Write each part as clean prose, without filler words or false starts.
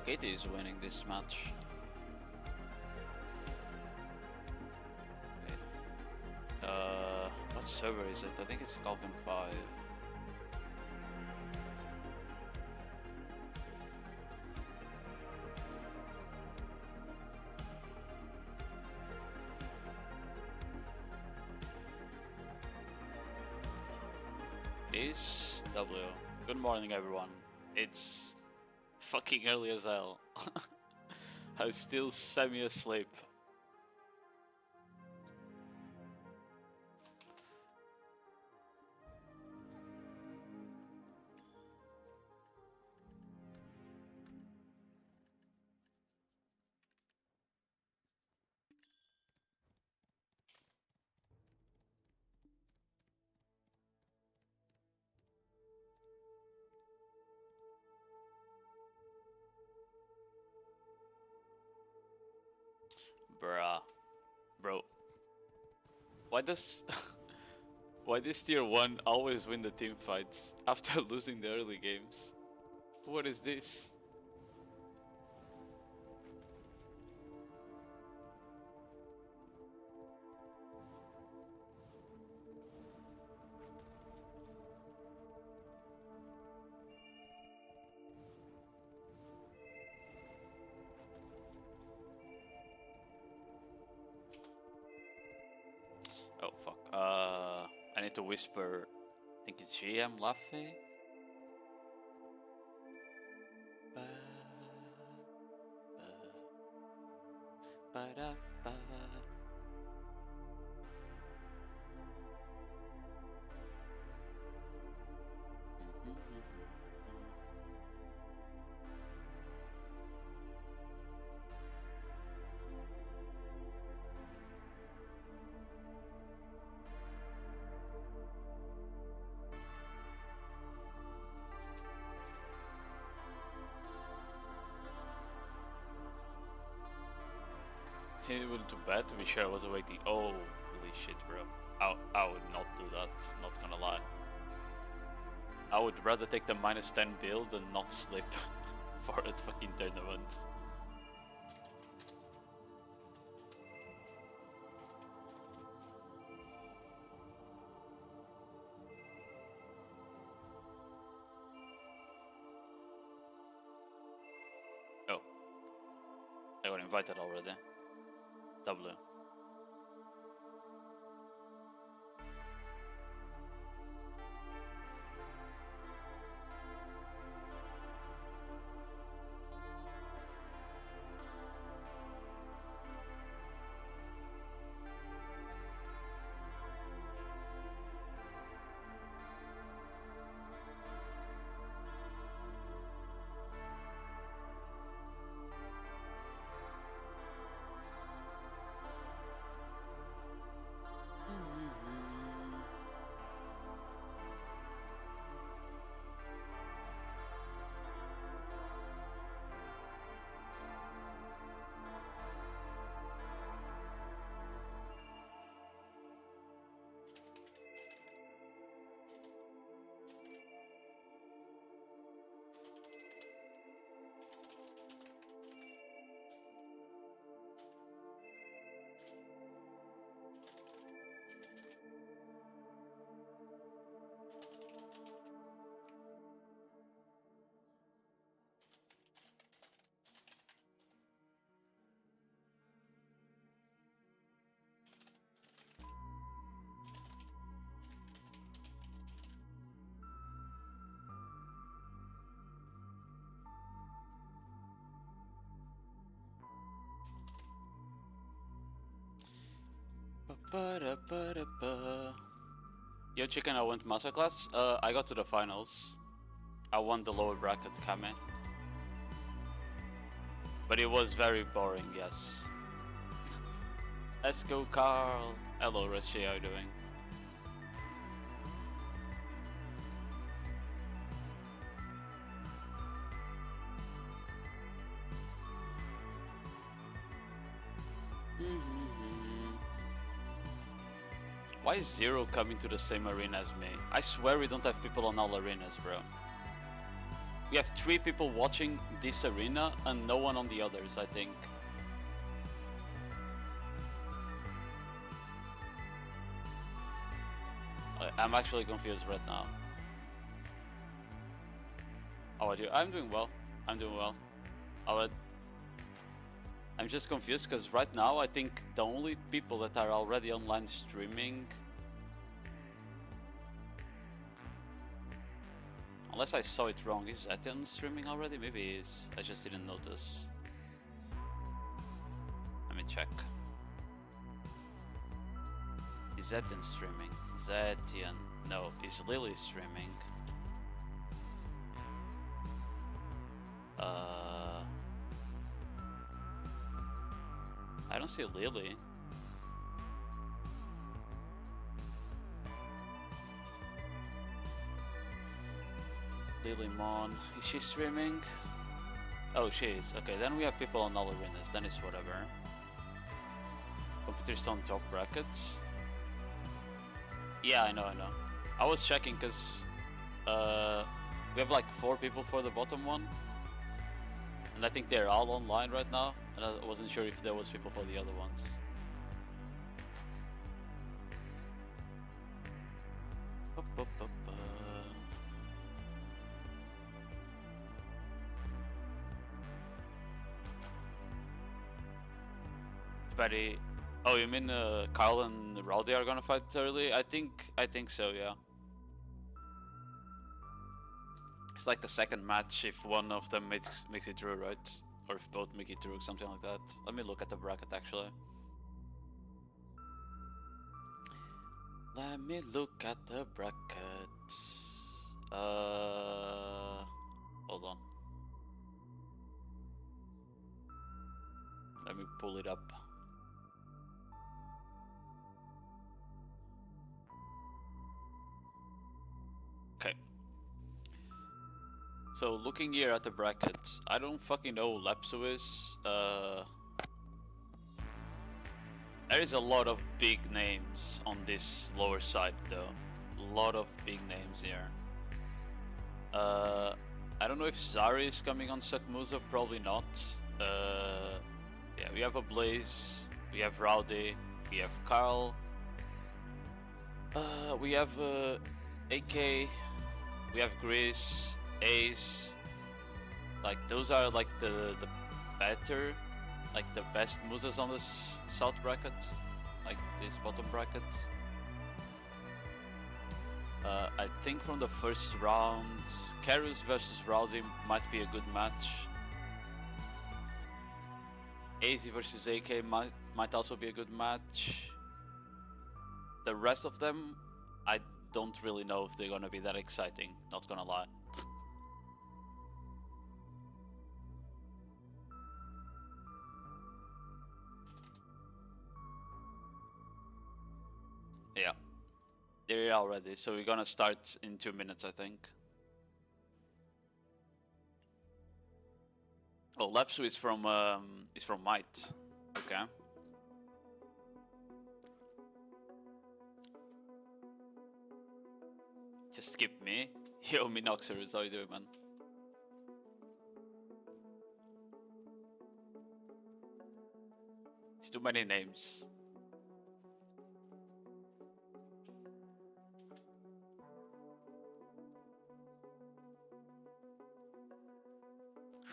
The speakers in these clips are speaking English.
Katie is winning this match. Okay. What server is it? I think it's Calvin 5. Is W. Good morning, everyone. It's fucking early as hell. I'm still semi-asleep. Bruh. Bro. Why does why does tier 1 always win the team fights after losing the early games? What is this? Oh fuck. I need to whisper. I think it's GM Laffy. He went to bed to be sure I was waiting. Oh, holy shit, bro. I would not do that, not gonna lie. I would rather take the -10 build than not sleep for that fucking tournament. Oh. I got invited already. W. Yo, chicken, I went masterclass. I got to the finals. I won the lower bracket Kame. But it was very boring, yes. Let's go, Carl. Hello, Richie, how are you doing? Why is Zero coming to the same arena as me? I swear we don't have people on all arenas, bro. we have 3 people watching this arena and no one on the others, I think. I'm actually confused right now. How are you? I'm doing well. I'm doing well. I'm just confused because right now I think the only people that are already online streaming, unless I saw it wrong, is Etienne streaming already? Maybe he is. I just didn't notice. Let me check. Is Etienne streaming? Is Etienne? No, is Lily streaming? I don't see Lily. Lily Mon, is she streaming? Oh, she is. Okay, then we have people on all arenas. Then it's whatever. Computers don't drop brackets. Yeah, I know. I was checking because we have like 4 people for the bottom one. And I think they're all online right now, and I wasn't sure if there was people for the other ones. Betty, oh, you mean Carl and Rowdy are gonna fight early? I think so, yeah. It's like the second match if one of them makes it through, right? Or if both make it through, something like that. Let me look at the bracket actually. Let me look at the bracket. Hold on. Let me pull it up. Okay. So looking here at the brackets, I don't fucking know who Lapsu is. There is a lot of big names on this lower side though. A lot of big names here. I don't know if Zari is coming on Musa, probably not. Yeah, we have a Blaze, we have Rowdy, we have Carl, we have AK, we have Gris, Ace. Like those are like the better, like the best Musas on this south bracket, like this bottom bracket. I think from the first round, Karus versus Rowdy might be a good match. AZ versus AK might also be a good match. The rest of them, I don't really know if they're gonna be that exciting, not gonna lie. Yeah, they're here already, so we're gonna start in 2 minutes, I think. Oh, Lapsu is from Might. Okay. Just skip me. Yo, Minoxer, how you doing, man? It's too many names.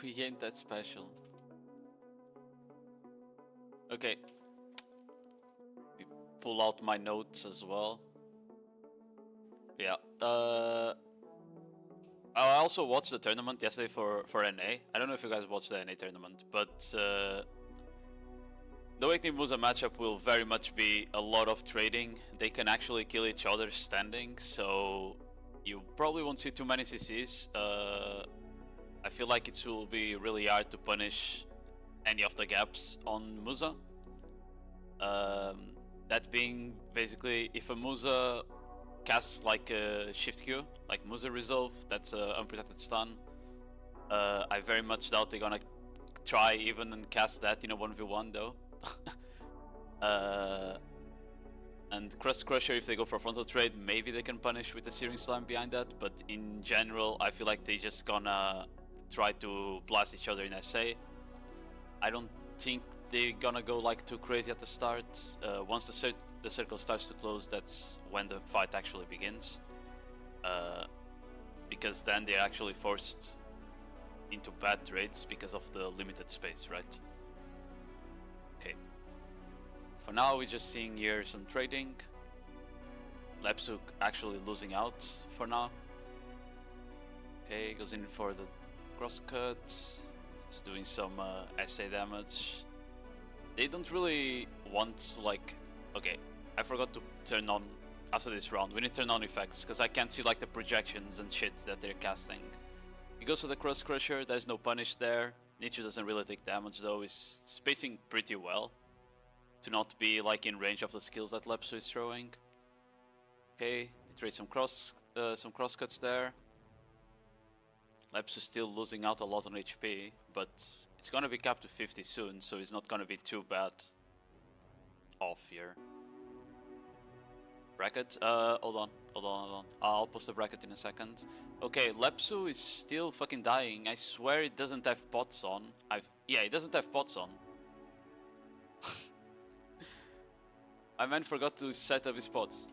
We ain't that special. Okay. We pull out my notes as well. Yeah. I also watched the tournament yesterday for NA. I don't know if you guys watched the NA tournament, but the Awakening Musa matchup will very much be a lot of trading. They can actually kill each other standing, so you probably won't see too many CCs. I feel like it will be really hard to punish any of the gaps on Musa. That being basically, if a Musa casts like a shift Q, like Musa Resolve, that's an unprotected stun. I very much doubt they're gonna try even and cast that in a 1v1 though. And Crust Crusher, if they go for frontal trade, maybe they can punish with the Searing Slime behind that, but in general, I feel like they just gonna try to blast each other in SA. I don't think they're gonna go like too crazy at the start. Once the circle starts to close, that's when the fight actually begins. Because then they're actually forced into bad trades because of the limited space, right? Okay. For now, we're just seeing here some trading. Lepsuk actually losing out for now. Okay, goes in for the crosscut. Just doing some SA damage. They don't really want like... Okay, I forgot to turn on... After this round, we need to turn on effects, because I can't see like the projections and shit that they're casting. He goes for the Crust Crusher, there's no punish there. Nietzsche doesn't really take damage though, he's spacing pretty well. To not be like in range of the skills that Lepsu is throwing. Okay, he trades some crosscuts there. Lepsu still losing out a lot on HP, but it's gonna be capped to 50 soon, so he's not gonna be too bad off here. Bracket, hold on. I'll post a bracket in a second. Okay, Lepsu is still fucking dying. I swear it doesn't have pots on. Yeah, it doesn't have pots on. My man forgot to set up his pots.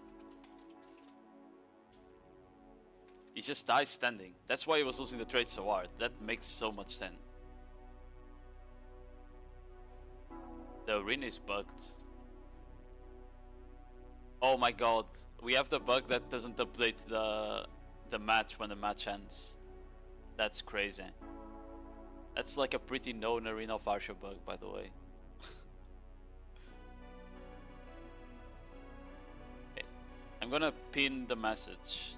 He just died standing. That's why he was losing the trade so hard. That makes so much sense. The arena is bugged. Oh my god. We have the bug that doesn't update the match when the match ends. That's crazy. That's like a pretty known Arena of Arsha bug, by the way. Okay. I'm gonna pin the message.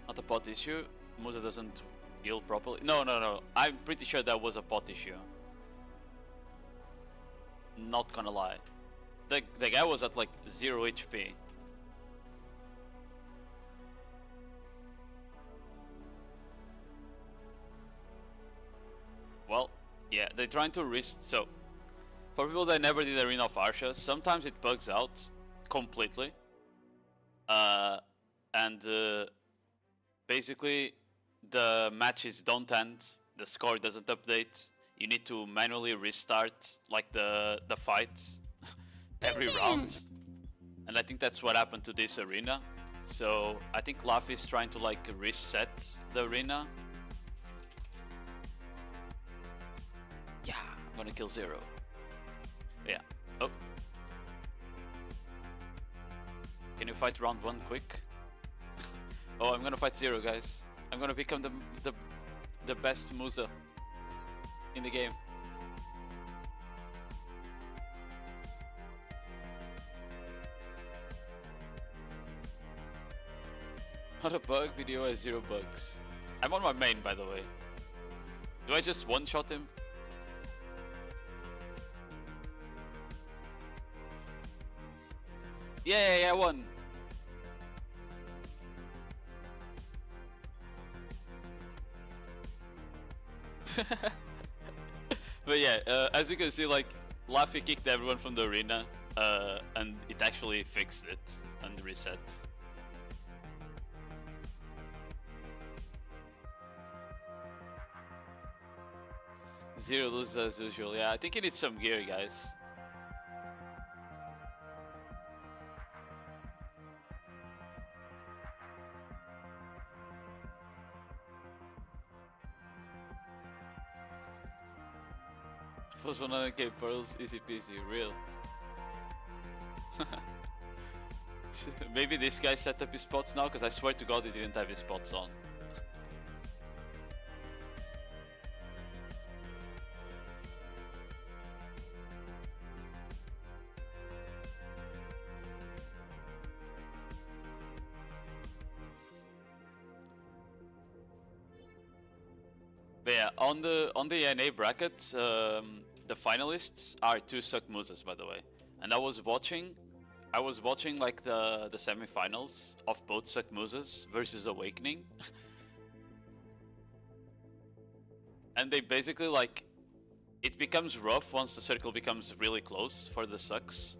Not a pot issue. Musa doesn't heal properly. No. I'm pretty sure that was a pot issue. Not gonna lie. The guy was at like 0 HP. Well, yeah, they're trying to risk. So, for people that never did Arena of Arsha, sometimes it bugs out completely. Basically, the matches don't end, the score doesn't update. You need to manually restart like the fight every round. And I think that's what happened to this arena. So I think Laff is trying to like reset the arena. Yeah, I'm gonna kill Zero. Yeah. Oh. Can you fight round 1 quick? Oh, I'm gonna fight Zero, guys. I'm gonna become the best Musa in the game. Not a bug, video has 0 bugs. I'm on my main, by the way. Do I just one-shot him? Yeah, I won. But yeah, as you can see, like, Laffy kicked everyone from the arena, and it actually fixed it and reset. Zero loses as usual. Yeah, I think he needs some gear, guys. Plus 100k pearls, easy peasy, real. Maybe this guy set up his spots now, because I swear to god he didn't have his spots on. But yeah, on the NA bracket, the finalists are 2 suck Musas, by the way. And I was watching, I was watching like the semifinals of both Suck Musas versus Awakening. And they basically like, it becomes rough once the circle becomes really close for the Sucks.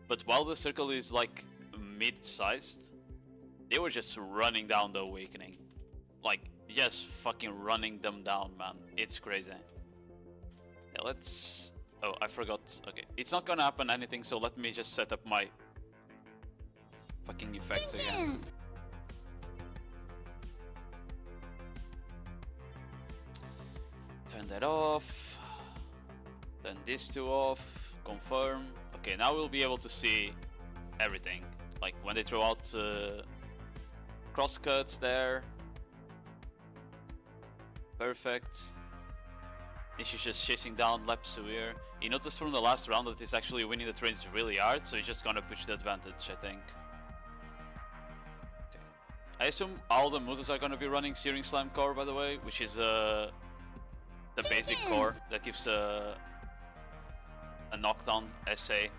But while the circle is like mid-sized, they were just running down the Awakening. Like, just fucking running them down, man. It's crazy. Yeah, let's... Oh, I forgot. Okay, it's not gonna happen anything, so let me just set up my fucking effects again. Turn that off. Turn these two off. Confirm. Okay, now we'll be able to see everything. Like when they throw out crosscuts there. Perfect. Nishi's just chasing down Lepsu here. He noticed from the last round that he's actually winning the trades really hard, so he's just gonna push the advantage, I think. Okay. I assume all the Musas are gonna be running Searing Slam core, by the way, which is the basic core that gives a knockdown SA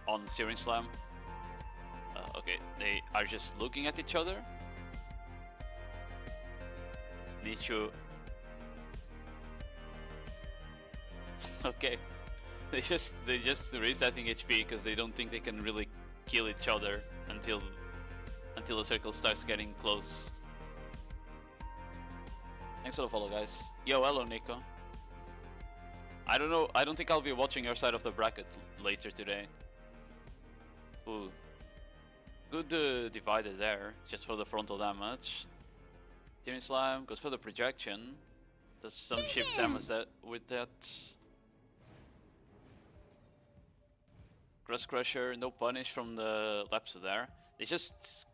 on Searing Slam. Okay, they are just looking at each other. Nichu. Okay, they just resetting HP because they don't think they can really kill each other until the circle starts getting close. Thanks for the follow, guys. Yo, hello, Nico. I don't know. I don't think I'll be watching your side of the bracket later today. Ooh, good divider there, just for the frontal damage. Searing Slam goes for the projection. Does some chip damage that with that. Crust Crusher, no punish from the Lepsu there. They just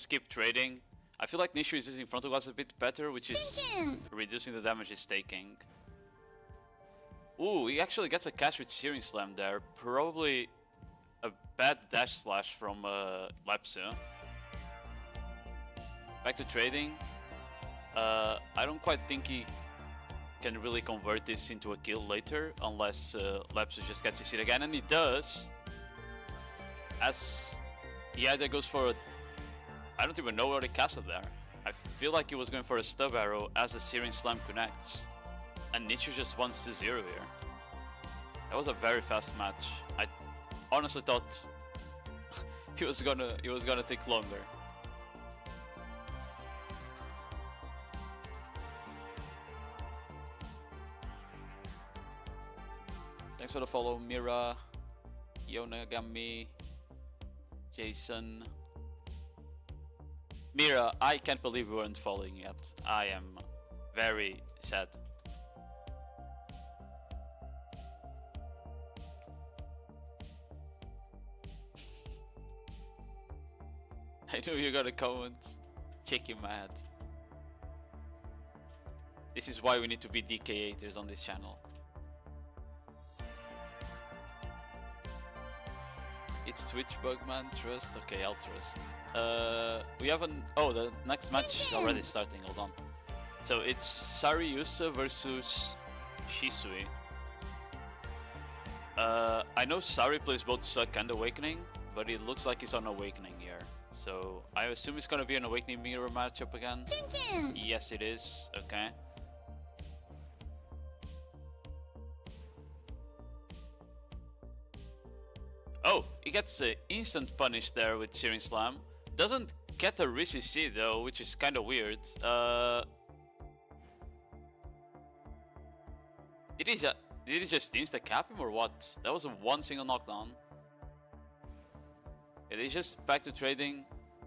keep trading. I feel like Nishu is using frontal glass a bit better, which is reducing the damage he's taking. Ooh, he actually gets a catch with Searing Slam there. Probably a bad dash slash from Lepsu. Back to trading. I don't quite think he can really convert this into a kill later, unless Lepsu just gets his hit again, and he does. As he either goes for a... I don't even know where he cast it there. I feel like he was going for a stub arrow as the Searing Slam connects. And Nichu just wants 2-0 here. That was a very fast match. I honestly thought he was gonna take longer. Thanks for the follow, Mira, Yonagami, Jason. Mira, I can't believe we weren't following yet. I am very sad. I know you got a comment. Shaking my head. This is why we need to be DK8ers on this channel. It's Twitch bug, man. Trust. Okay, I'll trust. We haven't. Oh, the next match is already starting. Hold on. So it's Sariusa versus Shisui. I know Sari plays both Suck and Awakening, but it looks like he's on Awakening here. So I assume it's gonna be an Awakening mirror matchup again. Yes, it is. Okay. Oh, he gets an instant punish there with Searing Slam. Doesn't get a RCC though, which is kind of weird. Did he just insta-cap him or what? That was a one single knockdown. Yeah, they just back to trading.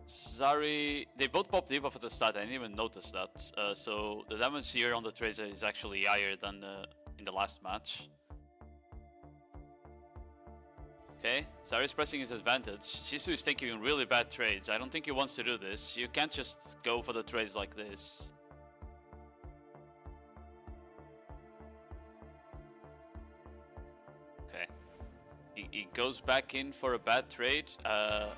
Zari, they both popped debuff at the start. I didn't even notice that. So the damage here on the Tracer is actually higher than in the last match. Okay, Zari's pressing his advantage. Shisu is taking really bad trades. I don't think he wants to do this. You can't just go for the trades like this. Okay. He goes back in for a bad trade. I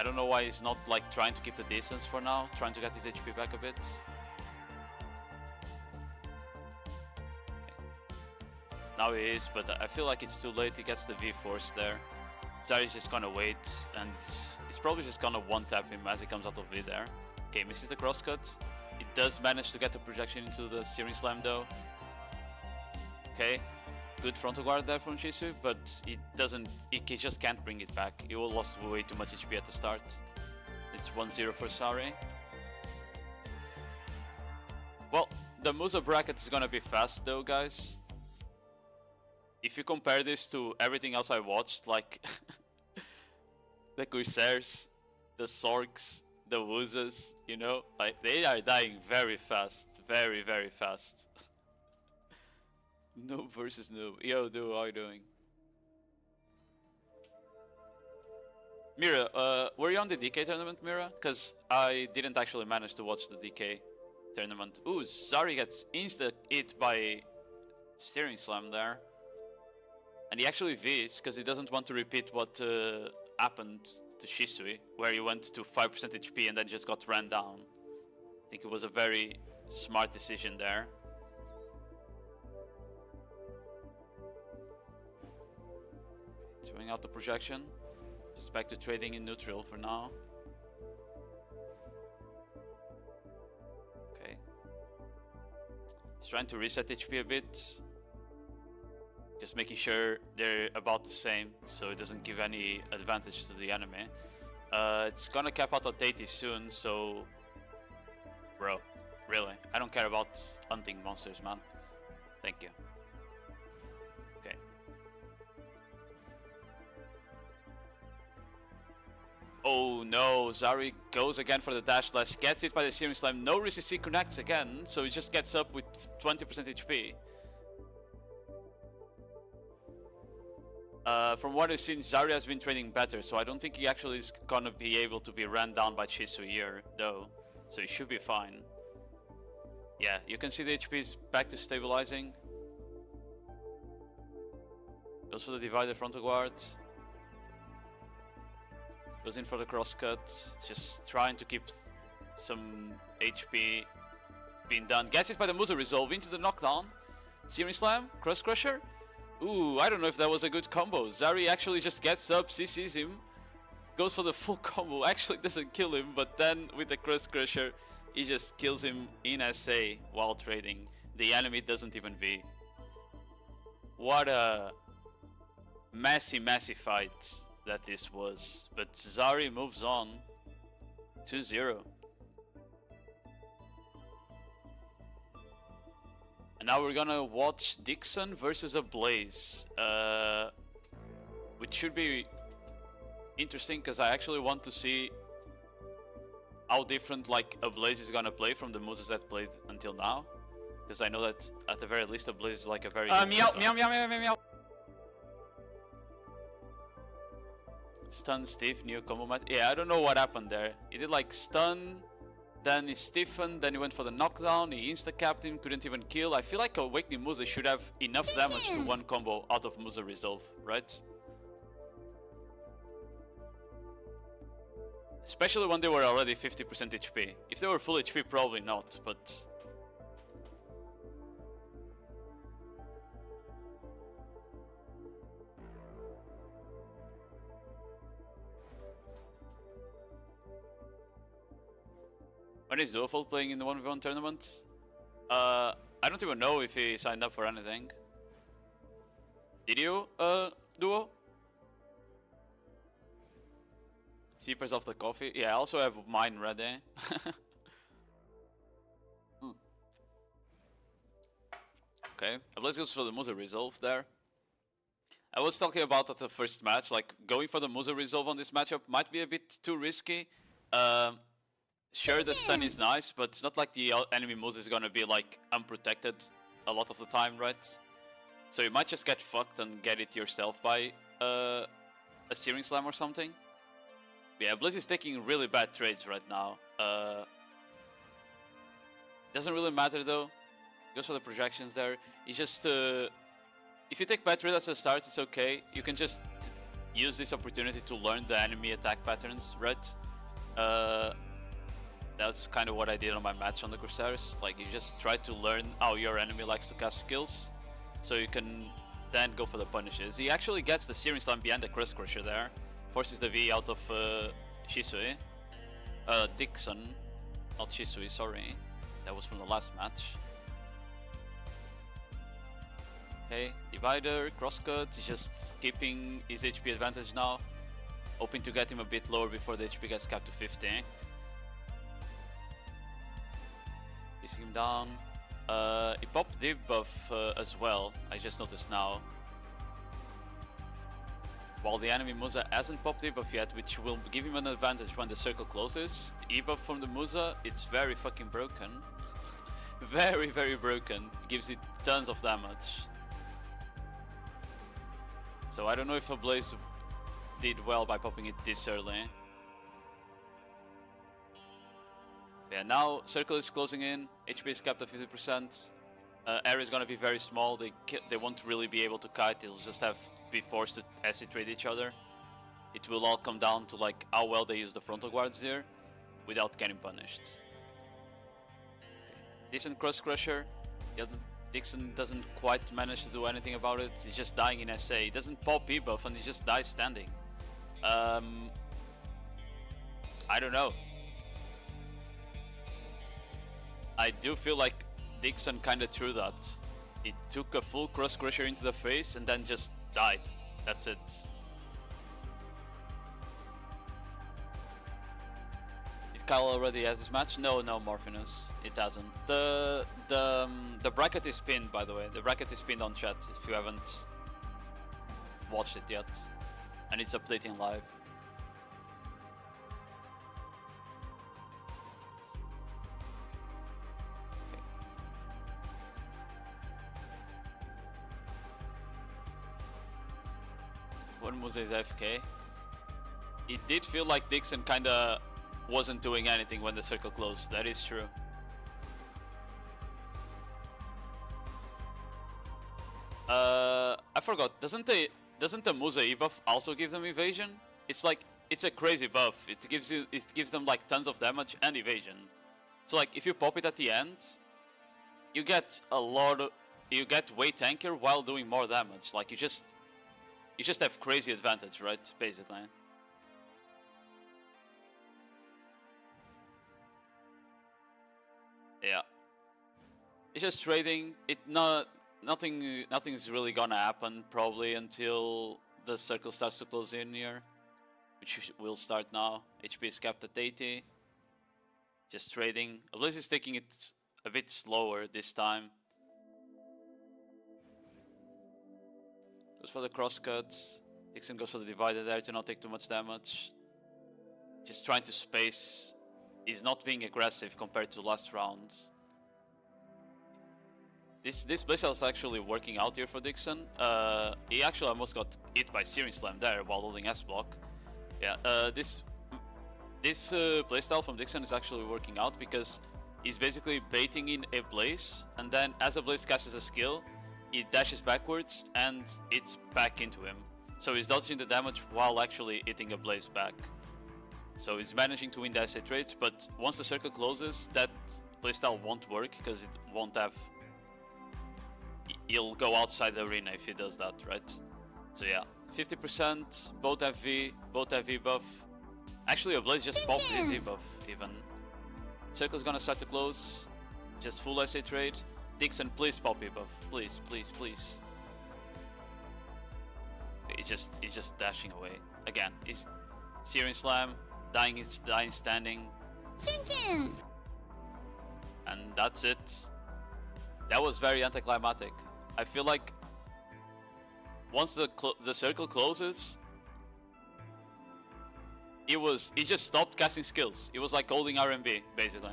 don't know why he's not like trying to keep the distance for now, trying to get his HP back a bit. Now he is, but I feel like it's too late. He gets the V-Force there. Zari's just gonna wait, and he's probably just gonna one-tap him as he comes out of V there. Okay, misses the crosscut. He does manage to get the projection into the Searing Slam though. Okay, good frontal guard there from Shisui, but he just can't bring it back. He will lost way too much HP at the start. It's 1-0 for Zari. Well, the Musa bracket is gonna be fast though, guys. If you compare this to everything else I watched, like the Corsairs, the Sorgs, the Wuzas, you know, like they are dying very fast, very, very fast. Noob versus noob. Yo, dude, how are you doing? Mira, were you on the DK tournament, Mira? Because I didn't actually manage to watch the DK tournament. Ooh, Zari gets insta-hit by Steering Slam there. And he actually Vs, because he doesn't want to repeat what happened to Shisui, where he went to 5% HP and then just got ran down. I think it was a very smart decision there. Throwing out the projection. Just back to trading in neutral for now. Okay. He's trying to reset HP a bit. Just making sure they're about the same, so it doesn't give any advantage to the enemy. It's gonna cap out at 80 soon, so... Bro, really? I don't care about hunting monsters, man. Thank you. Okay. Oh no, Zari goes again for the dash slash, gets hit by the Searing Slam, no RCC connects again, so he just gets up with 20% HP. From what I've seen, Zari has been trading better, so I don't think he actually is gonna be able to be ran down by Shisui here, though. So he should be fine. Yeah, you can see the HP is back to stabilizing. Goes for the divided frontal guard. Goes in for the crosscut, just trying to keep some HP being done. Gets hit by the Musa resolve into the knockdown. Searing Slam, Cross Crusher. Ooh, I don't know if that was a good combo. Zari actually just gets up, CCs him, goes for the full combo, actually doesn't kill him, but then with the Cross Crusher, he just kills him in SA while trading. The enemy doesn't even V. What a messy, messy fight that this was. But Zari moves on 2-0. And now we're gonna watch Dixon versus a Blaze, which should be interesting because I actually want to see how different like a Blaze is gonna play from the Musas that played until now, because I know that at the very least a Blaze is like a very meow, meow, meow, meow, meow, meow. Stun, stiff, new combo match. Yeah, I don't know what happened there. He did like stun, then he stiffened, then he went for the knockdown, he insta-capped him, couldn't even kill. I feel like Awakening Musa should have enough damage to one combo out of Musa Resolve, right? Especially when they were already 50% HP. If they were full HP, probably not, but... When is Duofold playing in the 1v1 tournament? I don't even know if he signed up for anything. Did you, Duo? Sippers of the coffee. Yeah, I also have mine ready. Okay, let's go for the Musa Resolve there. I was talking about at the first match, like going for the Musa Resolve on this matchup might be a bit too risky. Sure, the stun is nice, but it's not like the enemy Musa is gonna be like unprotected a lot of the time, right? So you might just get fucked and get it yourself by a Searing Slam or something. Yeah, Blizz is taking really bad trades right now. Doesn't really matter though. Goes for the projections there. He just if you take bad trades at the start, it's okay. You can just use this opportunity to learn the enemy attack patterns, right? That's kind of what I did on my match on the Corsairs. Like, you just try to learn how your enemy likes to cast skills, so you can then go for the punishes. He actually gets the Searing Slam behind the Crust Crusher there, forces the V out of Shisui. Dixon, not Shisui, sorry. That was from the last match. Okay, Divider, Crosscut, he's just keeping his HP advantage now. Hoping to get him a bit lower before the HP gets capped to 50. Piecing him down. He popped debuff as well, I just noticed now. While the enemy Musa hasn't popped debuff yet, which will give him an advantage when the circle closes. Debuff from the Musa, it's very fucking broken. Very, very broken. Gives it tons of damage. So I don't know if Ablaze did well by popping it this early. Yeah, now circle is closing in, HP is capped at 50%. Area is gonna be very small, they won't really be able to kite, they'll just be forced to acid trade each other. It will all come down to like how well they use the frontal guards here without getting punished. Okay. Decent Crust Crusher. Dixon doesn't quite manage to do anything about it. He's just dying in SA. He doesn't pop E-buff and he just dies standing. I don't know. I do feel like Dixon kinda threw that. He took a full Crust Crusher into the face and then just died. That's it. Did Kyle already has his match? No, Morphinus. It hasn't. The bracket is pinned, by the way. The bracket is pinned on chat if you haven't watched it yet. And it's updating live. When Musa is AFK, it did feel like Dixon kinda wasn't doing anything when the circle closed. That is true. I forgot. Doesn't the Musa E-buff also give them evasion? It's like it's a crazy buff. It gives them like tons of damage and evasion. So like if you pop it at the end, you get you get way tankier while doing more damage. Like you just have crazy advantage, right? Basically. Yeah. It's just trading. Nothing's really gonna happen probably until the circle starts to close in here, which will start now. HP is capped at 80. Just trading. Ablaze is taking it a bit slower this time. Goes for the crosscut. Dixon goes for the divider there to not take too much damage. Just trying to space. He's not being aggressive compared to last rounds. This playstyle is actually working out here for Dixon. He actually almost got hit by Searing Slam there while holding S block. Yeah, this playstyle from Dixon is actually working out because he's basically baiting in a Blaze, and then as a Blaze casts a skill, he dashes backwards and it's back into him. So he's dodging the damage while actually hitting a Blaze back. So he's managing to win the asset trades, but once the circle closes, that playstyle won't work because it won't have... He'll go outside the arena if he does that, right? So yeah, 50%, both have V, both have V buff. Actually, a Blaze just popped his E buff even. Circle's gonna start to close. Just full SA trade. Dixon, please pop E buff. Please, please, please. He's just dashing away. Again, he's Searing Slam, dying standing. Chicken! And that's it. That was very anticlimactic. I feel like once the circle closes, he just stopped casting skills. It was like holding RMB, basically.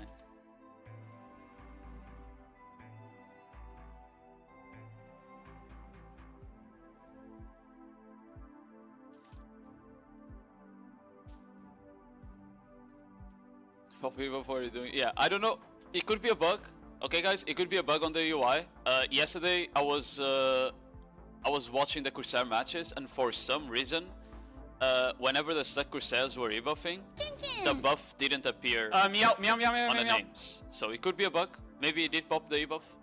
Pop people before you're doing. Yeah, I don't know. It could be a bug. Okay, guys, it could be a bug on the UI. Yesterday, I was watching the Corsair matches, and for some reason, whenever the stuck Corsairs were rebuffing, the buff didn't appear on the names. So it could be a bug. Maybe it did pop the debuff.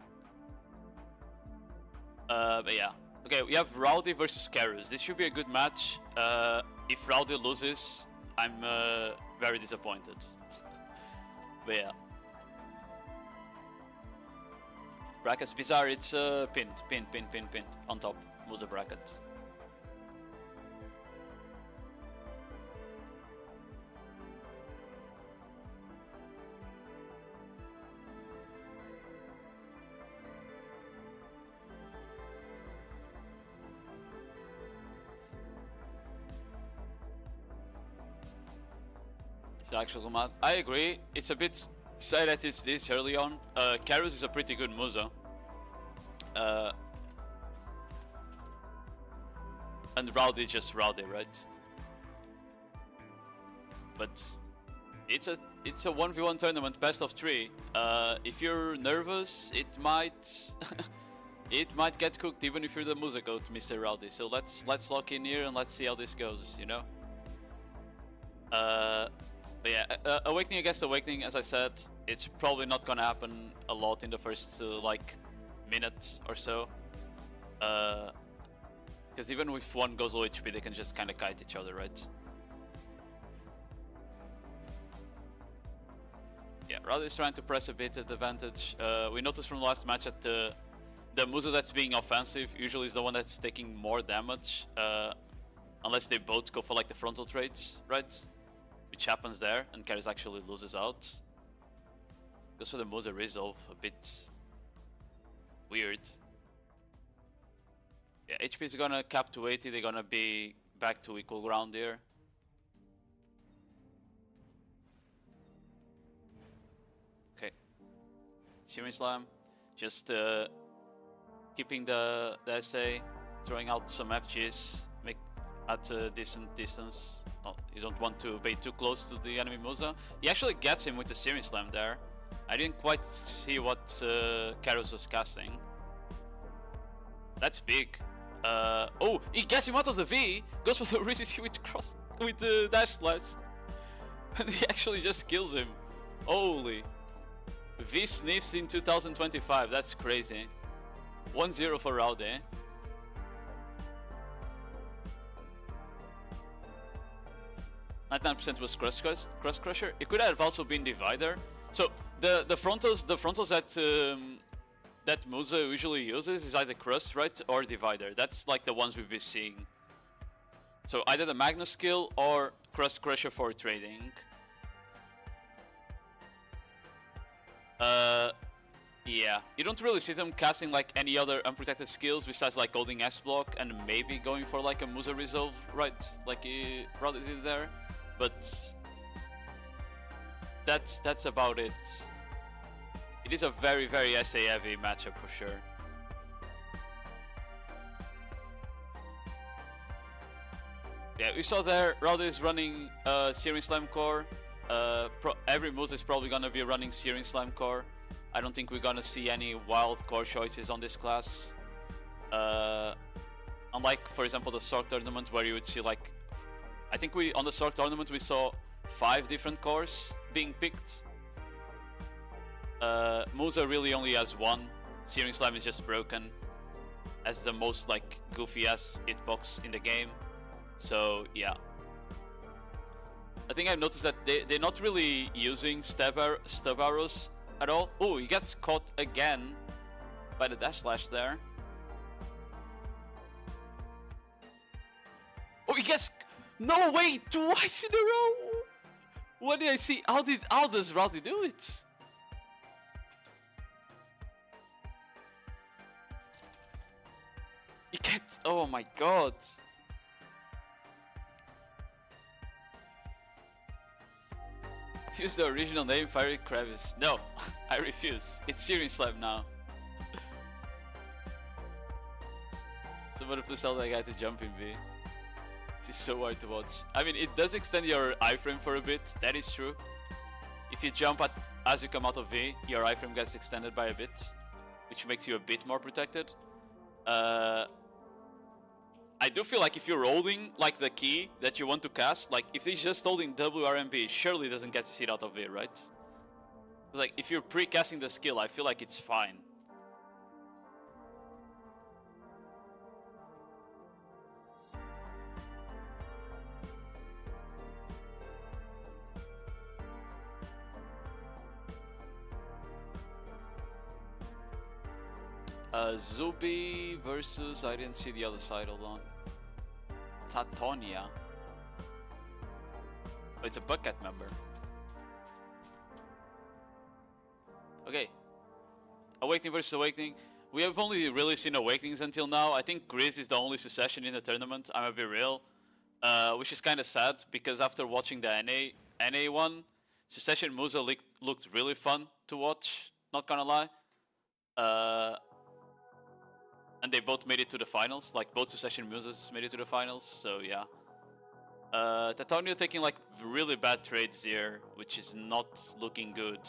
But yeah, Okay, we have Rowdy versus Karus. This should be a good match. If Rowdy loses, I'm very disappointed. But yeah. Brackets Bizarre, it's pinned on top. Musa bracket. It's actually good match. I agree. It's a bit sad that it's this early on. Karus is a pretty good Musa. And Rowdy is just Rowdy, right? But it's a 1v1 tournament, best of 3. If you're nervous, it might it might get cooked even if you're the Musa goat, Mr. Rowdy. So let's lock in here and let's see how this goes, you know? But yeah, Awakening against Awakening, as I said, it's probably not gonna happen a lot in the first like minute or so. Because even if one goes low HP, they can just kind of kite each other, right? Yeah, Rowdy is trying to press a bit at advantage. We noticed from the last match that the Musa that's being offensive usually is the one that's taking more damage. Unless they both go for like the frontal trades, right? Which happens there, and Karus actually loses out. Goes for the Musa resolve, a bit weird. Yeah, HP is gonna cap to 80, they're gonna be back to equal ground here. Okay. Shimmy Slam, just keeping the SA, throwing out some FGs, make at a decent distance. No, you don't want to be too close to the enemy Musa. He actually gets him with the Searing Slam there. I didn't quite see what Karus was casting. That's big. Oh, he gets him out of the V. Goes for the resist with the dash slash, and he actually just kills him. Holy! V sniffs in 2025. That's crazy. 1-0 for Rowdy. 99% was Cross Crusher. It could have also been Divider. So the frontals that that Musa usually uses is either Crust, right, or Divider. That's like the ones we've been seeing. So either the Magnus skill or Cross Crusher for trading. Yeah, you don't really see them casting like any other unprotected skills besides like holding S block and maybe going for like a Musa resolve, right? Like he probably did there. But that's about it. It is a very SA heavy matchup for sure. Yeah, we saw there Rowdy is running Searing Slam core. Every Musa is probably gonna be running Searing Slam core. I don't think we're gonna see any wild core choices on this class. Unlike, for example, the Sork tournament where you would see like, I think on the Sork tournament we saw 5 different cores being picked. Musa really only has 1. Searing Slam is just broken as the most like goofy ass hitbox in the game. So yeah, I think I've noticed that they're not really using stab arrows at all. Oh, he gets caught again by the dash slash there. Oh, he gets... No, wait, twice in a row! What did I see? How does Rowdy do it? He gets... Oh my god. Use the original name, Fiery Crevice. No, I refuse. It's Searing Slam now. Somebody please tell that guy to jump in V. This is so hard to watch. I mean, it does extend your iframe for a bit, that is true. If you jump as you come out of V, your iframe gets extended by a bit, which makes you a bit more protected. I do feel like if you're holding like the key that you want to cast, like if he's just holding WRMB, surely doesn't get to see it out of it, right? Like if you're pre-casting the skill, I feel like it's fine. Zubi versus... I didn't see the other side, hold on. Tatonia. Oh, it's a Bucket member. Okay. Awakening versus Awakening. We have only really seen Awakenings until now. I think Grizz is the only succession in the tournament, I'm gonna be real. Which is kind of sad, because after watching the NA one, Succession Musa looked really fun to watch, not gonna lie. And they both made it to the finals, like both Succession Musas made it to the finals, so yeah. Tatonio taking like really bad trades here, which is not looking good.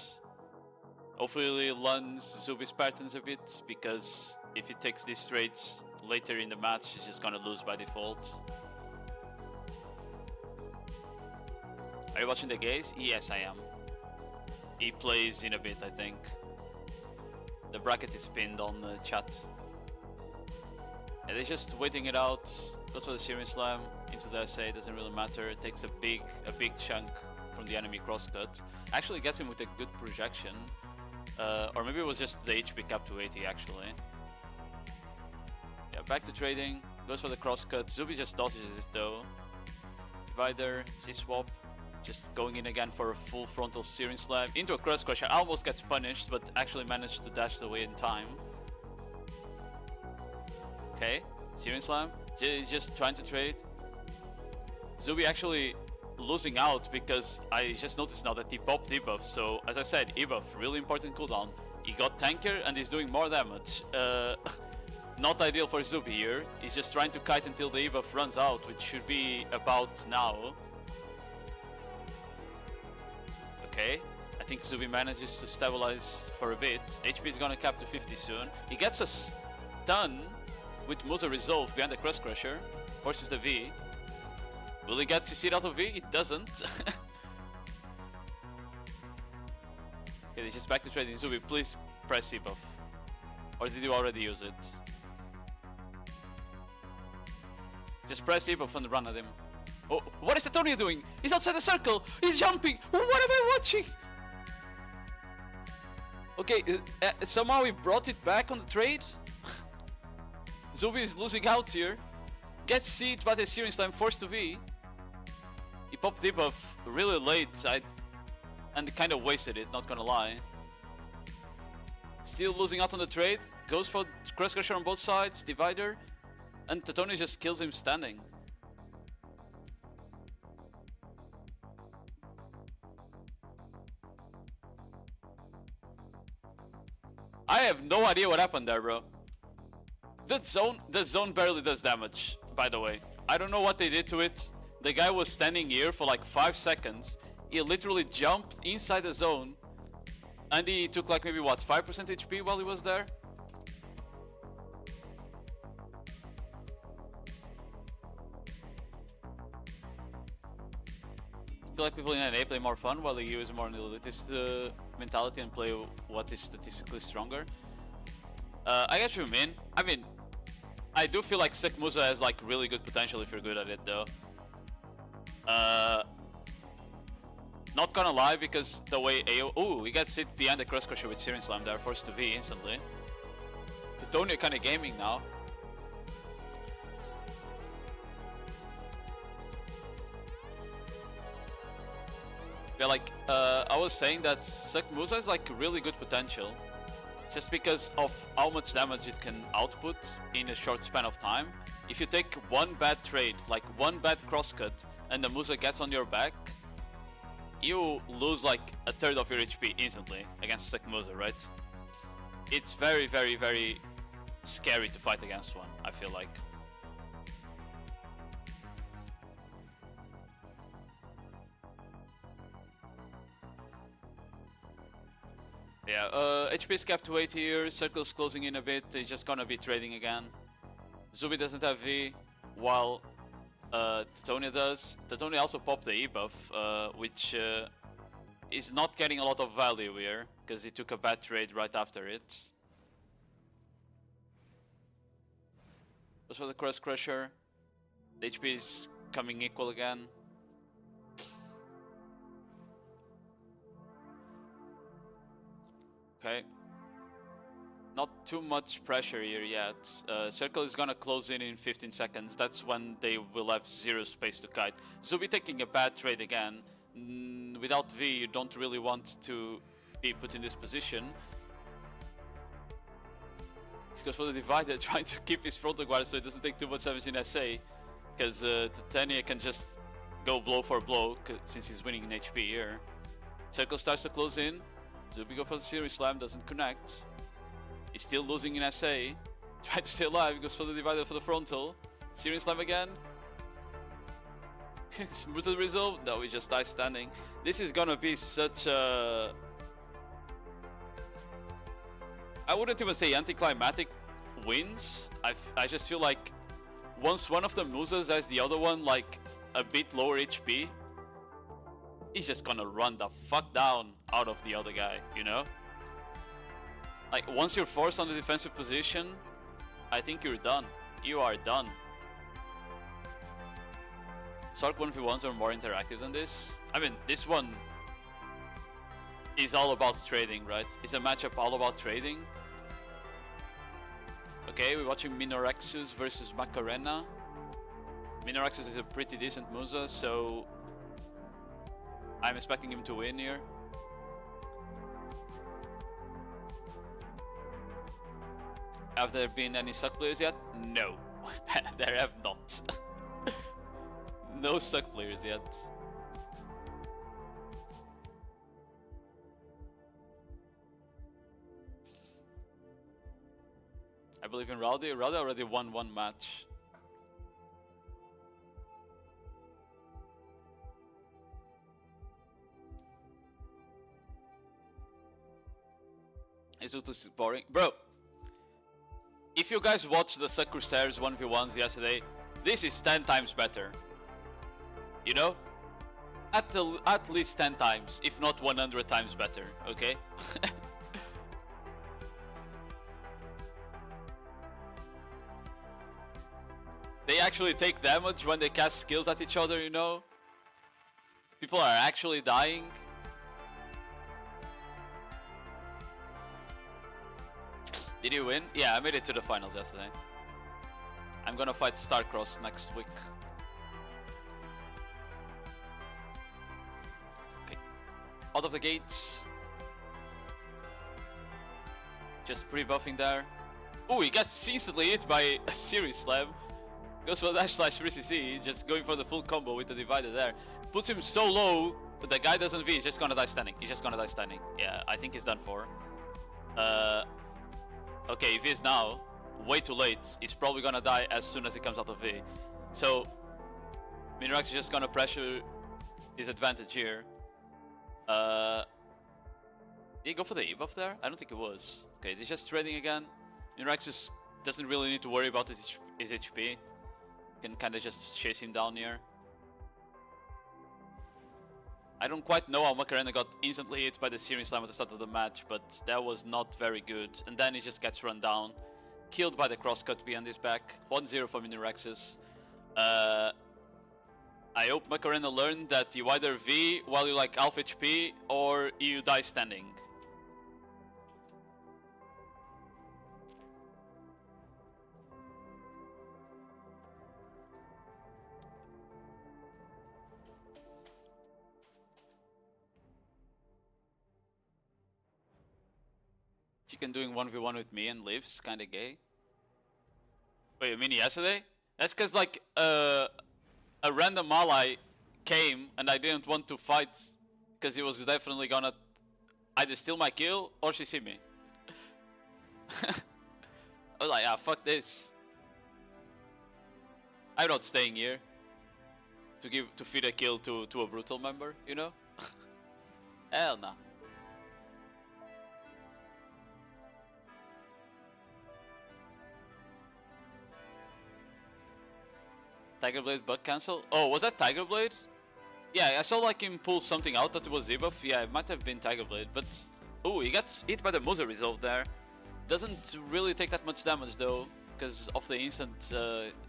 Hopefully learns Zubi's patterns a bit, because if he takes these trades later in the match, he's just gonna lose by default. Are you watching the gaze? Yes, I am. He plays in a bit, I think. The bracket is pinned on the chat. And they're just waiting it out. Goes for the Searing Slam into the SA, doesn't really matter. It takes a big chunk from the enemy crosscut. Actually gets him with a good projection. Or maybe it was just the HP cap to 80 actually. Yeah, back to trading. Goes for the crosscut. Zubi just dodges it though. Divider, C-swap. Just going in again for a full frontal Searing Slam into a Cross Crusher. Almost gets punished, but actually managed to dash away in time. Okay, Searing Slam. Just trying to trade. Zubi actually losing out because I just noticed now that he popped debuff. So as I said, debuff, really important cooldown. He got tankier and he's doing more damage. Not ideal for Zubi here. He's just trying to kite until the debuff runs out, which should be about now. Okay, I think Zubi manages to stabilize for a bit. HP is gonna cap to 50 soon. He gets a stun with Musa Resolve behind the Cross Crusher. Forces the V. Will he get CC'd out of V? It doesn't. Okay, he's just back to trading. Zubi, please press debuff. Or did you already use it? Just press debuff and run at him. Oh, what is Antonio doing? He's outside the circle! He's jumping! What am I watching? Okay, somehow he brought it back on the trade? Zubi is losing out here. Gets seed by the Searing Slam, forced to V. He popped debuff really late, and kind of wasted it, not gonna lie. Still losing out on the trade. Goes for Cross Crusher on both sides, Divider. And Tatoni just kills him standing. I have no idea what happened there, bro. The zone barely does damage, by the way. I don't know what they did to it. The guy was standing here for like 5 seconds. He literally jumped inside the zone. And he took like maybe what, 5% HP while he was there? I feel like people in NA play more fun while they use more on the elitist mentality and play what is statistically stronger. I get what you mean. I mean, I do feel like Sick Musa has like really good potential if you're good at it though. Not gonna lie, because the way AO... Ooh, he gets hit behind the Cross Crusher with Searing Slam there, forced to V instantly. Titonia kinda gaming now. Yeah, like, I was saying that Sick Musa has like really good potential. Just because of how much damage it can output in a short span of time. If you take one bad trade, like one bad crosscut, and the Musa gets on your back, you lose like a third of your HP instantly against Sick Musa, right? It's very, very, very scary to fight against one, I feel like. Yeah, HP is capped to 80 here, circle's closing in a bit, he's just gonna be trading again. Zubi doesn't have V, while Titonia does. Titonia also popped the E-buff, which is not getting a lot of value here, because he took a bad trade right after it. Goes for the Cross Crusher. The HP is coming equal again. Okay. Not too much pressure here yet. Circle is gonna close in 15 seconds. That's when they will have zero space to kite. Zubi taking a bad trade again. Without V, you don't really want to be put in this position. He goes for the divider, trying to keep his frontal guard so it doesn't take too much damage in SA. Because Titania can just go blow for blow, since he's winning in HP here. Circle starts to close in. Zubi goes for the Series Slam, doesn't connect. He's still losing in SA. Try to stay alive, goes for the divider for the frontal. Series Slam again. Musa the result. No, he just dies standing. This is gonna be such a... I wouldn't even say anticlimactic wins. I just feel like once one of the Musas has the other one like a bit lower HP, he's just gonna run the fuck down out of the other guy, you know? Like, once you're forced on the defensive position, I think you're done. You are done. Sark 1v1s are more interactive than this. I mean, this one is all about trading, right? It's a matchup all about trading. Okay, we're watching Minorexus versus Macarena. Minorexus is a pretty decent Musa, so I'm expecting him to win here. Have there been any suck players yet? No, there have not. No suck players yet. I believe in Rowdy. Rowdy already won one match. It's just boring. Bro, if you guys watched the Suck Crusaders 1v1s yesterday, this is 10 times better. You know? At least 10 times, if not 100 times better, okay? They actually take damage when they cast skills at each other, you know? People are actually dying. Did you win? Yeah, I made it to the finals yesterday. I'm gonna fight Starcross next week. Okay. Out of the gates. Just pre-buffing there. Oh, he gets instantly hit by a Series Slam. Goes for dash slash 3cc, just going for the full combo with the divider there. Puts him so low, but the guy doesn't V, he's just gonna die standing. He's just gonna die standing. Yeah, I think he's done for. Okay, if he is now, way too late. He's probably gonna die as soon as he comes out of V. So, Minorex is just gonna pressure his advantage here. Did he go for the E-buff there? I don't think it was. Okay, he's just trading again. Minorex just doesn't really need to worry about his HP. Can kind of just chase him down here. I don't quite know how Macarena got instantly hit by the Searing Slam at the start of the match, but that was not very good. And then he just gets run down. Killed by the crosscut behind his back. 1-0 for Minorexus. I hope Macarena learned that you either V while you're like half HP or you die standing. Chicken doing 1v1 with me and lives, kinda gay. Wait, you mean yesterday? That's cause like a random ally came and I didn't want to fight because he was definitely gonna either steal my kill or she see me. I was like, ah, fuck this. I'm not staying here to feed a kill to a brutal member, you know? Hell nah. Tiger Blade bug cancel? Oh, was that Tiger Blade? Yeah, I saw like him pull something out that was debuff. Yeah, it might have been Tiger Blade, but... Oh, he gets hit by the Musa resolve there. Doesn't really take that much damage though, because of the instant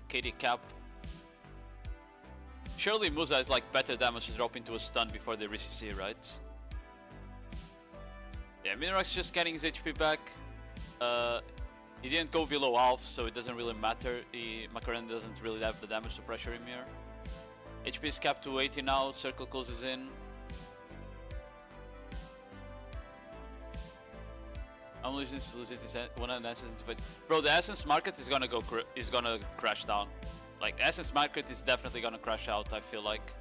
KD cap. Surely Musa is like better damage to drop into a stun before they re-CC, right? Yeah, Minorex just getting his HP back. He didn't go below half, so it doesn't really matter. Macarena doesn't really have the damage to pressure him here. HP is capped to 80 now, circle closes in. I'm losing one an essence into bro, the essence market is gonna crash down. Like essence market is definitely gonna crash out, I feel like.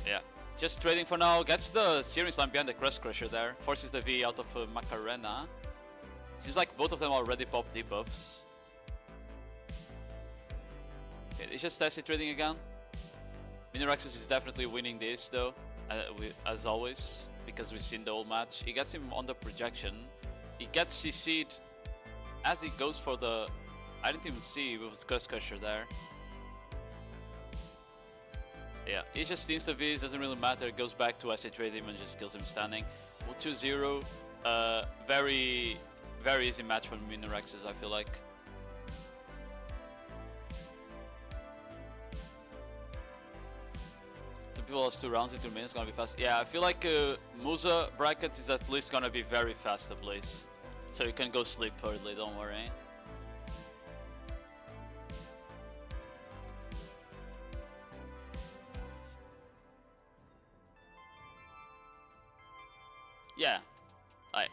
Yeah. Just trading for now, gets the Searing Slime behind the Crust Crusher there, forces the V out of Macarena. Seems like both of them already popped debuffs. Okay, it's just acid trading again. Miniraxus is definitely winning this though, as always, because we've seen the whole match. He gets him on the projection. He gets CC'd as he goes for the... I didn't even see with his Crust Crusher there. Yeah, he just insta Vs, doesn't really matter, goes back to acid trade him and just kills him standing. 2-0, very easy match for Miniraxus, I feel like. Some people lost 2 rounds in 2 minutes, gonna be fast. Yeah, I feel like Musa bracket is at least gonna be very fast to place. So you can go sleep early, don't worry. Yeah, like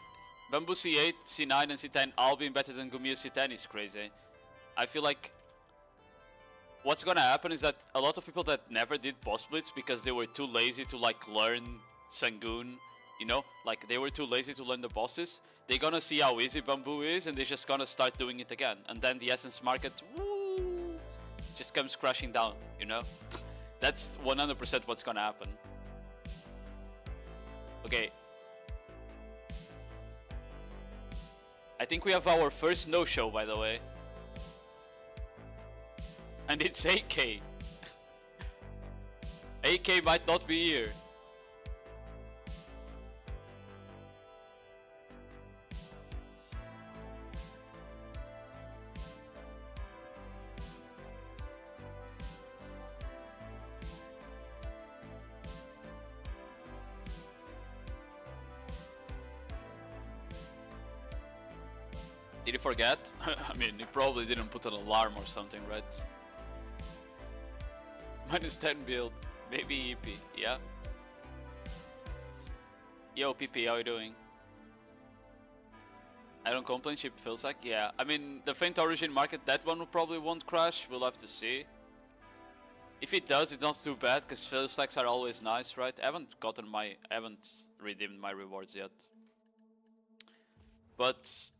Bamboo C8, C9 and C10 all being better than Gumio C10 is crazy. I feel like what's gonna happen is that a lot of people that never did boss blitz because they were too lazy to like learn Sangoon, you know, like they were too lazy to learn the bosses, they're gonna see how easy Bamboo is and they're just gonna start doing it again. And then the essence market, woo, just comes crashing down, you know? That's 100% what's gonna happen. Okay. I think we have our first no-show, by the way. And it's AK. AK might not be here. Did he forget? I mean, he probably didn't put an alarm or something, right? Minus 10 build. Maybe EP, yeah? Yo, PP, how you doing? I don't complain, ship feels like, yeah. I mean, the Faint Origin market, that one probably won't crash, we'll have to see. If it does, it's not too bad, because fail stacks are always nice, right? I haven't redeemed my rewards yet. But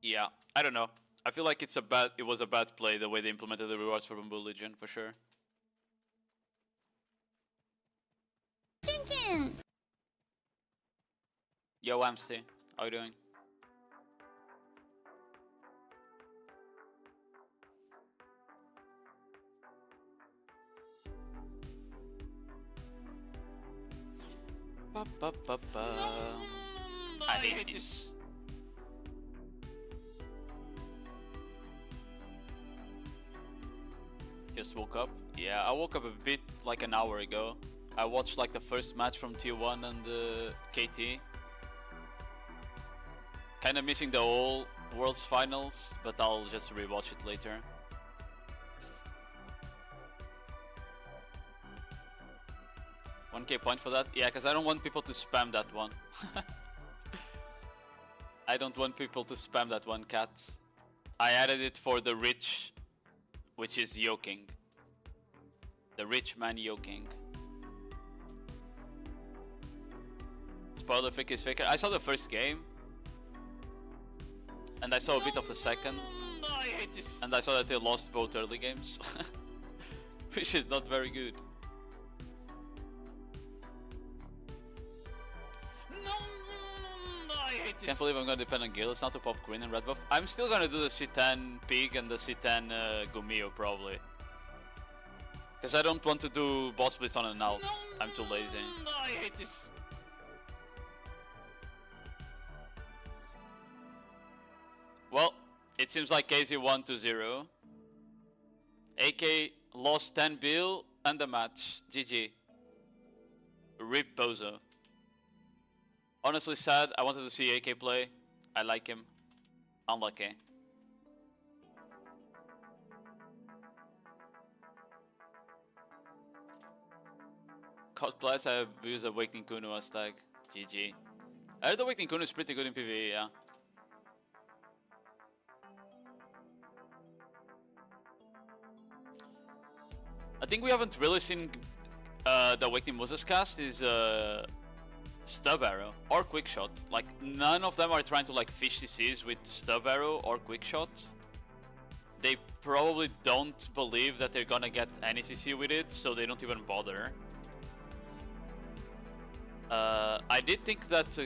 yeah, I don't know. I feel like it was a bad play the way they implemented the rewards for Bamboo Legion, for sure. Chicken. Yo, Amsty, how you doing? I hate this. Just woke up. Yeah, I woke up a bit like an hour ago. I watched like the first match from T1 and KT. Kinda missing the whole Worlds Finals, but I'll just rewatch it later. $1K point for that? Yeah, because I don't want people to spam that one. I don't want people to spam that one, cat. I added it for the rich, which is yoking. The rich man yoking. Spoiler fake is faker. I saw the first game. And I saw a bit of the second. And I saw that they lost both early games. Which is not very good. Can't believe I'm gonna depend on Gilles now to pop green and red buff. I'm still gonna do the C10 Pig and the C10 Gumio probably. Because I don't want to do boss blitz on an alt. I'm too lazy. I hate this. Well, it seems like KZ won 2-0. AK lost 10 bill and the match. GG. RIP Bozo. Honestly sad, I wanted to see AK play. I like him. Unlucky. Plus I use Awakening Kuno as tag. GG. I heard Awakening Kuno is pretty good in PvE, yeah. I think we haven't really seen the Awakening Musa's cast is Stub Arrow or Quick Shot. Like, none of them are trying to like fish CCs with Stub Arrow or Quick Shot. They probably don't believe that they're gonna get any CC with it, so they don't even bother. I did think that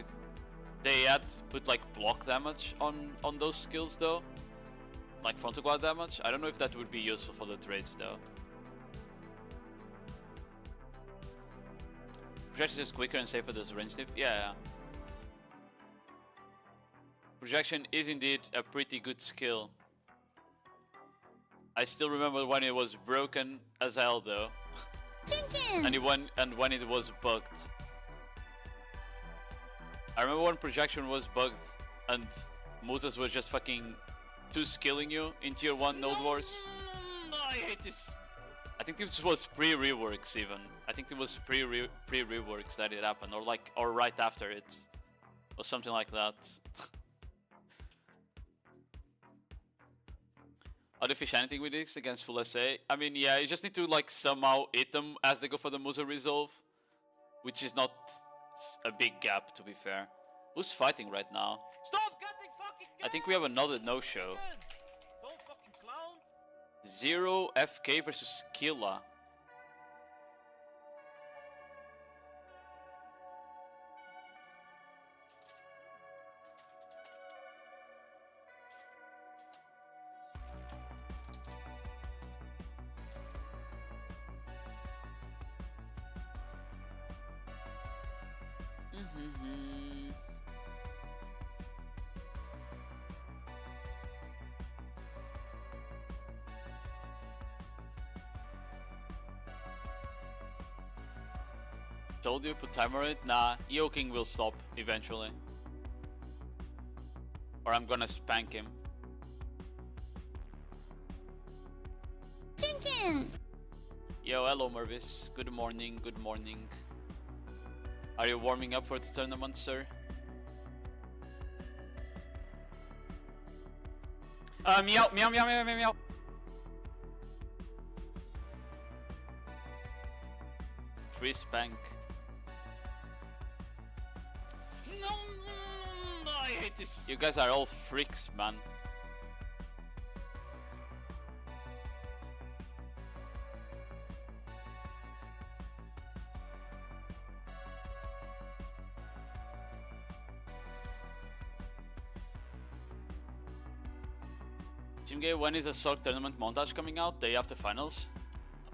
they had put like block damage on those skills though, like frontal guard damage. I don't know if that would be useful for the trades though. Projection is quicker and safer than range diff. Yeah. Projection is indeed a pretty good skill. I still remember when it was broken as hell though. and when it was bugged. I remember when projection was bugged and Musa's was just fucking 2-skilling you in tier 1 node wars. I hate this. I think this was pre-reworks even. I think it was pre-reworks that it happened, or right after it, or something like that. How do you fish anything with this against full SA? I mean, yeah, you just need to like somehow hit them as they go for the Musa resolve, which is not a big gap to be fair. Who's fighting right now? Stop getting fucking I think we have another no-show. Don't fucking clown. 0 FK versus Killa. Told you, put timer on it? Nah, yoking will stop eventually. Or I'm gonna spank him. Chicken! Yo, hello Mervis. Good morning, good morning. Are you warming up for the tournament, sir? Meow, meow, meow, meow, meow, meow. Free spank. No, I hate this. You guys are all freaks, man. Jimgay, when is the Sork tournament montage coming out? Day after finals?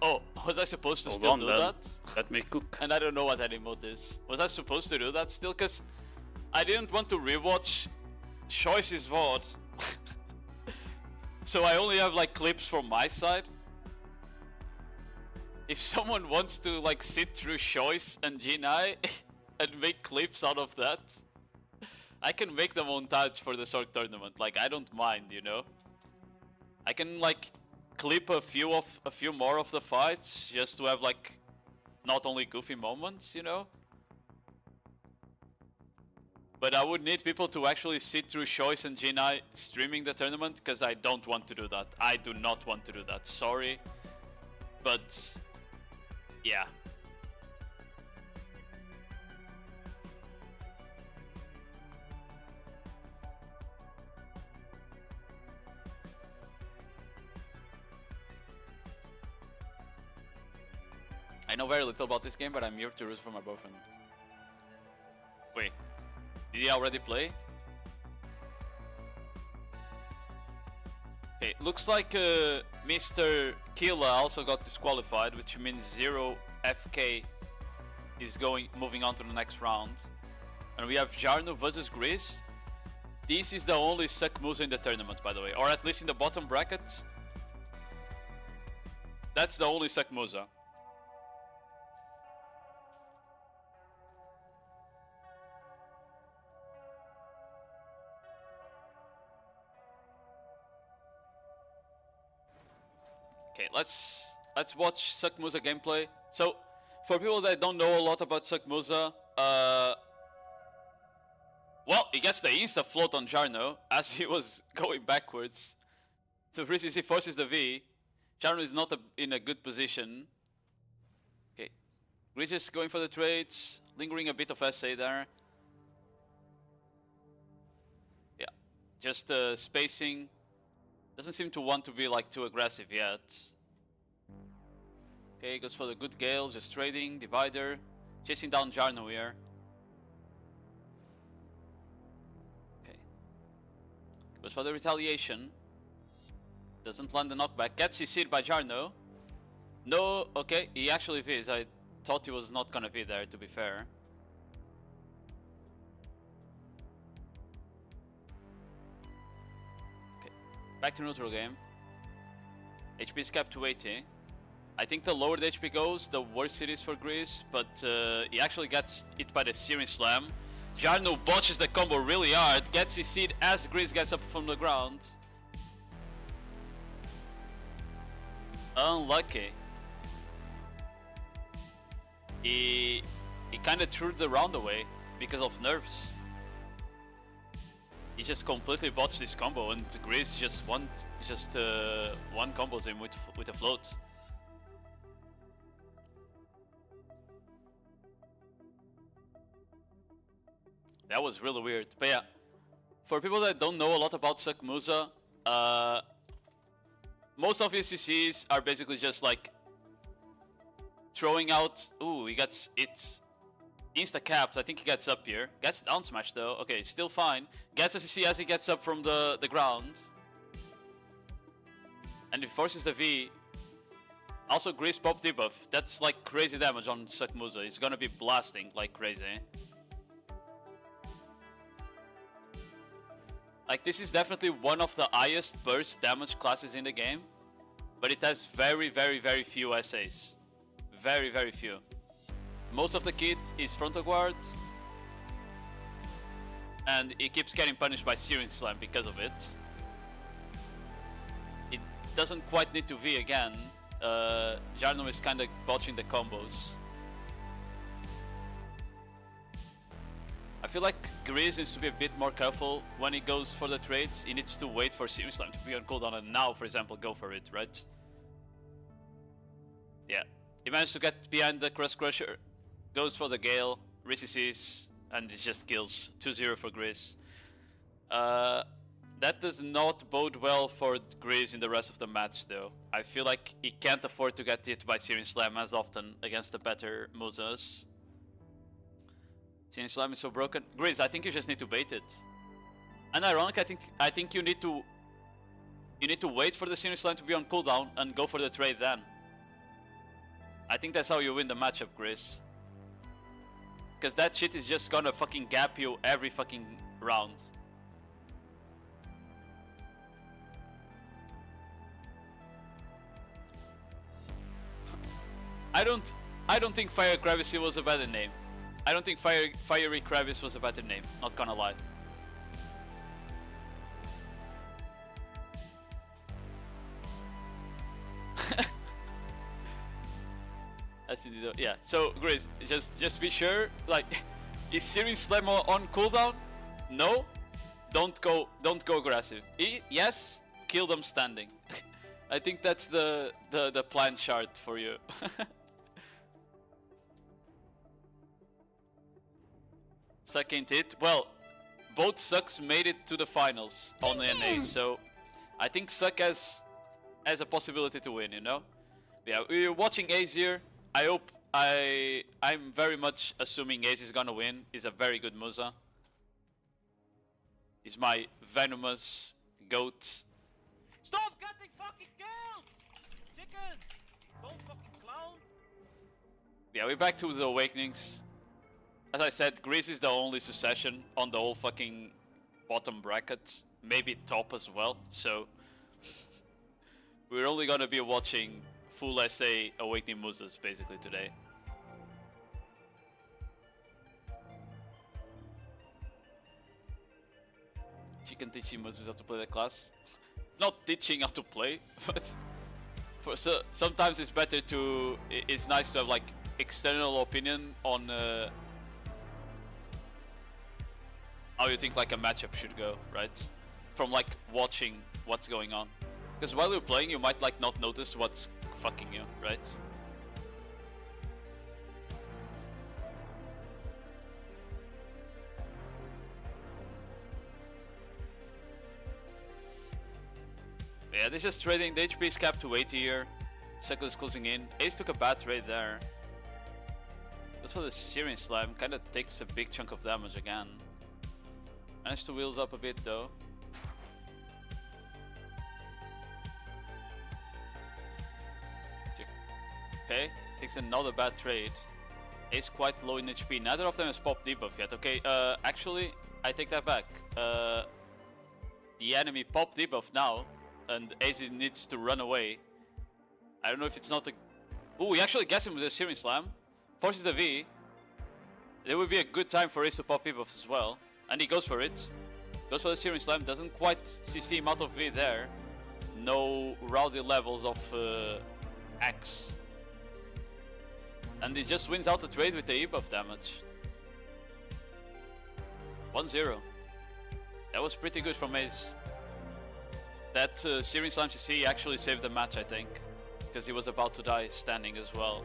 Oh, was I supposed to still do that? Let me cook. And I don't know what that emote is. Was I supposed to do that still? Cause I didn't want to rewatch Choice's VOD. So I only have like clips from my side. If someone wants to like sit through Choice and Jinai and make clips out of that, I can make them montage for the Sork tournament. Like, I don't mind, you know? I can like clip a few more of the fights just to have like not only goofy moments, you know? But I would need people to actually sit through Choice and Jinai streaming the tournament, because I don't want to do that. I do not want to do that. Sorry. But yeah. I know very little about this game, but I'm here to root for my boyfriend. Wait, did he already play? Okay, looks like Mr. Killa also got disqualified, which means 0 FK is moving on to the next round. And we have Jarno versus Grizz. This is the only suck Musa in the tournament, by the way, or at least in the bottom bracket. That's the only suck Musa. Okay, let's watch Suck Musa gameplay. So, for people that don't know a lot about Suck Musa, well, he gets the insta float on Jarno as he was going backwards. So he forces the V. Jarno is not in a good position. Okay, Grizz is going for the trades, lingering a bit of SA there. Yeah, just spacing. Doesn't seem to want to be like too aggressive yet. Okay, goes for the good Gale, just trading, divider, chasing down Jarno here. Okay, goes for the retaliation. Doesn't land the knockback, gets CC'd by Jarno. No, okay, he actually Vs. I thought he was not gonna be there, to be fair. Okay, back to neutral game. HP is capped to 80. I think the lower the HP goes, the worse it is for Grizz, but he actually gets hit by the Searing Slam. Jarno botches the combo really hard, gets CC'd as Grizz gets up from the ground. Unlucky. He kind of threw the round away because of nerfs. He just completely botched this combo, and Grizz just one combos him with a float. That was really weird. But yeah, for people that don't know a lot about Suck Musa, most of his CCs are basically just like throwing out. Ooh, he gets it insta capped. I think he gets up here. Gets down smash though. Okay, still fine. Gets a CC as he gets up from the ground. And he forces the V. Also, Grizz pop debuff. That's like crazy damage on Suck Musa. He's gonna be blasting like crazy. Like, this is definitely one of the highest burst damage classes in the game, but it has very, very, very few SAs. Very, very few. Most of the kit is frontal guard, and it keeps getting punished by Searing Slam because of it. It doesn't quite need to V again. Jarno is kind of botching the combos. I feel like Grizz needs to be a bit more careful when he goes for the trades. He needs to wait for Searing Slam to be on cooldown and now, for example, go for it, right? Yeah. He managed to get behind the Crust Crusher, goes for the Gale, re-CCs, and it just kills. 2-0 for Grizz. That does not bode well for Grizz in the rest of the match, though. I feel like he can't afford to get hit by Searing Slam as often against the better Musas. Searing Slam is so broken. Grizz, I think you just need to bait it. And ironic, I think you need to wait for the Searing Slam to be on cooldown and go for the trade then. I think that's how you win the matchup, Grizz. Because that shit is just gonna fucking gap you every fucking round. I don't think Fire Crevice was a better name. I don't think Fiery Crevice was a better name, not gonna lie. That's indeed, yeah. So Grizz, just be sure, like, is Searing Slam on cooldown? No, don't go aggressive. Yes, kill them standing. I think that's the plan chart for you. Second hit. Well, both Sucks made it to the finals on the NA, so I think Suck has a possibility to win, you know? Yeah, we're watching Ace here. I'm very much assuming Ace is gonna win. He's a very good Musa. He's my venomous goat. Stop getting fucking kills! Chicken! Don't fucking clown! Yeah, we're back to the Awakenings. As I said, Grizz is the only succession on the whole fucking bottom bracket. Maybe top as well, so... we're only gonna be watching full SA Awakening Musas basically today. Chicken teaching Musas how to play the class. Not teaching how to play, but So sometimes it's better to. It's nice to have like external opinion on how you think like a matchup should go, right? From like watching what's going on, because while you're playing, you might like not notice what's fucking you, right? Yeah, they're just trading. The HP is capped to 80 here. Circle is closing in. Ace took a bad trade there. That's for the Searing Slam. Kind of takes a big chunk of damage again. Managed to wheels up a bit though. Okay, takes another bad trade. Ace quite low in HP. Neither of them has popped debuff yet. Okay, actually, I take that back. The enemy popped debuff now, and Ace needs to run away. I don't know if it's not a... Ooh, he actually gets him with a Searing Slam. Forces the V. There would be a good time for Ace to pop debuffs as well. And he goes for it. Goes for the Searing Slam. Doesn't quite CC him out of V there. No rowdy levels of X. And he just wins out the trade with the E-buff damage. 1-0. That was pretty good from Ace. That Searing Slam CC actually saved the match, I think. Because he was about to die standing as well.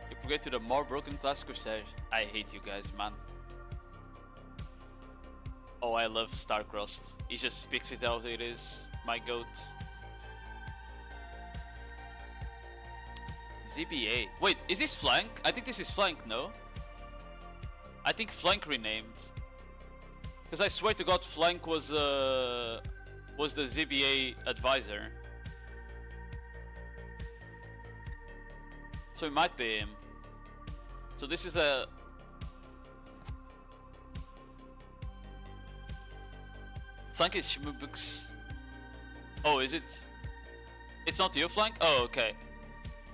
You forget to the more broken class Crusader. I hate you guys, man. Oh, I love Starcrossed. He just speaks it out, it is my goat. ZBA. Wait, is this flank? I think this is flank, no? I think flank renamed. Because I swear to God, flank was the ZBA advisor. So it might be him. So this is a... Flank is Shmubux. Oh, is it? It's not your flank? Oh, okay.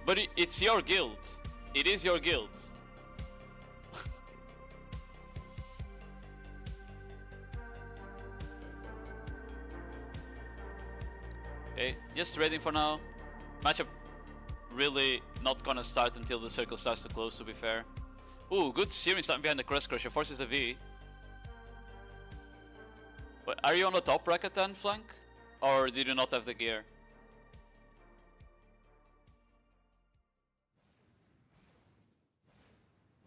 But it's your guild. It is your guild. Okay, just ready for now. Matchup really not gonna start until the circle starts to close, to be fair. Ooh, good Searing Slam behind the Crest Crusher. Forces the V. But are you on the top bracket then, flank? Or did you not have the gear?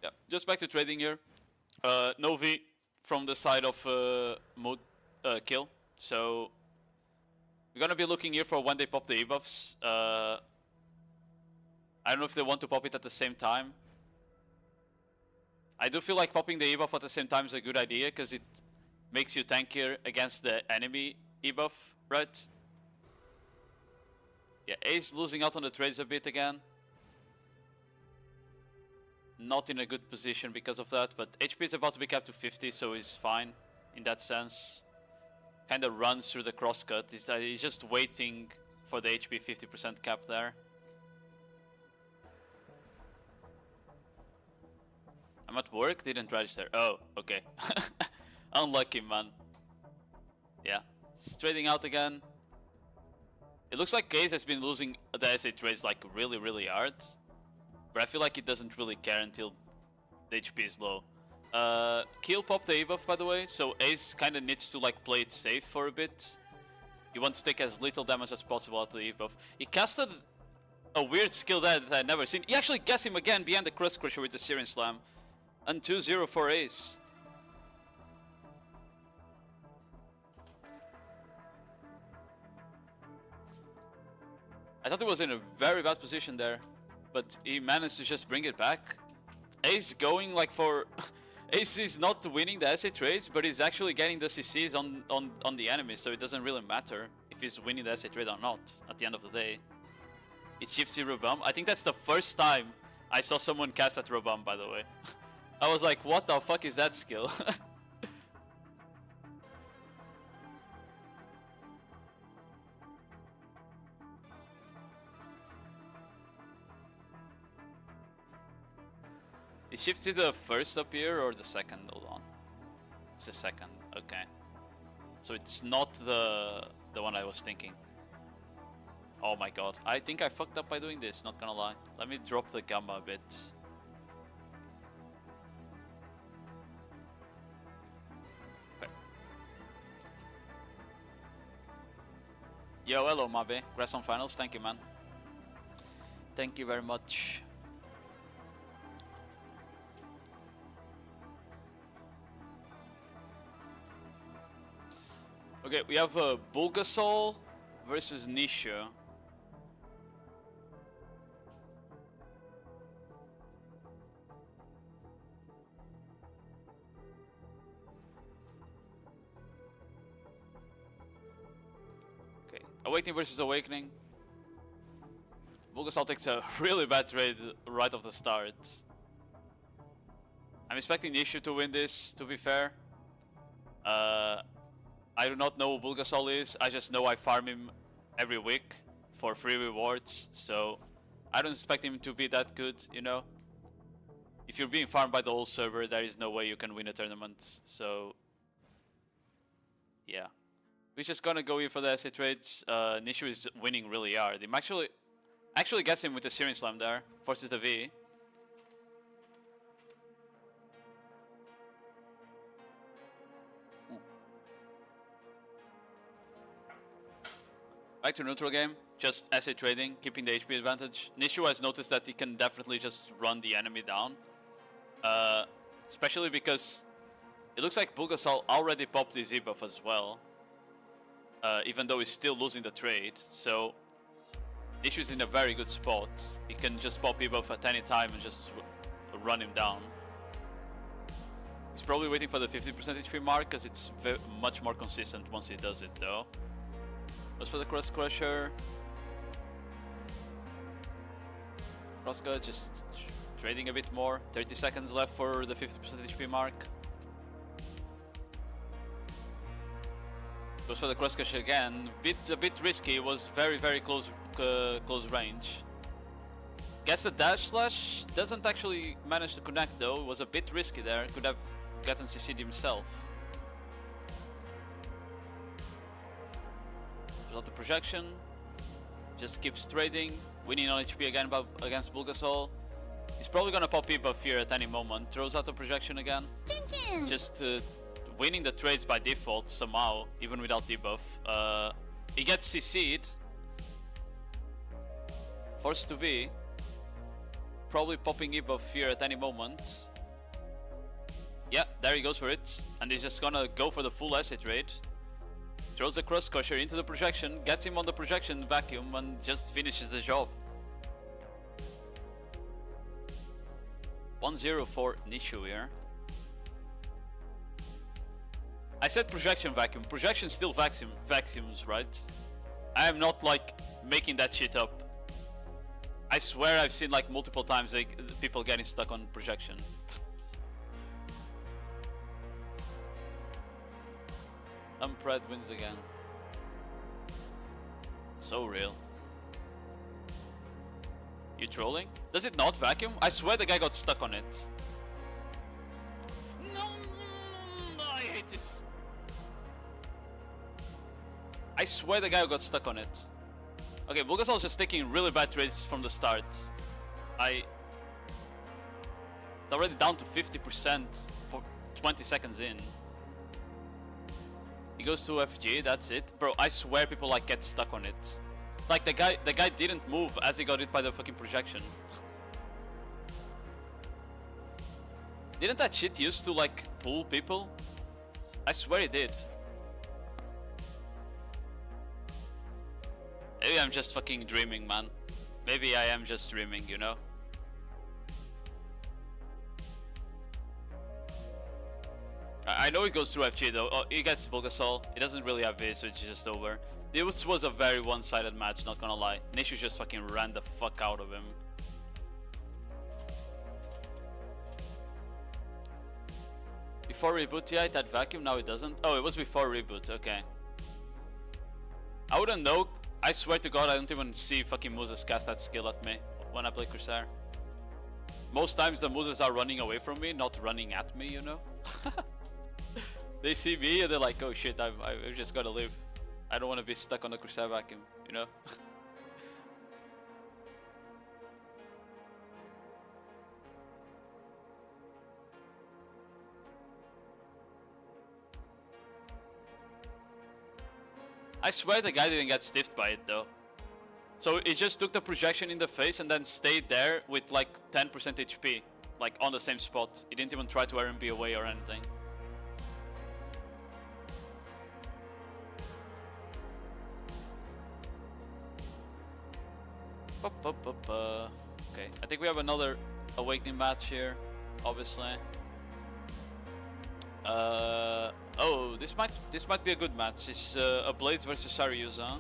Yeah, just back to trading here. No V from the side of kill. So we're gonna be looking here for when they pop the ebuffs. I don't know if they want to pop it at the same time. I do feel like popping the ebuff at the same time is a good idea because it makes you tankier against the enemy ebuff, right? Yeah, Ace losing out on the trades a bit again. Not in a good position because of that, but HP is about to be capped to 50, so he's fine in that sense. Kind of runs through the crosscut. He's just waiting for the HP 50% cap there. I'm at work, didn't register. Oh, okay. Unlucky, man. Yeah, he's trading out again. It looks like Case has been losing the SA trades like really hard. But I feel like he doesn't really care until the HP is low. Keel popped the ebuff, by the way, so Ace kind of needs to like play it safe for a bit. You want to take as little damage as possible out of the ebuff. He casted a weird skill there that I'd never seen. He actually gets him again behind the Crust Crusher with the Searing Slam. And 2-0 for Ace. I thought he was in a very bad position there, but he managed to just bring it back. Ace going like for... Ace is not winning the SA trades, but he's actually getting the CCs on the enemy, so it doesn't really matter if he's winning the SA trade or not at the end of the day. It's Gypsy Rubum. I think that's the first time I saw someone cast that Rubum, by the way. I was like, what the fuck is that skill? Is Shifty the first up here or the second? Hold on. It's the second. Okay. So it's not the one I was thinking. Oh my god. I think I fucked up by doing this, not gonna lie. Let me drop the gamma a bit. Okay. Yo, hello Mabe. Congrats on finals. Thank you, man. Thank you very much. Okay, we have Bulgasol versus Nisha. Okay, Awakening versus Awakening. Bulgasol takes a really bad trade right off the start. I'm expecting Nisha to win this, to be fair. I do not know who Bulgasol is, I just know I farm him every week for free rewards, so I don't expect him to be that good, you know? If you're being farmed by the whole server, there is no way you can win a tournament, so... yeah. We're just gonna go in for the essay trades. Nishu is winning really hard. He actually gets him with a Searing Slam there, forces the V. Back to neutral game, just essay trading, keeping the HP advantage. Nishu has noticed that he can definitely just run the enemy down. Especially because it looks like Bulgasol already popped his debuff as well. Even though he's still losing the trade, so Nishu's in a very good spot. He can just pop debuff at any time and just run him down. He's probably waiting for the 50% HP mark because it's much more consistent once he does it though. Goes for the Cross Crusher. Crosscut just trading a bit more. 30 seconds left for the 50% HP mark. Goes for the Cross Crusher again. A bit risky. It was very close range. Gets the dash slash. Doesn't actually manage to connect though. It was a bit risky there. Could have gotten CC'd himself. Not the projection, just keeps trading, winning on HP again against Bulgasol. He's probably gonna pop buff here at any moment. Throws out the projection again. Just winning the trades by default somehow, even without debuff. He gets CC'd. Forced to be. Probably popping buff here at any moment. Yeah, there he goes for it. And he's just gonna go for the full essay trade. Throws the Cross Crusher into the projection, gets him on the projection vacuum and just finishes the job. 1-0 for Nishu here. I said projection vacuum. Projection still vacuums, right? I am not like making that shit up. I swear I've seen like multiple times people getting stuck on projection. Umpred wins again. So real. You trolling? Does it not vacuum? I swear the guy got stuck on it. No, I hate this. I swear the guy got stuck on it. Okay, Bulgasol's just taking really bad trades from the start. It's already down to 50% for 20 seconds in. He goes to FG, that's it. Bro, I swear people like get stuck on it. Like the guy didn't move as he got hit by the fucking projection. Didn't that shit used to like pull people? I swear it did. Maybe I'm just fucking dreaming, man. Maybe I am just dreaming, you know? I know he goes through FG though. Oh, he gets Bulgasol. He doesn't really have V, so it's just over. This was a very one-sided match, not gonna lie. Nishu just fucking ran the fuck out of him. Before reboot, yeah, it had vacuum, now it doesn't. Oh, it was before reboot, okay. I wouldn't know. I swear to God, I don't even see fucking Musa cast that skill at me when I play Crusader. most times the Musas are running away from me, not running at me, you know? They see me and they're like, oh shit, I've just gotta live. I don't want to be stuck on the Crusader vacuum, you know? I swear the guy didn't get stiffed by it though. So it just took the projection in the face and then stayed there with like 10% HP. Like on the same spot. He didn't even try to RMB away or anything. Okay, I think we have another Awakening match here, obviously. Oh, this might be a good match. It's a Blaze versus Sarius, huh?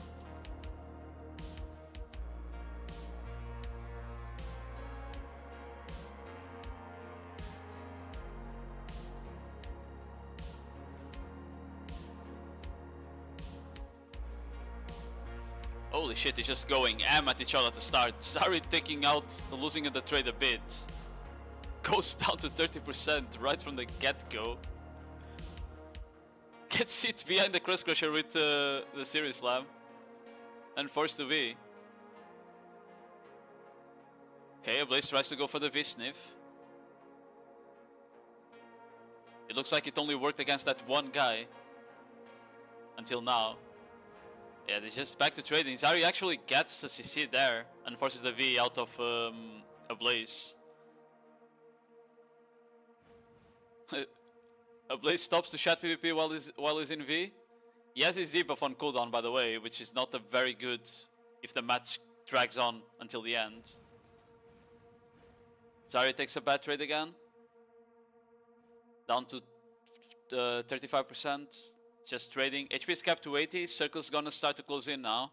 Holy shit, he's just going am at each other at the start. Zari taking out the losing in the trade a bit. Goes down to 30% right from the get-go. Gets hit behind the Cross Crusher with the Series Slam. And forced to be. Okay, Blaze tries to go for the V-Sniff. It looks like it only worked against that one guy. Until now. Yeah, they're just back to trading. Zari actually gets the CC there and forces the V out of a Blaze. A Blaze stops to chat PvP while he's in V. He has his Z buff on cooldown, by the way, which is not a very good if the match drags on until the end. Zari takes a bad trade again. Down to 35%. Just trading. HP is capped to 80. Circle's gonna start to close in now.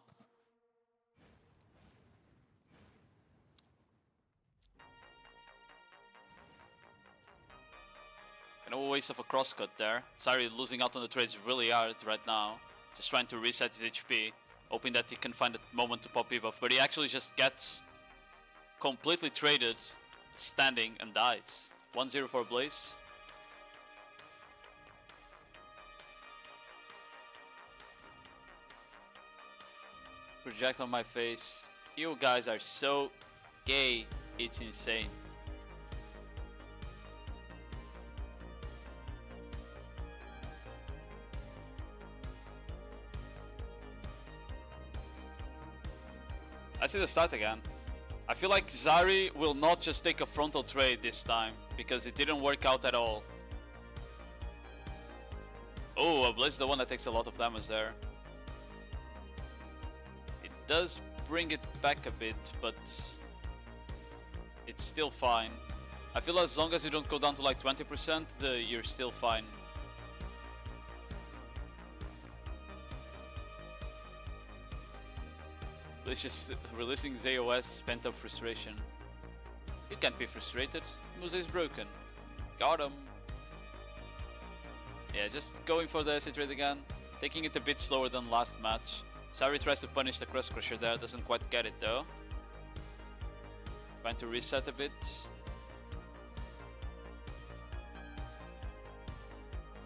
No waste of a crosscut there. Zari losing out on the trades really hard right now. Just trying to reset his HP. Hoping that he can find a moment to pop buff. But he actually just gets completely traded, standing, and dies. 1-0 for Blaze. Project on my face. You guys are so gay, it's insane. I see the start again. I feel like Zari will not just take a frontal trade this time because it didn't work out at all. Oh, Blaze is the one that takes a lot of damage there. Does bring it back a bit, but it's still fine. I feel as long as you don't go down to like 20%, you're still fine. It's just releasing ZOS pent-up frustration. You can't be frustrated. Musa is broken. Got him. Yeah, just going for the acid trade again. Taking it a bit slower than last match. Zari tries to punish the Cross Crusher there, doesn't quite get it though. Trying to reset a bit.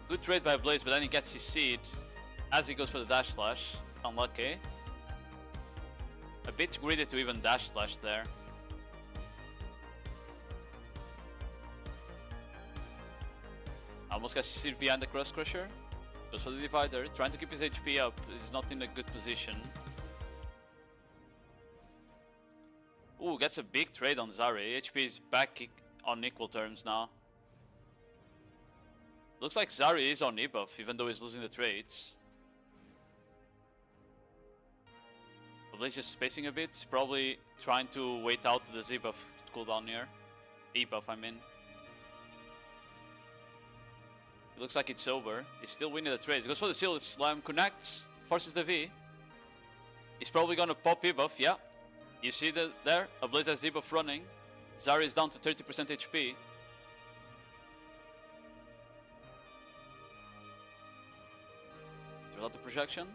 Good trade by Blaze, but then he gets CC'd as he goes for the dash slash. Unlucky. A bit greedy to even dash slash there. Almost gets CC'd behind the Cross Crusher. Goes for the divider, trying to keep his HP up. He's not in a good position. Ooh, gets a big trade on Zari. HP is back on equal terms now. Looks like Zari is on E-buff, even though he's losing the trades. Blaze just spacing a bit. Probably trying to wait out the Z-buff cooldown here. E-buff, I mean. Looks like it's over. He's still winning the trades. Goes for the Seal Slam, connects, forces the V. He's probably gonna pop E-buff, yeah. You see that there? A Blaze has E-buff running. Zari is down to 30% HP. Throw out the projection.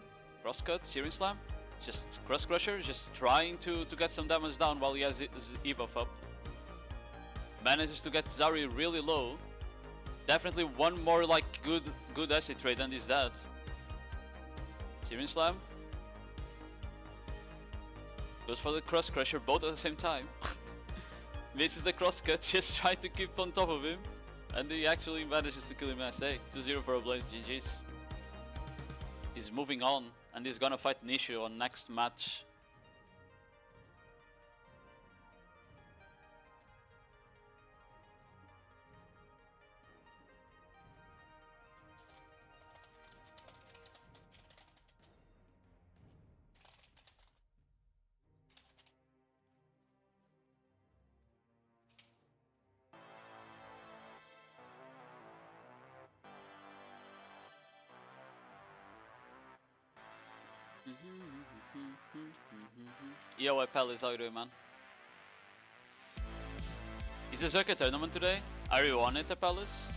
Crosscut, Searing Slam. Just Cross Crusher, just trying to get some damage down while he has his E-buff up. Manages to get Zari really low. Definitely one more like good acid trade and he's dead. Searing Slam. Goes for the Cross Crusher both at the same time. Misses the cross cut, just trying to keep on top of him. And he actually manages to kill him SA. 2-0 for Ablaze, GG's. He's moving on and he's gonna fight Nishu on next match. Yo, Palace, how you doing, man? Is the circuit tournament today? Are you on it, Palace?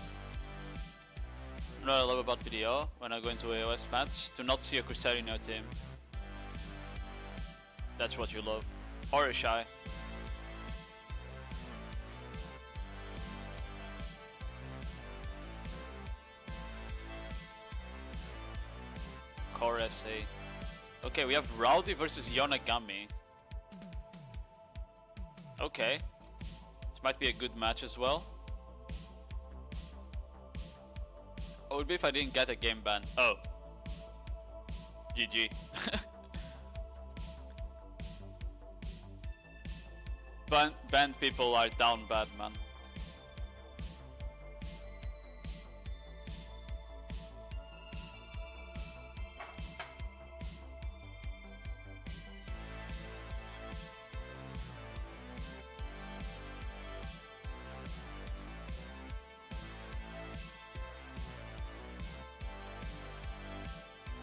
You know what I love about BDO when I go into a AOS match? To not see a Crusader in your team. That's what you love. Or a Shy. Core SA. Okay, we have Rowdy versus Yonagami. Okay. This might be a good match as well. Oh, it would be if I didn't get a game ban. Oh. GG. Banned people are down bad, man.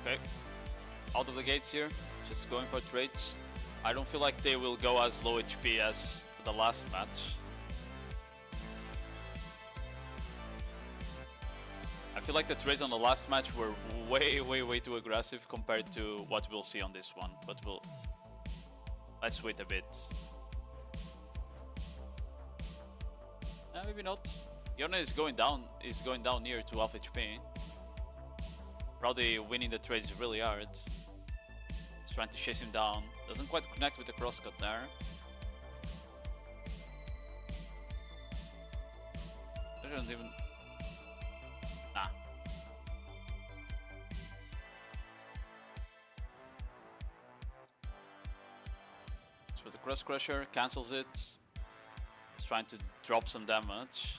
Okay, out of the gates here, just going for trades. I don't feel like they will go as low HP as the last match. I feel like the trades on the last match were way too aggressive compared to what we'll see on this one, but let's wait a bit. Maybe not. Yona is going down near to half HP. Rowdy winning the trades really hard. He's trying to chase him down. Doesn't quite connect with the crosscut there. Doesn't even... Nah. So the Cross Crusher cancels it. He's trying to drop some damage.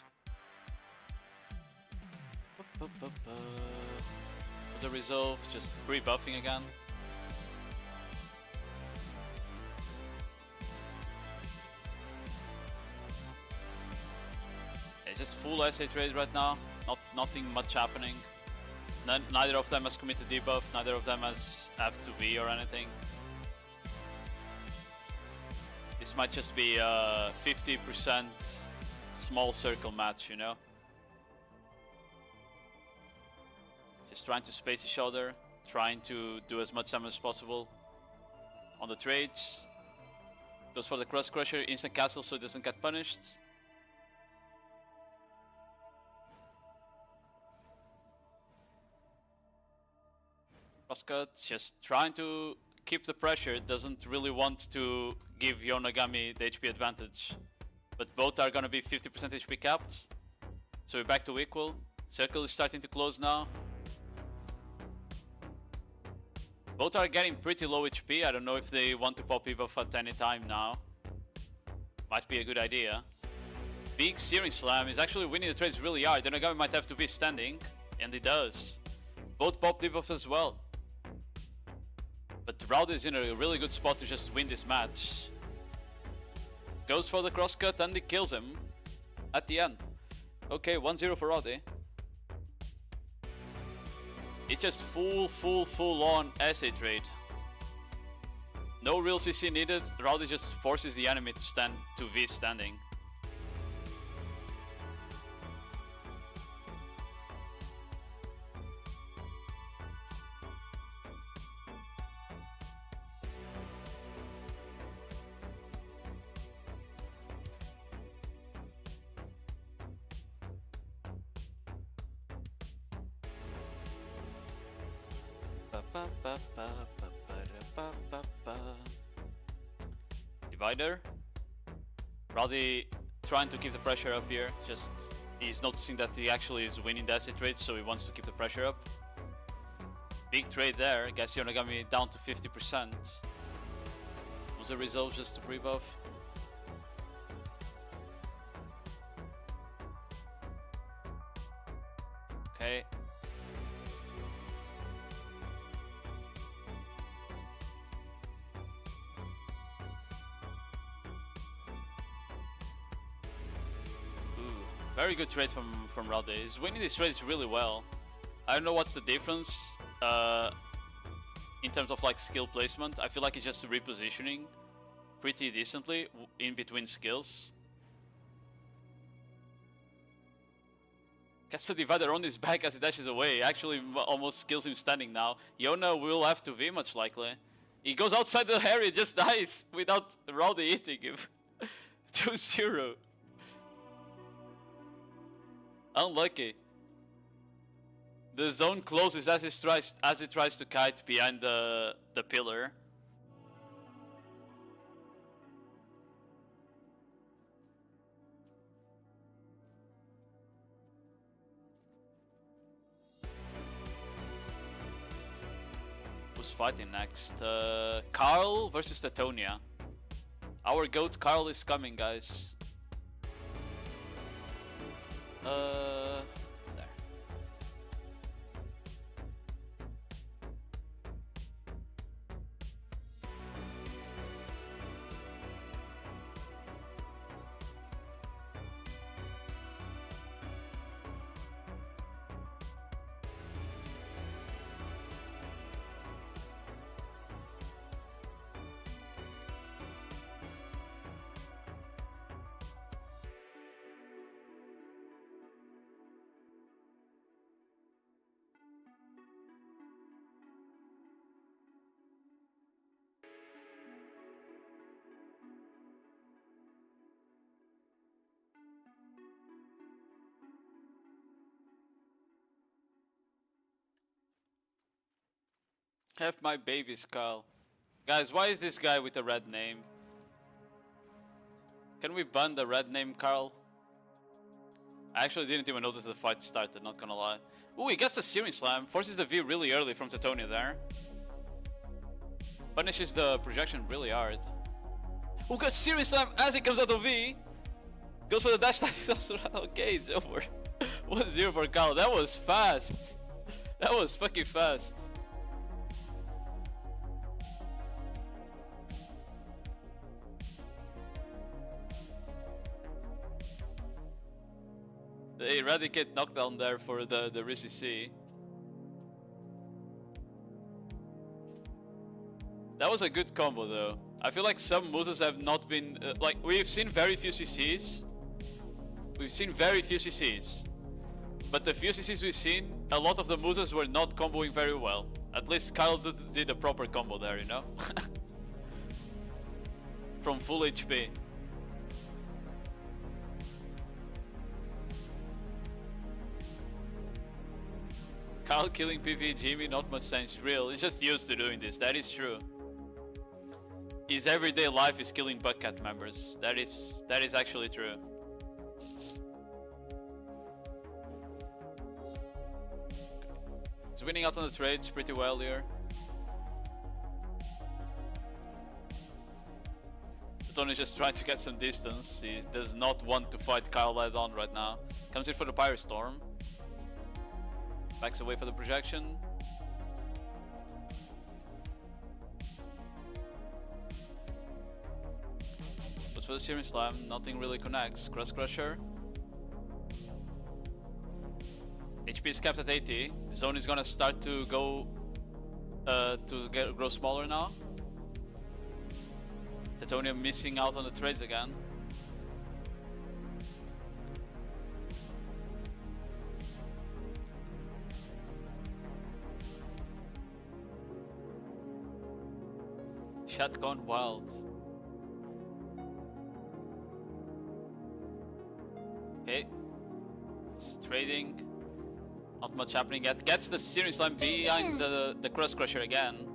The resolve, just rebuffing again. It's just full SA trade right now. Nothing much happening. Neither of them has committed debuff. Neither of them has F2B or anything. This might just be a 50% small circle match, you know. Just trying to space each other, trying to do as much damage as possible. On the trades, goes for the Cross Crusher, instant castle so it doesn't get punished. Crosscut, just trying to keep the pressure, doesn't really want to give Yonagami the HP advantage. But both are gonna be 50% HP capped. So we're back to equal. Circle is starting to close now. Both are getting pretty low HP. I don't know if they want to pop ebuff at any time now. Might be a good idea. Big Searing Slam is actually winning the trades really hard. Yonagami might have to be standing, and he does. Both pop debuff as well. But Rowdy is in a really good spot to just win this match. Goes for the crosscut and he kills him at the end. Okay, 1-0 for Rowdy. It's just full on SA trade. No real CC needed. Rowdy just forces the enemy to stand to V standing. Divider. Rowdy trying to keep the pressure up here. Just he's noticing that he actually is winning the asset trade, so he wants to keep the pressure up. Big trade there. Gassi Onagami down to 50%. Was a resolve just to pre-buff. Okay. Very good trade from Rowdy. He's winning these trades really well. I don't know what's the difference in terms of like skill placement. I feel like he's just repositioning pretty decently in between skills. Gets the divider on his back as he dashes away. Actually almost kills him standing now. Yona will have to V much likely. He goes outside the area, just dies without Rowdy hitting him. 2-0. Unlucky. The zone closes as it tries to kite behind the pillar. Who's fighting next? Carl versus Tetonia. Our goat Carl is coming, guys. There. Have my babies, Carl. Guys, why is this guy with a red name? Can we ban the red name, Carl? I actually didn't even notice the fight started, not gonna lie. Ooh, he gets the Searing Slam. Forces the V really early from Tetonia there. Punishes the projection really hard. Ooh, gets Searing Slam as he comes out of V. Goes for the dash. Okay, it's over. 1-0 for Carl. That was fast. That was fucking fast. The Eradicate knockdown there for the Rissy C. That was a good combo though. I feel like some Musas have not been... like, we've seen very few CCs. We've seen very few CCs. But the few CCs we've seen, a lot of the Musas were not comboing very well. At least Kyle did a proper combo there, you know? From full HP. Kyle killing PV Jimmy, not much sense real. He's just used to doing this, that is true. His everyday life is killing Buckcat members. That is actually true. He's winning out on the trades pretty well here. Tony's just trying to get some distance. He does not want to fight Kyle head on right now. Comes in for the Pirate Storm. Backs away for the projection. But for the Searing Slam, nothing really connects. Cross Crusher. HP is capped at 80. The zone is gonna start to go grow smaller now. Tetonia missing out on the trades again. Chat gone wild. Okay. It's trading Not much happening yet. Gets the Searing Slime behind the Crust Crusher again.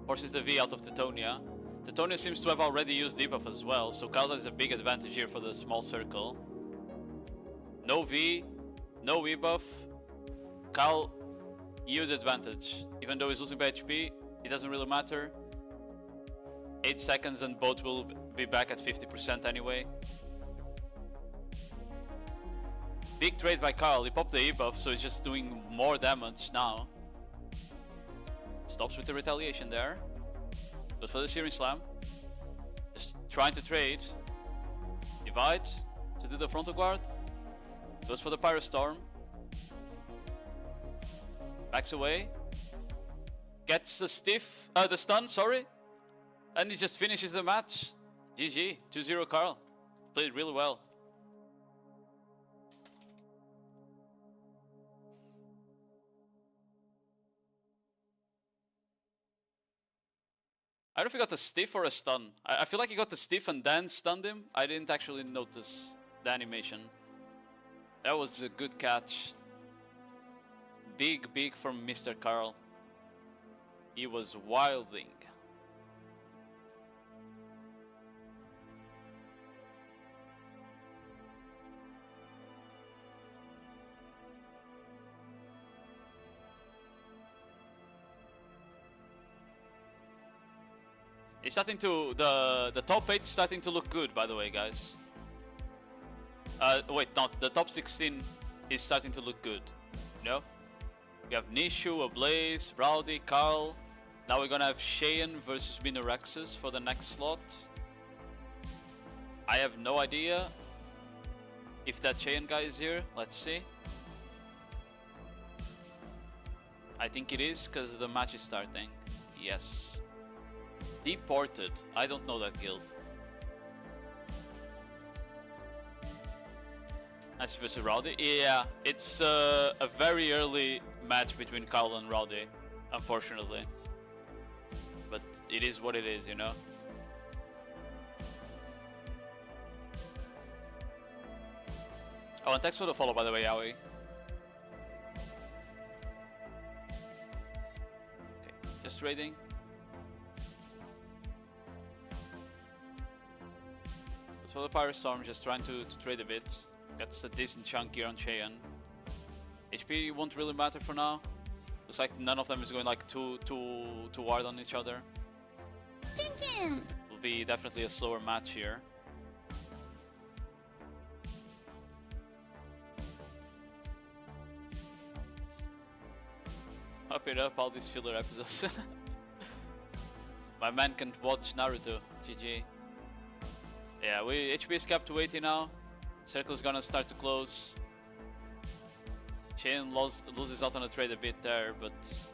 Forces the V out of Tetonia. Tetonia seems to have already used debuff as well, so Kyle has a big advantage here for the small circle. No V, no E buff. Kyle, huge advantage. Even though he's losing by HP, it doesn't really matter. 8 seconds and both will be back at 50% anyway. Big trade by Kyle. He popped the E buff, so he's just doing more damage now. Stops with the retaliation there. Goes for the Searing Slam. Just trying to trade. Divide to do the frontal guard. Goes for the Pyrostorm. Backs away. Gets the the stun, sorry. And he just finishes the match. GG, 2-0 Carl. Played really well. I don't know if he got a stiff or a stun. I feel like he got the stiff and then stunned him. I didn't actually notice the animation. That was a good catch. Big from Mr. Carl. He was wilding. It's starting to the top 8 is starting to look good, by the way, guys. Wait, not the top 16 is starting to look good. You know, we have Nishu, Ablaze, Rowdy, Carl. Now we're gonna have Cheyenne versus Minorexus for the next slot. I have no idea if that Cheyenne guy is here. Let's see. I think it is because the match is starting. Yes. Deported. I don't know that guild. That's versus Rowdy. Yeah, it's a very early match between Kyle and Rowdy, unfortunately. But it is what it is, you know. Oh, and thanks for the follow, by the way, Yaoi. Okay, just raiding. So the Pyrostorm just trying to trade a bit. Gets a decent chunk here on Cheyenne. HP won't really matter for now. Looks like none of them is going like too hard on each other. Will be definitely a slower match here. Up it up, all these filler episodes. My man can't watch Naruto. GG. Yeah, HP is capped to 80 now. Circle is gonna start to close. Cheyenne loses out on the trade a bit there, but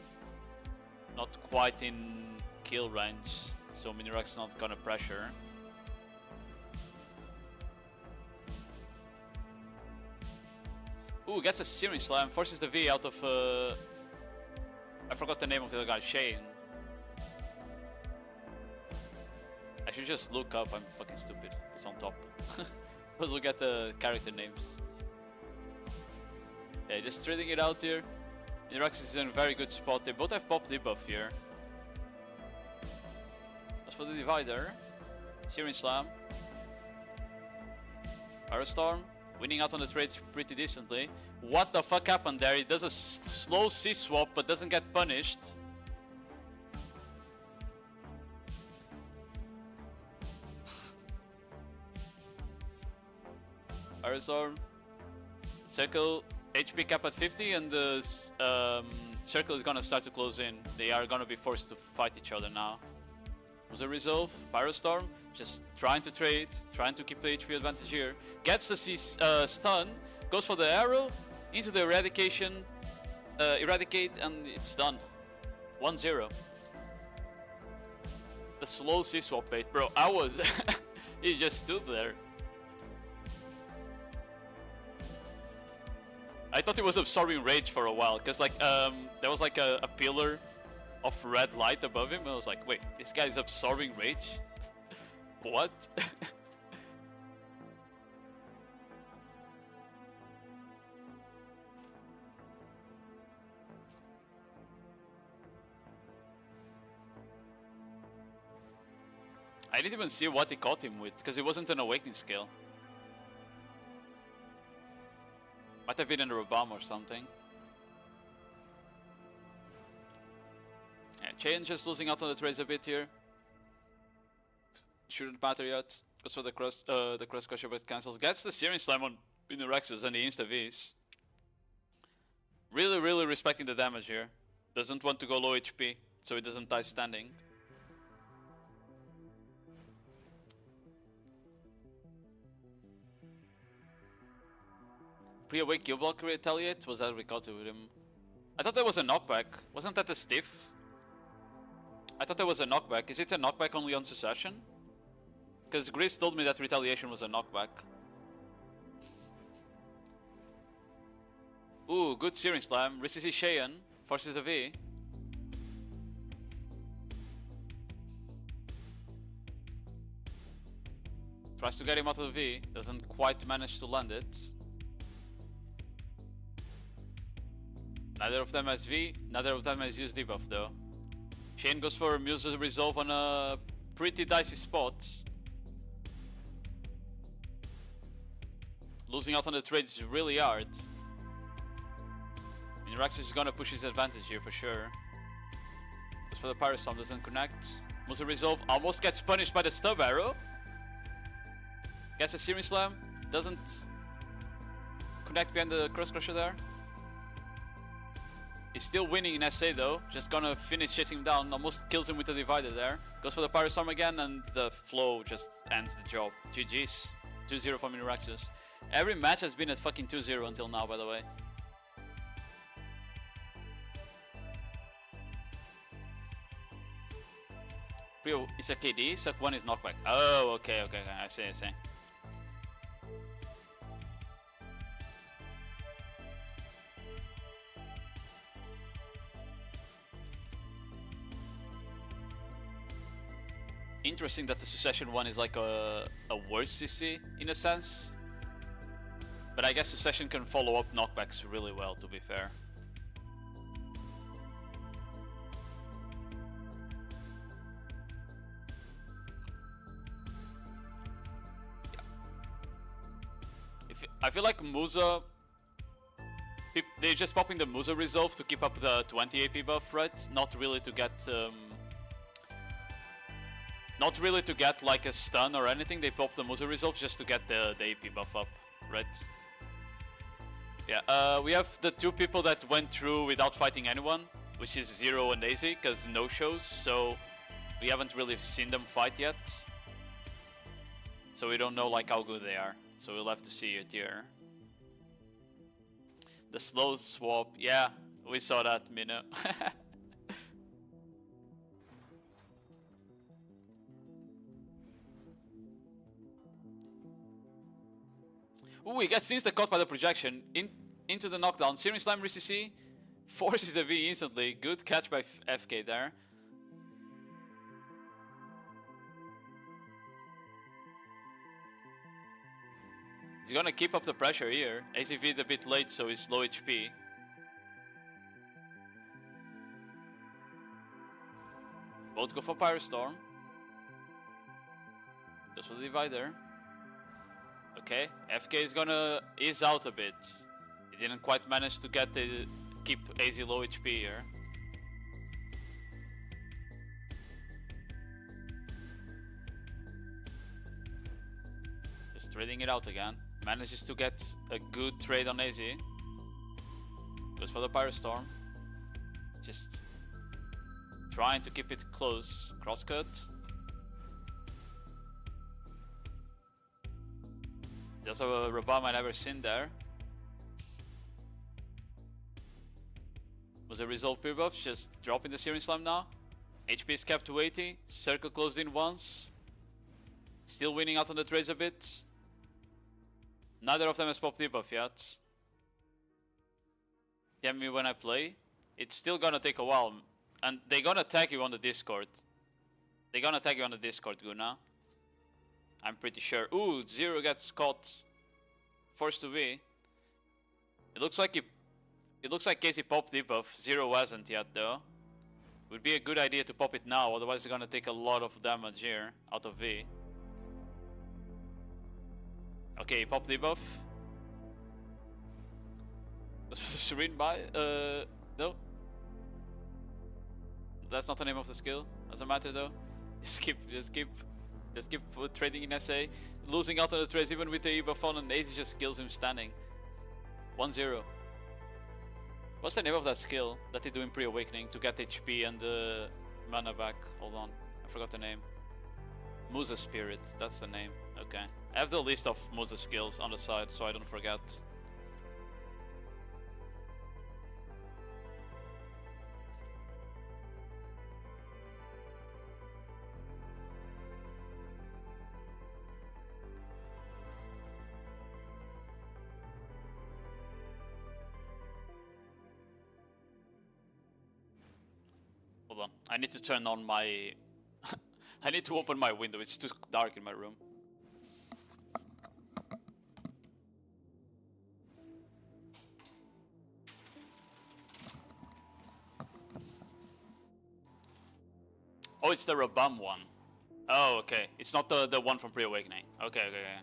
not quite in kill range. So Minirex is not gonna pressure. Ooh, gets a Searing Slam, forces the V out of I forgot the name of the other guy, Cheyenne. I should just look up, I'm fucking stupid. It's on top. Let's look at the character names. Yeah, just trading it out here. Minirex is in a very good spot. They both have pop debuff here. As for the divider, Searing Slam. Pyrostorm, winning out on the trades pretty decently. What the fuck happened there? He does a slow C-swap but doesn't get punished. Pyrostorm, Circle, HP cap at 50 and the Circle is gonna start to close in. They are gonna be forced to fight each other now. Musa resolve, Pyrostorm, just trying to trade, trying to keep the HP advantage here. Gets the stun, goes for the arrow, into the eradicate and it's done. 1-0. The slow C-swap bait, bro, I was... he just stood there. I thought he was absorbing rage for a while, because like there was like a pillar of red light above him. I was like, wait, this guy is absorbing rage? What? I didn't even see what he caught him with, because it wasn't an awakening skill. Might have been in a Robam or something. Yeah, Chain just losing out on the trades a bit here. Shouldn't matter yet. Goes for the cross crusher but cancels. Gets the Searing Slam on Inurexus and the insta Vs. Really respecting the damage here. Doesn't want to go low HP, so he doesn't die standing. Pre-awake Q block retaliate? Was that recalled with him? I thought that was a knockback. Wasn't that a stiff? I thought that was a knockback. Is it a knockback only on Succession? Because Gris told me that retaliation was a knockback. Ooh, good Searing Slam. Risses Cheyenne. Forces a V. Tries to get him out of the V. Doesn't quite manage to land it. Neither of them has V. Neither of them has used debuff though. Shane goes for Musa's Resolve on a pretty dicey spot. Losing out on the trades is really hard. Inuraxus is gonna push his advantage here for sure. Goes for the Pyrostorm, doesn't connect. Musa Resolve almost gets punished by the Stub Arrow. Gets a Searing Slam, doesn't connect behind the Cross Crusher there. He's still winning in SA though, just gonna finish chasing him down, almost kills him with the Divider there. Goes for the Pyrostorm again and the flow just ends the job. GG's. 2-0 for Inuraxus. Every match has been at fucking 2-0 until now, by the way. Prio, it's a KD, Suck 1 is knockback. Oh, okay, I see. Interesting that the Succession one is like a worse CC in a sense. But I guess Succession can follow up knockbacks really well, to be fair. Yeah. I feel like Musa... They're just popping the Musa Resolve to keep up the 20 AP buff, right? Not really to get... Not really to get like a stun or anything, they pop the Musa Resolve just to get the AP buff up, right? Yeah, we have the two people that went through without fighting anyone, which is Zero and Daisy, because no shows, so we haven't really seen them fight yet. So we don't know like how good they are, so we'll have to see it here. The slow swap, yeah, we saw that, Mino. Ooh, he gets insta-caught by the projection into the knockdown. Searing Slam RCC forces the V instantly. Good catch by FK there. He's gonna keep up the pressure here. ACV a bit late, so he's low HP. Both go for Pyrostorm. Goes for the Divider. Okay, FK is gonna ease out a bit. He didn't quite manage to get the keep AZ low HP here. Just trading it out again. Manages to get a good trade on AZ. Goes for the Pyrostorm. Just trying to keep it close. Crosscut. There's a Rabam I never seen there. Was a Resolve Pure Buff, just dropping the Searing Slam now. HP is kept to 80, Circle closed in once. Still winning out on the trades a bit. Neither of them has popped debuff yet. Get me when I play. It's still gonna take a while. And they're gonna tag you on the Discord. They're gonna tag you on the Discord, Guna. I'm pretty sure. Ooh, Zero gets caught. Forced to be. It looks like Casey popped debuff. Zero hasn't yet though. Would be a good idea to pop it now, otherwise they're gonna take a lot of damage here out of V. Okay, pop debuff. Serene by? No. That's not the name of the skill. Doesn't matter though. Just keep trading in SA. Losing out on the trades even with the buff on, and Ace just kills him standing. 1-0. What's the name of that skill that they do in pre-awakening to get HP and mana back? Hold on, I forgot the name. Musa Spirit, that's the name. Okay. I have the list of Musa skills on the side so I don't forget. Hold on, I need to turn on my... I need to open my window, it's too dark in my room. Oh, it's the Rabam one. Oh, okay. It's not the one from pre-awakening. Okay, okay, okay.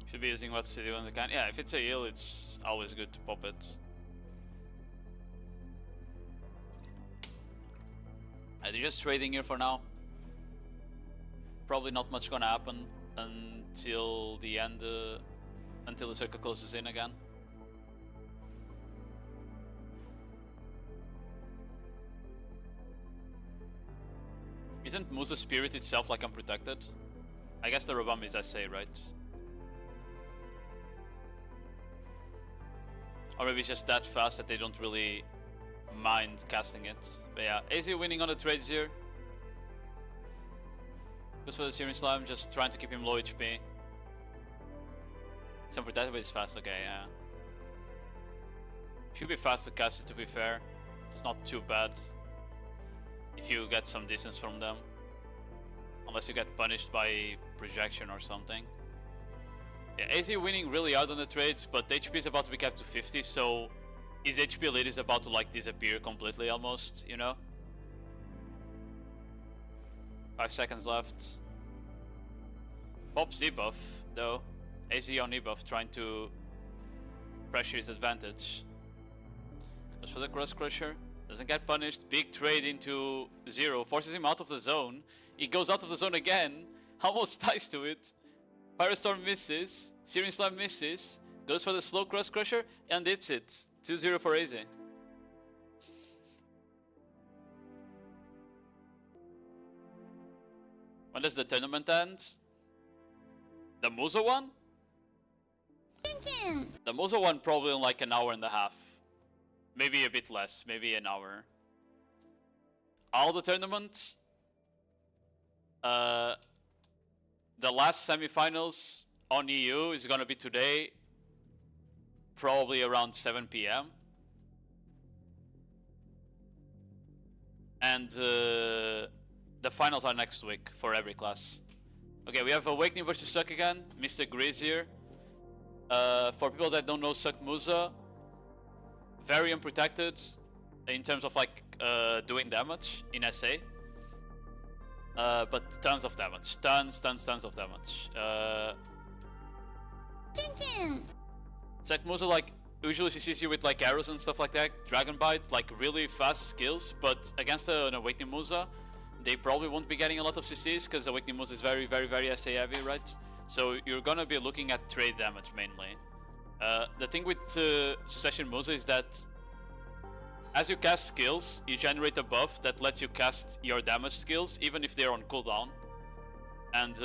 Should be using what's city when they can. Yeah, if it's a heal, it's always good to pop it. They're just trading here for now. Probably not much gonna happen until the end, until the circle closes in again. Isn't Musa Spirit itself like unprotected? I guess the Rabam is SA, right? Or maybe it's just that fast that they don't really mind casting it. But yeah, AZ winning on the trades here. Goes for the Searing Slime, just trying to keep him low HP. Some protected, but it's fast, okay, yeah. Should be fast to cast it, to be fair. It's not too bad if you get some distance from them. Unless you get punished by projection or something. Yeah, AZ winning really hard on the trades, but HP is about to be capped to 50, so his HP lead is about to like disappear completely almost, you know? 5 seconds left. Pop Z buff though. AZ on E buff trying to pressure his advantage. Goes for the Cross Crusher. Doesn't get punished. Big trade into 0. Forces him out of the zone. He goes out of the zone again. Almost ties to it. Firestorm misses. Searing Slime misses. Goes for the slow Cross Crusher and hits it. 2-0 for AZ. When does the tournament end? The Musa one? The Musa one probably in like an hour and a half. Maybe a bit less, maybe an hour. All the tournaments. The last semifinals on EU is gonna be today. Probably around 7 PM. And the finals are next week for every class. Okay, we have Awakening versus Suck again. Mr. Grizz here. For people that don't know Suck Musa, very unprotected in terms of like doing damage in SA. But tons of damage. Tons of damage. Suck Musa like usually CCs you with like arrows and stuff like that. Dragon Bite, like really fast skills, but against an Awakening Musa, they probably won't be getting a lot of CCs because Awakening Musa is very SA heavy, right? So you're gonna be looking at trade damage mainly. The thing with Succession Musa is that as you cast skills, you generate a buff that lets you cast your damage skills even if they're on cooldown. And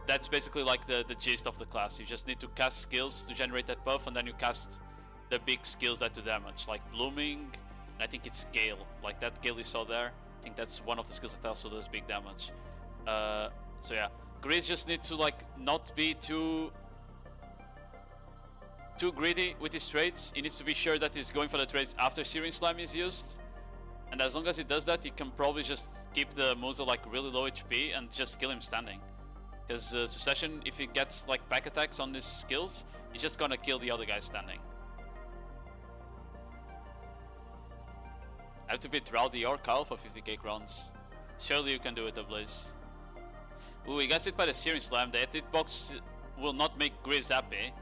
that's basically like the gist of the class. You just need to cast skills to generate that buff, and then you cast the big skills that do damage, like Blooming, and I think it's Gale. Like that Gale you saw there, I think that's one of the skills that also does big damage. So yeah, Grizz just need to like not be too greedy with his trades. He needs to be sure that he's going for the trades after Searing Slime is used. And as long as he does that, you can probably just keep the Musa like really low HP and just kill him standing. Because Succession, if he gets like back attacks on his skills, he's just gonna kill the other guy standing. I have to beat Rowdy or Kyle for 50k crowns. Surely you can do it, Blaze. Ooh, he gets hit by the Searing Slam. The hitbox will not make Grizz happy.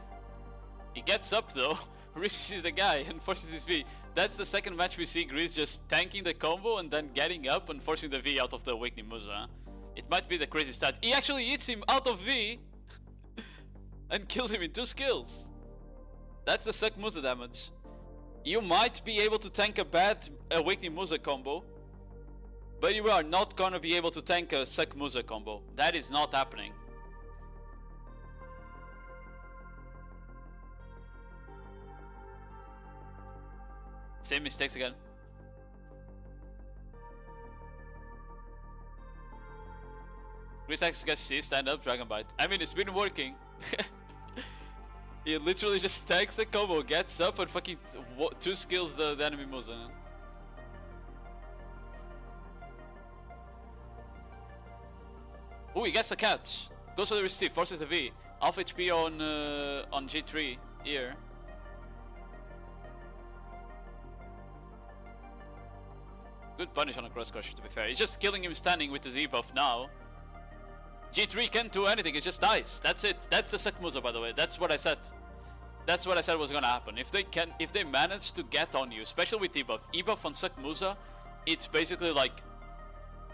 He gets up though, reaches the guy and forces his V. That's the second match we see Grizz just tanking the combo and then getting up and forcing the V out of the Awakening Musa. It might be the crazy stat. He actually hits him out of V and kills him in 2 skills. That's the suck Musa damage. You might be able to tank a bad Awakening Musa combo, but you are not gonna be able to tank a suck Musa combo. That is not happening. Same mistakes again. Grizz gets C, stand up, Dragon Bite. I mean, it's been working. He literally just tanks the combo, gets up and fucking 2 skills the enemy Musa. Ooh, he gets the catch. Goes for the receive, forces the V. Half HP on G3 here. Good punish on a cross crusher, to be fair. He's just killing him standing with the Z buff now. G3 can't do anything, it just dies. That's it. That's the Suck Musa, by the way. That's what I said. That's what I said was gonna happen. If they manage to get on you, especially with E-buff. E-buff on Suck Musa, it's basically like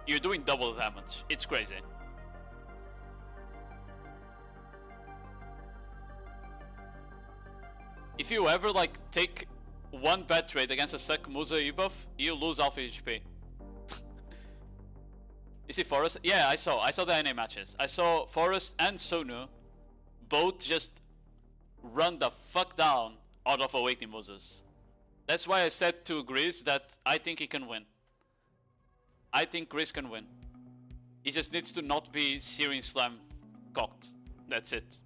you're doing double damage. It's crazy. If you ever like take one bad trade against a Suck Musa E-buff, you lose half HP. You see Forest? Yeah, I saw the NA matches. I saw Forest and Sonu both just run the fuck down out of Awakening Musas. That's why I said to Grizz that I think he can win. I think Grizz can win. He just needs to not be Searing Slam cocked. That's it.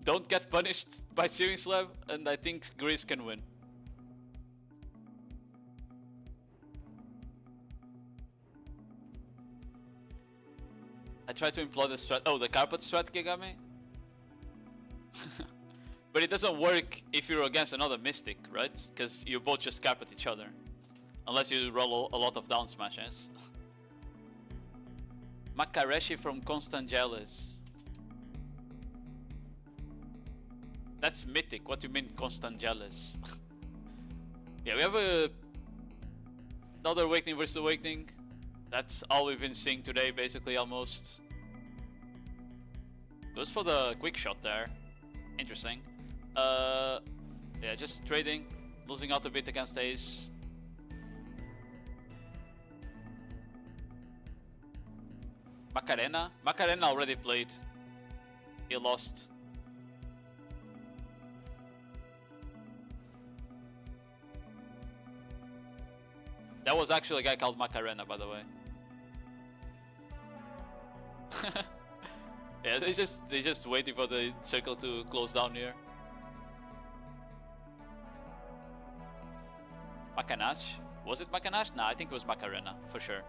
Don't get punished by Searing Slam, and I think Grizz can win. I tried to employ the strat. Oh, the carpet strat got me? But it doesn't work if you're against another Mystic, right? Because you both just carpet each other. Unless you roll a lot of down smashes. Makareshi from Constant Jealous. That's mythic. What do you mean Constant Jealous? Yeah, we have another Awakening versus Awakening. That's all we've been seeing today, basically, almost. Goes for the quick shot there. Interesting. Yeah, just trading. Losing out a bit against Ace. Macarena? Macarena already played. He lost. That was actually a guy called Macarena, by the way. Yeah, they just waiting for the circle to close down here. Macanash? Was it Macanash? Nah, I think it was Macarena, for sure.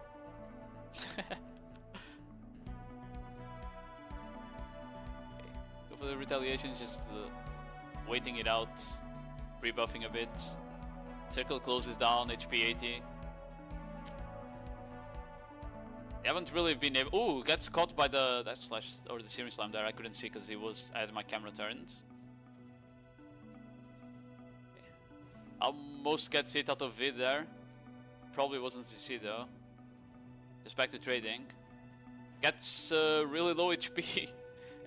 Go for the retaliation, just waiting it out, rebuffing a bit. Circle closes down, HP 80. They haven't really been able. Ooh, gets caught by the dash slash or the Searing Slam there. I couldn't see because I had my camera turned. Almost gets hit out of vid there. Probably wasn't CC though. Just back to trading. Gets really low HP.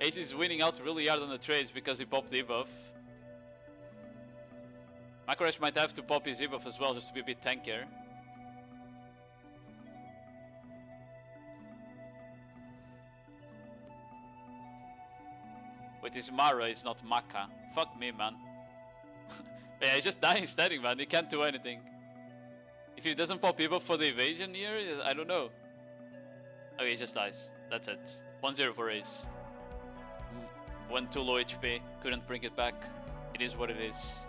Ace is winning out really hard on the trades because he popped the buff. Makoresh might have to pop his buff as well just to be a bit tankier. With his Mara, it's not Maka. Fuck me, man. Yeah, he's just dying standing, man. He can't do anything. If he doesn't pop buff for the evasion here, I don't know. Okay, he just dies. That's it. 1-0 for Ace. Went too low HP. Couldn't bring it back. It is what it is.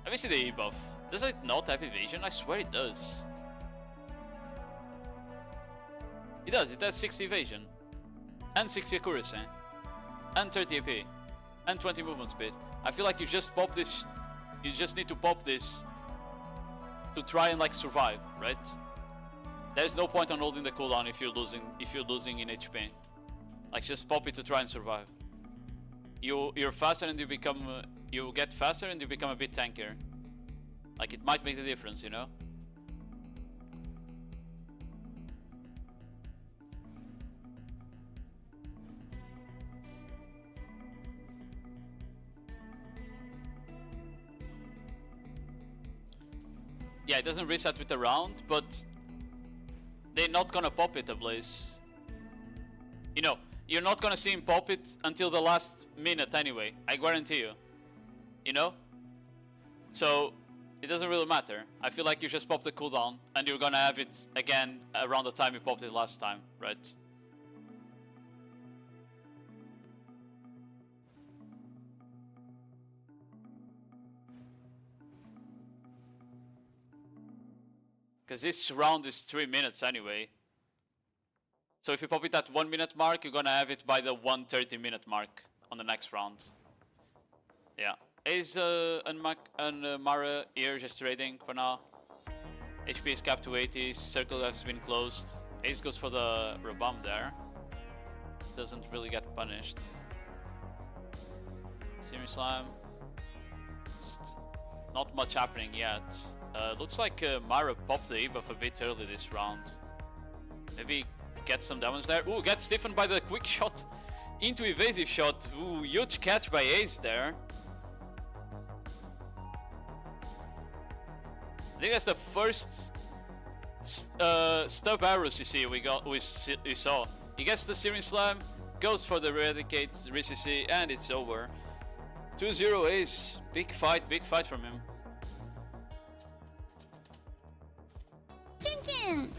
Let me see the E buff. Does it not have evasion? I swear it does. It does, it has 60 evasion. And 60 accuracy. And 30 AP. And 20 movement speed. I feel like you just pop this. You just need to pop this to try and like survive, right? There's no point on holding the cooldown if you're losing in HP. Like just pop it to try and survive. You're faster and you get faster and you become a bit tankier. Like it might make the difference, you know? Yeah, it doesn't reset with the round, but they're not gonna pop it ablaze. You know, you're not gonna see him pop it until the last minute anyway. I guarantee you. You know? So it doesn't really matter. I feel like you just pop the cooldown and you're gonna have it again around the time you popped it last time, right? Because this round is 3 minutes anyway. So if you pop it at 1 minute mark, you're gonna have it by the 1:30 minute mark on the next round. Yeah. Is Mara here just trading for now. HP is capped to 80, circle has been closed. Ace goes for the rebomb there. Doesn't really get punished. Searing Slam. Just not much happening yet. Looks like Mara popped the E-buff a bit early this round. Maybe get some damage there. Ooh, gets stiffened by the quick shot into evasive shot. Ooh, huge catch by Ace there. I think that's the first stub arrows we saw. He gets the Searing Slam, goes for the Eradicate, re-CC, and it's over. 2-0 Ace. Big fight from him. Chicken!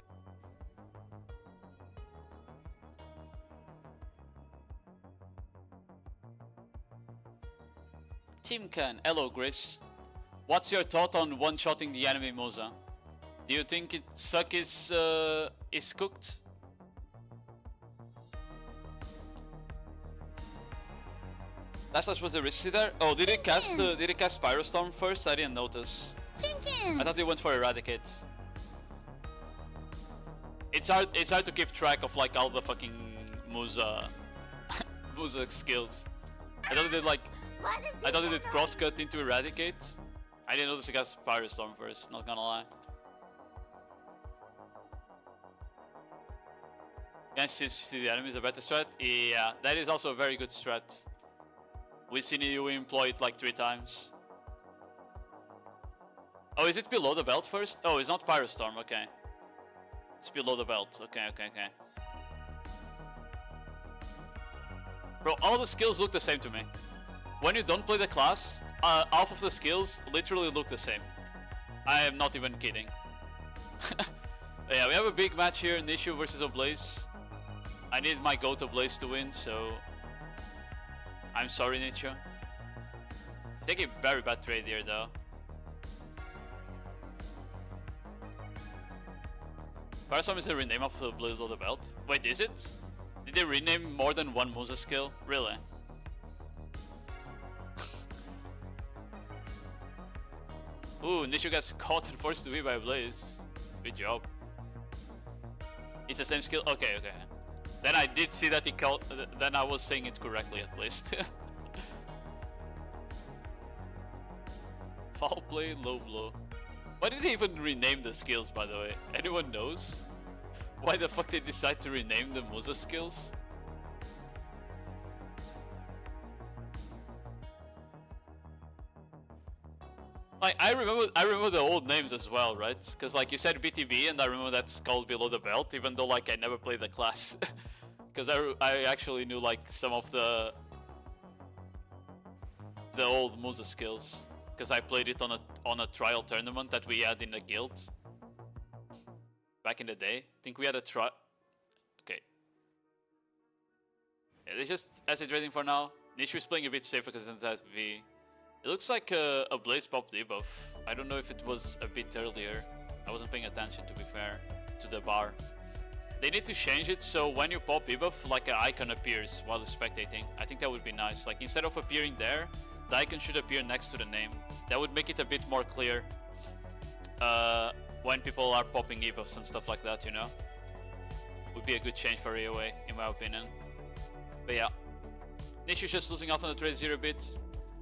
Team Can, hello Gris. What's your thought on one-shotting the enemy Musa? Do you think it suck is cooked? Last touch was the risky there. Oh, did it cast Pyrostorm first? I didn't notice. Chicken! I thought he went for Eradicate. It's hard to keep track of like all the fucking Musa Musa skills. I thought it did crosscut into Eradicate. I didn't notice he cast Pyrostorm first, not gonna lie. Can see the enemy is a better strat? Yeah, that is also a very good strat. We've seen you employ it like 3 times. Oh, is it below the belt first? Oh, it's not Pyrostorm, okay. It's below the belt, okay. Bro, all the skills look the same to me. When you don't play the class, half of the skills literally look the same. I am not even kidding. Yeah, we have a big match here, Nishu versus Oblaze. I need my go to Blaze to win, so I'm sorry, Nishu. Taking a very bad trade here, though. Pyrostorm is the rename of the Below the Belt. Wait, is it? Did they rename more than one Musa skill? Really? Ooh, Nishu gets caught and forced to be by Blaze. Good job. It's the same skill? Okay. Then I did see that he called. Then I was saying it correctly at least. Foul play, low blow. Why did they even rename the skills, by the way? Anyone knows? Why the fuck they decide to rename the Musa skills? Like, I remember the old names as well, right? Because like you said BTB, and I remember that's called Below the Belt, even though like I never played the class. Because I actually knew like some of the old Musa skills. Because I played it on a trial tournament that we had in the guild back in the day. I think we had a trial. Okay. Yeah, they just acid trading for now. Nishu is playing a bit safer because it has V. It looks like a Blaze pop debuff. I don't know if it was a bit earlier. I wasn't paying attention, to be fair, to the bar. They need to change it so when you pop debuff, like an icon appears while you're spectating. I think that would be nice. Like instead of appearing there, the icon should appear next to the name. That would make it a bit more clear when people are popping debuffs and stuff like that, you know? Would be a good change for AoA, in my opinion. But yeah, Nishu's just losing out on the trade 0 bits.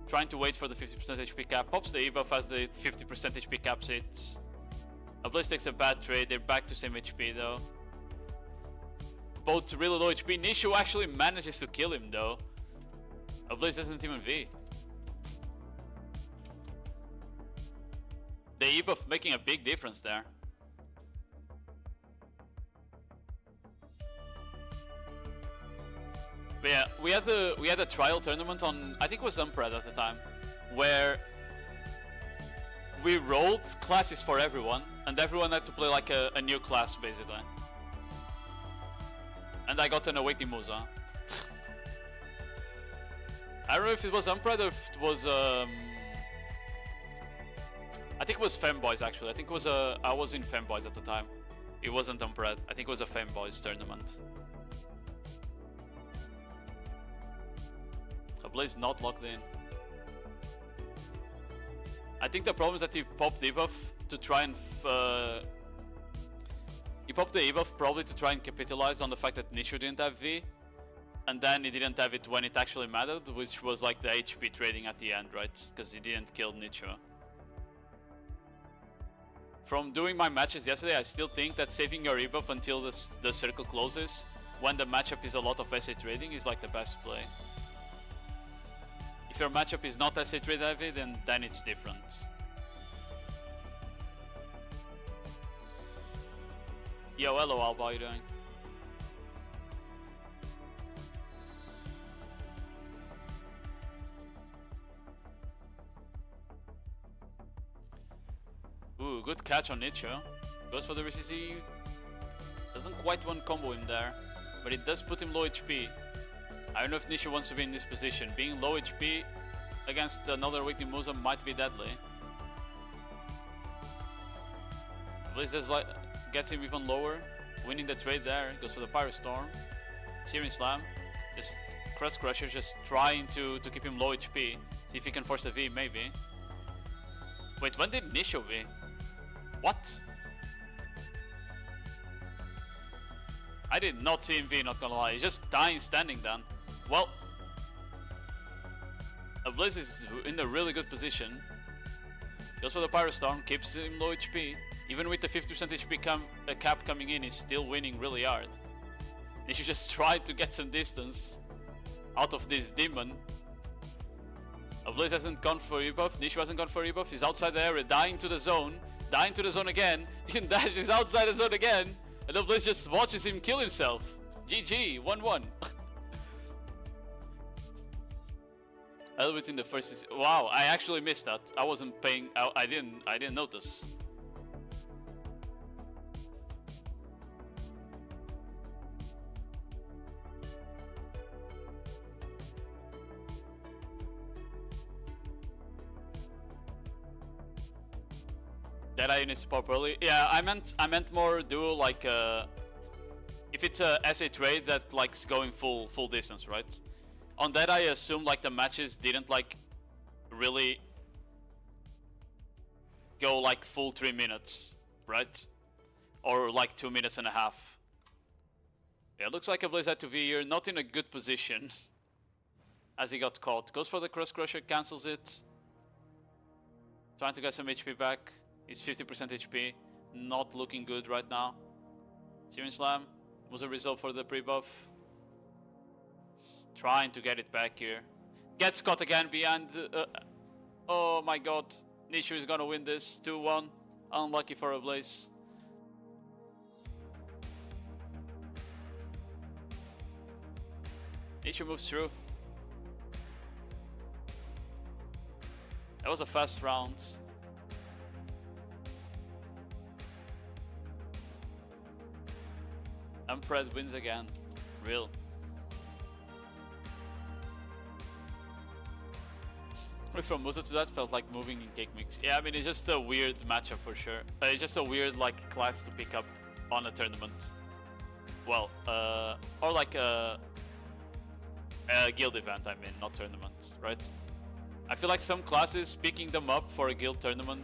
Trying to wait for the 50% HP cap, pops the debuff as the 50% HP cap hits. Ablaze takes a bad trade, they're back to same HP though. Both really low HP, Nishu actually manages to kill him though. Ablaze doesn't even V. The debuff making a big difference there. But yeah, we had a trial tournament on, I think it was Umpred at the time, where we rolled classes for everyone, and everyone had to play like a new class basically. And I got an Awakening Musa. I don't know if it was Umpred or if it was I think it was Femboys actually. I think it was I was in Femboys at the time. It wasn't Umpred. I think it was a Femboys tournament. Blaze not locked in. I think the problem is that he popped debuff to try and he popped the debuff probably to try and capitalize on the fact that Nishu didn't have V, and then he didn't have it when it actually mattered, which was like the HP trading at the end, right? Because he didn't kill Nishu. From doing my matches yesterday, I still think that saving your debuff until the circle closes, when the matchup is a lot of SA trading, is like the best play. If your matchup is not SA trade heavy, then it's different. Yo, hello Alba, how you doing? Ooh, good catch on Nicho. Goes for the RCC. Doesn't quite one combo him there, but it does put him low HP. I don't know if Nishu wants to be in this position. Being low HP against another Awakening Musa might be deadly. Blaze does like gets him even lower, winning the trade there. Goes for the Pyro Storm. Searing Slam. Just Crust Crusher, just trying to keep him low HP. See if he can force a V, maybe. Wait, when did Nishu V? What? I did not see him V, not gonna lie. He's just dying standing then. Well, Blaze is in a really good position. Goes for the Pyro Storm, keeps him low HP. Even with the 50% HP cap coming in, he's still winning really hard. Nishu just tried to get some distance out of this demon. Blaze hasn't gone for rebuff, Nishu hasn't gone for rebuff, he's outside the area, dying to the zone again, he dashes outside the zone again, and Blaze just watches him kill himself. GG, 1-1. A little bit in the first. Wow, I actually missed that. I wasn't paying. I didn't notice. That I needs to pop early. Yeah, I meant more duo like if it's a SA trade that likes going full distance, right? On that, I assume like the matches didn't like really go like full 3 minutes, right? Or like 2 minutes and a half. Yeah, it looks like Blaze had to V here, not in a good position as he got caught. Goes for the Crust Crusher, cancels it. Trying to get some HP back. He's 50% HP, not looking good right now. Searing Slam was a result for the pre-buff. Trying to get it back here. Gets caught again behind. Oh my god. Nishu is gonna win this 2-1. Unlucky for Ablaze. Nishu moves through. That was a fast round. Umpred wins again. Real. from Musa to that felt like moving in cake mix. Yeah, I mean, it's just a weird matchup for sure. It's just a weird like class to pick up on a tournament. Well, or like a guild event, I mean, not tournament, right? I feel like some classes, picking them up for a guild tournament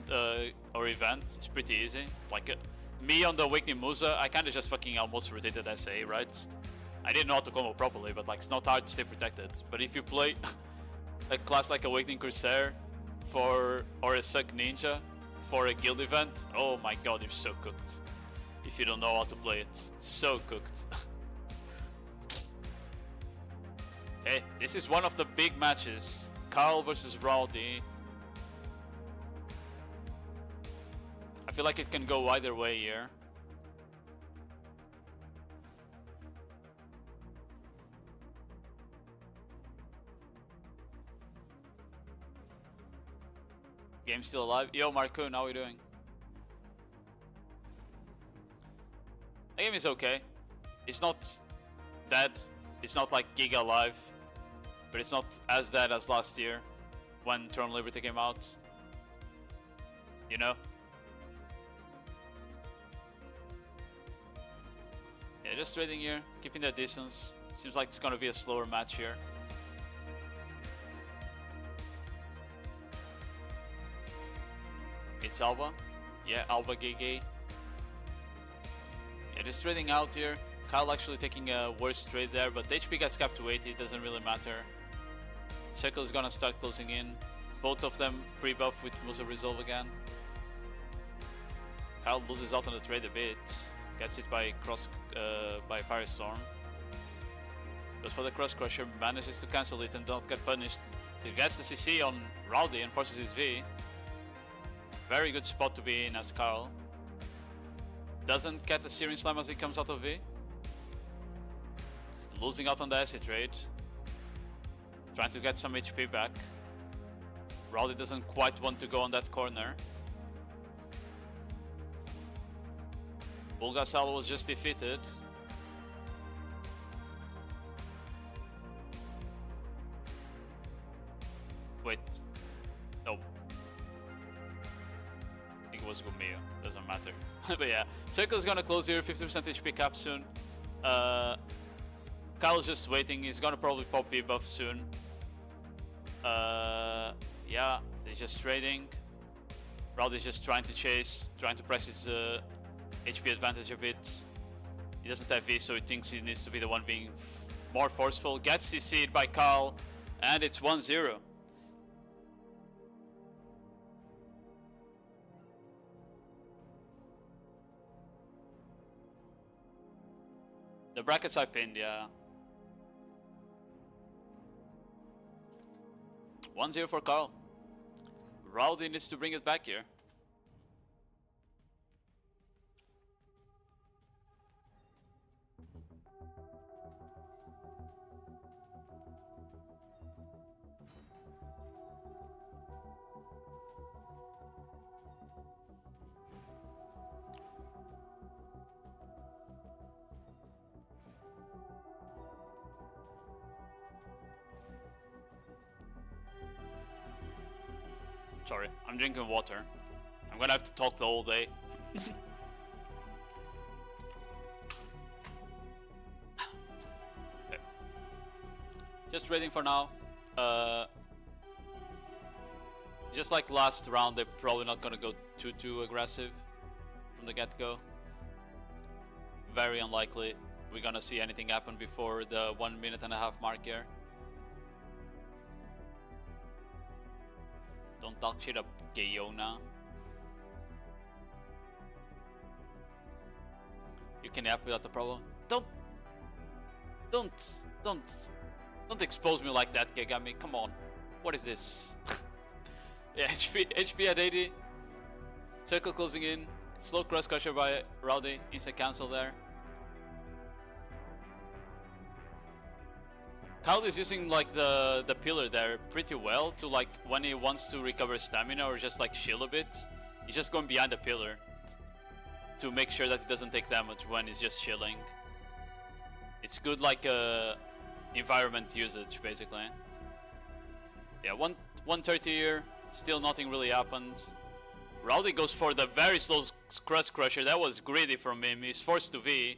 or event is pretty easy. Like me on the Awakening Musa, I kind of just fucking almost rotated SA, right? I didn't know how to combo properly, but like it's not hard to stay protected. But if you play a class like Awakening Crusader or a Suck Ninja for a guild event, oh my god, you're so cooked. If you don't know how to play it, so cooked. Hey, this is one of the big matches. Carl versus Rowdy. I feel like it can go either way here. Game's still alive. Yo, Marcoon, how are you doing? The game is okay. It's not dead. It's not like Giga Live. But it's not as dead as last year when Tron Liberty came out. You know? Yeah, just trading here, keeping the distance. Seems like it's gonna be a slower match here. It's Alba. Yeah, Alba GG. Yeah, just trading out here. Kyle actually taking a worse trade there, but the HP gets capped to 80, it doesn't really matter. Circle is gonna start closing in. Both of them pre-buff with Musa Resolve again. Kyle loses out on the trade a bit. Gets it by by Pirate Storm. Goes for the Cross Crusher, manages to cancel it and not get punished. He gets the CC on Rowdy and forces his V. Very good spot to be in as Carl. Doesn't get the Searing Slam as he comes out of V. It's losing out on the acid trade. Trying to get some HP back. Rowdy doesn't quite want to go on that corner. Bulgasal was just defeated. Wait. Nope. I think it was Gumio. Doesn't matter. But yeah. Circle is gonna close here. 50% HP cap soon. Kyle's just waiting. He's gonna probably pop buff soon. Yeah, he's just trading. Rowdy's just trying to chase, trying to press his HP advantage a bit. He doesn't have V, so he thinks he needs to be the one being more forceful. Gets CC'd by Carl, and it's 1-0. The brackets I pinned, yeah. 1-0 for Carl. Rowdy needs to bring it back here. Sorry, I'm drinking water. I'm gonna have to talk the whole day. Okay. Just waiting for now. Just like last round, they're probably not gonna go too aggressive from the get-go. Very unlikely we're gonna see anything happen before the 1.5 minute mark here. Don't talk shit up, Gayona. You can help without a problem. Don't expose me like that, Gegami. Come on. What is this? Yeah, HP at 80. Circle closing in. Slow cross crusher by Rowdy. Instant cancel there. Kyle is using like the pillar there pretty well to like when he wants to recover stamina or just like shield a bit. He's just going behind the pillar to make sure that he doesn't take damage when he's just shielding. It's good like environment usage basically. Yeah, 130 here. Still nothing really happened. Rowdy goes for the very slow Crust Crusher. That was greedy from him. He's forced to V.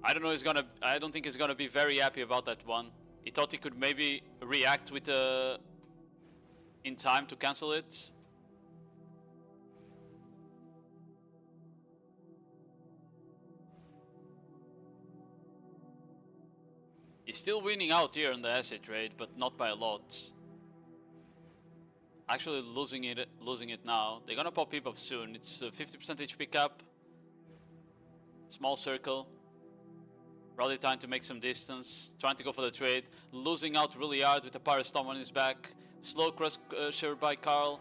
I don't know. I don't think he's gonna be very happy about that one. He thought he could maybe react with in time to cancel it. He's still winning out here on the asset trade, but not by a lot. Actually losing it now. They're gonna pop Ebuff soon. It's 50% HP cap. Small circle. Probably trying to make some distance. Trying to go for the trade. Losing out really hard with a Pyro-Storm on his back. Slow Crust Crusher by Carl.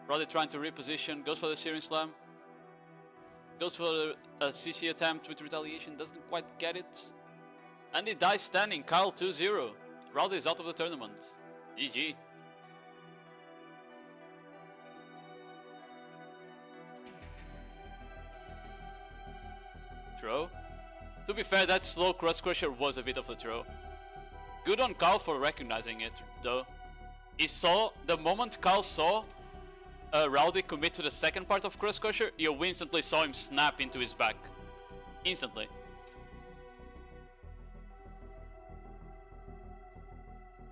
Probably trying to reposition. Goes for the Searing Slam. Goes for a CC attempt with retaliation. Doesn't quite get it. And he dies standing. Carl 2-0. Rowdy is out of the tournament. GG. Throw. To be fair, that slow Crust Crusher was a bit of a throw. Good on Carl for recognizing it, though. He saw, the moment Carl saw Rowdy commit to the second part of Crust Crusher, you instantly saw him snap into his back. Instantly.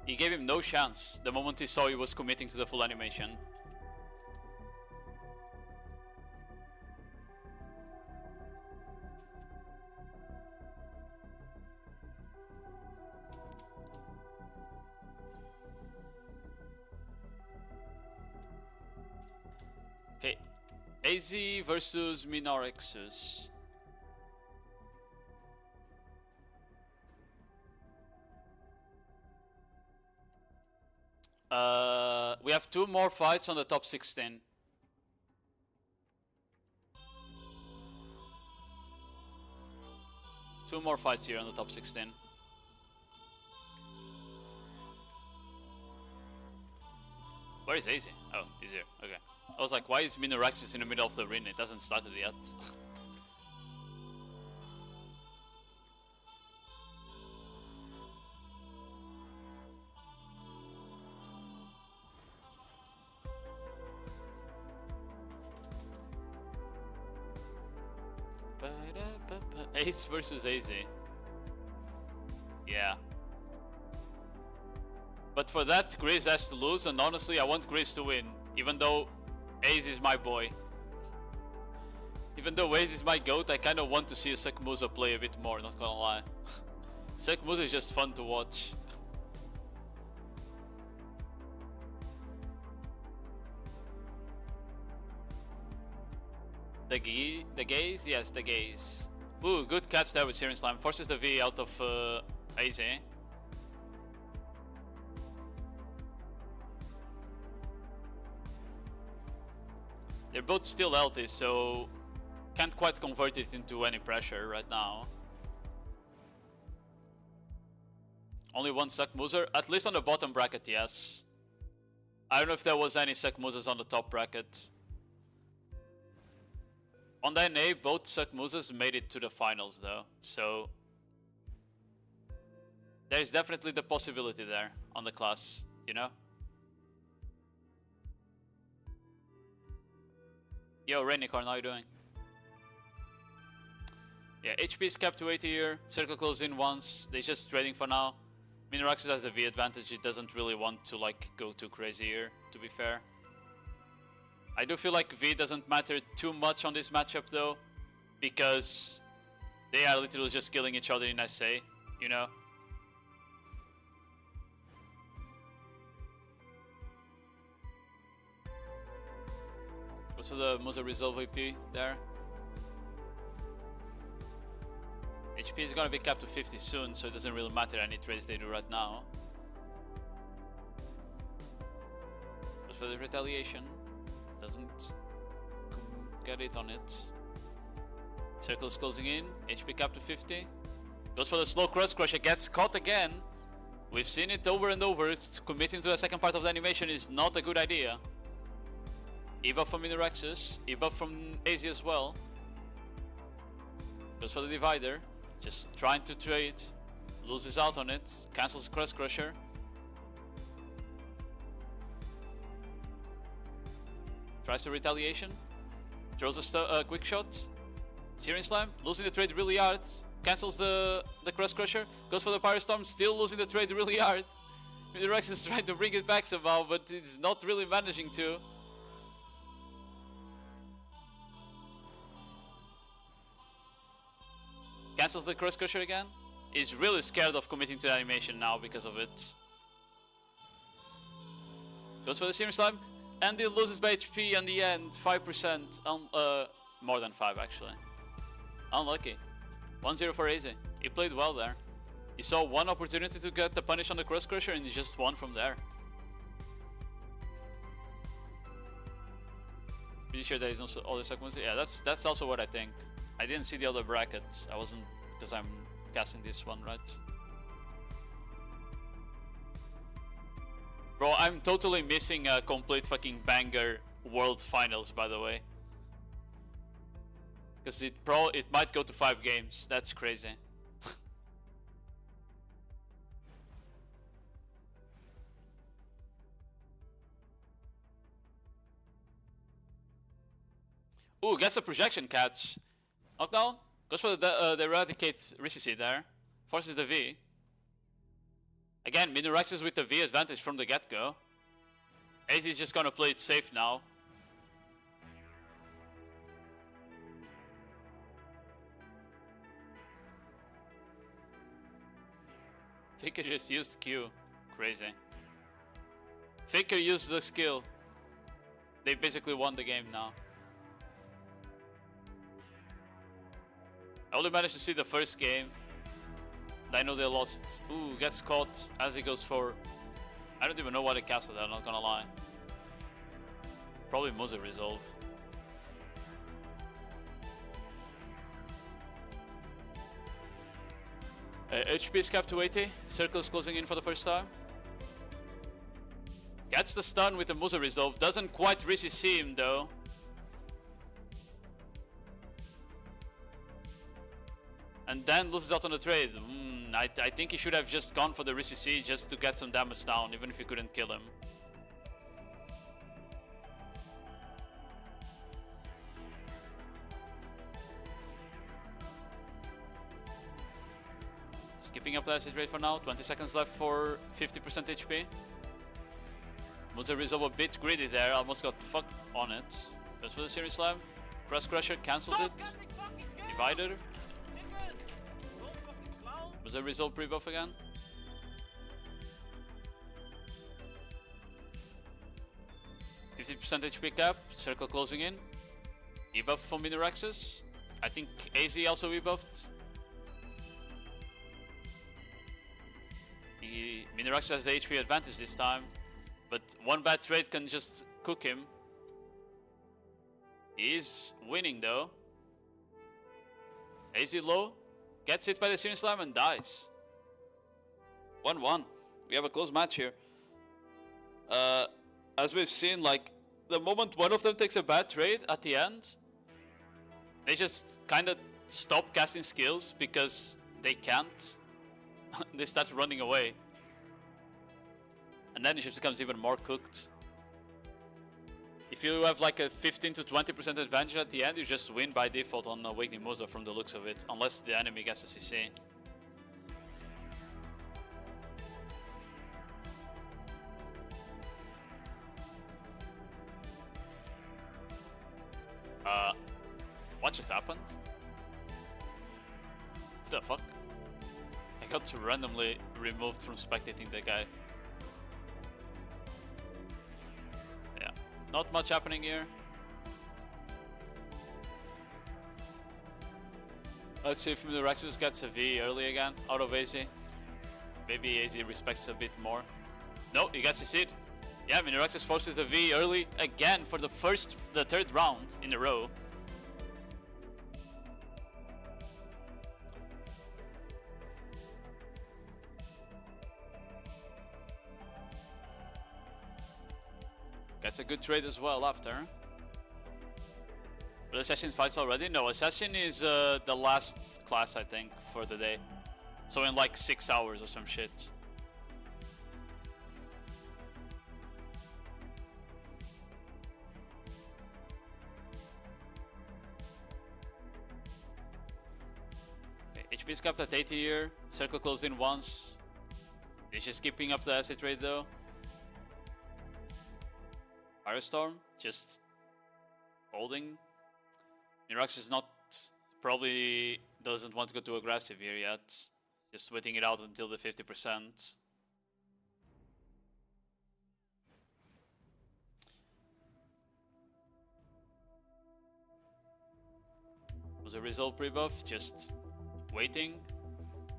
He gave him no chance the moment he saw he was committing to the full animation. Okay, AZ versus Minorexus. We have 2 more fights on the top 16. Two more fights here on the top 16. Where is AZ? Oh, he's here. Okay. I was like, why is Minorexus in the middle of the arena? It hasn't started yet. Ace versus AZ. Yeah. But for that, Grizz has to lose, and honestly, I want Grizz to win. Even though Ace is my boy. Even though Ace is my goat, I kind of want to see a Musa play a bit more, not gonna lie. Musa is just fun to watch. The gaze? Yes, the gaze. Ooh, good catch there with Searing Slam. Forces the V out of AZ. They're both still healthy, so can't quite convert it into any pressure right now. Only one Musa, at least on the bottom bracket, yes. I don't know if there was any Musas on the top bracket. On the NA, both Musas made it to the finals though, so there's definitely the possibility there on the class, you know? Yo, Rainicorn, how you doing? Yeah, HP is capped to 80 here, circle closed in once, they're just trading for now. Minorexus has the V advantage, it doesn't really want to like go too crazy here, to be fair. I do feel like V doesn't matter too much on this matchup though, because they are literally just killing each other in SA, you know? Also the Musa Resolve AP there. HP is gonna be capped to 50 soon, so it doesn't really matter any trades they do right now. But for the retaliation, doesn't get it on it. Circle's closing in, HP cap to 50. Goes for the slow Crust Crusher, gets caught again. We've seen it over and over, it's committing to the second part of the animation is not a good idea. Ebuff from Minorexus, Ebuff from AZ as well. Goes for the divider, just trying to trade, loses out on it, cancels Crust Crusher. Tries a retaliation. Throws a quick shot. Searing Slam. Losing the trade really hard. Cancels the Cross Crusher. Goes for the Pyro Storm. Still losing the trade really hard. Rex is trying to bring it back somehow, but it's not really managing to. Cancels the Cross Crusher again. He's really scared of committing to animation now because of it. Goes for the Searing Slime. And he loses by HP in the end. 5%. More than 5 actually. Unlucky. 1-0 for AZ. He played well there. He saw one opportunity to get the punish on the Cross Crusher and he just won from there. Pretty sure there is no other segments. Yeah, that's also what I think. I didn't see the other brackets. I wasn't, because I'm casting this one, right? Bro, I'm totally missing a complete fucking banger World Finals, by the way. Because it might go to 5 games. That's crazy. Ooh, gets a projection catch. Knockdown. Goes for the eradicate Ricci there. Forces the V. Again, Minuraxes with the V advantage from the get-go. AZ is just gonna play it safe now. Faker just used Q. Crazy. Faker used the skill. They basically won the game now. I only managed to see the first game. I know they lost. Ooh, gets caught as he goes for... I don't even know what he casted, I'm not gonna lie. Probably Musa resolve. HP is capped to 80. Circle is closing in for the first time. Gets the stun with the Musa resolve. Doesn't quite see him though. And then loses out on the trade. I think he should have just gone for the RCC just to get some damage down, even if he couldn't kill him. Skipping up the acid rate for now. 20 seconds left for 50% HP. Musa resolve a bit greedy there. Almost got fucked on it. Goes for the Searing Slam. Cross Crusher cancels it. Divider. Musa resolve pre-buff again. %50% HP cap. Circle closing in. E-buff from Minuraxes. I think AZ also e-buffed. Minuraxes has the HP advantage this time. But one bad trade can just cook him. He is winning though. AZ low. Gets hit by the Searing Slam and dies. 1-1. We have a close match here. As we've seen, like, the moment one of them takes a bad trade at the end, they just kind of stop casting skills because they can't. They start running away. And then it just becomes even more cooked. If you have like a 15 to 20% advantage at the end, you just win by default on Awakening Musa from the looks of it, unless the enemy gets a CC. What just happened? What the fuck? I got randomly removed from spectating the guy. Yeah, not much happening here. Let's see if Minuraxes gets a V early again, out of AZ. Maybe AZ respects a bit more. No, he gets a seed. Yeah, Minuraxes forces a V early again for the third round in a row. Gets a good trade as well after. But Assassin fights already? No, Assassin is the last class, I think, for the day. So in like 6 hours or some shit. HP is capped at 80 here. Circle closed in once. He's just keeping up the asset rate though. Firestorm, just holding. Mirax is not, probably doesn't want to go too aggressive here yet. Just waiting it out until the 50%. Was a result pre-buff, just waiting.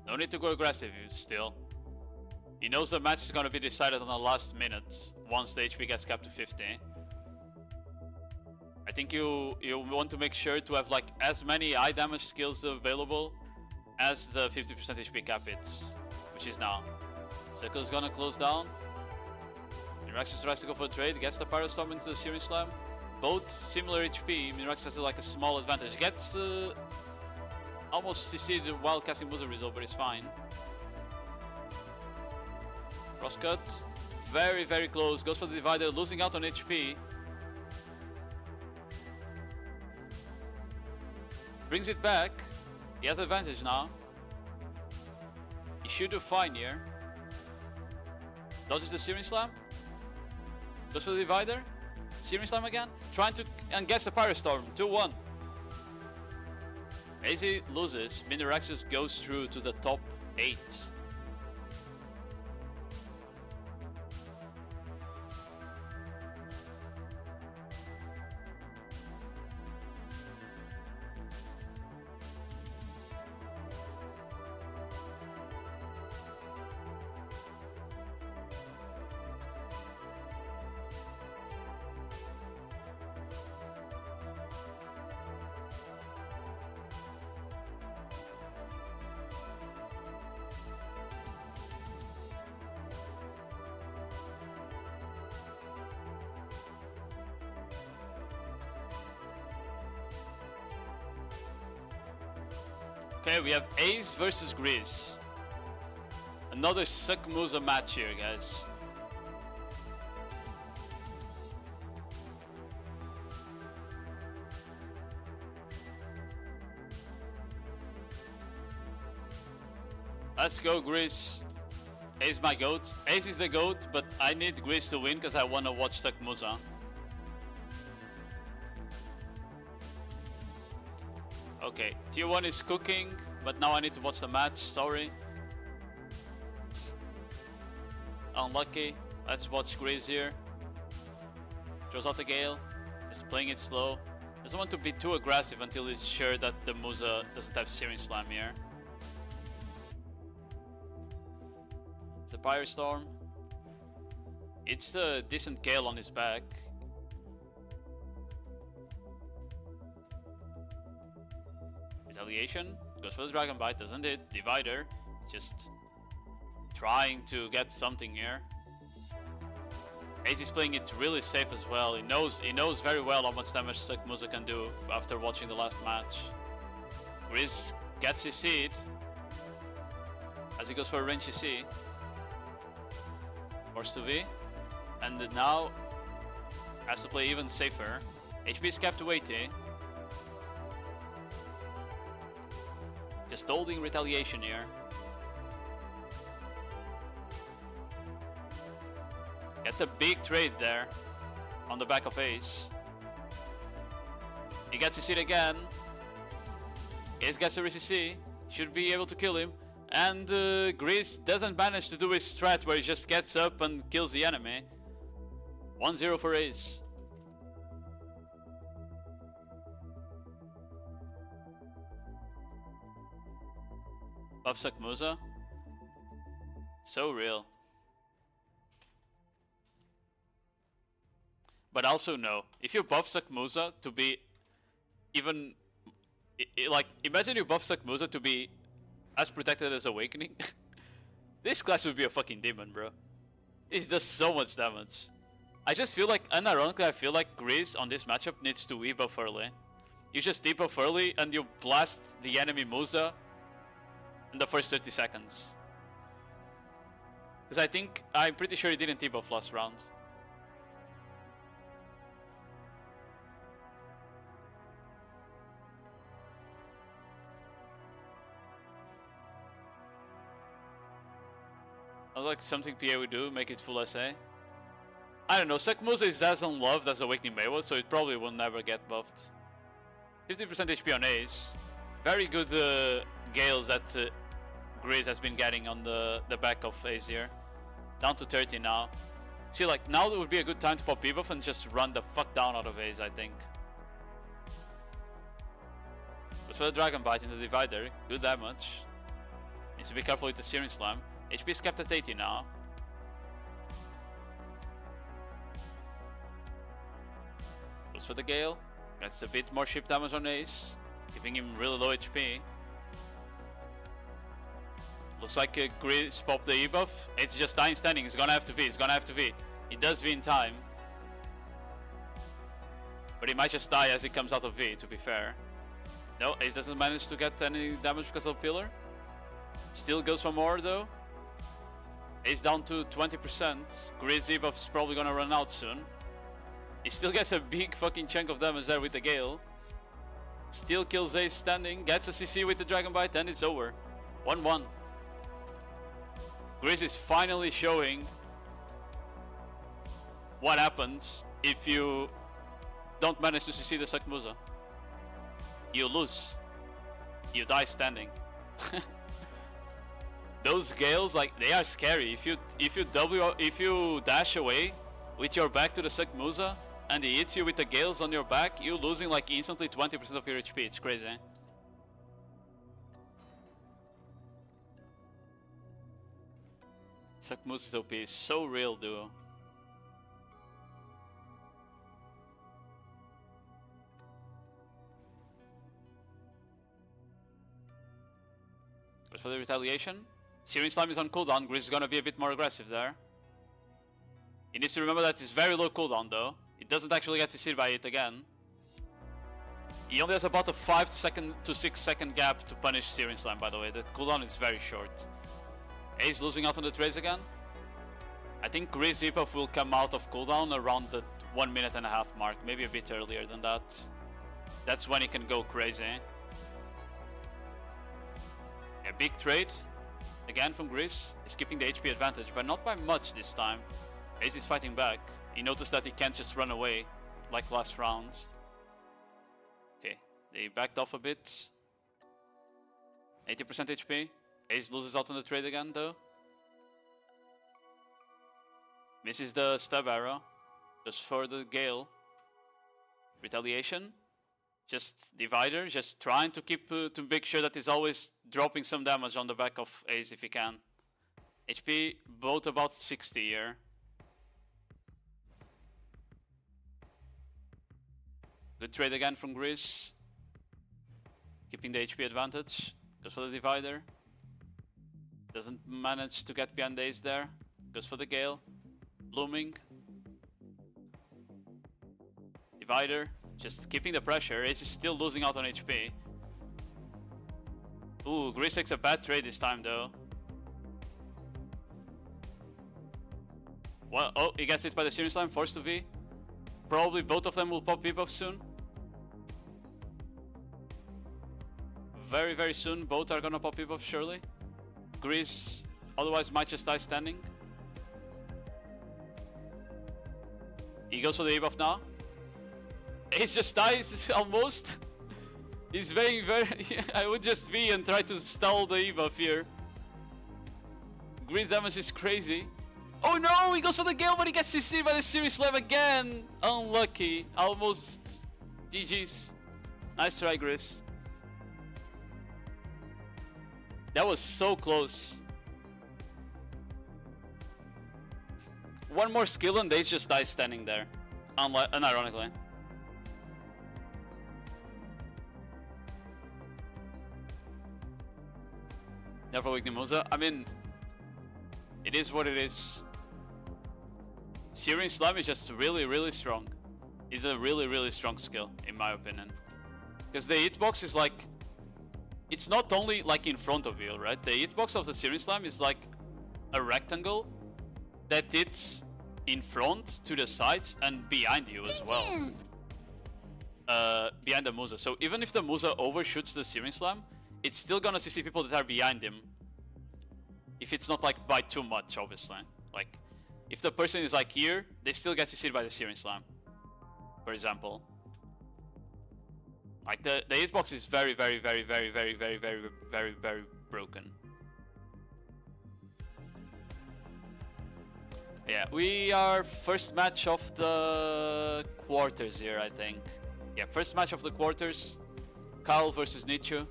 No need to go aggressive still. He knows the match is going to be decided on the last minute once the HP gets capped to 50. I think you want to make sure to have like as many high damage skills available as the 50% HP cap hits, which is now. Circle is gonna close down. Mirax tries to go for a trade, gets the Pyrostorm into the Searing Slam. Both similar HP. Mirax has like a small advantage. Gets almost CC'd while casting Musa result, but it's fine. Crosscut, very, very close. Goes for the divider, losing out on HP. Brings it back. He has advantage now. He should do fine here. Dodges the Searing Slam. Goes for the divider. Searing Slam again. Trying to and gets the Pyrostorm. 2-1. AZ loses. Miniraxis goes through to the top 8. Okay, we have Ace versus Grizz. Another Suck Musa match here, guys. Let's go, Grizz. Ace is my GOAT. Ace is the GOAT, but I need Grizz to win because I want to watch Suck Musa. Okay, tier 1 is cooking, but now I need to watch the match, sorry. Unlucky. Let's watch Grizz here. Throws out the Gale, just playing it slow. Doesn't want to be too aggressive until he's sure that the Musa doesn't have Searing Slam here. It's the Pyrostorm. It's a decent Gale on his back. Retaliation, goes for the Dragon Bite, doesn't hit. Divider, just trying to get something here. Ace is playing it really safe as well. He knows very well how much damage Suck Musa can do after watching the last match. Grizz gets his seed as he goes for a range CC. Force to V, and now has to play even safer. HP is capped to 80. Just holding retaliation here. Gets a big trade there on the back of Ace. He gets his hit again. Ace gets a RCC. Should be able to kill him. And Grizz doesn't manage to do his strat where he just gets up and kills the enemy. 1-0 for Ace. Buff Suck Musa. So real. But also no. If you buff Suck Musa to be even... like, imagine you buff Suck Musa to be as protected as Awakening. This class would be a fucking demon, bro. It does so much damage. I just feel like, unironically, I feel like Grizz on this matchup needs to E-buff early. You just E-buff early and you blast the enemy Musa in the first 30 seconds. Because I'm pretty sure he didn't E-buff last round. was like something PA would do, make it full SA. I don't know, Musa is as unloved as Awakening May was, so it probably will never get buffed. 50% HP on Ace. Very good Gales that Grizz has been getting on the back of Ace here. Down to 30 now. See, like, now would be a good time to pop debuff and just run the fuck down out of Ace, I think. But for the Dragon Bite in the Divider, good damage. Needs to be careful with the Searing Slam. HP is kept at 80 now. Goes for the Gale. Gets a bit more ship damage on Ace, giving him really low HP. Looks like Grizz popped the E-buff. It's just dying standing. He's gonna have to V. He's gonna have to V. He does V in time. But he might just die as he comes out of V, to be fair. No, Ace doesn't manage to get any damage because of Pillar. Still goes for more though. Ace down to 20%. Grizz E-buff is probably gonna run out soon. He still gets a big fucking chunk of damage there with the Gale. Still kills Ace standing. Gets a CC with the Dragon Bite and it's over. 1-1. Grizz is finally showing what happens if you don't manage to CC the Musa. You lose. You die standing. Those Gales, like, they are scary. If you dash away with your back to the Musa and he hits you with the Gales on your back, you're losing like instantly 20% of your HP. It's crazy. Musa's OP is so real, duo. But for the retaliation, Searing Slime is on cooldown. Grizz is gonna be a bit more aggressive there. He needs to remember that it's very low cooldown though. It doesn't actually get CC'd by it again. He only has about a 5 to 6 second gap to punish Searing Slime, by the way. The cooldown is very short. Ace losing out on the trades again. I think Grizz E-buff will come out of cooldown around the 1.5 minute mark, maybe a bit earlier than that. That's when he can go crazy. A big trade, again from Grizz, is keeping the HP advantage, but not by much this time. Ace is fighting back. He noticed that he can't just run away like last round. Okay, they backed off a bit. 80% HP. Ace loses out on the trade again though. Misses the stab arrow. Goes for the Gale. Retaliation. Just Divider, just trying to keep to make sure that he's always dropping some damage on the back of Ace if he can. HP both about 60 here. Good trade again from Grizz. Keeping the HP advantage. Goes for the Divider. Doesn't manage to get behind Ace there. Goes for the Gale. Blooming. Divider. Just keeping the pressure. Ace is still losing out on HP. Ooh, Grizz takes a bad trade this time though. Well, oh, he gets hit by the Searing Slime, forced to V. Probably both of them will pop V-buff soon. Very, very soon, both are gonna pop V-buff surely. Grizz otherwise might just die standing. He goes for the E-buff now. Ace just dies almost. He's very, I would just V and try to stall the E-buff here. Grizz damage is crazy. Oh no, he goes for the Gale, but he gets CC'd by the Searing Slime again. Unlucky. Almost GG's. Nice try, Grizz. That was so close. One more skill and Ace just dies standing there. Unironically. Never weakening Musa. I mean, it is what it is. Searing Slime is just really, really strong. It's a really, really strong skill, in my opinion. Because the hitbox is like... It's not only like in front of you, right? The hitbox of the Searing Slime is like a rectangle that hits in front, to the sides, and behind you as well. Behind the Musa. So even if the Musa overshoots the Searing Slime, it's still gonna CC people that are behind him. If it's not like by too much, obviously. Like, if the person is like here, they still get CC'd by the Searing Slam, for example. Like the hitbox is very broken. Yeah, we are first match of the quarters here, I think. Yeah, first match of the quarters. Carl versus Nichu.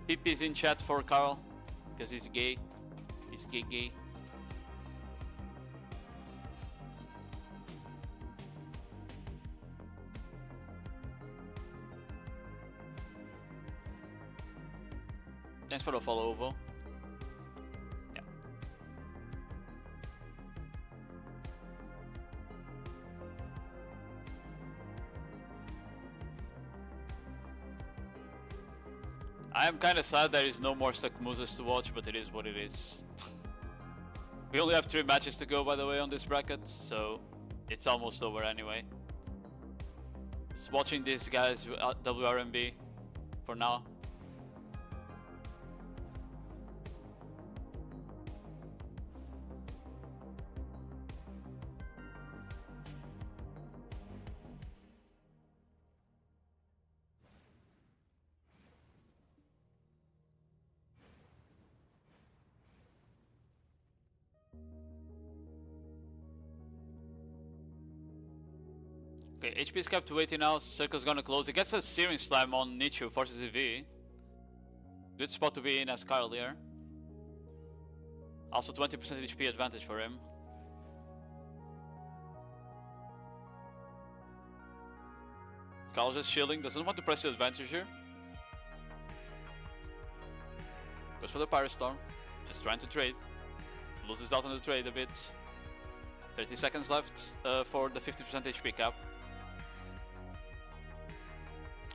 PP is in chat for Carl, because he's gay. He's gay. Thanks for the follow, Ovo. Yeah. I am kind of sad there is no more stuck Musas to watch, but it is what it is. We only have 3 matches to go, by the way, on this bracket, so it's almost over anyway. Just watching these guys WRMB for now. Okay, HP is kept waiting now. Circle's gonna close. He gets a Searing Slam on Nichu, forces EV. Good spot to be in as Carl here. Also 20% HP advantage for him. Carl just shielding, doesn't want to press the advantage here. Goes for the Pirate Storm, just trying to trade. Loses out on the trade a bit. 30 seconds left for the 50% HP cap.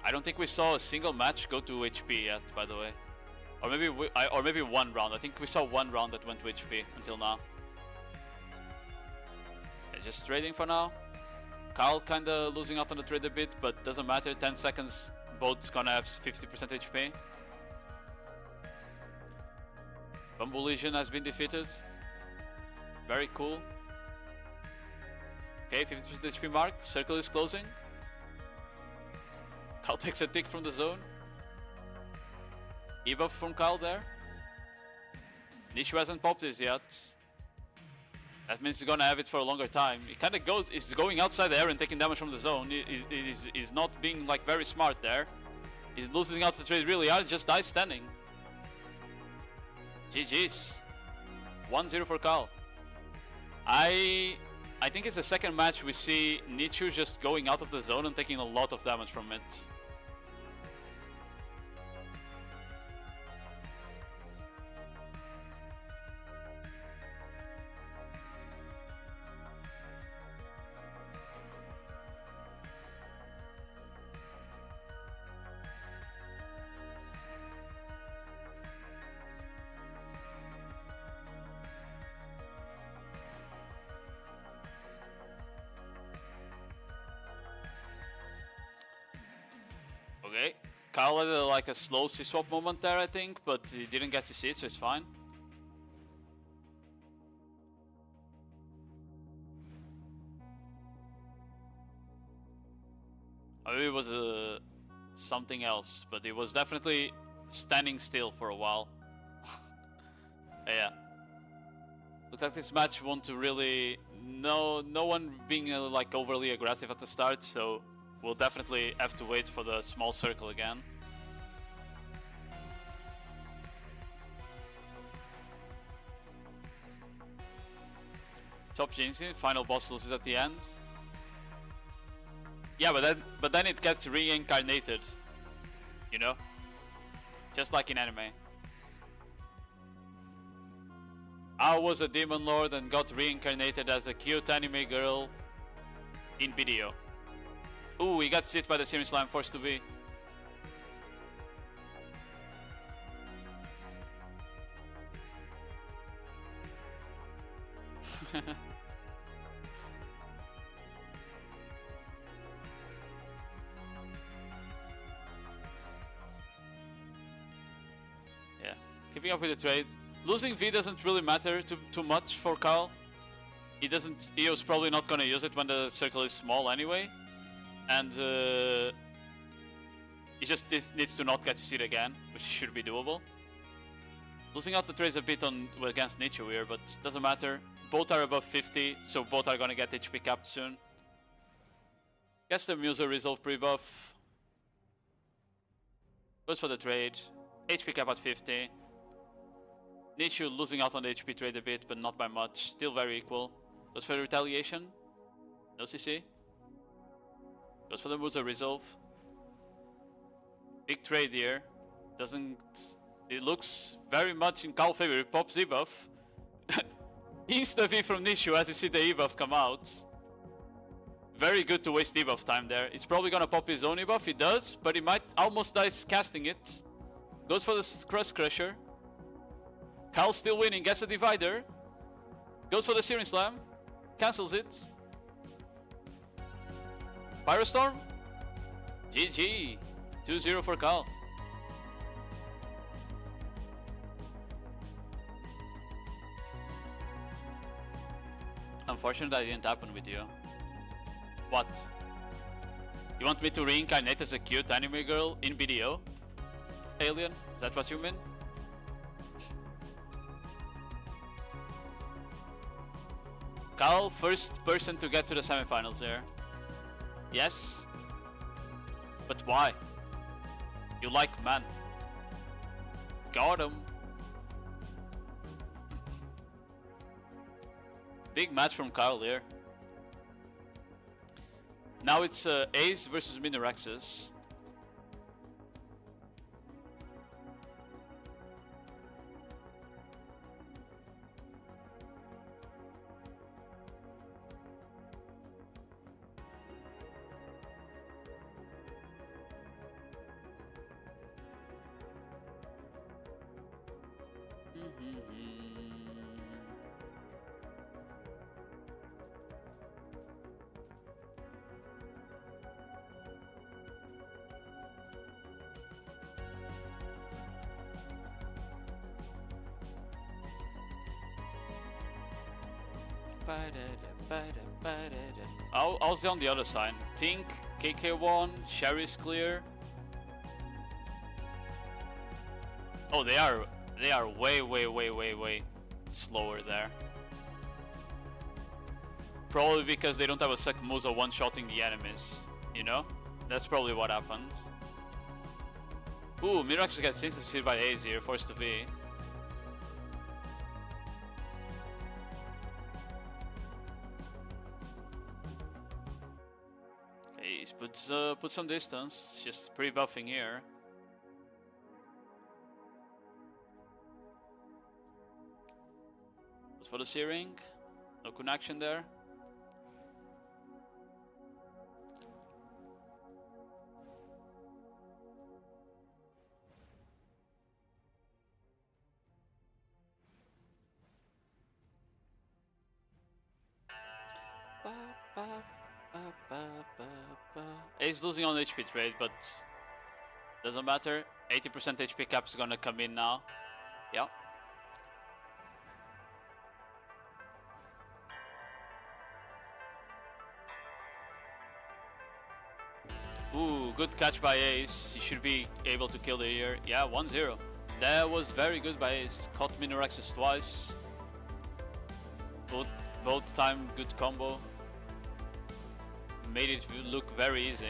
I don't think we saw a single match go to HP yet, by the way. Or maybe one round. I think we saw one round that went to HP until now. Yeah, just trading for now. Carl kinda losing out on the trade a bit, but doesn't matter. 10 seconds, both gonna have 50% HP. Bumble Legion has been defeated. Very cool. Okay, 50% HP mark. Circle is closing. Carl takes a tick from the zone. E-buff from Carl there. Nichu hasn't popped this yet. That means he's gonna have it for a longer time. He kinda is going outside the area and taking damage from the zone. He's not being like very smart there. He's losing out the trade really hard, just dies standing. GG's. 1-0 for Carl. I think it's the second match we see Nichu just going out of the zone and taking a lot of damage from it. Okay, Kyle had like a slow C-swap moment there, I think, but he didn't get to see it, so it's fine. Maybe it was something else, but it was definitely standing still for a while. Yeah. Looks like this match won't really... No one being like overly aggressive at the start, so we'll definitely have to wait for the small circle again. Top Jinxie, final boss loses at the end. Yeah, but then it gets reincarnated, you know? Just like in anime. I was a demon lord and got reincarnated as a cute anime girl in video. Ooh, he got hit by the Searing Slam, forced to be. Yeah. Keeping up with the trade. Losing V doesn't really matter too much for Carl. He doesn't. Eo's probably not gonna use it when the circle is small anyway, and he just needs to not get CC'd again, which should be doable. Losing out the trades a bit on against Nicho here, but doesn't matter. Both are above 50, so both are gonna get HP capped soon. Gets the Musa resolve pre-buff. Goes for the trade. HP cap at 50. Nicho losing out on the HP trade a bit, but not by much. Still very equal. Goes for the retaliation. No CC. Goes for the Musa resolve. Big trade here. Doesn't. It looks very much in Carl's favor. He pops debuff. Insta V from Nicho as you see the E-buff come out. Very good to waste debuff time there. He's probably gonna pop his own E-buff. He does, but he might almost die casting it. Goes for the Crust Crusher. Carl's still winning. Gets a divider. Goes for the Searing Slam. Cancels it. Pyrostorm. GG. 2-0 for Carl. Unfortunate that didn't happen with you. What? You want me to reincarnate as a cute anime girl in BDO? Alien? Is that what you mean? Carl, first person to get to the semifinals there. Yes. But why? You like man. Got him. Big match from Carl here. Now it's Ace versus Miniraxis. I'll stay on the other side. Tink, KK1, Sherry's clear. Oh, they are way slower there. Probably because they don't have a second Musa one-shotting the enemies, you know? That's probably what happens. Ooh, Mirax gets insta-sealed by Ace here, forced to be. Okay, he puts some distance, just pre-buffing here. Goes for the Searing, no connection there. Ace losing on HP trade, but doesn't matter. 80% HP cap is gonna come in now. Yeah. Ooh, good catch by Ace. He should be able to kill the ear. Yeah, 1-0. That was very good by Ace. Caught Miniraxis twice. Both time good combo. Made it look very easy.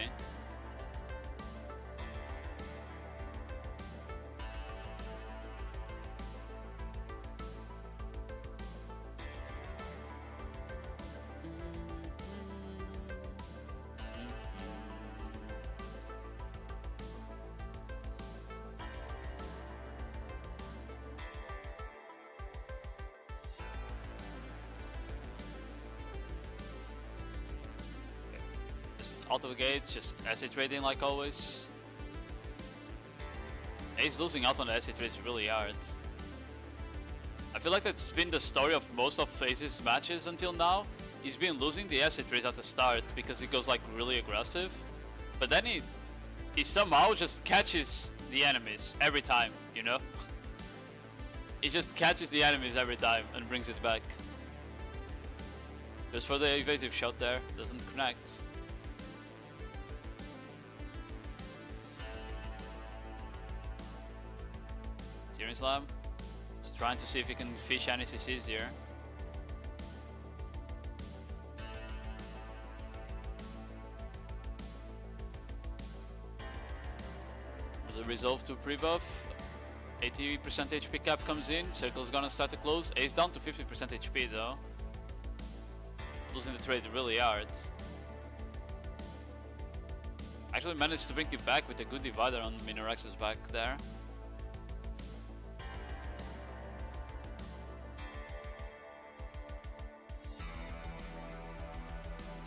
Out of the gates, just acid trading like always. Ace losing out on the acid trades really hard. I feel like that's been the story of most of Ace's matches until now. He's been losing the acid trades at the start because he goes like really aggressive, but then he somehow just catches the enemies every time, you know? He just catches the enemies every time and brings it back. Just for the evasive shot there, doesn't connect. Searing Slam. Just trying to see if he can fish any CCs here. There's a resolve to pre-buff. 80% HP cap comes in, Circle's gonna start to close. Ace down to 50% HP though. Losing the trade really hard. Actually managed to bring it back with a good divider on Minorex's back there.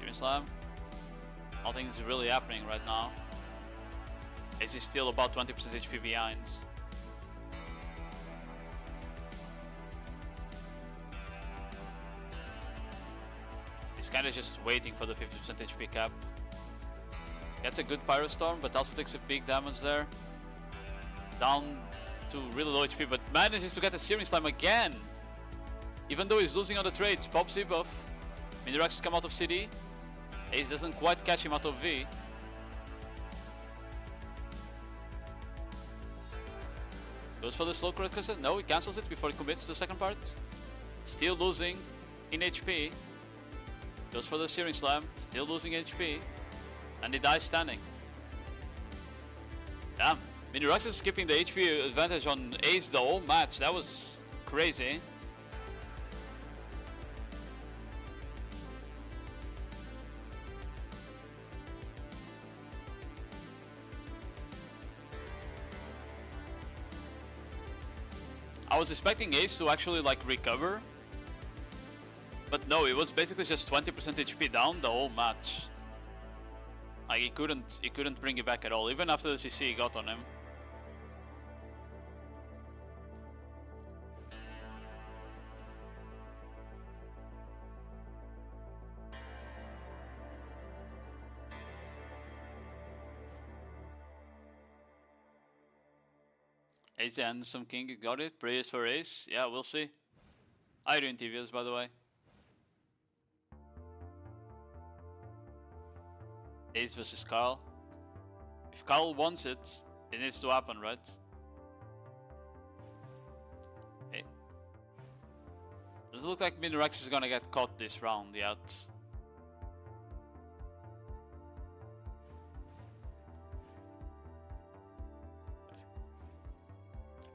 Searing Slam. Nothing's really happening right now. Ace is still about 20% HP behind. He's kind of just waiting for the 50% HP cap. Gets a good Pyrostorm, but also takes a big damage there. Down to really low HP, but manages to get a Searing Slam again! Even though he's losing on the trades, pops debuff. Minorex come out of CD. Ace doesn't quite catch him out of V. Goes for the slow criticism. No, he cancels it before he commits to the second part. Still losing in HP. Goes for the Searing Slam, still losing HP, and he dies standing. Damn, Minorex is skipping the HP advantage on Ace the whole match. That was crazy. I was expecting Ace to actually like recover. But no, it was basically just 20% HP down the whole match. Like he couldn't bring it back at all, even after the CC he got on him. Ace and some king got it. Praise for Ace. Yeah, we'll see. How are you doing, TVS, by the way? Ace versus Carl. If Carl wants it, it needs to happen, right? Okay. Doesn't look like Minorex is gonna get caught this round yet.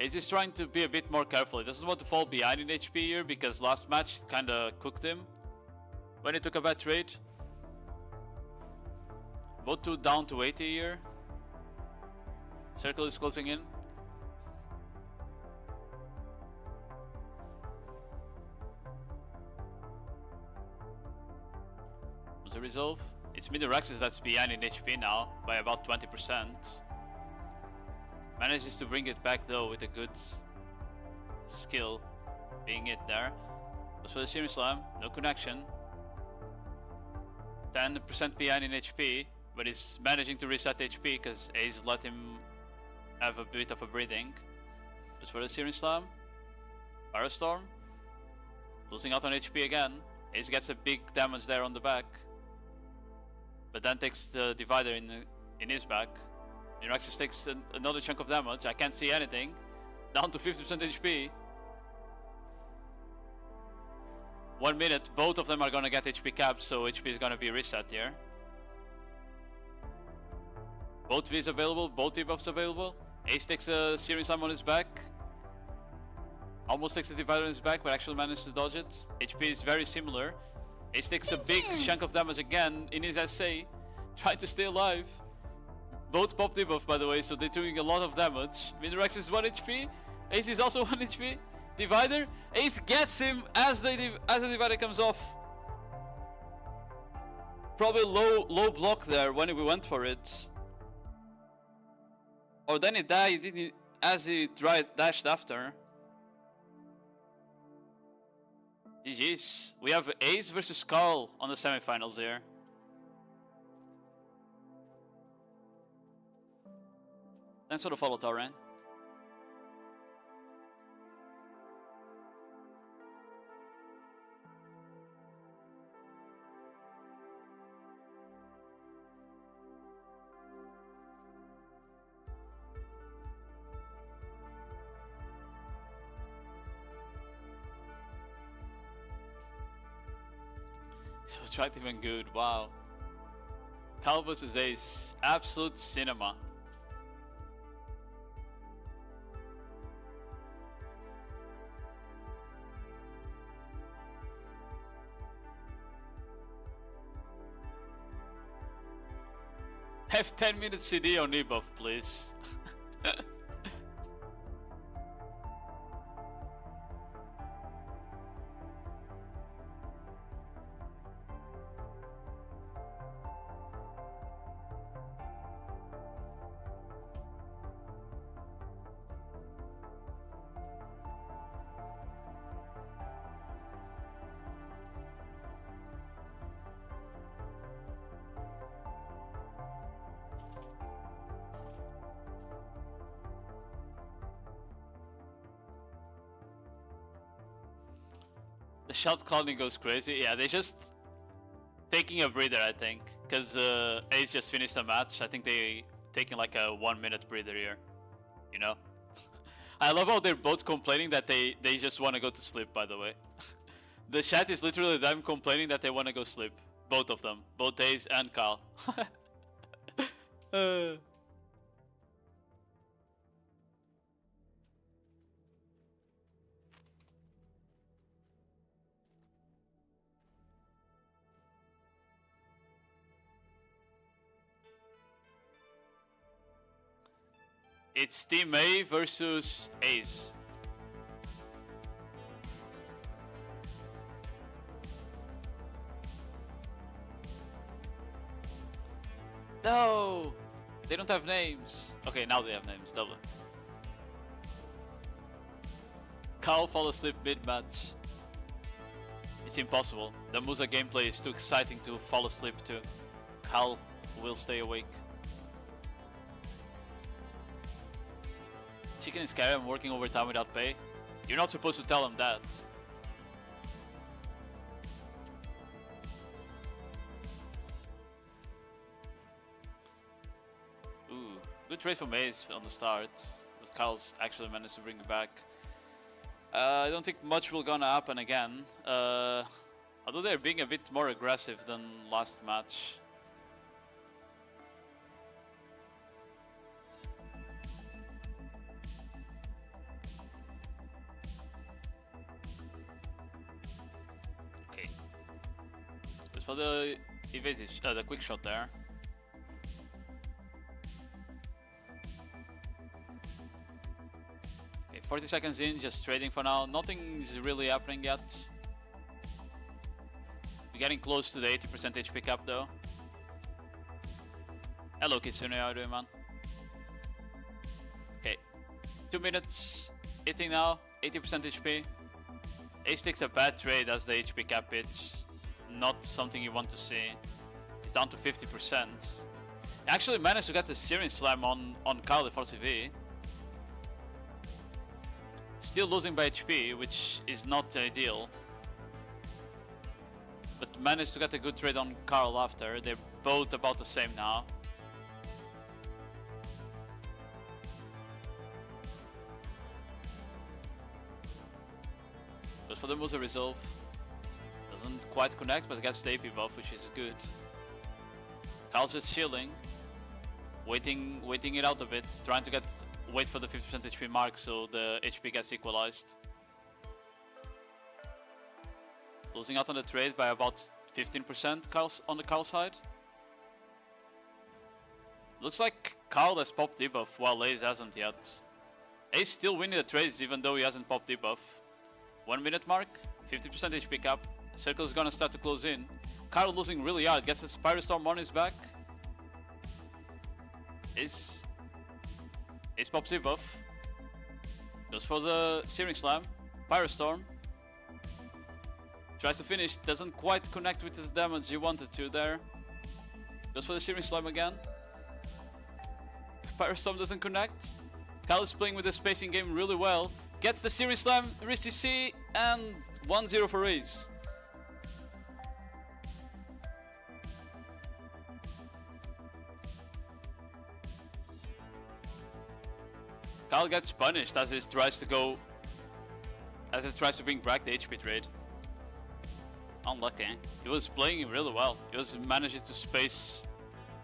Ace is trying to be a bit more careful. He doesn't want to fall behind in HP here because last match kinda cooked him when he took a bad trade. Both two down to 80 here. Circle is closing in. Was a resolve? It's Minorex's that's behind in HP now by about 20%. Manages to bring it back though with a good skill being it there. As for the Searing Slam, no connection. 10% behind in HP. But he's managing to reset HP because Ace let him have a bit of a breathing. Just for the Searing Slam. Pyrostorm. Losing out on HP again. Ace gets a big damage there on the back. But then takes the divider in his back. Minorex takes another chunk of damage. I can't see anything. Down to 50% HP. 1 minute. Both of them are gonna get HP capped, so HP is gonna be reset here. Both V's available, both debuffs available. Ace takes a Searing Slam on his back. Almost takes the divider on his back, but actually managed to dodge it. HP is very similar. Ace takes a big chunk of damage again in his SA. Trying to stay alive. Both pop debuff, by the way, so they're doing a lot of damage. Minorex is 1 HP. Ace is also 1 HP. Divider. Ace gets him as the divider comes off. Probably low block there when we went for it. Or then he died didn't as he dashed after. GG's. We have Ace versus Carl on the semifinals here. Thanks for the follow, Torren. So attractive and good, wow. Cal vs Ace, absolute cinema. Have 10 minutes CD on ebuff, please. The shot calling goes crazy. Yeah, they just taking a breather, I think, because Ace just finished a match. I think they taking like a 1 minute breather here. You know, I love how they're both complaining that they just want to go to sleep. By the way, the chat is literally them complaining that they want to go sleep. Both of them, both Ace and Kyle. It's Team A versus Ace. No! They don't have names. Okay, now they have names. Double. Carl fall asleep mid-match. It's impossible. The Musa gameplay is too exciting to fall asleep to. Carl will stay awake. Chicken is scary, I'm working overtime without pay. You're not supposed to tell him that. Ooh, good trade from Ace on the start, but Kyle's actually managed to bring it back. I don't think much will gonna happen again. Although they're being a bit more aggressive than last match. For the evasive, the quick shot there. Okay, 40 seconds in, just trading for now. Nothing's really happening yet. We're getting close to the 80% HP cap though. Hello Kitsune, how are you doing, man? Okay, 2 minutes, hitting now, 80% HP. Ace takes a bad trade as the HP cap hits. Not something you want to see. It's down to 50%. Actually managed to get the Searing Slam on Kyle before CV. Still losing by HP, which is not ideal. But managed to get a good trade on Carl after. They're both about the same now. But for the Musa resolve. Doesn't quite connect, but gets the AP buff, which is good. Carl's just chilling, waiting it out a bit, trying to wait for the 50% HP mark so the HP gets equalized. Losing out on the trade by about 15% on the Carl side. Looks like Carl has popped debuff while Ace hasn't yet. Ace still winning the trades even though he hasn't popped debuff. 1 minute mark, 50% HP cap. Circle is gonna start to close in. Carl losing really hard. Gets the Spirostorm on his back. Ace pops debuff. Goes for the Searing Slam. Pyrostorm. Tries to finish. Doesn't quite connect with his damage he wanted to there. Goes for the Searing Slam again. Pyrostorm doesn't connect. Carl is playing with the spacing game really well. Gets the Searing Slam, Risty C, and 1-0 for Ace. Kyle gets punished as it tries to bring back the HP trade. Unlucky. He was playing really well. He was managing to space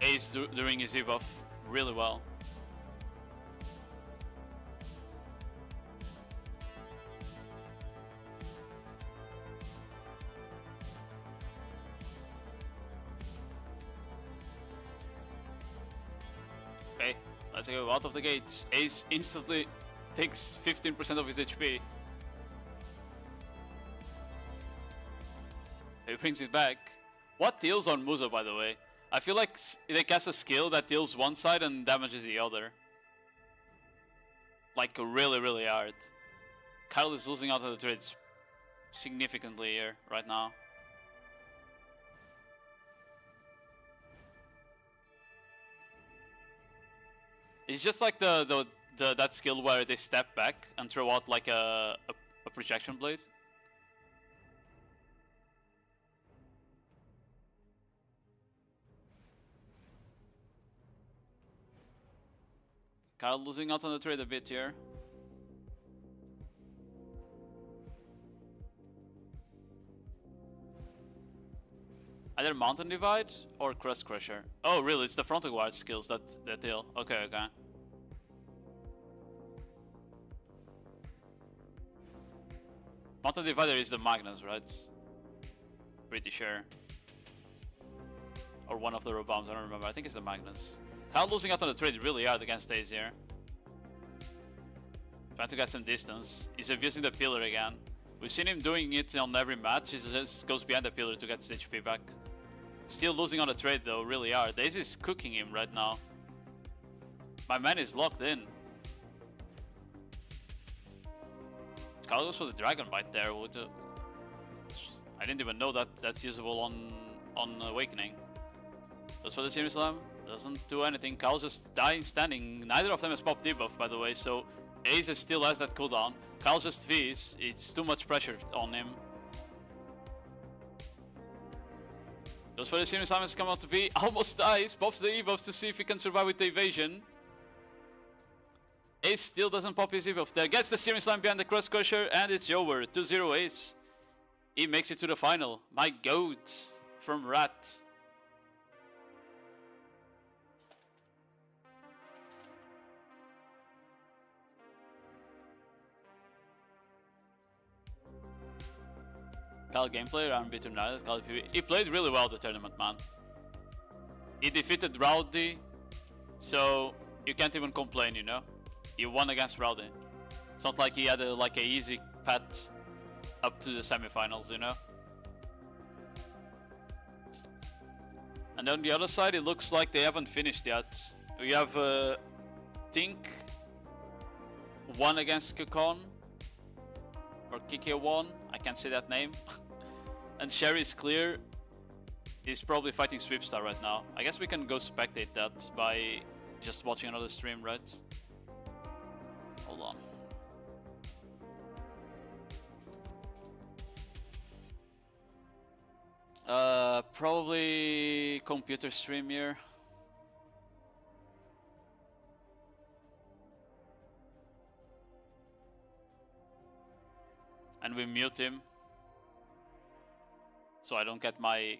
Ace during his debuff really well. Okay, let's go out of the gates. Ace instantly takes 15% of his HP. He brings it back. What deals on Musa, by the way? I feel like they cast a skill that deals one side and damages the other. Like really, really hard. Kyle is losing out on the trades significantly here right now. It's just like that skill where they step back and throw out like a projection blade. Kyle losing out on the trade a bit here. Either Mountain Divide or Crust Crusher. Oh really, it's the frontal guard skills that deal. Okay, okay. Mountain Divider is the Magnus, right? Pretty sure. Or one of the Robombs, I don't remember. I think it's the Magnus. Kyle losing out on the trade really hard against Ace here. Trying to get some distance. He's abusing the pillar again. We've seen him doing it on every match. He just goes behind the pillar to get his HP back. Still losing on the trade though, really hard. Ace is cooking him right now. My man is locked in. Kyle goes for the Dragon Bite there. I didn't even know that that's usable on Awakening. Goes for the Series Slam. Doesn't do anything. Kyle's just dying standing. Neither of them has popped debuff, by the way, so Ace still has that cooldown. Kyle just V's. It's too much pressure on him. Goes for the Series Slam, come out to V. Almost dies. Pops the ebuff to see if he can survive with the evasion. Ace still doesn't pop his ebuff there. Gets the Series Slam behind the Crust Crusher, and it's over. 2-0 Ace. He makes it to the final. My goat from Rat. Kyle gameplay around Bitter United. Kyle PV. He played really well the tournament, man. He defeated Rowdy, so you can't even complain, you know. He won against Rowdy. It's not like he had a easy path up to the semifinals, you know. And on the other side, it looks like they haven't finished yet. We have Tink won against Kikon, or Kike1. I can't say that name. And Sherry is clear. He's probably fighting Sweepstar right now. I guess we can go spectate that by just watching another stream, right? Hold on. Probably computer stream here. And we mute him, so I don't get my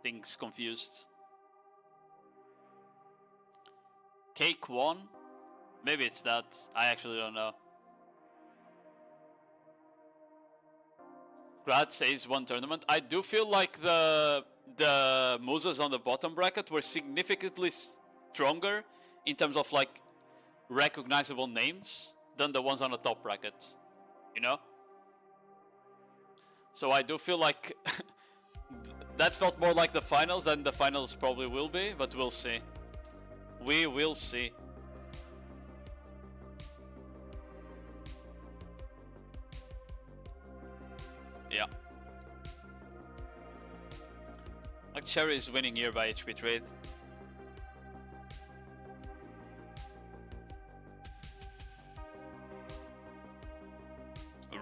things confused. Cake 1? Maybe it's that. I actually don't know. Grad says one tournament. I do feel like the Musas on the bottom bracket were significantly stronger in terms of like recognizable names than the ones on the top bracket. You know? So I do feel like that felt more like the finals than the finals probably will be, but we'll see. We will see. Yeah. Like Cherry is winning here by HP trade.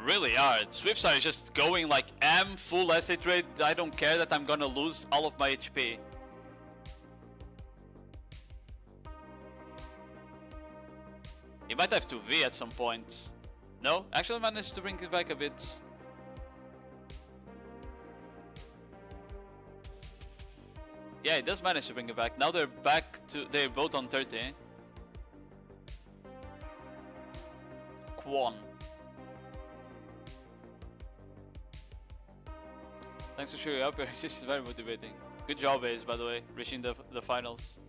Really hard. Swiftstart is just going like full essay trade. I don't care that I'm gonna lose all of my HP. He might have to V at some point. No? Actually managed to bring it back a bit. Yeah, it does manage to bring it back. Now they're back to... They're both on 30. Kwon. Thanks for showing up. This is very motivating. Good job, Ace, by the way. Reaching the finals.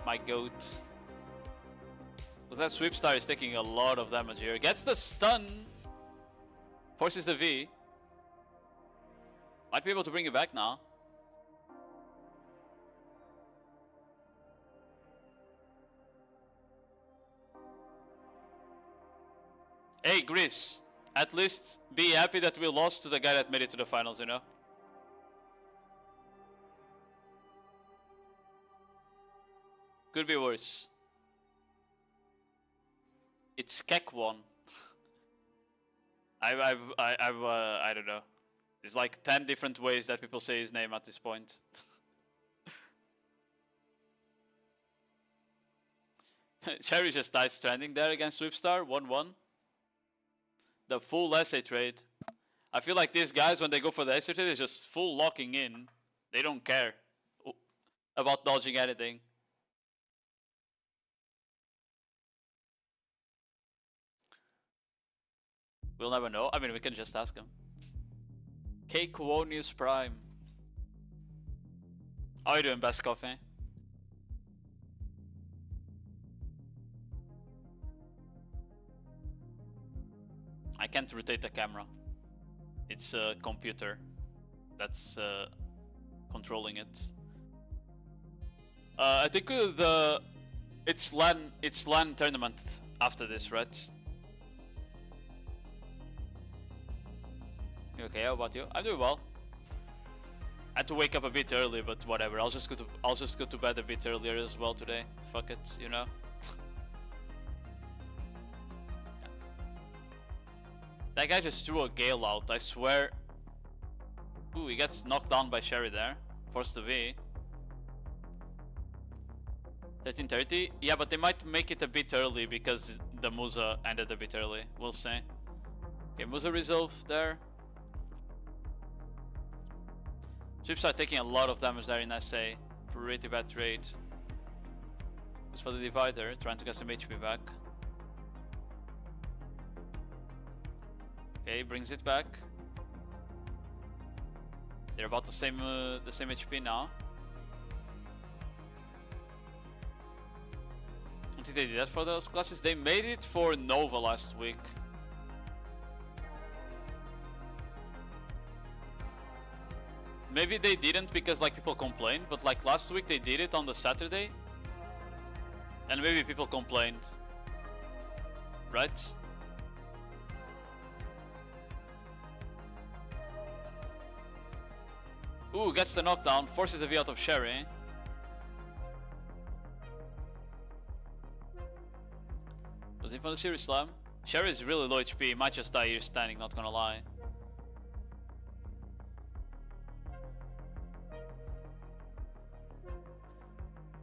My goat. Look, that Sweep Star is taking a lot of damage here. Gets the stun. Forces the V. Might be able to bring it back now. Hey, Gris. At least be happy that we lost to the guy that made it to the finals, you know? Could be worse. It's Kekwon. I don't know. There's like 10 different ways that people say his name at this point. Cherry just died stranding there against Sweepstar, 1-1. The full essay trade. I feel like these guys, when they go for the essay trade, they're just full locking in. They don't care about dodging anything. We'll never know. I mean, we can just ask him. K Quonius Prime. How are you doing, Best Coffee? I can't rotate the camera. It's a computer that's controlling it. I think it's Lahn tournament after this, right? Okay, how about you? I'm doing well. I had to wake up a bit early, but whatever. I'll just go to bed a bit earlier as well today. Fuck it, you know. That guy just threw a gale out, I swear. Ooh, he gets knocked down by Sherry there. Force the V. 13:30? Yeah, but they might make it a bit early because the Musa ended a bit early. We'll see. Okay, Musa resolve there. Chips are taking a lot of damage there in SA. Pretty bad trade. Just for the divider, trying to get some HP back. Okay, brings it back. They're about the same HP now. I don't think they did that for those classes. They made it for Nova last week. Maybe they didn't because like people complained, but like last week they did it on the Saturday. And maybe people complained. Right? Ooh, gets the knockdown, forces the V out of Sherry. Was he for the Series Slam? Sherry is really low HP, might just die here standing, not gonna lie.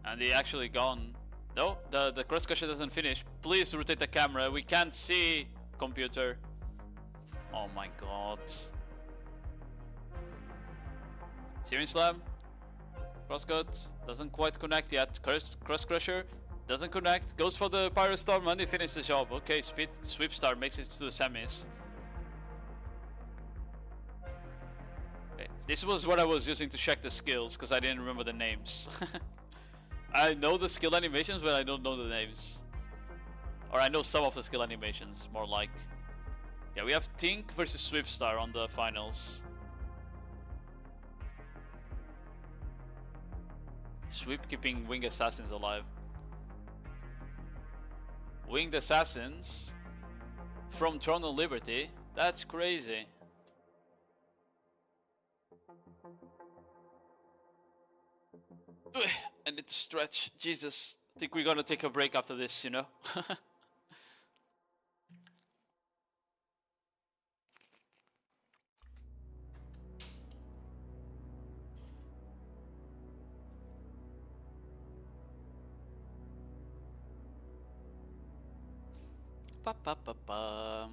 And he actually gone. No, the cross crusher doesn't finish. Please rotate the camera. We can't see, computer. Oh my god. Series Slam. Crosscut doesn't quite connect yet. Cross crusher doesn't connect. Goes for the Pyro Storm and he finishes the job. Okay, Sweep Star makes it to the semis. Okay. This was what I was using to check the skills because I didn't remember the names. I know the skill animations, but I don't know the names. Or I know some of the skill animations, more like. Yeah, we have Tink versus Sweepstar on the finals. Sweep keeping Winged Assassins alive. Winged Assassins from Throne of Liberty? That's crazy. And it's stretch. Jesus. I think we're gonna take a break after this, you know? Pa pa pa pa.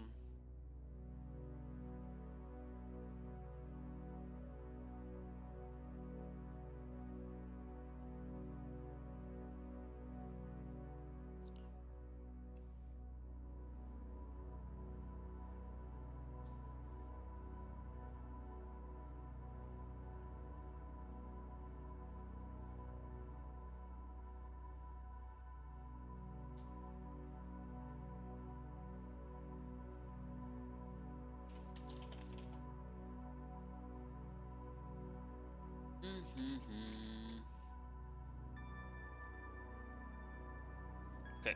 Okay.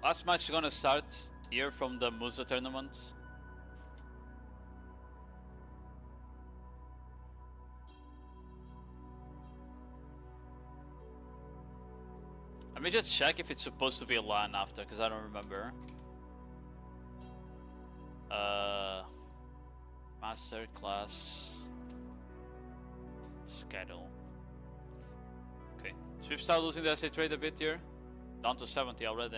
Last match gonna start here from the Musa tournament. Let me just check if it's supposed to be a Lahn after, because I don't remember. Master class schedule. Okay, Swift start losing the essay trade a bit here, down to 70 already.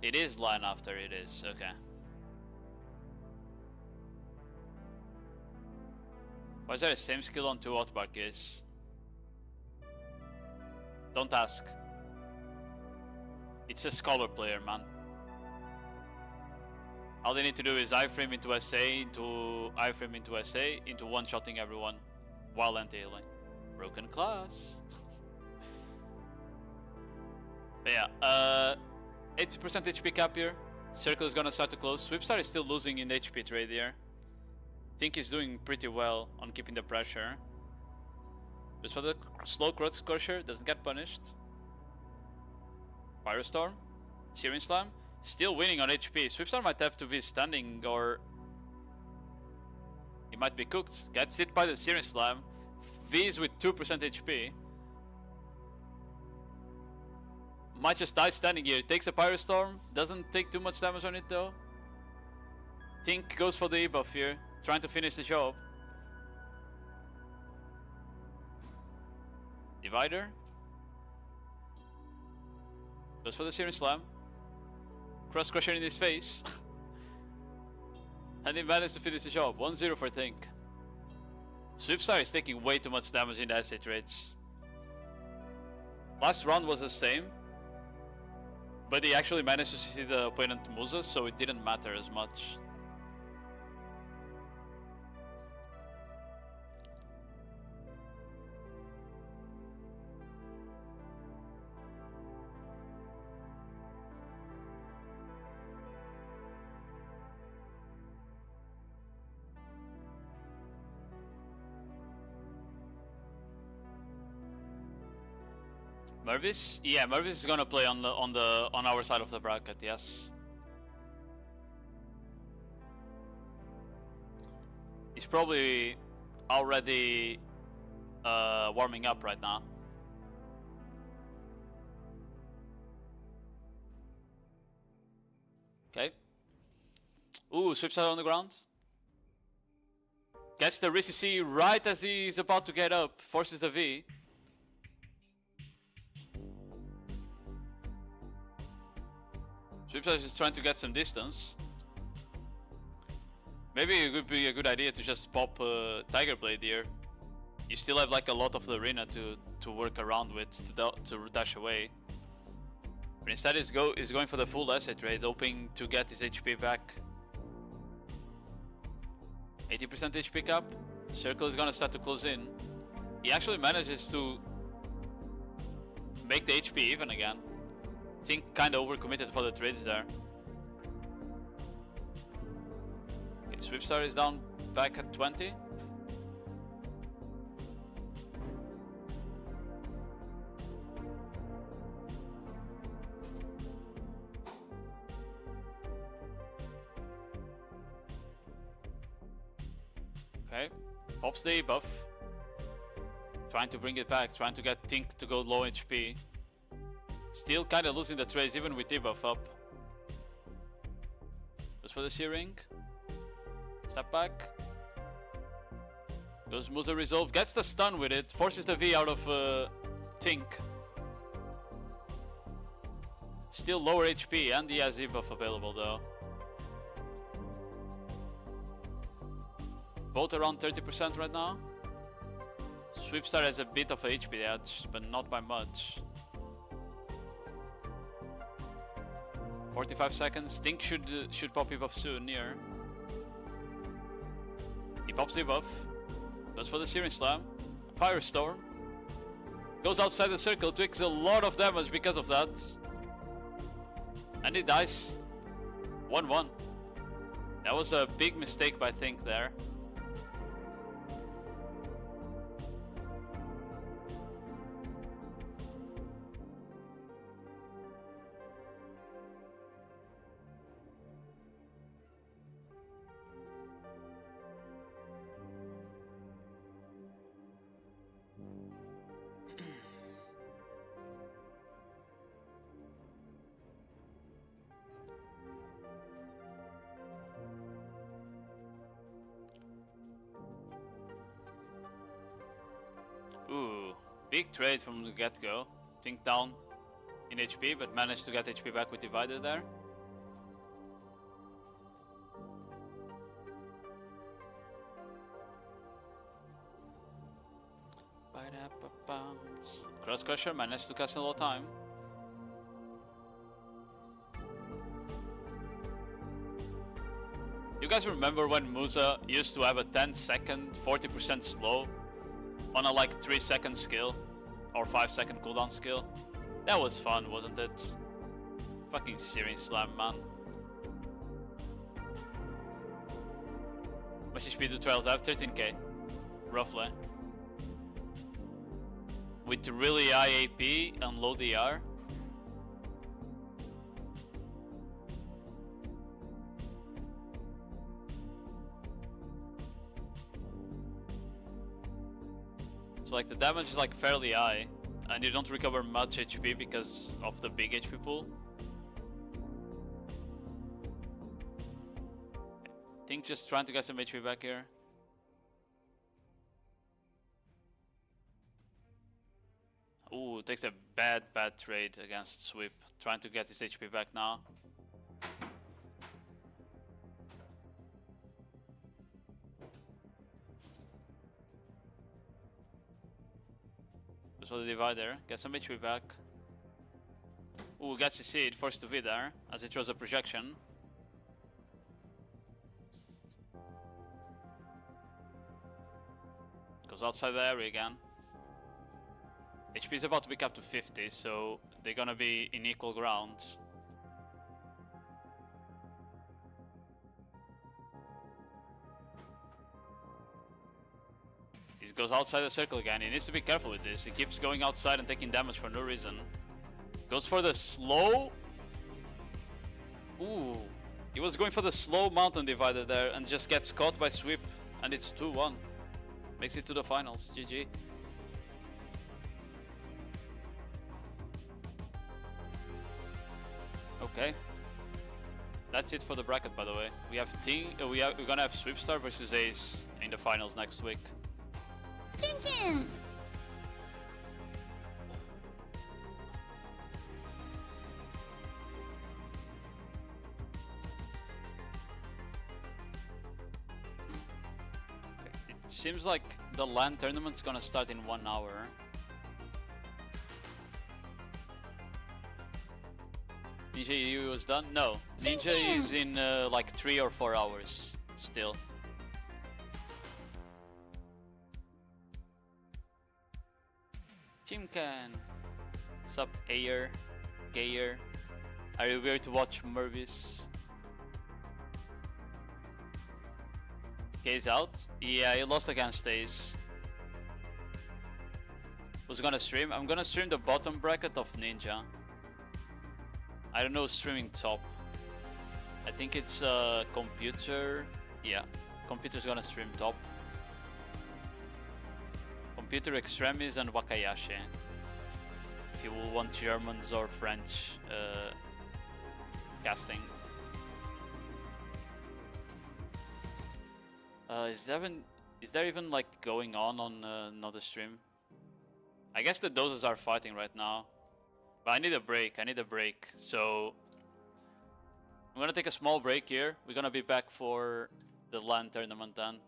It is Lahn after. It is okay. Why is there the same skill on 2 Outbark is? Don't ask. It's a scholar player, man. All they need to do is iframe into SA, into iframe into SA, into one-shotting everyone while anti-healing. Broken class. But yeah, 80% HP cap here. Circle is gonna start to close. Swipstar is still losing in the HP trade here. Think he's doing pretty well on keeping the pressure. Just for the slow cross crusher, doesn't get punished. Firestorm, Searing Slam, still winning on HP. Swipstar might have to be standing or he might be cooked. Gets hit by the Searing Slam. V's with 2% HP. Might just die standing here. Takes a Pyrestorm, doesn't take too much damage on it though. Tink goes for the E-buff here, trying to finish the job. Divider. Goes for the Searing Slam. Cross Crusher in his face. And he managed to finish the job. 1-0 for Tink. Swipstar is taking way too much damage in the essay trades. Last round was the same. But he actually managed to see the opponent Musa, so it didn't matter as much. Mervis? Yeah, Mervis is gonna play on our side of the bracket, yes. He's probably already warming up right now. Okay. Ooh, sweeps out on the ground. Gets the Risi C right as he's about to get up, forces the V. Swipstar is just trying to get some distance. Maybe it would be a good idea to just pop Tiger Blade here. You still have like a lot of the arena to work around with, to dash away. But instead he's going for the full asset trade, hoping to get his HP back. 80% HP cap. Circle is gonna start to close in. He actually manages to make the HP even again. I think kinda overcommitted for the trades there. Okay, Swipstar is down back at 20. Okay, pops the buff. Trying to bring it back, trying to get Tink to go low HP. Still kind of losing the trades even with debuff up. Goes for the Searing. Step back. Goes Musa Resolve. Gets the stun with it. Forces the V out of Tink. Still lower HP and he has debuff available though. Both around 30% right now. Swipstar has a bit of a HP edge, but not by much. 45 seconds. Tink should pop buff soon here. He pops the buff. Goes for the Searing Slam. Firestorm. Goes outside the circle. Takes a lot of damage because of that. And he dies. 1-1. That was a big mistake by Think there. Ooh, big trade from the get-go. Think down in HP, but managed to get HP back with Divider there. Cross Crusher managed to cast in a lot of time. You guys remember when Musa used to have a 10-second, 40% slow on a like 3-second skill or 5-second cooldown skill? That was fun, wasn't it? Fucking Searing Slam, man. How much HP do trials have? 13k, roughly. With really high AP and low DR. So like the damage is like fairly high, and you don't recover much HP because of the big HP pool. I think just trying to get some HP back here. Ooh, takes a bad trade against Sweep. Trying to get his HP back now. Just for the Divider, get some HP back. Ooh, gets his seed, forced to be there, as it throws a projection. Goes outside the area again. HP is about to be capped to 50, so they're gonna be in equal grounds. He goes outside the circle again. He needs to be careful with this. He keeps going outside and taking damage for no reason. Goes for the slow. Ooh. He was going for the slow Mountain Divider there and just gets caught by Sweep. And it's 2-1. Makes it to the finals. GG. Okay. That's it for the bracket, by the way. We have we're gonna have Sweepstar versus Ace in the finals next week. Chinkin! It seems like the Lahn tournament's gonna start in 1 hour. Ninja EU was done? No. Ninja is in like 3 or 4 hours still. Chimkan. Sup Ayer? Gayer? Are you here to watch Mervis? K's out? Yeah, he lost against Ace. Who's gonna stream? I'm gonna stream the bottom bracket of Ninja. I don't know streaming top. I think it's computer. Yeah, computer's gonna stream top. Computer, Extremis, and Wakayashi. If you will want Germans or French casting. Is there even like going on another stream? I guess the doses are fighting right now. But I need a break, so I'm gonna take a small break here. We're gonna be back for the Lahn tournament then.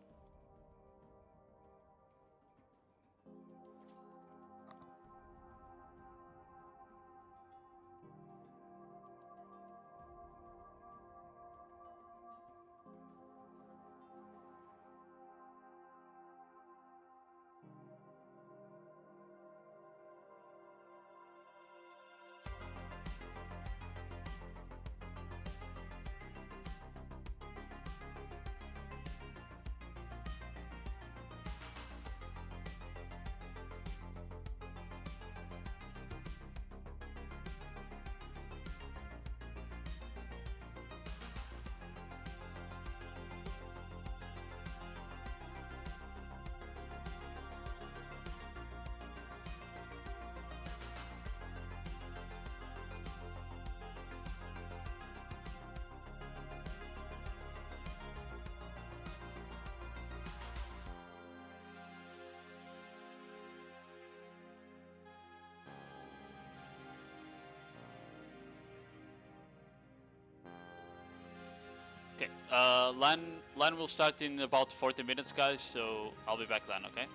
Okay. Lahn will start in about 40 minutes, guys. So I'll be back then. Okay.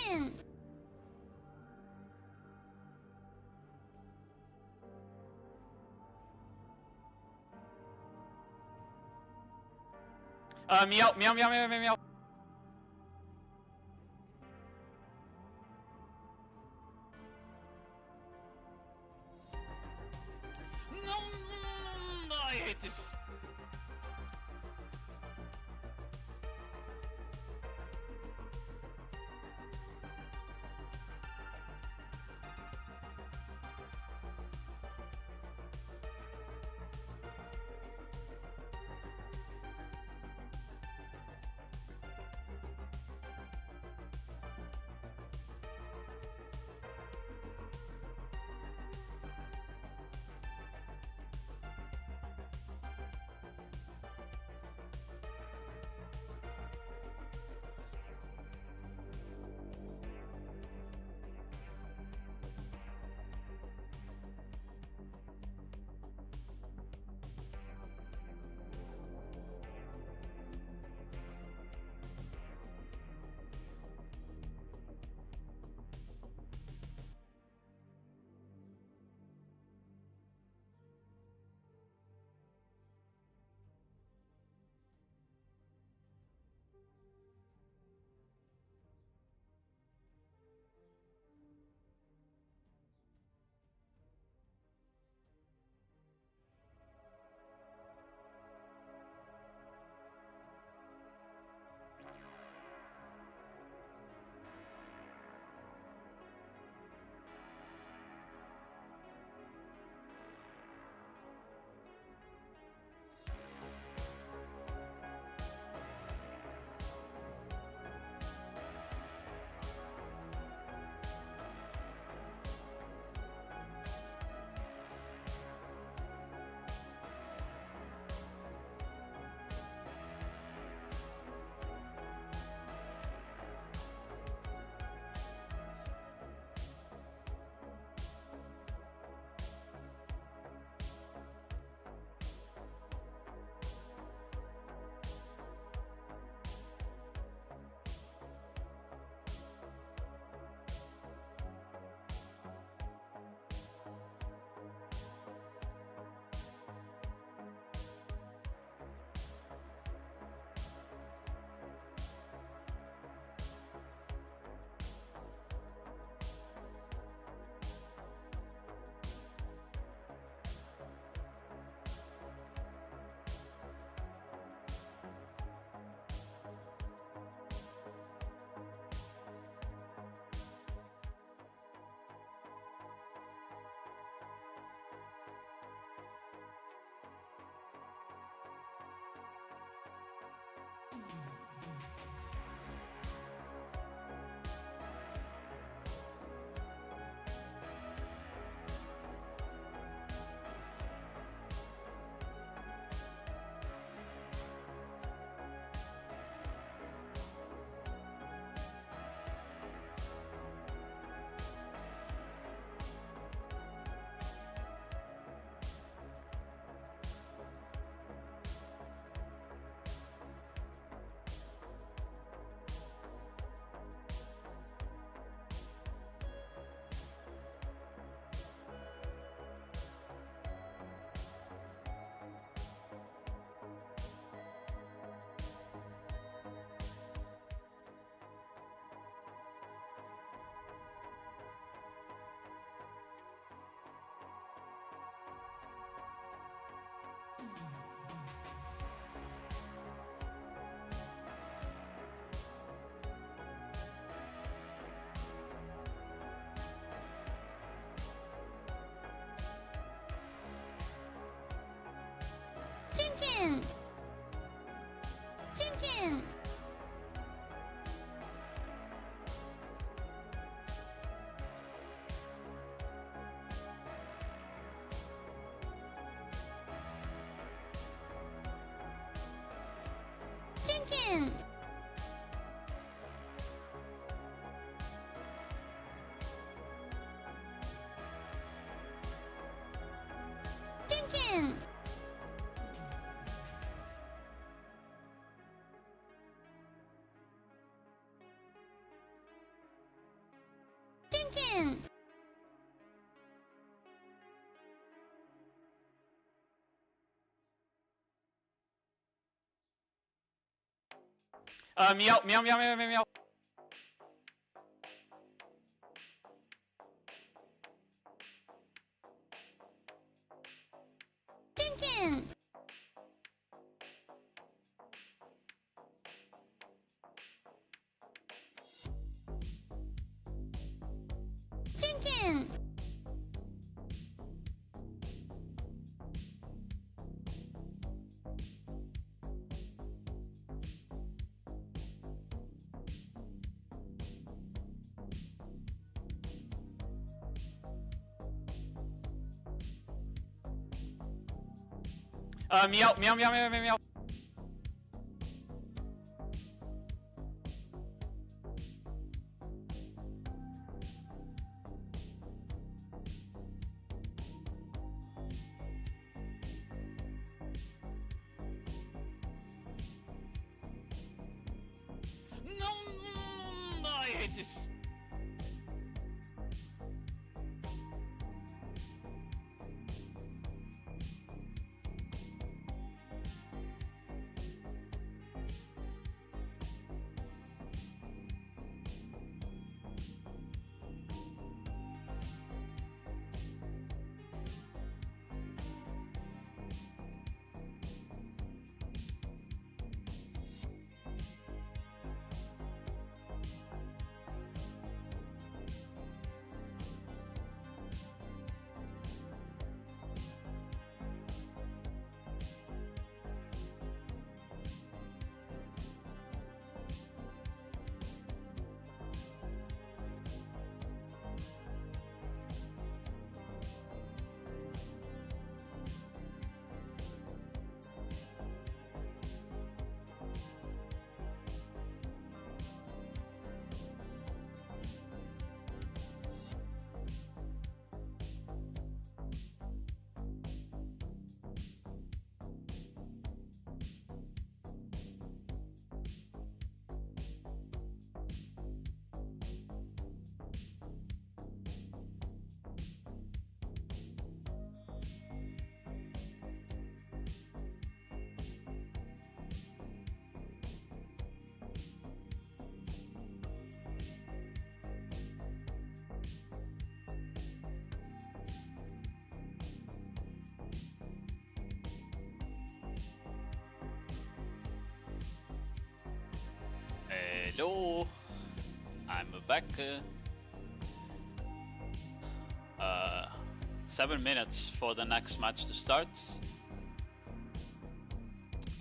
Chicken. Meow, meow, meow, meow, meow, meow. No, I hate this. Chicken. Chicken. Chicken. Chicken. Chicken. Meow, meow, meow, meow, meow, meow. Chicken. Chicken. Meow, meow, meow, meow, meow, meow. No, I hate this. Hello, I'm back. 7 minutes for the next match to start.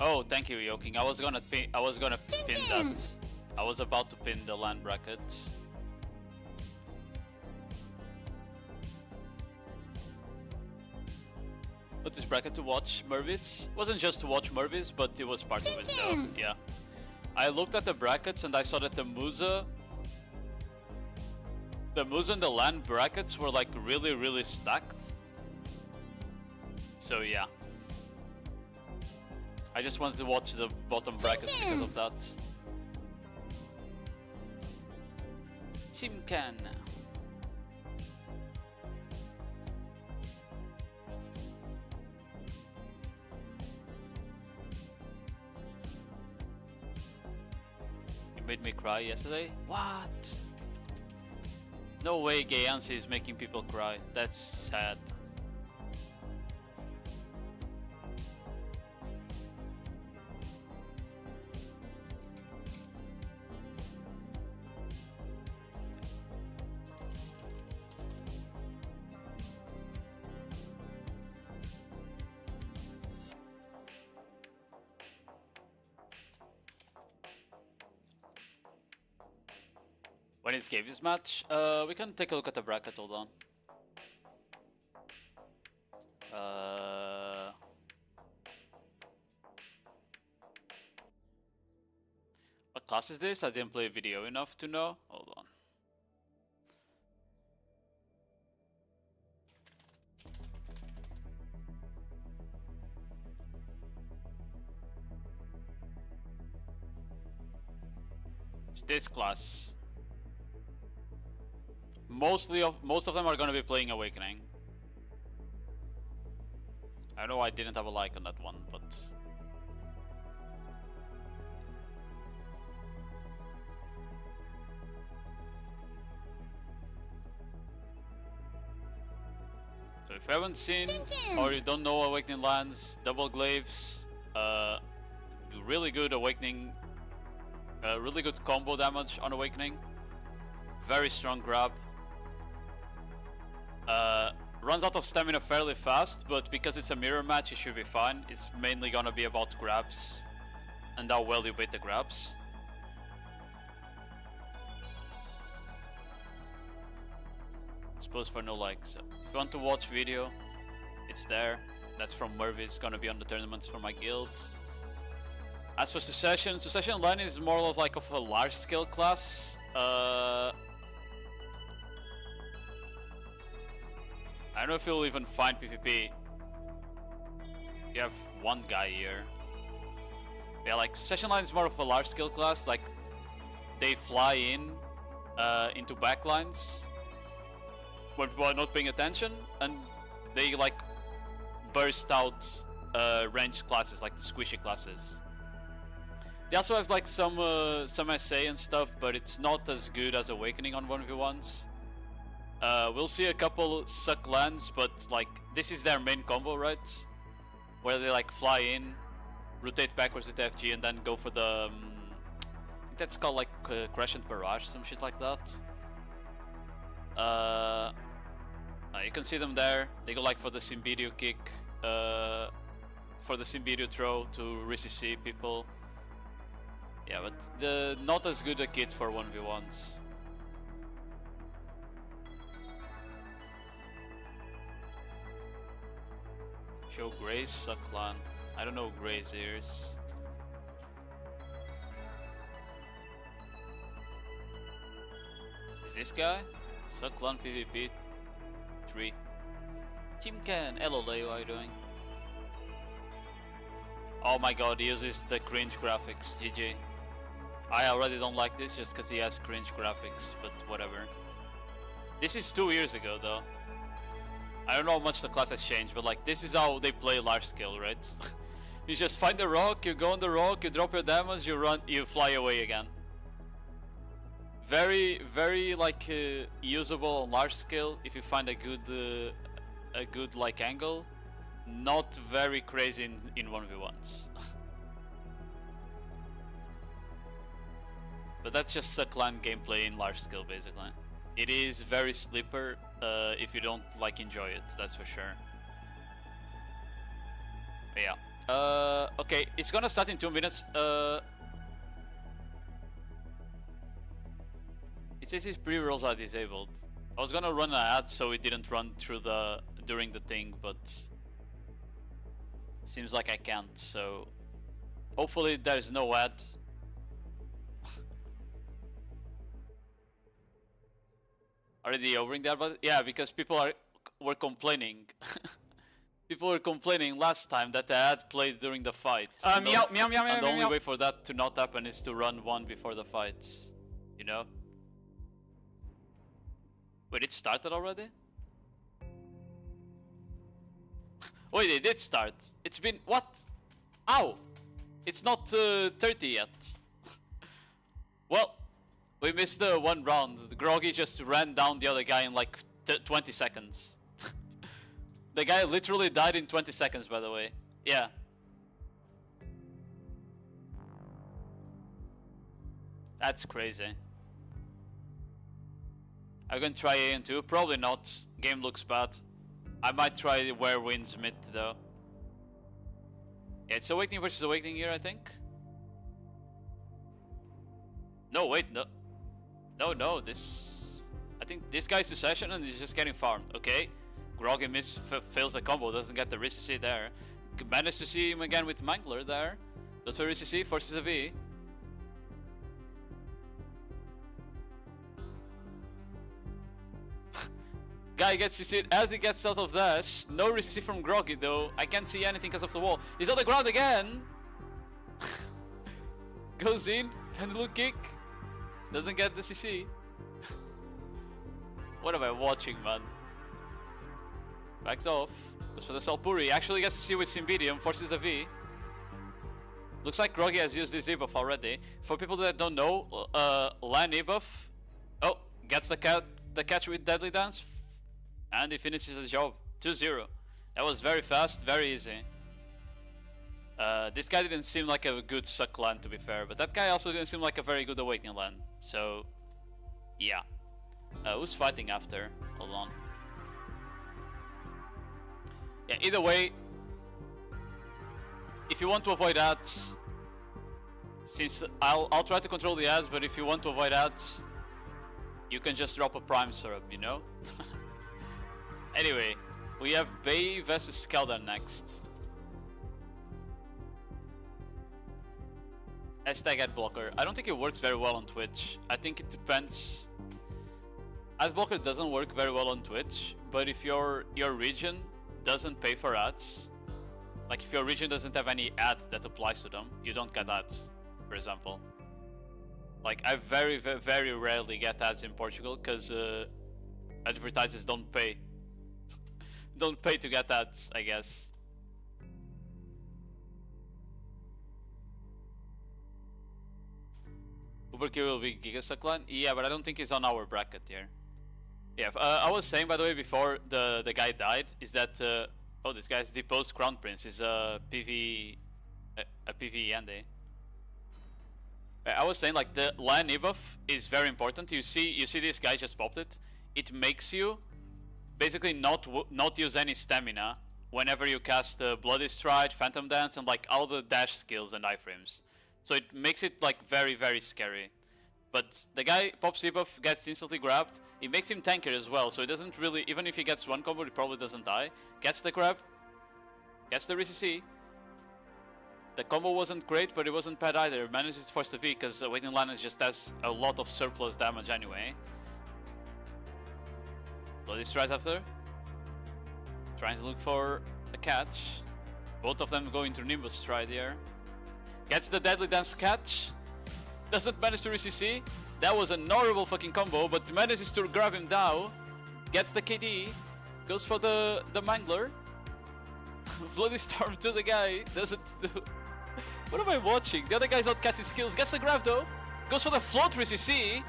Oh, thank you, Yoking. I was gonna pin that. I was about to pin the Lahn bracket. But this bracket to watch Mervis wasn't just to watch Mervis, but it was part of it though. Yeah. I looked at the brackets and I saw that the Musa and the Lahn brackets were like really stacked. So yeah. I just wanted to watch the bottom brackets because of that. Chimkan. You made me cry yesterday? What? No way Gayansi is making people cry. That's sad. When is Gavi's match? We can take a look at the bracket, hold on. What class is this? I didn't play video enough to know. Hold on. It's this class. most of them are gonna be playing Awakening. I know I didn't have a like on that one, but so if you haven't seen or you don't know Awakening lands, double glaives, really good Awakening, really good combo damage on Awakening, very strong grab. Runs out of stamina fairly fast, but because it's a mirror match, it should be fine. It's mainly gonna be about grabs and how well you bait the grabs. Suppose for no likes. If you want to watch video, it's there. That's from Murphy. It's gonna be on the tournaments for my guild. As for Succession, Succession Lahn is more of like a large scale class. I don't know if you'll even find PvP. You have one guy here. Yeah, like Succession Line is more of a large scale class. Like they fly in into backlines when people are not paying attention, and they like burst out ranged classes, like the squishy classes. They also have like some SA and stuff, but it's not as good as Awakening on 1v1s. We'll see a couple suck lands, but like this is their main combo, right? Where they like fly in, rotate backwards with FG, and then go for the I think that's called like Crescent Barrage, some shit like that. You can see them there. They go like for the Symbidio kick, for the Symbidio throw to re-CC people. Yeah, but not as good a kit for 1v1s. Show Grace, suck Lahn. I don't know who Grace is. Is this guy? Suck Lahn PvP 3. Team Ken, hello Leo, how are you doing? Oh my god, he uses the cringe graphics, GG. I already don't like this just because he has cringe graphics, but whatever. This is 2 years ago though. I don't know how much the class has changed, but like this is how they play large scale, right? You just find the rock, you go on the rock, you drop your damage, you run, you fly away again. Very, very like usable on large scale if you find a good like angle. Not very crazy in 1v1s. But that's just suck Lahn gameplay in large scale basically. It is very slipper if you don't like enjoy it, that's for sure. But yeah. Okay, it's gonna start in 2 minutes. It says his pre-rolls are disabled. I was gonna run an ad so it didn't run through during the thing, but seems like I can't, so hopefully there's no ad. Already overing that, but yeah, because people were complaining. People were complaining last time that the ad played during the fights. Meow, meow, meow, and the meow, only meow. way for that to not happen is to run one before the fights. You know? Wait, it started already? Wait, it did start. It's been what? Ow! It's not 30 yet. Well, we missed the one round. The Groggy just ran down the other guy in like 20 seconds. The guy literally died in 20 seconds, by the way. Yeah. That's crazy. I'm gonna try AN2. Probably not. Game looks bad. I might try where wins mid though. Yeah, it's Awakening versus Awakening here, I think. No, wait, no. No, this... I think this guy's Succession and he's just getting farmed. Okay. Groggy fails the combo, doesn't get the RCC there. Managed to see him again with Mangler there. That's for RCC, forces a V. Guy gets CC'd as he gets out of dash. No RCC from Groggy though. I can't see anything because of the wall. He's on the ground again. Goes in, pendulum kick. Doesn't get the CC. What am I watching, man? Backs off. Goes for the Salpuri. Actually gets to see with Symbidium. Forces the V. Looks like Groggy has used this debuff already. For people that don't know, Lahn debuff. Oh, gets the catch with Deadly Dance. And he finishes the job. 2-0. That was very fast, very easy. This guy didn't seem like a good suck Lahn, to be fair. But that guy also didn't seem like a very good awakening Lahn. So, yeah. Who's fighting after? Hold on. Yeah, either way, if you want to avoid ads, since I'll try to control the ads, but if you want to avoid ads, you can just drop a Prime Syrup, you know? Anyway, we have Bay versus Skeldar next. Hashtag adblocker. I don't think it works very well on Twitch. I think it depends. Adblocker doesn't work very well on Twitch, but if your region doesn't pay for ads, like if your region doesn't have any ads that applies to them, you don't get ads, for example. Like I very rarely get ads in Portugal because advertisers don't pay. Don't pay to get ads, I guess. Uberkill will be Gigasaclan? Yeah, but I don't think he's on our bracket here. Yeah, I was saying, by the way, before the guy died, is that oh, this guy's deposed Crown Prince is a PvE Ende. I was saying like the Lahn debuff is very important. You see this guy just popped it. It makes you basically not use any stamina whenever you cast Bloody Stride, Phantom Dance, and like all the dash skills and iframes. So it makes it like very scary. But the guy pops debuff, gets instantly grabbed. It makes him tankier as well, so it doesn't really, even if he gets one combo, he probably doesn't die. Gets the grab, gets the RCC. The combo wasn't great, but it wasn't bad either. Manages to force the V, because Awakening Lahn just has a lot of surplus damage anyway. Bloody Stride after. Trying to look for a catch. Both of them go into Nimbus Stride here. Gets the Deadly Dance catch. Doesn't manage to RCC. That was an horrible fucking combo, but manages to grab him down. Gets the KD. Goes for the Mangler. Bloody Storm to the guy. Doesn't do... What am I watching? The other guy's not casting skills. Gets the grab though. Goes for the float RCC.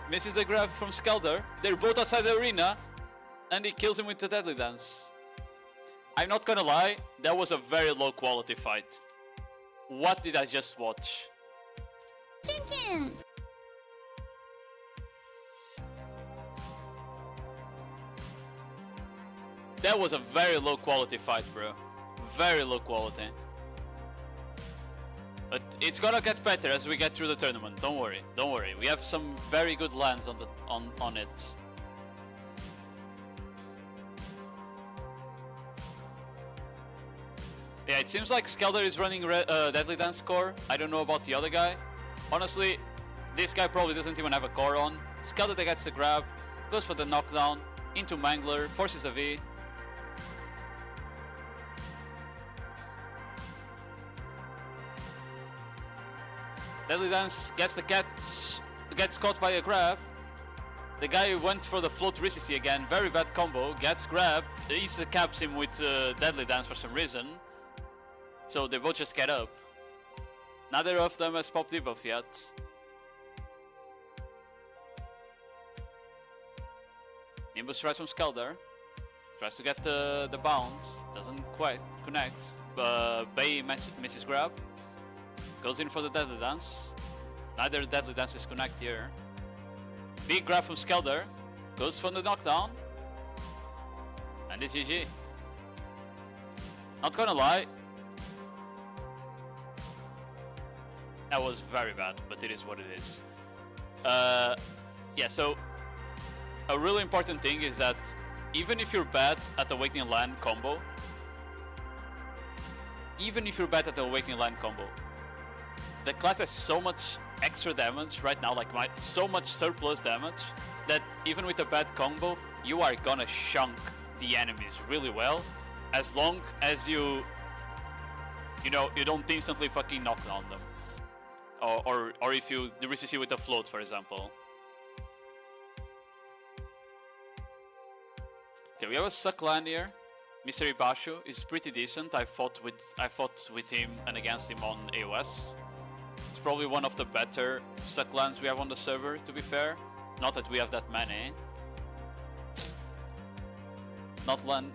Misses the grab from Skeldar. They're both outside the arena. And he kills him with the Deadly Dance. I'm not gonna lie, that was a very low quality fight. What did I just watch? Chicken! That was a very low quality fight, bro. Very low quality. But it's gonna get better as we get through the tournament. Don't worry, don't worry. We have some very good lands on it. Yeah, it seems like Skeldar is running Deadly Dance core. I don't know about the other guy. Honestly, this guy probably doesn't even have a core on. Skeldar gets the grab, goes for the knockdown, into Mangler, forces a V. Deadly Dance gets the catch, gets caught by a grab. The guy went for the float RCC again, very bad combo, gets grabbed, eats caps him with Deadly Dance for some reason. So they both just get up. Neither of them has popped debuff yet. Nimbus tries from Skeldar. Tries to get the bounce. Doesn't quite connect. Bay misses grab. Goes in for the Deadly Dance. Neither Deadly Dances connect here. Big grab from Skeldar. Goes for the knockdown. And it's GG. Not gonna lie. That was very bad, but it is what it is. Yeah, so a really important thing is that even if you're bad at the Awakening Lahn combo, the class has so much extra damage right now, like so much surplus damage, that even with a bad combo, you are gonna shunk the enemies really well, as long as you don't instantly fucking knock down them. or if you do RCC with a float, for example. Okay, we have a suck Lahn here. Mr. Ibashu is pretty decent. I fought with him and against him on AOS. It's probably one of the better suck Lahns we have on the server, to be fair. Not that we have that many. Not Lahn.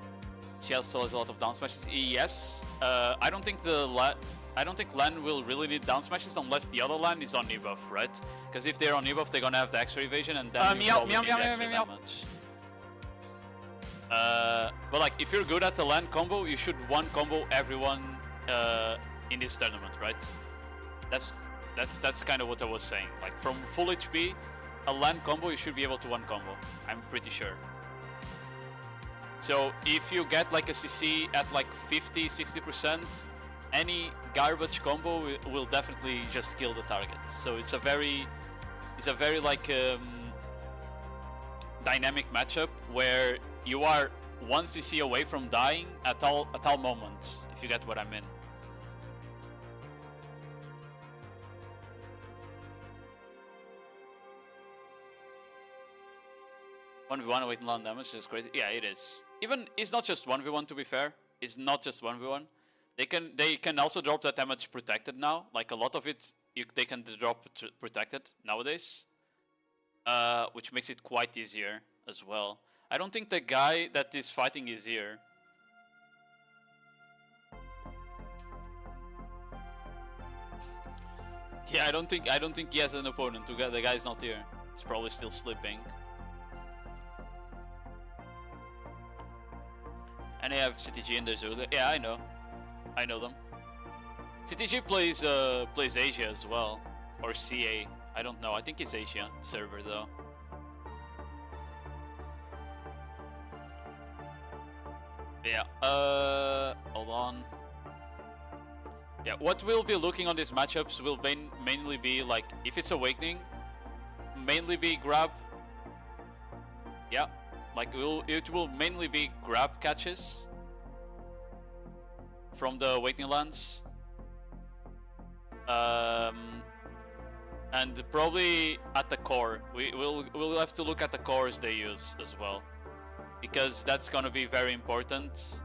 She also has a lot of down smashes. Yes, I don't think Lahn will really need down smashes unless the other Lahn is on debuff, right? Because if they're on debuff, they're gonna have the extra evasion and then you probably need extra damage. But like, if you're good at the Lahn combo, you should one combo everyone in this tournament, right? That's kind of what I was saying. Like, from full HP, a Lahn combo, you should be able to one combo. I'm pretty sure. So if you get like a CC at like 50-60%, any garbage combo will definitely just kill the target. So it's a very like dynamic matchup where you are one CC away from dying at all moments, if you get what I mean. One v1 awaiting Lahn damage is crazy. Yeah, it is. Even it's not just 1v1, to be fair. It's not just 1v1. They can also drop that damage protected now. Like, a lot of it they can drop protected nowadays, which makes it quite easier as well. I don't think the guy that is fighting is here. Yeah, I don't think he has an opponent. The guy's not here. He's probably still sleeping. And they have CTG and there's Zulu. Yeah, I know them. CTG plays Asia as well, or CA. I don't know. I think it's Asia server though. Yeah. Hold on. Yeah, what we'll be looking on these matchups will mainly be like, if it's Awakening, mainly be grab. Yeah. Like, it will mainly be grab catches from the Awakening lands. And probably at the core. We'll have to look at the cores they use as well, because that's gonna be very important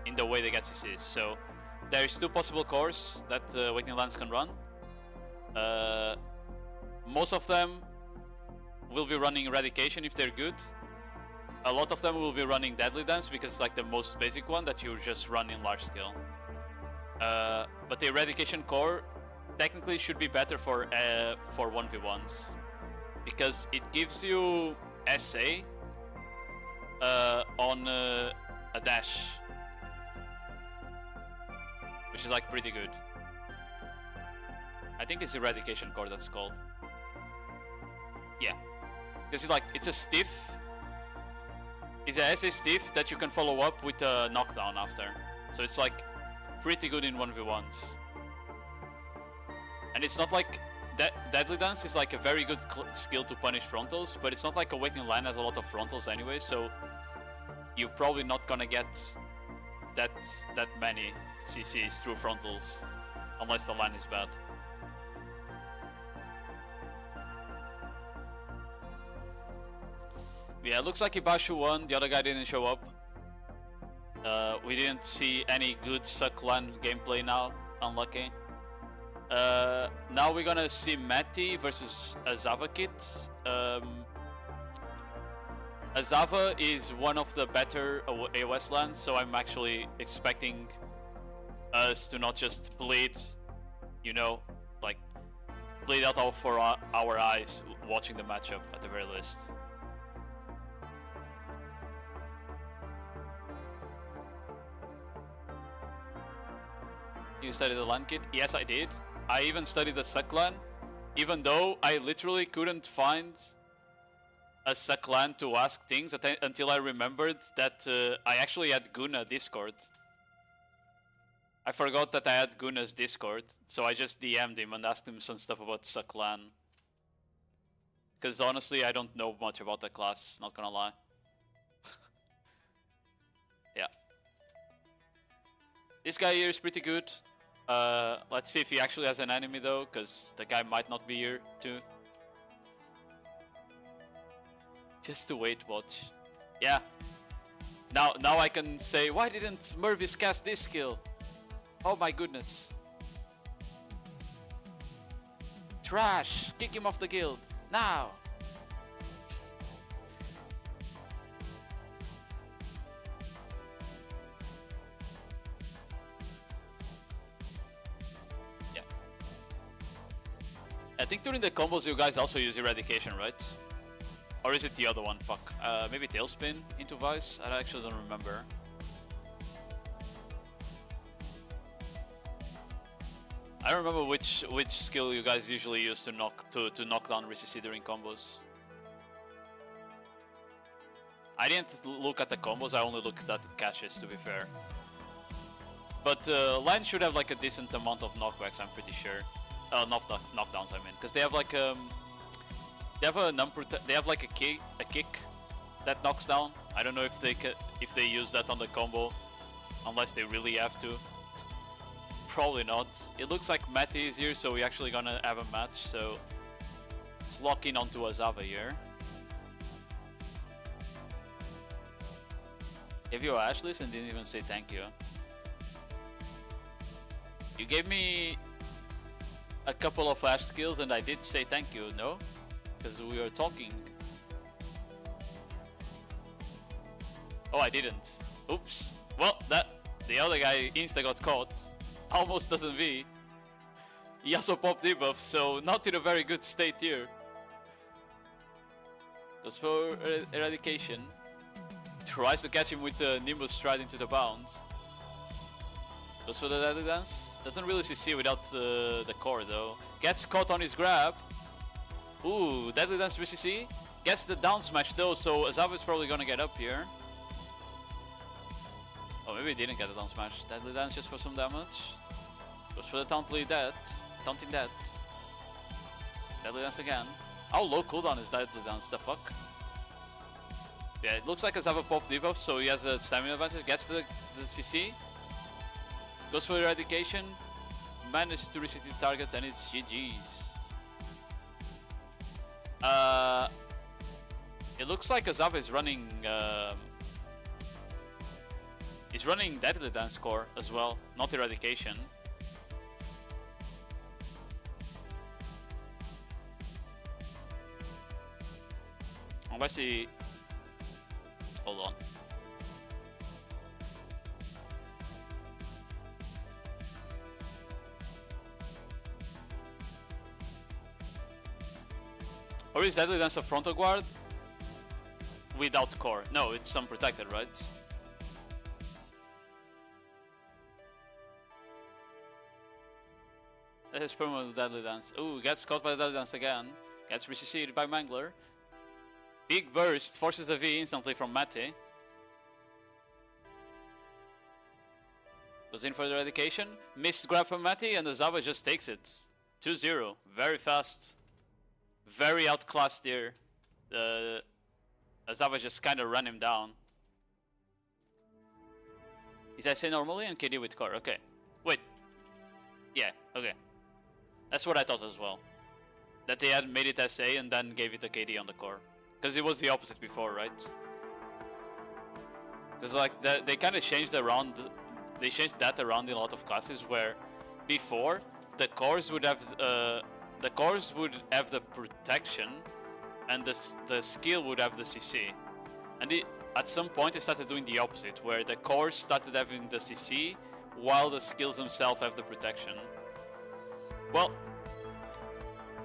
in the way they get CCs. So there's two possible cores that Awakening lands can run. Most of them will be running Eradication if they're good. A lot of them will be running Deadly Dance because it's like the most basic one that you just run in large scale. But the Eradication core technically should be better for 1v1s because it gives you SA on a dash, which is like pretty good. I think it's Eradication core that's called. Yeah, because it's a stiff. It's a SA stiff that you can follow up with a knockdown after. So it's like pretty good in 1v1s. And it's not like Deadly Dance is like a very good skill to punish frontals, but it's not like Awakening Lahn has a lot of frontals anyway, so you're probably not gonna get that many CCs through frontals unless the line is bad. Yeah, it looks like Ibashu won, the other guy didn't show up. We didn't see any good suck Lahn gameplay now, unlucky. Now we're gonna see Matty versus Azava Kit. Azava is one of the better AOS lands, so I'm actually expecting us to not just bleed, you know, like bleed out for our eyes watching the matchup at the very least. You studied the Lahn kit? Yes, I did. I even studied the suck Lahn, even though I literally couldn't find a suck Lahn to ask things until I remembered that I actually had Guna Discord. I forgot that I had Guna's Discord, so I just DM'd him and asked him some stuff about suck Lahn. Because honestly, I don't know much about the class, not gonna lie. Yeah. This guy here is pretty good. Let's see if he actually has an enemy though, because the guy might not be here too. Just to wait, watch. Yeah. Now I can say, why didn't Mervis cast this skill? Oh my goodness. Trash! Kick him off the guild. Now! Yeah. I think during the combos you guys also use Eradication, right? Or is it the other one? Fuck. Maybe Tailspin into Vice? I actually don't remember. I don't remember which skill you guys usually use to knock down RCC during combos. I didn't look at the combos, I only looked at the catches, to be fair. But Lahn should have like a decent amount of knockbacks, I'm pretty sure. Knockdowns, I mean, because they have like they have like a kick that knocks down. I don't know if they use that on the combo, unless they really have to. Probably not. It looks like Matty is here, so we're actually gonna have a match. So let's lock in onto Azava here. Gave you Ashley's and didn't even say thank you. You gave me a couple of Ash skills and I did say thank you, no? Because we were talking. Oh, I didn't. Oops. Well, the other guy insta got caught. Almost doesn't V. He also popped debuff, so not in a very good state here. Goes for Eradication. Tries to catch him with the Nimbus stride into the bounds. Goes for the Deadly Dance. Doesn't really CC without the core though. Gets caught on his grab. Ooh, Deadly Dance 3CC. Gets the down smash though, so Azava is probably gonna get up here. Oh, maybe he didn't get the down smash. Deadly Dance just for some damage. Goes for the taunting death. Deadly Dance again. How low cooldown is Deadly Dance? The fuck? Yeah, it looks like Azava popped debuff, so he has the stamina advantage. Gets the CC. Goes for Eradication. Manages to resist the targets, and it's GG's. It looks like Azava is running. He's running Deadly Dance core as well, not Eradication. Unless he... Hold on. Or is Deadly Dance a frontal guard? Without core. No, it's unprotected, right? That is permanent Deadly Dance. Ooh, gets caught by the Deadly Dance again. Gets recc'd by Mangler. Big burst forces the V instantly from Mate. Goes in for the Eradication. Missed grab from Mate and the Azava just takes it. 2-0. Very fast. Very outclassed here. Azava just kind of ran him down. Is I say normally and KD with core? Okay. Wait. Yeah, okay. That's what I thought as well. That they had made it SA and then gave it a KD on the core. Because it was the opposite before, right? Because like they kind of changed around. They changed that around in a lot of classes where before the cores would have the protection and the skill would have the CC. And at some point they started doing the opposite, where the cores started having the CC while the skills themselves have the protection. Well,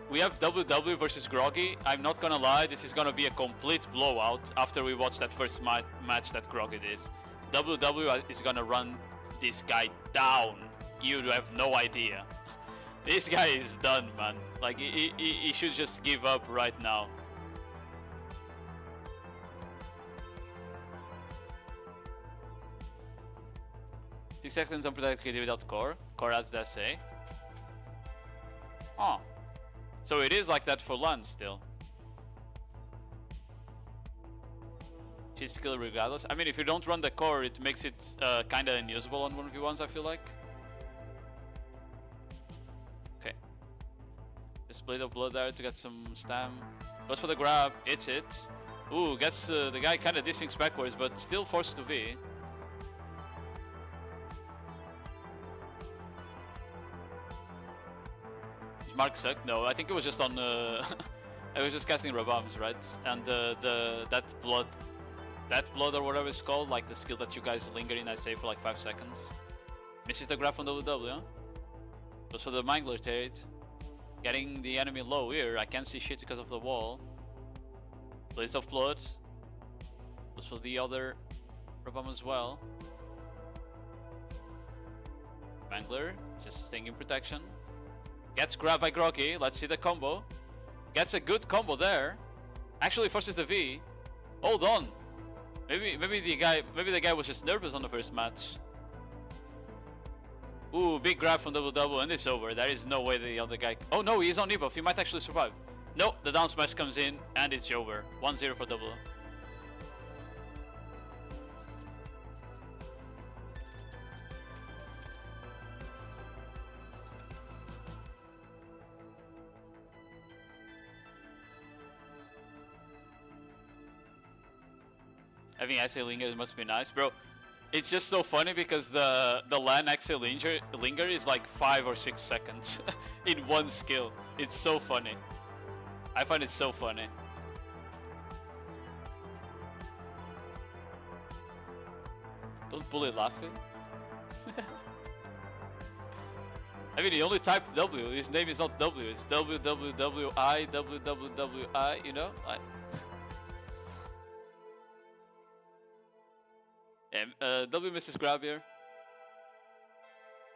we have WW versus Groggy. I'm not gonna lie, this is gonna be a complete blowout after we watch that first match that Groggy did. WW is gonna run this guy down. You have no idea. This guy is done, man. Like, he should just give up right now. The seconds unprotected KD without core. Core adds the SA. Oh. So it is like that for Lahn still. Cheat skill regardless. I mean, if you don't run the core, it makes it kinda unusable on 1v1s, I feel like. Just Blade of Blood there to get some stam. Goes for the grab, hits it. Ooh, gets the guy kind of distinct backwards, but still forced to be. Mark sucked? No, I think it was just on. I was just casting Rabams, right? And that blood or whatever it's called, like the skill that you guys linger in, I say for like 5 seconds. Misses the grab from WW. Goes for the Mangler trade. Getting the enemy low here. I can't see shit because of the wall. Blaze of Blood. Goes for the other Rabam as well. Mangler just staying in protection. Gets grabbed by Groggy. Let's see the combo. Gets a good combo there. Actually forces the V. Hold on. Maybe the guy was just nervous on the first match. Ooh, big grab from double and it's over. There is no way the other guy. Oh no, he's on debuff. He might actually survive. No, the down smash comes in and it's over. 1-0 for double. Having Axel Linger must be nice, bro. It's just so funny because the Lahn Axel Linger is like 5 or 6 seconds in one skill. It's so funny. I find it so funny. Don't bully laughing. I mean, he only typed W. His name is not W. It's WWWI, WWWI, you know? W misses grab here.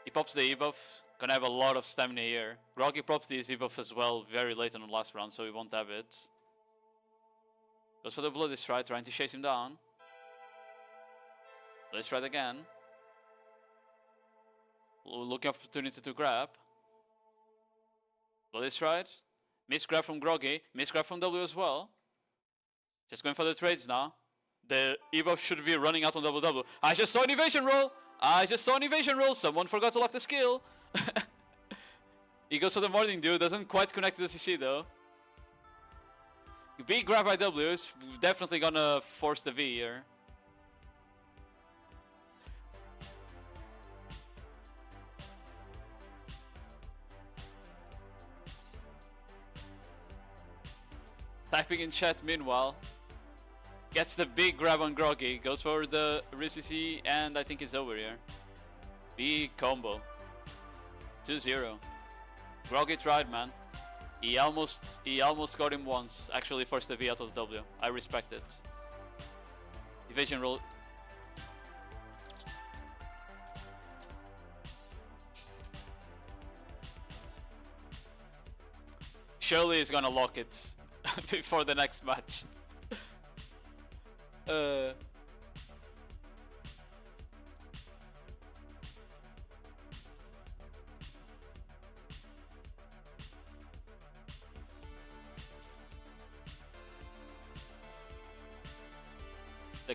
He pops the E-buff. Gonna have a lot of stamina here. Groggy pops the E-buff as well very late in the last round, so he won't have it. Goes for the Bloody Stride, trying to chase him down. Bloody Stride again. Looking for opportunity to grab. Bloody Stride. Miss grab from Groggy. Miss grab from W as well. Just going for the trades now. The E-buff should be running out on double. I just saw an evasion roll! Someone forgot to lock the skill! He goes for the Morning Dew, doesn't quite connect to the CC though. Big grab by W is definitely gonna force the V here. Typing in chat meanwhile. Gets the big grab on Groggy, goes for the RCC, and I think it's over here. Big combo. 2-0. Groggy tried, man. He almost got him once. Actually forced the V out of the W. I respect it. Evasion roll. Surely he's gonna lock it before the next match. The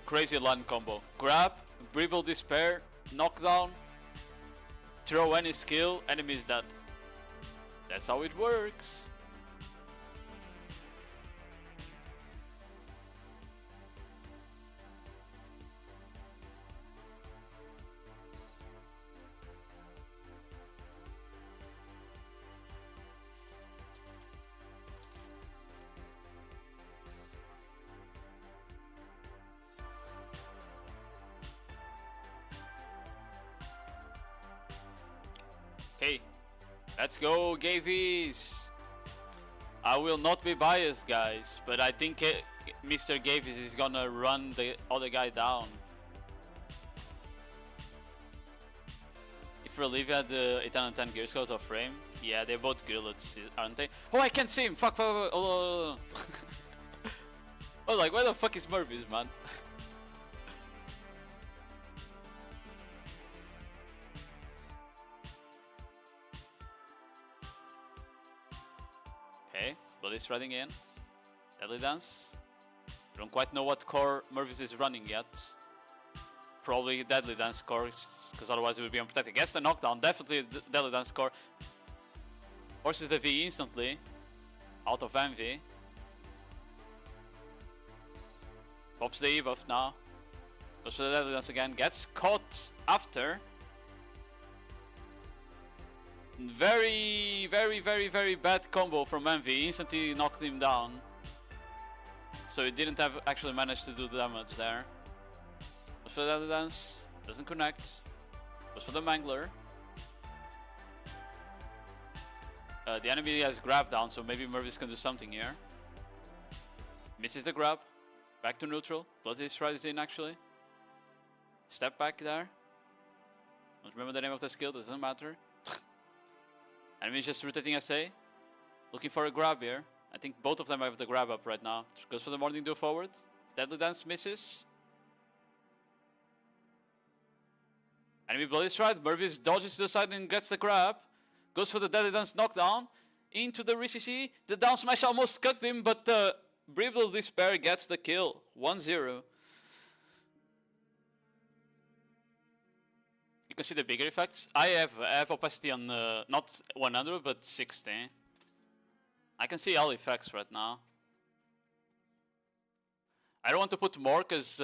crazy Lahn combo. Grab, Bribble Despair, knockdown, throw any skill, enemy is dead. That's how it works. Okay, let's go, Gavies. I will not be biased, guys, but I think Mr. Gavies is gonna run the other guy down. If Relievia had the 8 and 10 gear scores of frame, yeah, they're both grillets, aren't they? Oh, I can't see him! Fuck! Oh, like, where the fuck is Murphy's, man? Okay, Bloody Striding in. Deadly Dance. Don't quite know what core Murphys is running yet. Probably Deadly Dance core, because otherwise it would be unprotected. Gets the knockdown, definitely Deadly Dance core. Forces the V instantly. Out of Envy. Pops the E buff now. Goes for the deadly dance again. Gets caught after. Very bad combo from Envy. Instantly knocked him down. So he didn't have actually managed to do the damage there. Goes for the deadly dance. Doesn't connect. Goes for the Mangler. The enemy has grab down, so maybe Mervis can do something here. Misses the grab. Back to neutral. Bloody Stride is in actually. Step back there. Don't remember the name of the skill, doesn't matter. Enemy is just rotating SA. Looking for a grab here. I think both of them have the grab up right now. Goes for the Morning Dew forward. Deadly Dance misses. Enemy Bloody Stride. Mervis dodges to the side and gets the grab. Goes for the Deadly Dance knockdown. Into the RCC. The down smash almost cucked him, but Brittle Despair gets the kill. 1-0. You can see the bigger effects. I have opacity on not 100 but 60. I can see all effects right now. I don't want to put more because,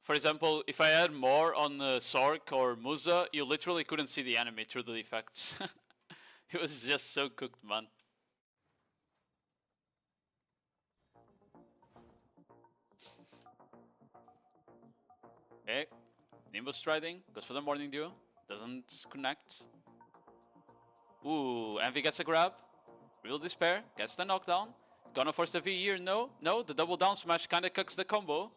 for example, if I had more on Sork or Musa, you literally couldn't see the enemy through the effects. It was just so cooked, man. Okay. Nimbus Striding, goes for the Morning Dew, doesn't connect. Ooh, Envy gets a grab. Real Despair, gets the knockdown. Gonna force the V here, no, the double down smash kinda cucks the combo.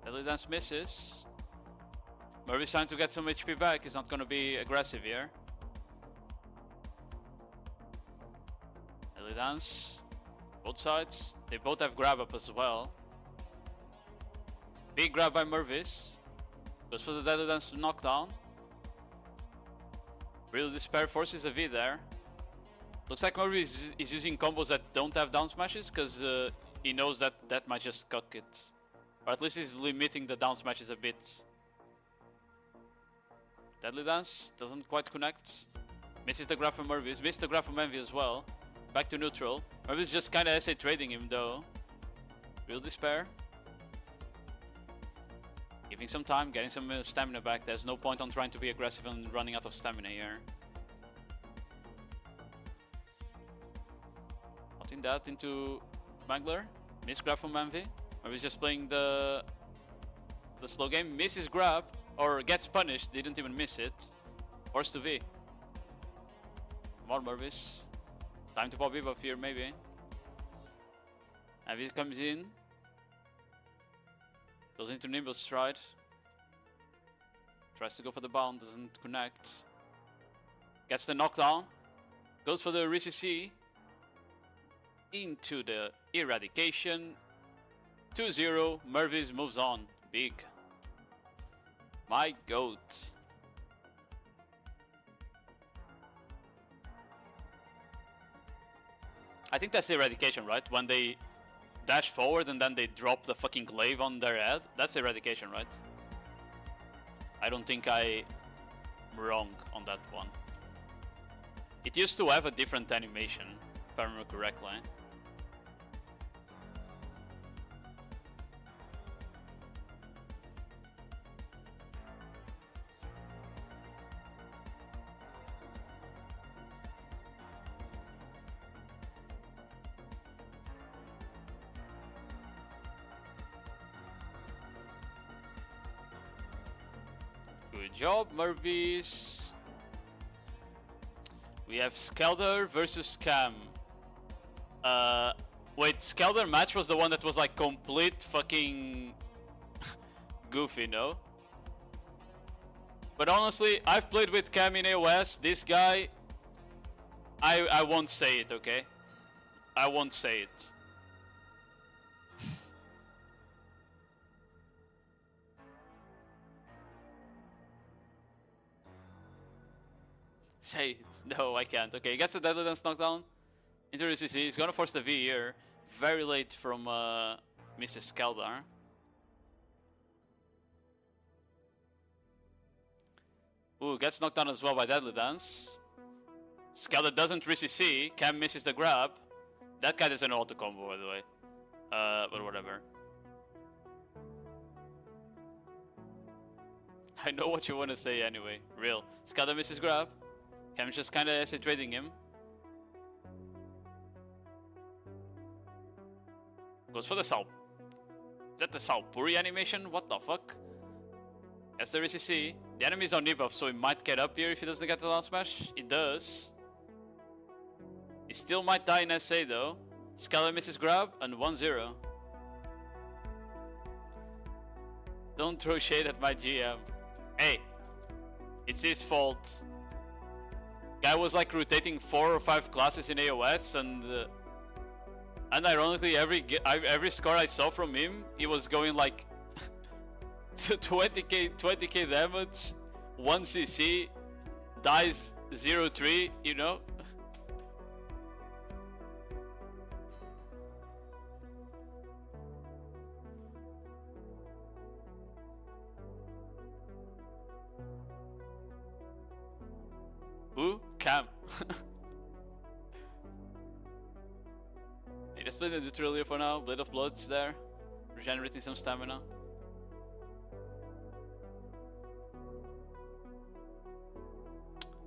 Deadly Dance misses. Mervis trying to get some HP back, he's not gonna be aggressive here. Deadly Dance. Both sides. They both have grab up as well. Big grab by Mervis. Goes for the Deadly Dance knockdown. Real Despair forces a V there. Looks like Mervis is using combos that don't have down smashes because he knows that that might just cuck it. Or at least he's limiting the down smashes a bit. Deadly Dance doesn't quite connect. Misses the grab from Mervis. Missed the grab from Envy as well. Back to neutral. Mervis just kinda SA trading him though. Real Despair. Giving some time, getting some stamina back. There's no point on trying to be aggressive and running out of stamina here. Putting that into Mangler. Miss grab from Envy. Mervis just playing the slow game. Misses grab. Or gets punished. Didn't even miss it. Forced to V. Come on, Mervis. Time to pop buff here, maybe. Envy comes in. Goes into Nimble Stride. Tries to go for the bound, doesn't connect. Gets the knockdown. Goes for the RCC. Into the Eradication. 2-0. Mervis moves on. Big. My goat. I think that's the Eradication, right? When they dash forward and then they drop the fucking glaive on their head. That's Eradication, right? I don't think I'm wrong on that one. It used to have a different animation, if I remember correctly. Good job, Mervis. We have Skelder versus Cam. Wait, Skelder match was the one that was like complete fucking goofy, no? But honestly, I've played with Cam in AOS. This guy, I won't say it, okay? I won't say it. Say it. No, I can't. Okay, he gets the Deadly Dance knockdown. Into the CC. He's gonna force the V here. Very late from Mrs. Skeldar. Ooh, gets knocked down as well by Deadly Dance. Skeleton doesn't re-CC. Cam misses the grab. That guy doesn't know how to combo, by the way. But whatever. I know what you want to say anyway. Real. Skeleton misses grab. Cam's just kind of essay trading him. Goes for the Sal. Is that the Salpuri animation? What the fuck? That's the RCC. The enemy's on debuff, so he might get up here if he doesn't get the down smash. He does. He still might die in SA though. Skeleton misses grab and 1-0. Don't throw shade at my GM. Hey, it's his fault. Guy was like rotating 4 or 5 classes in AOS, and ironically every score I saw from him, he was going like to 20k damage, 1 CC, dies 0-3, you know? Who? Cam. Hey, just play the Deuteralia for now. Blade of Blood's there. Regenerating some stamina.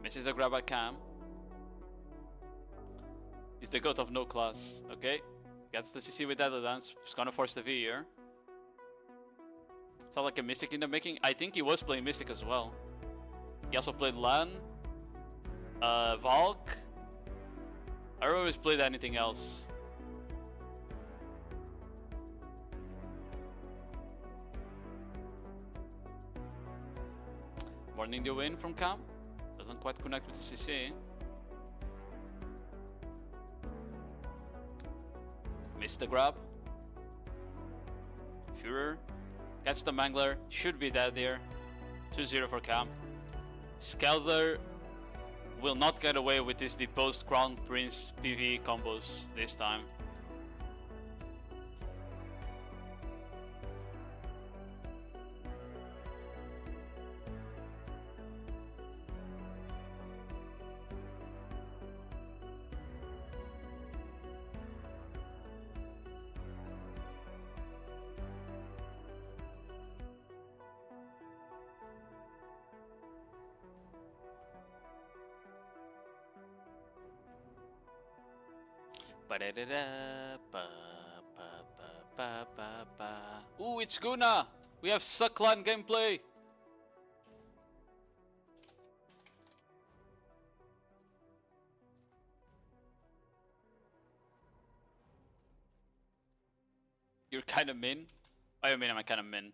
Misses the grab by Cam. He's the goat of no class. Okay. Gets the CC with Deadly Dance. He's gonna force the V here. Sound like a Mystic in the making. I think he was playing Mystic as well. He also played Lahn. Valk. I don't always played anything else. Morning the win from Cam. Doesn't quite connect with the CC. Missed the grab. Führer gets the Mangler. Should be dead here. 2-0 for Cam. Skelder will not get away with his deposed Crown Prince PvE combos this time. Ooh, it's Guna! We have Suckline gameplay! You're kinda min? What do you mean am I kinda min?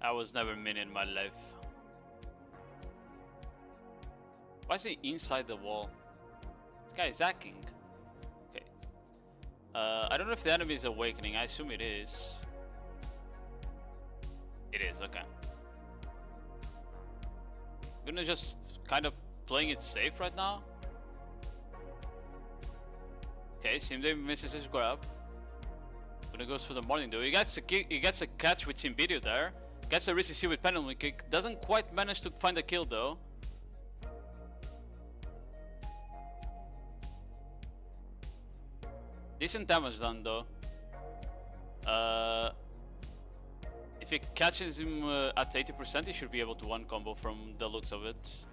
I was never min in my life. Why is he inside the wall? This guy is hacking. Okay. I don't know if the enemy is awakening. I assume it is. It is, okay. I'm gonna just kind of playing it safe right now. Okay, Simday misses his grab. Gonna goes for the morning though. He gets a catch with Simbidio there. Gets a RCC with penalty kick. Doesn't quite manage to find a kill though. Decent damage done though. If he catches him at 80%, he should be able to one combo from the looks of it.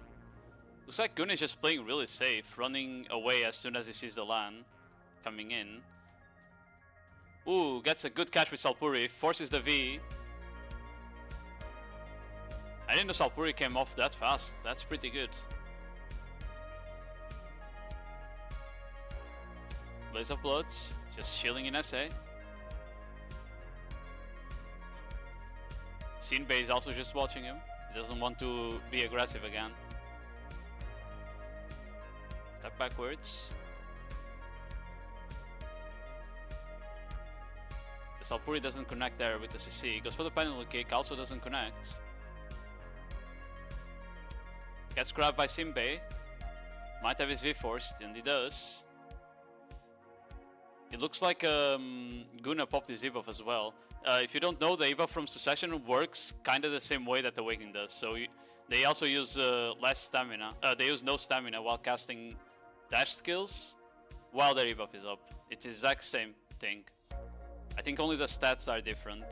Looks like Gun is just playing really safe, running away as soon as he sees the Lahn coming in. Ooh, gets a good catch with Salpuri, forces the V. I didn't know Salpuri came off that fast. That's pretty good. Blaze of Bloods, just chilling in SA. Sinbei is also just watching him. He doesn't want to be aggressive again. Step backwards. The Salpuri doesn't connect there with the CC. Goes for the penalty kick, also doesn't connect. Gets grabbed by Simbei. Might have his V forced, and he does. It looks like Guna popped his debuff as well. If you don't know, the debuff from Succession works kind of the same way that Awakening does. So they also use less stamina. They use no stamina while casting dash skills while their debuff is up. It's the exact same thing. I think only the stats are different.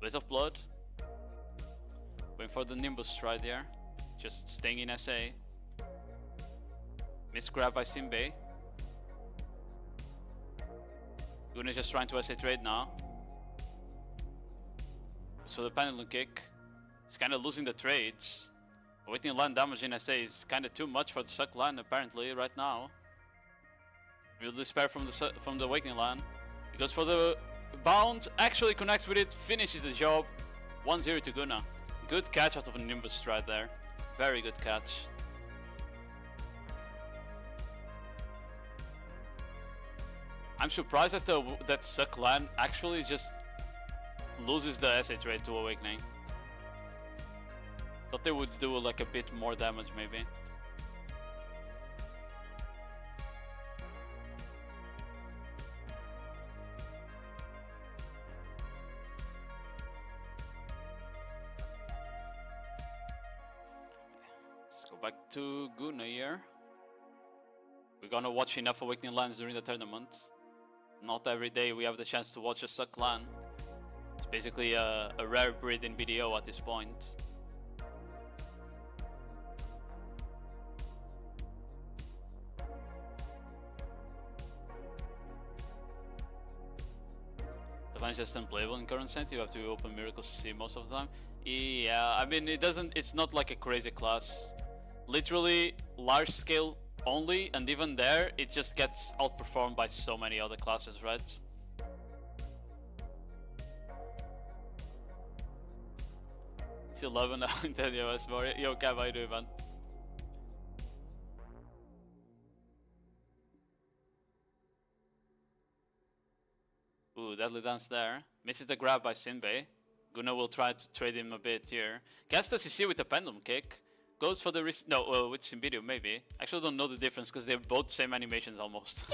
Blaze of Blood. Going for the Nimbus stride there. Just staying in SA. Missed grab by Simbei. Guna just trying to SA trade now. So the pendulum kick. He's kind of losing the trades. Awaiting Lahn damage in SA is kind of too much for the Suck Lahn apparently right now. Real despair from the Awakening Lahn. He goes for the bound, actually connects with it, finishes the job. 1-0 to Guna. Good catch out of a Nimbus stride there. Very good catch. I'm surprised that that Suck Lahn actually just loses the SA trade to Awakening. Thought they would do like a bit more damage maybe. Let's go back to Guna here. We're gonna watch enough Awakening Lahns during the tournament. Not every day we have the chance to watch a Suck Lahn. It's basically a rare breed in BDO at this point. The Lahn's just unplayable in current set. You have to open Miracles to see most of the time. Yeah, I mean it's not like a crazy class. Literally large scale only, and even there it just gets outperformed by so many other classes, right? It's 11 now in 10 US more. Yo Cav, how you doing, man? Ooh, deadly dance there. Misses the grab by Simbei. Guna will try to trade him a bit here. Gets the CC with the pendulum kick. Goes for the risk. No, with Simbidio maybe. Actually, don't know the difference because they're both same animations almost.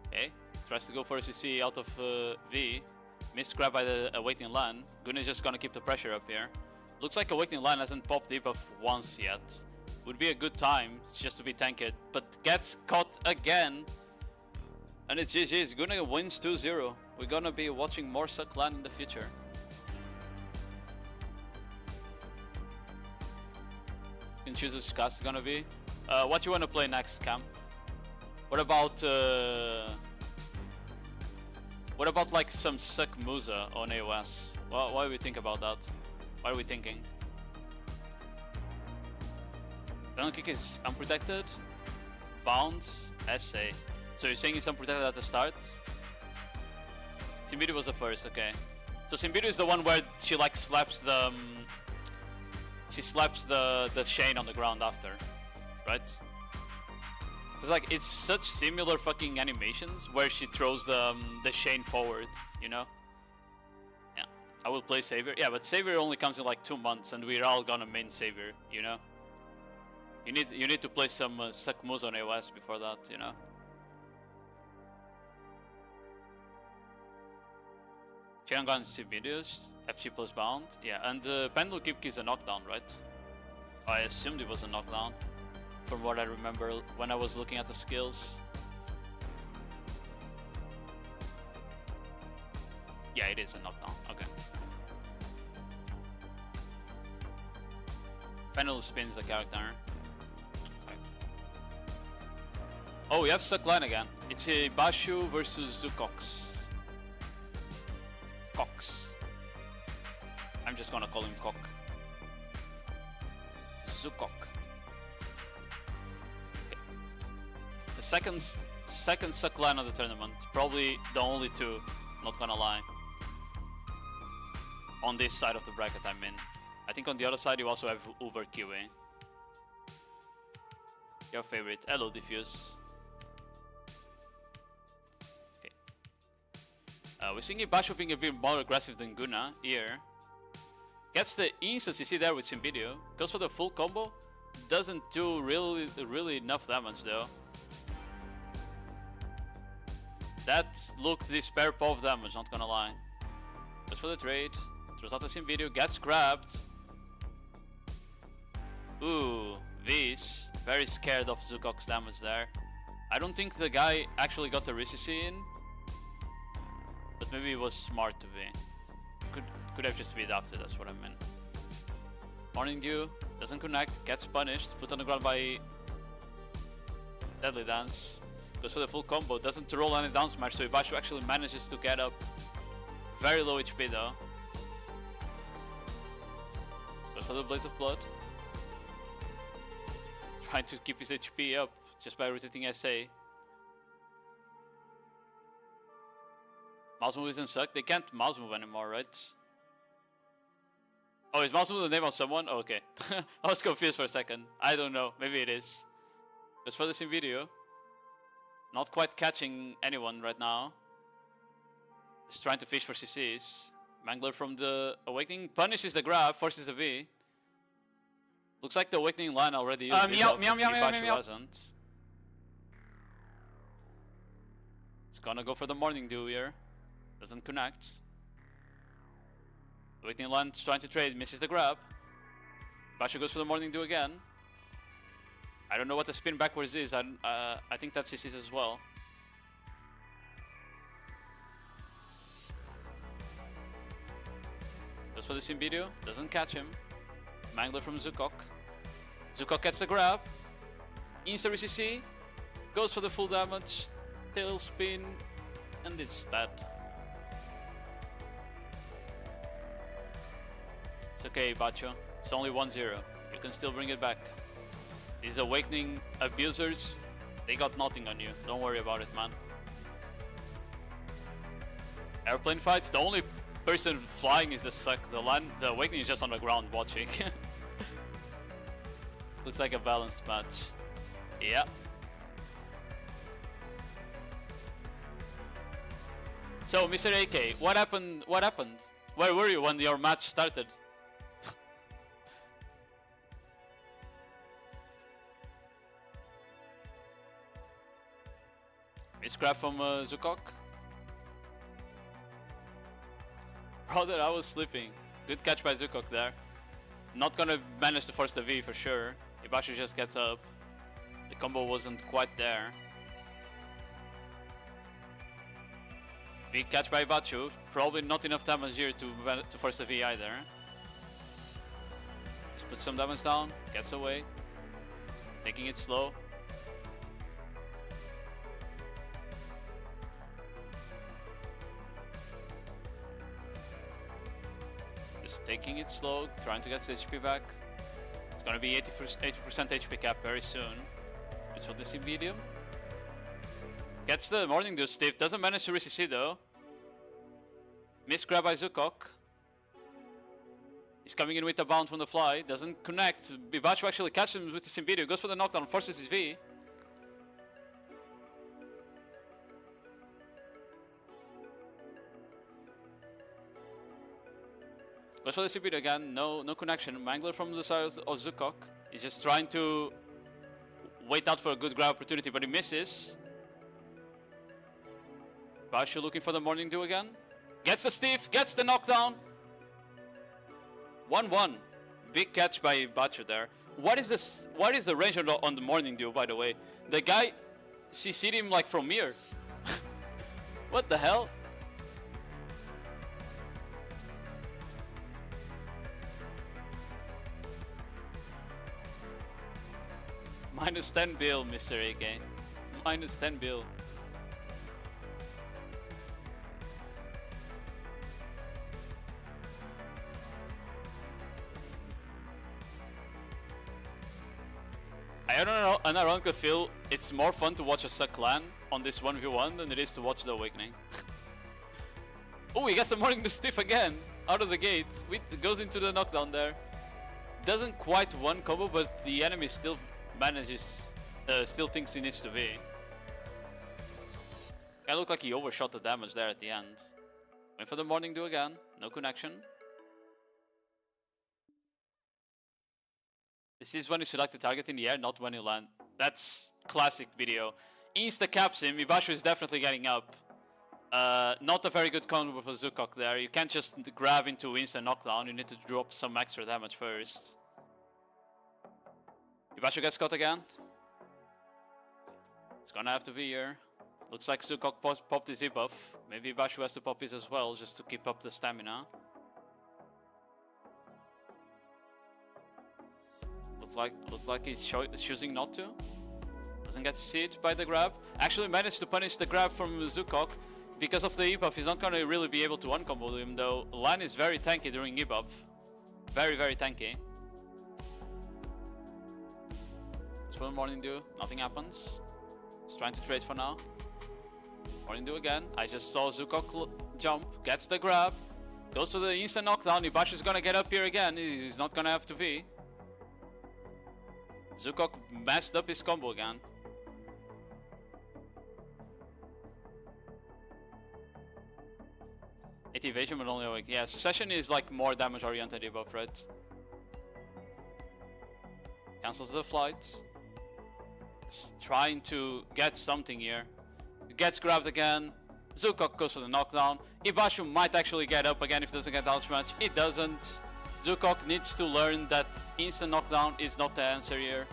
Okay, tries to go for a CC out of V. Missed grab by the Awakening Lahn. Guna is just gonna keep the pressure up here. Looks like Awakening Lahn hasn't popped debuff once yet. Would be a good time just to be tanked, but gets caught again. And it's GG's. Guna wins 2-0. We're gonna be watching more Suck Lahn in the future. You can choose which cast is gonna be. What you wanna play next, Cam? What about like some Suck Musa on AOS? What do we think about that? What are we thinking? Pendulum kick is unprotected. Bounce, SA. So you're saying it's unprotected at the start? Simbidu was the first, okay. So Simbidu is the one where she like slaps the she slaps the Shane on the ground after, right? It's like it's such similar fucking animations where she throws the Shane forward, you know? Yeah, I will play Savior. Yeah, but Savior only comes in like 2 months, and we're all gonna main Savior, you know? You need to play some Suck Musa on AOS before that, you know? Chirangan Sibidius, FG plus bound. Yeah, and Pendulum Kick is a knockdown, right? I assumed it was a knockdown, from what I remember when I was looking at the skills. Yeah, it is a knockdown, okay. Pendulum spins the character. Okay. Oh, we have Suck Lahn again. It's a Bashu versus Zukox. Cox. I'm just gonna call him Cock. Zukok. Okay. It's the second Suck Lahn of the tournament. Probably the only two, not gonna lie. On this side of the bracket I'm in. I think on the other side you also have Uber QA. Your favorite. Hello, Diffuse. We're seeing Basho being a bit more aggressive than Guna here. Gets the instant CC there with Simbidio. Goes for the full combo. Doesn't do really enough damage though. That looked this pair of damage, not gonna lie. Goes for the trade. Throws out the Simbidio. Gets grabbed. Ooh, V's very scared of Zukok's damage there. I don't think the guy actually got the RCC in. But maybe it was smart to be. Could have just been after, that's what I meant. Morning Dew, doesn't connect, gets punished, put on the ground by Deadly Dance. Goes for the full combo, doesn't roll any down smash, so Ibashu actually manages to get up. Very low HP though. Goes for the Blaze of Blood. Trying to keep his HP up just by rotating SA. Mouse move isn't suck, they can't mouse move anymore, right? Oh, is mouse move the name of someone? Oh, okay. I was confused for a second. I don't know. Maybe it is. Just for this in video. Not quite catching anyone right now. Just trying to fish for CCs. Mangler from the Awakening punishes the grab, forces the V. Looks like the Awakening line already used it. Wasn't. It's gonna go for the Morning Dew here. Doesn't connect. Awakening line trying to trade, misses the grab. Basho goes for the Morning Dew again. I don't know what the spin backwards is. I think that's CC's as well. Goes for the Simbidio, doesn't catch him. Mangler from Zukok. Zukok gets the grab. Insta CC. Goes for the full damage. Tail spin. And it's dead. It's okay, Bacho. It's only 1-0. You can still bring it back. These Awakening abusers, they got nothing on you. Don't worry about it, man. Airplane fights, the only person flying is the suck. The Awakening is just on the ground watching. Looks like a balanced match. Yeah. So, Mr. AK, what happened? What happened? Where were you when your match started? Misgrab from Zukok. Brother, I was sleeping. Good catch by Zukok there. Not gonna manage to force the V for sure. Ibashu just gets up. The combo wasn't quite there. Big catch by Ibachu. Probably not enough damage here to force the V either. Just puts some damage down, gets away. Taking it slow. Just taking it slow, trying to get his HP back. It's gonna be 80% HP cap very soon. Which will this in medium. Gets the Morning Dew stiff, doesn't manage to RCC though. Misgrab by Zukok. He's coming in with a bounce from the fly, doesn't connect. Bibachu actually catches him with the Simbidio, goes for the knockdown, forces his V. Goes for the Simbidio again, no connection. Mangler from the side of Zukok. He's just trying to wait out for a good grab opportunity, but he misses. Bashu looking for the Morning Dew again. Gets the stiff, gets the knockdown. 1-1. Big catch by Bachu there. What is this? What is the range on the Morning Dew, by the way? The guy CC'd him like from here. What the hell? Minus 10 bill, Mr. AK. Minus 10 bill. I don't know, unironically feel it's more fun to watch a suck Lahn on this 1v1 than it is to watch the Awakening. Oh, he gets the Morning Dew stiff again, out of the gate. Goes into the knockdown there. Doesn't quite one combo, but the enemy still manages, still thinks he needs to be. Kinda looked like he overshot the damage there at the end. Went for the Morning Dew again, no connection. This is when you select the target in the air, not when you land. That's classic video. Insta caps him. Ibashu is definitely getting up. Not a very good combo for Zukok there. You can't just grab into instant knockdown. You need to drop some extra damage first. Ibashu gets caught again. It's gonna have to be here. Looks like Zukok popped his E-buff. Maybe Ibashu has to pop his as well, just to keep up the stamina. Looked like he's choosing not to. Doesn't get sieged by the grab. Actually managed to punish the grab from Zukok. Because of the E-buff, he's not gonna really be able to one-combo him, though. Lahn is very tanky during E-buff. Very, very tanky. Spell Morning Dew, nothing happens. He's trying to trade for now. Morning Dew again. I just saw Zukok jump, gets the grab, goes for the instant knockdown. Ibashu is gonna get up here again. He's not gonna have to be. Zukok messed up his combo again. It evasion but only awake. Yeah, Succession is like more damage oriented above, right? Cancels the flight. It's trying to get something here. Gets grabbed again. Zukok goes for the knockdown. Ibashu might actually get up again if he doesn't get down match. It doesn't. Zukok needs to learn that instant knockdown is not the answer here.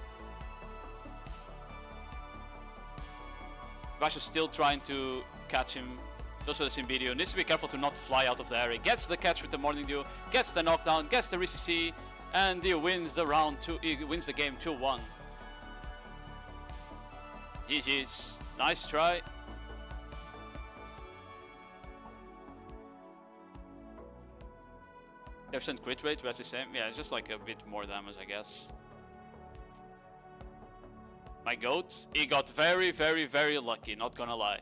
Ibashu still trying to catch him. Goes for the Symbidio. Needs to be careful to not fly out of the area. Gets the catch with the Morning Dew. Gets the knockdown. Gets the RCC. And he wins the round. He wins the game 2-1. GG's. Nice try. % crit rate, that's the same. Yeah, it's just like a bit more damage, I guess. My goat, he got very, very, very lucky, not gonna lie.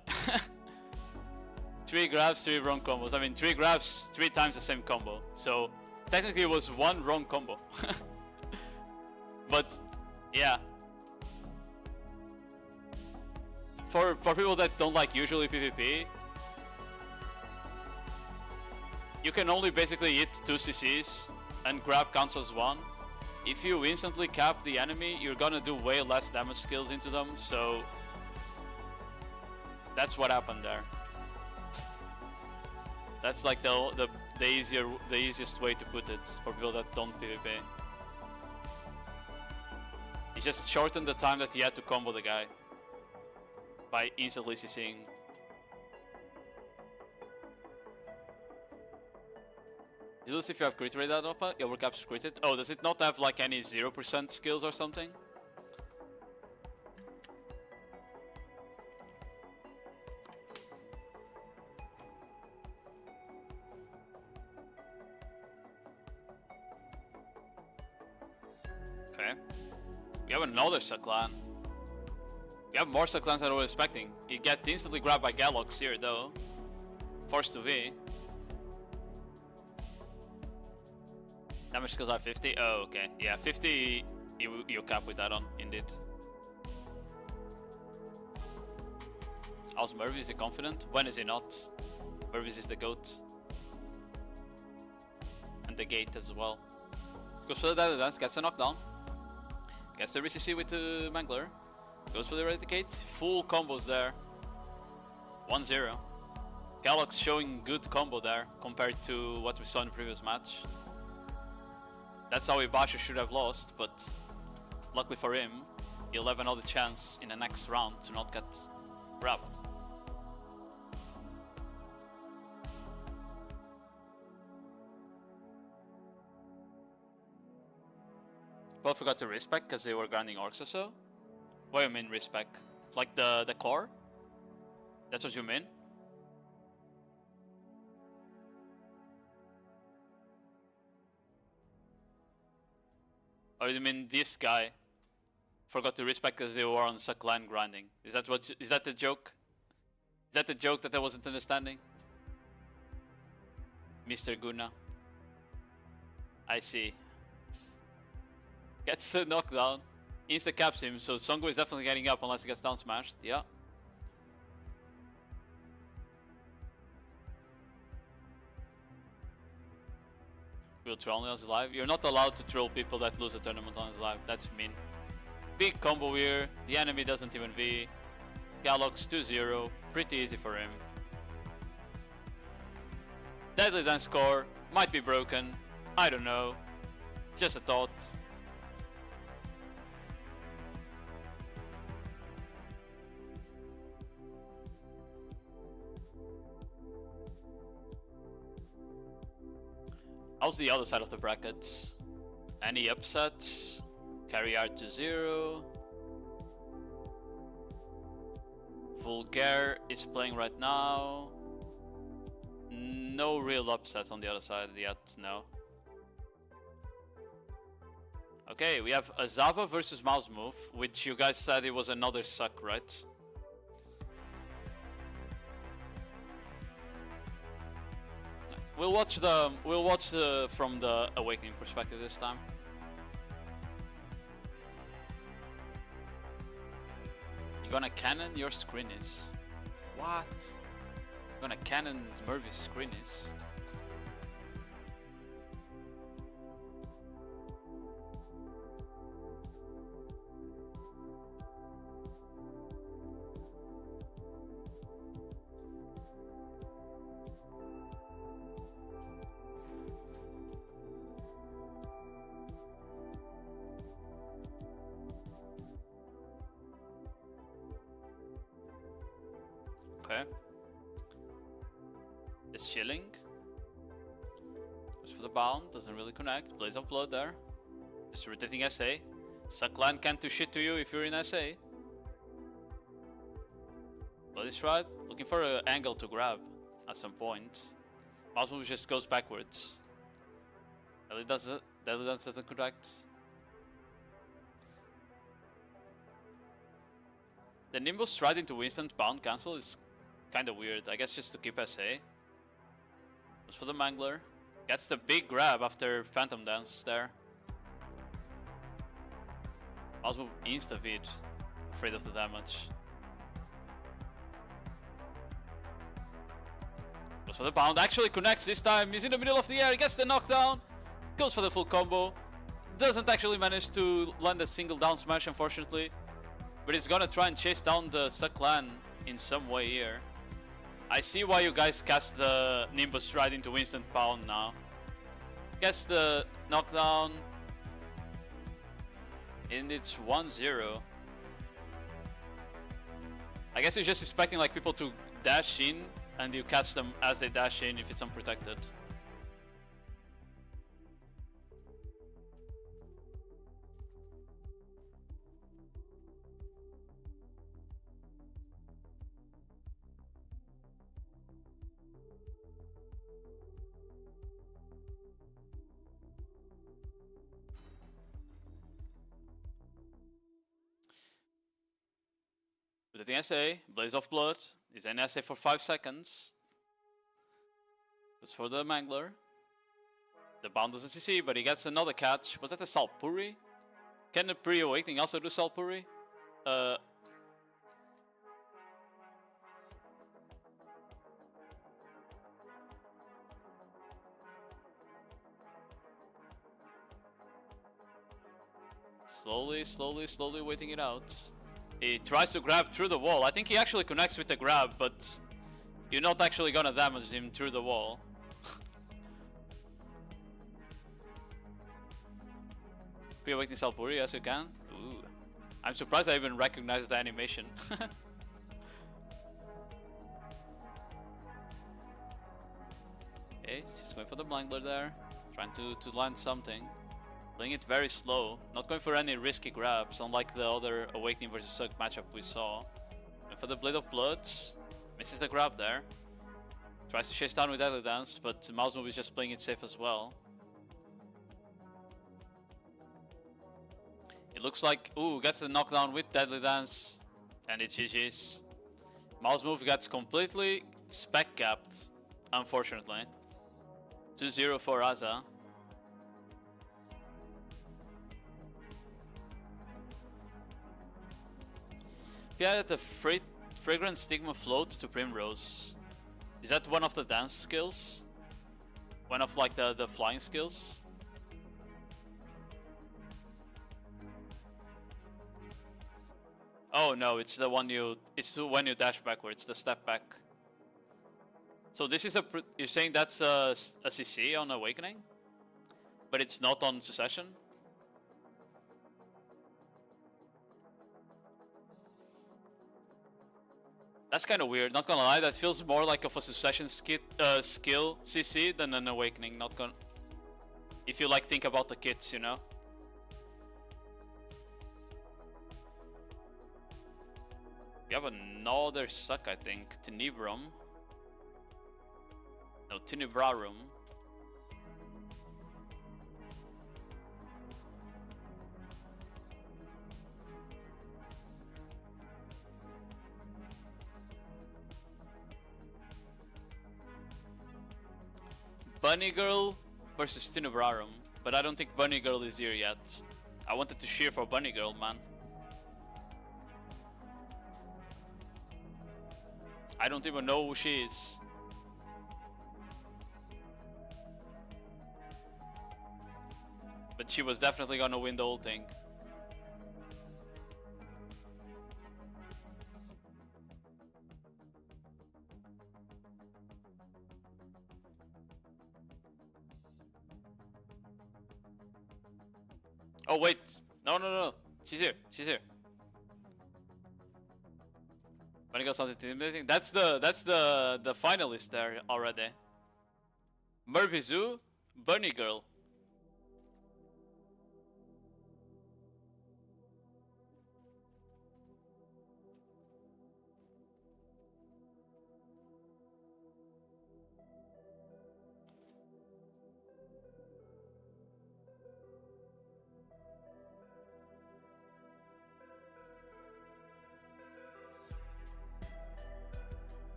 3 grabs, 3 wrong combos. I mean, 3 grabs, 3 times the same combo. So, technically it was 1 wrong combo. But, yeah. For people that don't like usually PvP, you can only basically hit 2 CCs and grab counts as 1. If you instantly cap the enemy, you're gonna do way less damage skills into them, so that's what happened there. That's like the easiest way to put it for people that don't PvP. He just shortened the time that he had to combo the guy by instantly CCing. Useless if you have crit rate that up, your caps crit it. Oh, does it not have like any 0% skills or something? Okay. We have another Lahn. We have more Lahns than I was expecting. You get instantly grabbed by Galox here though. Forced to V. Damage skills are 50. Oh, okay. Yeah, 50 you cap with that on, indeed. How's Mervis? Is he confident? When is he not? Mervis is the GOAT. And the gate as well. Goes for the Deadly Dance, gets a knockdown. Gets the RCC with the Mangler. Goes for the Eradicate. Full combos there. 1-0. Galox showing good combo there compared to what we saw in the previous match. That's how Ibashu should have lost, but luckily for him, he'll have another chance in the next round to not get grabbed. Both forgot to respec because they were grinding orcs or so. What do you mean respec? Like the core? That's what you mean? Or do you mean this guy forgot to respec because they were on Lahn grinding? Is that what? Is that the joke? Is that the joke that I wasn't understanding? Mr. Guna. I see. Gets the knockdown. Insta caps him, so Songo is definitely getting up unless he gets down smashed. Yeah. We'll trolling us live. You're not allowed to troll people that lose a tournament on his live. That's mean. Big combo here. The enemy doesn't even V. Galox 2-0. Pretty easy for him. Deadly Dance score. Might be broken. I don't know. Just a thought. How's the other side of the brackets? Any upsets? Carry R to 0. Vulgaire is playing right now. No real upsets on the other side yet, no. Okay, we have Azava versus Mouse Move, which you guys said it was another suck, right? We'll watch the from the Awakening perspective this time. You're gonna cannon your screeners. What? You're gonna cannon Mervy's screeners. Okay. Is Shilling. Goes for the bound, doesn't really connect. Blaze of Blood there. Just rotating SA. Suckland can't do shit to you if you're in SA. Bloody Stride, looking for an angle to grab at some point. Mouse Move just goes backwards. Deadly Dance doesn't connect. The Nimbus Stride into instant bound cancel is kind of weird. I guess just to keep SA. Goes for the Mangler. Gets the big grab after Phantom Dance there. Mouse Move insta-vid. Afraid of the damage. Goes for the bound. Actually connects this time. He's in the middle of the air. He gets the knockdown. Goes for the full combo. Doesn't actually manage to land a single down smash, unfortunately. But he's gonna try and chase down the Suckland in some way here. I see why you guys cast the Nimbus Stride into instant pound now. Gets the knockdown. And it's 1-0. I guess you're just expecting like people to dash in and you catch them as they dash in if it's unprotected. Rotating SA, Blaze of Blood, is in SA for 5 seconds. Goes for the Mangler. The bound doesn't CC, but he gets another catch. Was that a Salpuri? Can the pre-awakening also do Salpuri? Slowly waiting it out. He tries to grab through the wall. I think he actually connects with the grab, but you're not actually gonna damage him through the wall. Pre-awakening Salpuri, yes you can. Ooh. I'm surprised I even recognized the animation. Okay, just going for the Blangler there. Trying to land something. Playing it very slow, not going for any risky grabs, unlike the other Awakening versus Sug matchup we saw. And for the Blade of Bloods, misses the grab there. Tries to chase down with Deadly Dance, but Mouse Move is just playing it safe as well. It looks like, ooh, gets the knockdown with Deadly Dance, and it's GG's. Mouse Move gets completely spec capped, unfortunately. 2-0 for Aza. If you added the Fragrant Stigma Float to Primrose, is that one of the dance skills? One of like the flying skills? Oh no, it's the one you. It's when you dash backwards, the step back. So this is you're saying that's a CC on Awakening, but it's not on Succession. That's kind of weird. Not gonna lie, that feels more like of a Succession skill CC than an Awakening. Not gonna. If you like think about the kits, you know. We have another suck, I think. Tenebrum. No, Tenebrarum. Bunny Girl versus Tenebrarum. But I don't think Bunny Girl is here yet. I wanted to cheer for Bunny Girl, man. I don't even know who she is. But she was definitely gonna win the whole thing. Oh wait, no. She's here. Bunny Girl sounds intimidating. That's the finalist there already. Merbizu, Bunny Girl.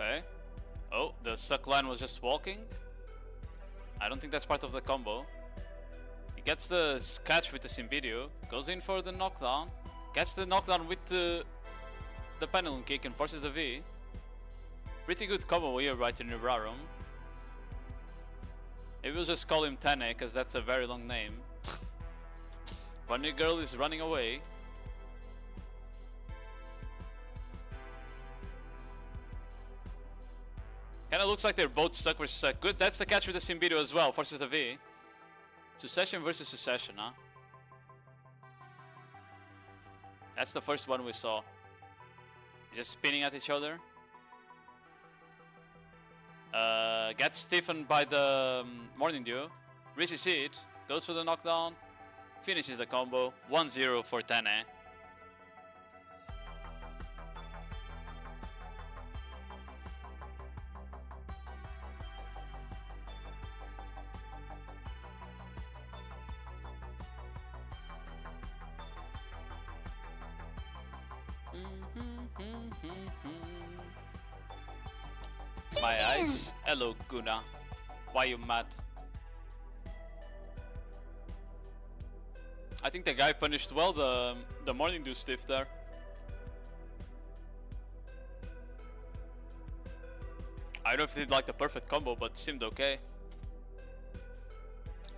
Okay. Oh, the suck line was just walking. I don't think that's part of the combo. He gets the catch with the Simbidio, goes in for the knockdown, gets the knockdown with the pendulum kick and forces the V. Pretty good combo here by Tenebrarum. Maybe we'll just call him Tene, because that's a very long name. Bunny Girl is running away. Kinda looks like they're both suck versus suck. Good, that's the catch with the Simbidio as well, forces the V. Succession versus Succession, huh? That's the first one we saw. Just spinning at each other. Gets stiffened by the Morning Dew. Reaches it, goes for the knockdown, finishes the combo. 1-0 for Tene. My eyes. Hello, Guna. Why you mad? I think the guy punished well the Morning Dew stiff there. I don't know if he did like the perfect combo, but seemed okay.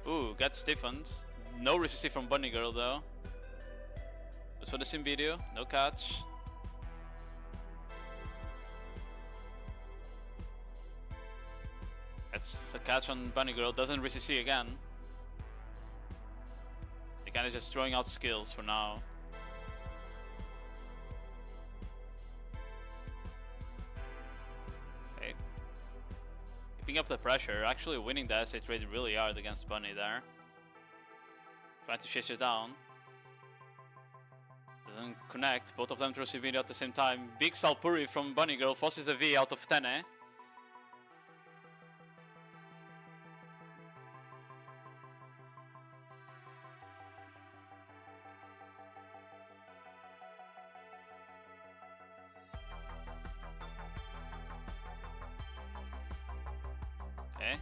Ooh, got stiffened. No resistive from Bunny Girl though. Just for the Simbidio, no catch. That's a catch on Bunny Girl, doesn't resist again. They kinda just throwing out skills for now. Okay. Keeping up the pressure, actually winning the essay trade really hard against Bunny there. Trying to chase her down. Doesn't connect, both of them throw Simbidio at the same time. Big Salpuri from Bunny Girl forces the V out of Tene. Okay.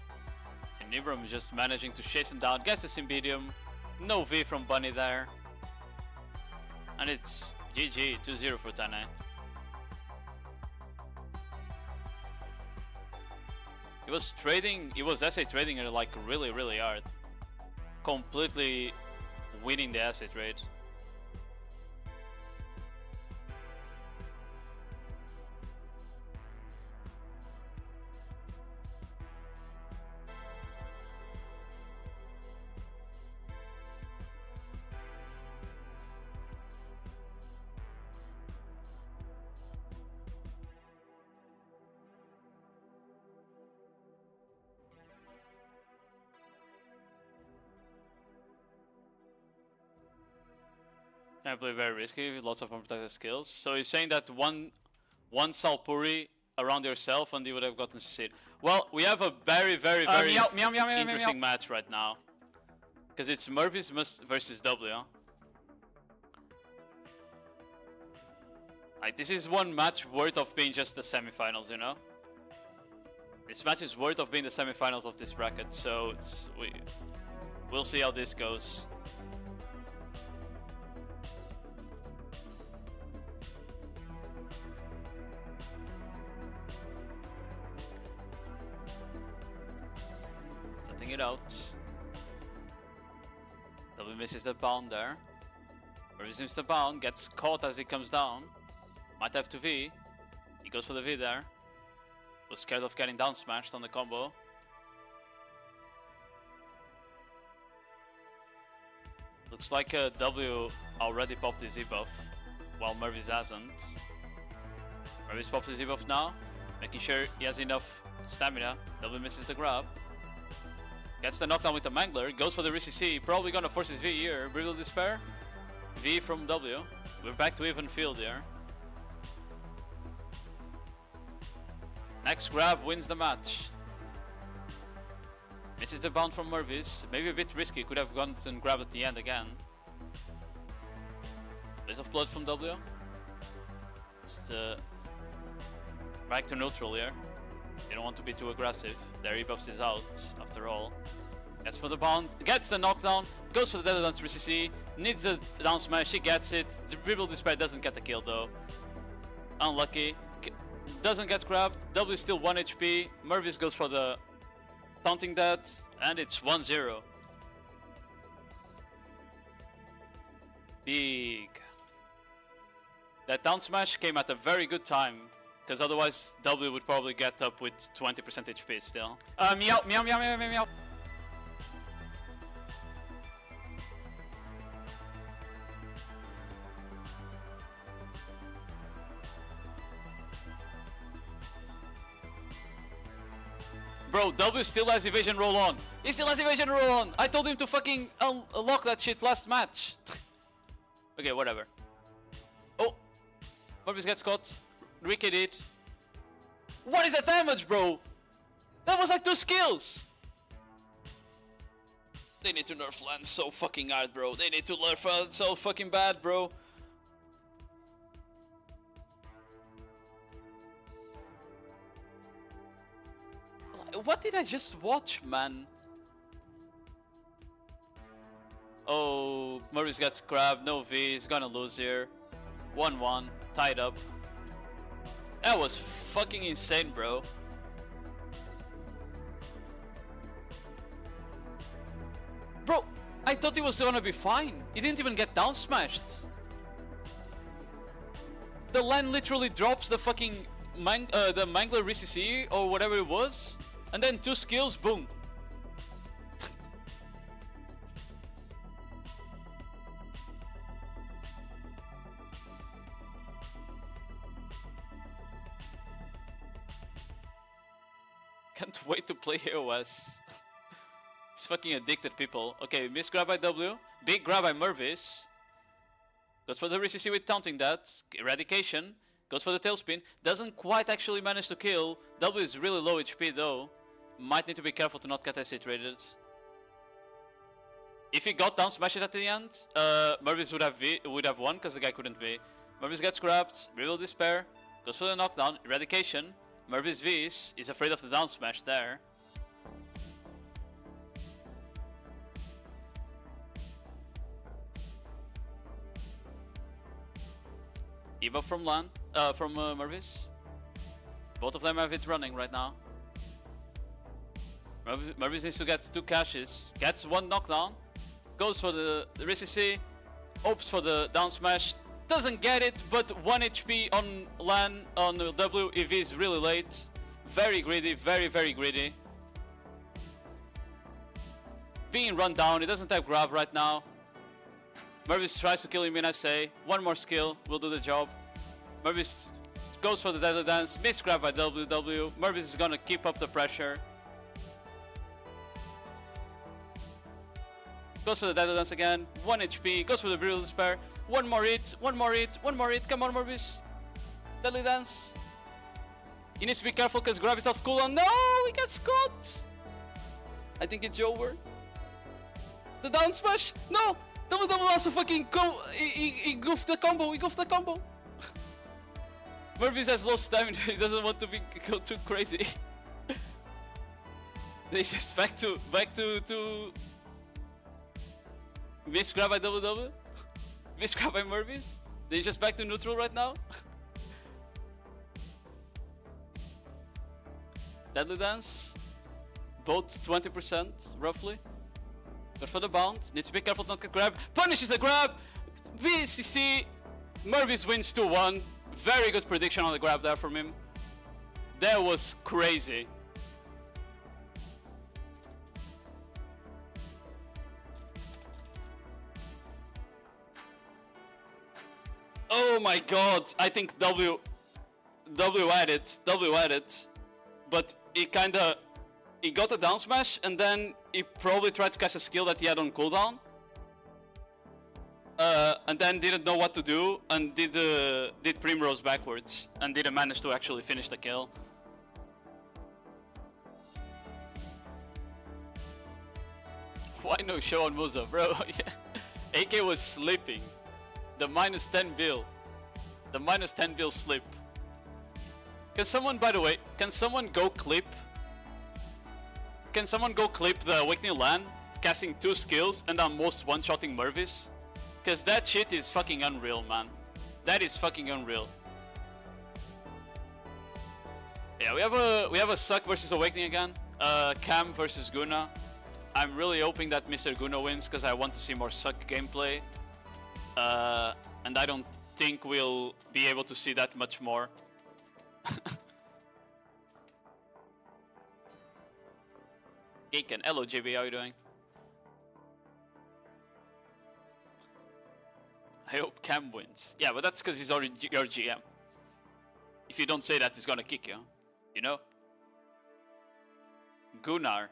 Tenebrum is just managing to chase him down, gets the Simbidium. No V from Bunny there. And it's GG, 2-0 for Tene. He was trading, he was essay trading it like really, really hard. Completely winning the essay trade. I play very risky with lots of unprotected skills. So you're saying that one Salpuri around yourself and you would have gotten seed. Well, we have a very interesting match right now. Because it's Murphy's versus W. Like, this is one match worth of being just the semifinals, you know? This match is worth of being the semifinals of this bracket, so we'll see how this goes. Setting it out. W misses the bound there. Resumes the bound, gets caught as he comes down. Might have to V. He goes for the V there. Was scared of getting down smashed on the combo. Looks like W already popped his Z buff, while Mervis hasn't. Mervis pops his Z buff now, making sure he has enough stamina. W misses the grab. Gets the knockdown with the Mangler, goes for the RCC, probably gonna force his V here. Brutal Despair. V from W. We're back to even field here. Next grab wins the match. Misses the bound from Mervis. Maybe a bit risky, could have gone and grabbed at the end again. Blaze of Blood from W. It's back to neutral here. They don't want to be too aggressive. Their rebuffs is out after all. Gets for the bound, gets the knockdown, goes for the Deadly Dance 3CC, needs the down smash, he gets it. The Dribble Despair doesn't get the kill though. Unlucky. Doesn't get grabbed. W is still 1 HP. Mervis goes for the taunting that, and it's 1-0. Big. That down smash came at a very good time, because otherwise W would probably get up with 20% HP still. Meow, meow, meow, meow, meow, meow. Bro, W still has evasion roll on. He still has evasion roll on. I told him to fucking unlock that shit last match. Okay, whatever. Oh, Morbius gets caught. Ricky did. What is that damage, bro? That was like 2 skills. They need to nerf Lahn so fucking hard, bro. They need to nerf Lahn so fucking bad, bro. What did I just watch, man? Oh, Morris gets grabbed, no V, he's gonna lose here. 1-1, tied up. That was fucking insane, bro. Bro, I thought he was gonna be fine. He didn't even get down smashed. The Lahn literally drops the fucking the Mangler RCC or whatever it was. And then 2 skills, boom. Can't wait to play AOS. It's fucking addicted, people. Okay, miss grab by W. Big grab by Mervis. Goes for the RCC with taunting that. Eradication. Goes for the tailspin. Doesn't quite actually manage to kill. W is really low HP though. Might need to be careful to not get SC traded. If he got down smash it at the end, Mervis would have won because the guy couldn't V. Mervis gets grabbed, Brutal Despair, goes for the knockdown, Eradication. Mervis V's, is afraid of the down smash there. Eva from Lahn, from Mervis. Both of them have it running right now. Mervis needs to get 2 caches. Gets 1 knockdown. Goes for the RCC. Hopes for the down smash. Doesn't get it, but 1 HP on Lahn on W. EV is really late. Very greedy, very greedy. Being run down, he doesn't have grab right now. Mervis tries to kill him in SA. 1 more skill will do the job. Mervis goes for the deadly dance. Missed grab by WW. Mervis is gonna keep up the pressure. Goes for the deadly dance again. 1 HP. Goes for the brutal despair. 1 more hit. 1 more hit. 1 more hit. Come on, Mervis. Deadly dance. He needs to be careful because grab is off cooldown. No, he gets caught. I think it's over. The down smash. No. WW also fucking he goofed the combo. He goofed the combo. Mervis has low stamina. He doesn't want to go too crazy. They just back to miss grab by WW. Miss grab by Mervis. They just back to neutral right now. Deadly dance. Both 20% roughly. But for the bounce, needs to be careful to not get grab. Punishes the grab. BCC. Mervis wins 2-1. Very good prediction on the grab there from him. That was crazy. Oh my god, I think W had it, but he got a down smash and then he probably tried to cast a skill that he had on cooldown. And then didn't know what to do and did Primrose backwards and didn't manage to actually finish the kill. Why no show on Musa, bro? Yeah. AK was sleeping. The -10 bill. The -10 bill slip. Can someone, by the way, can someone go clip the Awakening Lahn casting 2 skills and almost one-shotting Mervis? Because that shit is fucking unreal, man. That is fucking unreal. Yeah, we have a Suck versus Awakening again. Cam versus Guna. I'm really hoping that Mr. Guna wins because I want to see more Suck gameplay. And I don't think we'll be able to see that much more. Geeken, hello JB, how are you doing? I hope Cam wins. Yeah, but that's because he's already your GM. If you don't say that, he's gonna kick you. You know? Gunnar.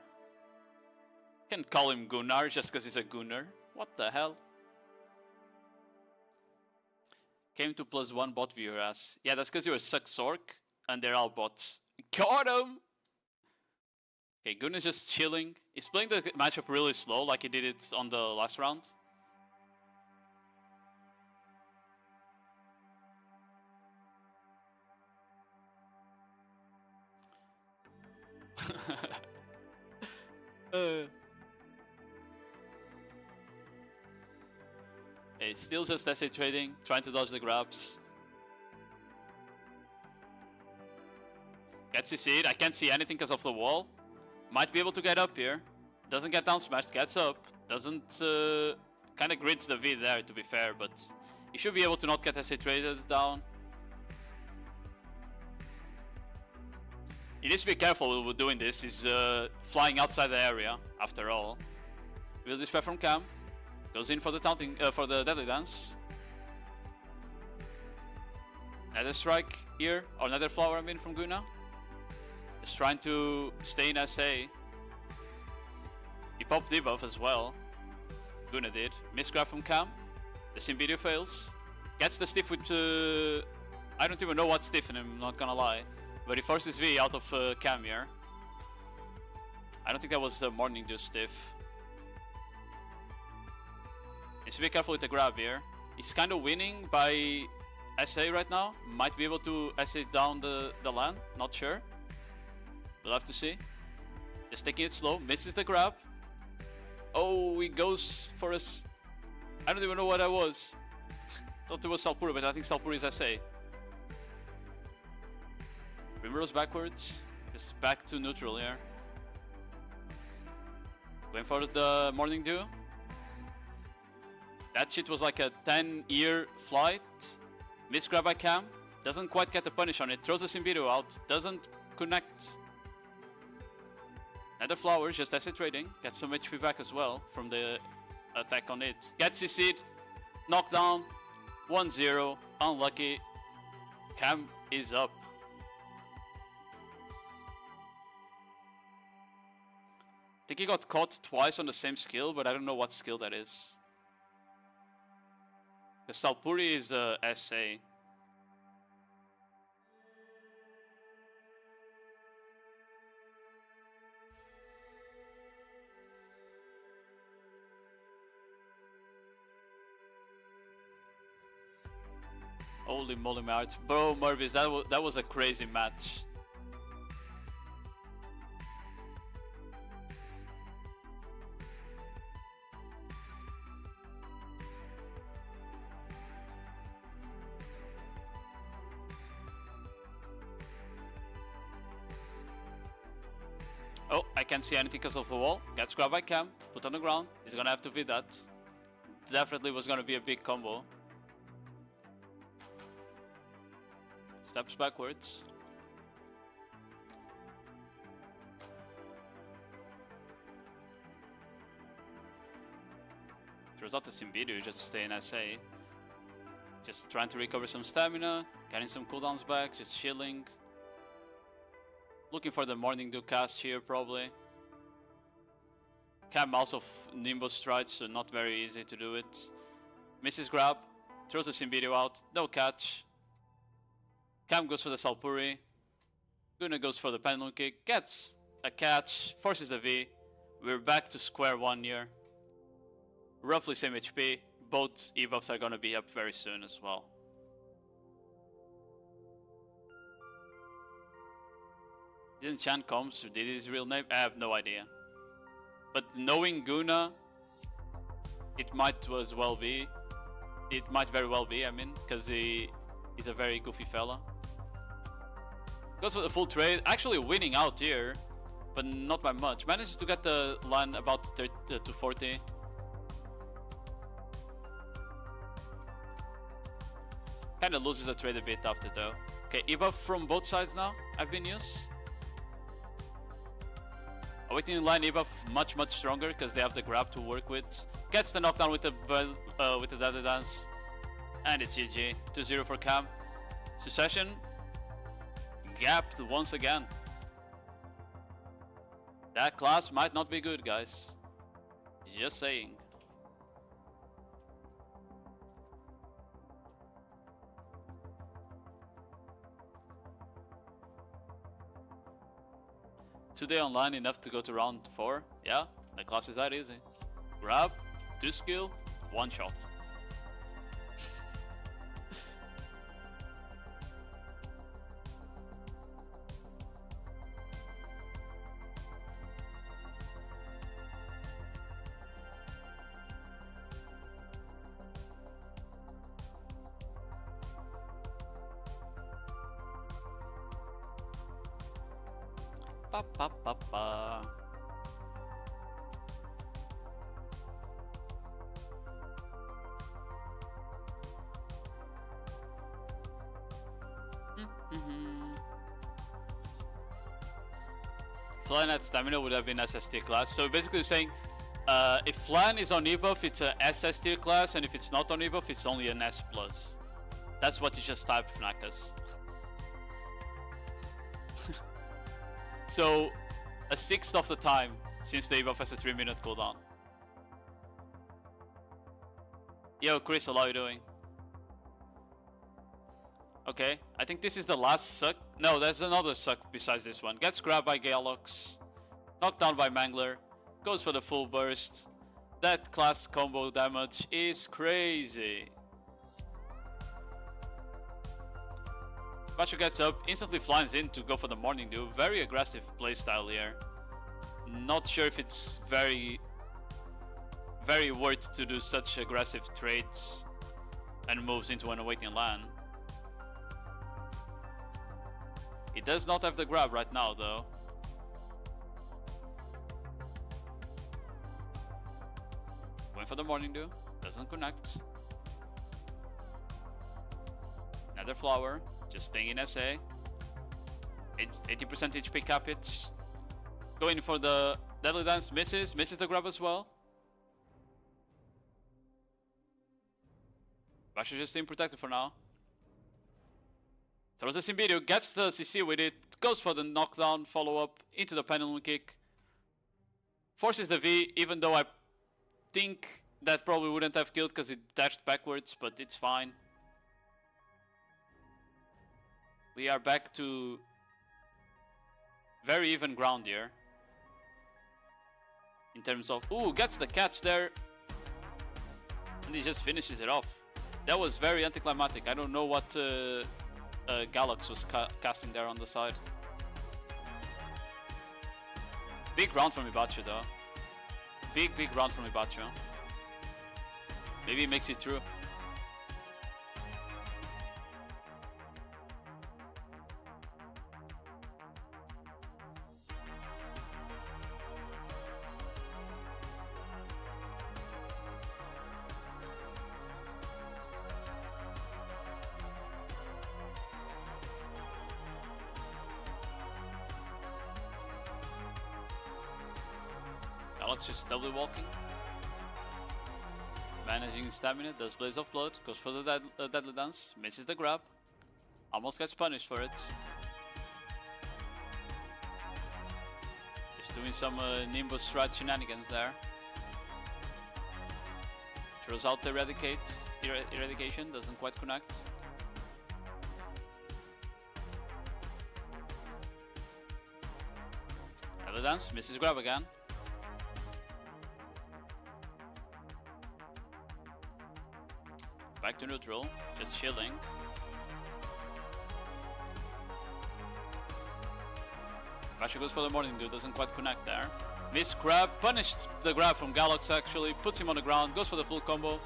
Can't call him Gunnar just because he's a Gunnar. What the hell? Came to +1 bot viewer ass. Yeah, that's because you're a Suck Sork and they're all bots. Got him! Okay, Gunnar's just chilling. He's playing the matchup really slow like he did it on the last round. Hey, still just SA trading, trying to dodge the grabs. Gets his hit. I can't see anything because of the wall. Might be able to get up here. Doesn't get down smashed, gets up. Doesn't kind of grids the V there to be fair, but he should be able to not get SA traded down. He needs to be careful with doing this. He's flying outside the area after all. Will despair from Cam. Goes in for the taunting, for the deadly dance. Nether strike here, or nether flower I mean from Guna. Just trying to stay in SA. He popped debuff as well. Guna did. Misgrab from Cam. The sim video fails. Gets the stiff with I don't even know what stiff in him, I'm not gonna lie. But he forces V out of Cam here. I don't think that was Morning Dew stiff. Needs to be careful with the grab here. He's kind of winning by SA right now. Might be able to SA down the Lahn, not sure. We'll have to see. Just taking it slow, misses the grab. Oh, he goes for us. I don't even know what that was. Thought it was Salpuri, but I think Salpuri is SA. Primrose backwards. Just back to neutral here. Going for the Morning Dew. That shit was like a 10-year flight. Miss grab by Cam. Doesn't quite get the punish on it. Throws the Simbido out. Doesn't connect. Another flower, just asset trading. Gets some HP back as well from the attack on it. Gets CC'd. Knockdown. 1-0. Unlucky. Cam is up. I think he got caught twice on the same skill, but I don't know what skill that is. The Salpuri is the SA. Holy moly, my heart. Bro, Mervis, that was a crazy match. Oh, I can't see anything because of the wall. Gets grabbed by Cam, put on the ground. He's gonna have to beat that. Definitely was gonna be a big combo. Steps backwards. Throws out the Simbidu just to stay in SA. Just trying to recover some stamina, getting some cooldowns back, just chilling. Looking for the Morning Dew cast here, probably. Cam also Nimbo strides, so not very easy to do it. Misses grab, throws the Simbidu out, no catch. Cam goes for the Salpuri. Guna goes for the pendulum kick, gets a catch, forces the V. We're back to square one here. Roughly same HP. Both ebuffs are gonna be up very soon as well. Didn't Chan comes? Did his real name? I have no idea. But knowing Guna, it might as well be. It might very well be, I mean, because he's a very goofy fella. Goes for the full trade, actually winning out here, but not by much. Manages to get the Lahn about 240. Kinda loses the trade a bit after though. Okay, ebuff from both sides now have been used. Awakening Lahn ebuff much stronger because they have the grab to work with. Gets the knockdown with the Dada Dance. And it's GG. 2-0 for Cam. Succession gapped once again. That class might not be good, guys. Just saying. Today online enough to go to round 4. Yeah, the class is that easy. Grab, 2 skill, 1 shot. Pa pa pa pa. Flan at stamina would have been SS tier class. So basically saying if Flan is on ebuff, it's a SS tier class, and if it's not on ebuff, it's only an S+. That's what you just typed, Nakas. So, a 1/6 of the time since the ebuff has a 3-minute cooldown. Yo, Chris, how are you doing? Okay, I think this is the last suck. No, there's another suck besides this one. Gets grabbed by Galox, knocked down by Mangler, goes for the full burst. That class combo damage is crazy. Bacho gets up, instantly flies in to go for the Morning Dew. Very aggressive playstyle here. Not sure if it's very worth to do such aggressive trades and moves into an awaiting Lahn. He does not have the grab right now though. Going for the Morning Dew. Doesn't connect. Another flower. Just staying in SA. It's 80% HP cap hits. Going for the Deadly Dance. Misses. Misses the grab as well. Basher just staying protected for now. Throws the Simbidio. Gets the CC with it. Goes for the knockdown. Follow up. Into the pendulum kick. Forces the V. Even though I think that probably wouldn't have killed because it dashed backwards. But it's fine. We are back to very even ground here. In terms of... Ooh, gets the catch there. And he just finishes it off. That was very anticlimactic. I don't know what Galax was casting there on the side. Big round from Ibacho though. Big round from Ibacho. Maybe he makes it through. Alex just double walking. Managing stamina, does Blaze of Blood, goes for the Deadly Dance, misses the grab. Almost gets punished for it. Just doing some Nimbus strat shenanigans there. Throws out the Eradication, doesn't quite connect. Deadly Dance, misses grab again. Back to neutral, just chilling. Basher goes for the Morning Dew, doesn't quite connect there. Missed grab, punished the grab from Galax actually, puts him on the ground, goes for the full combo.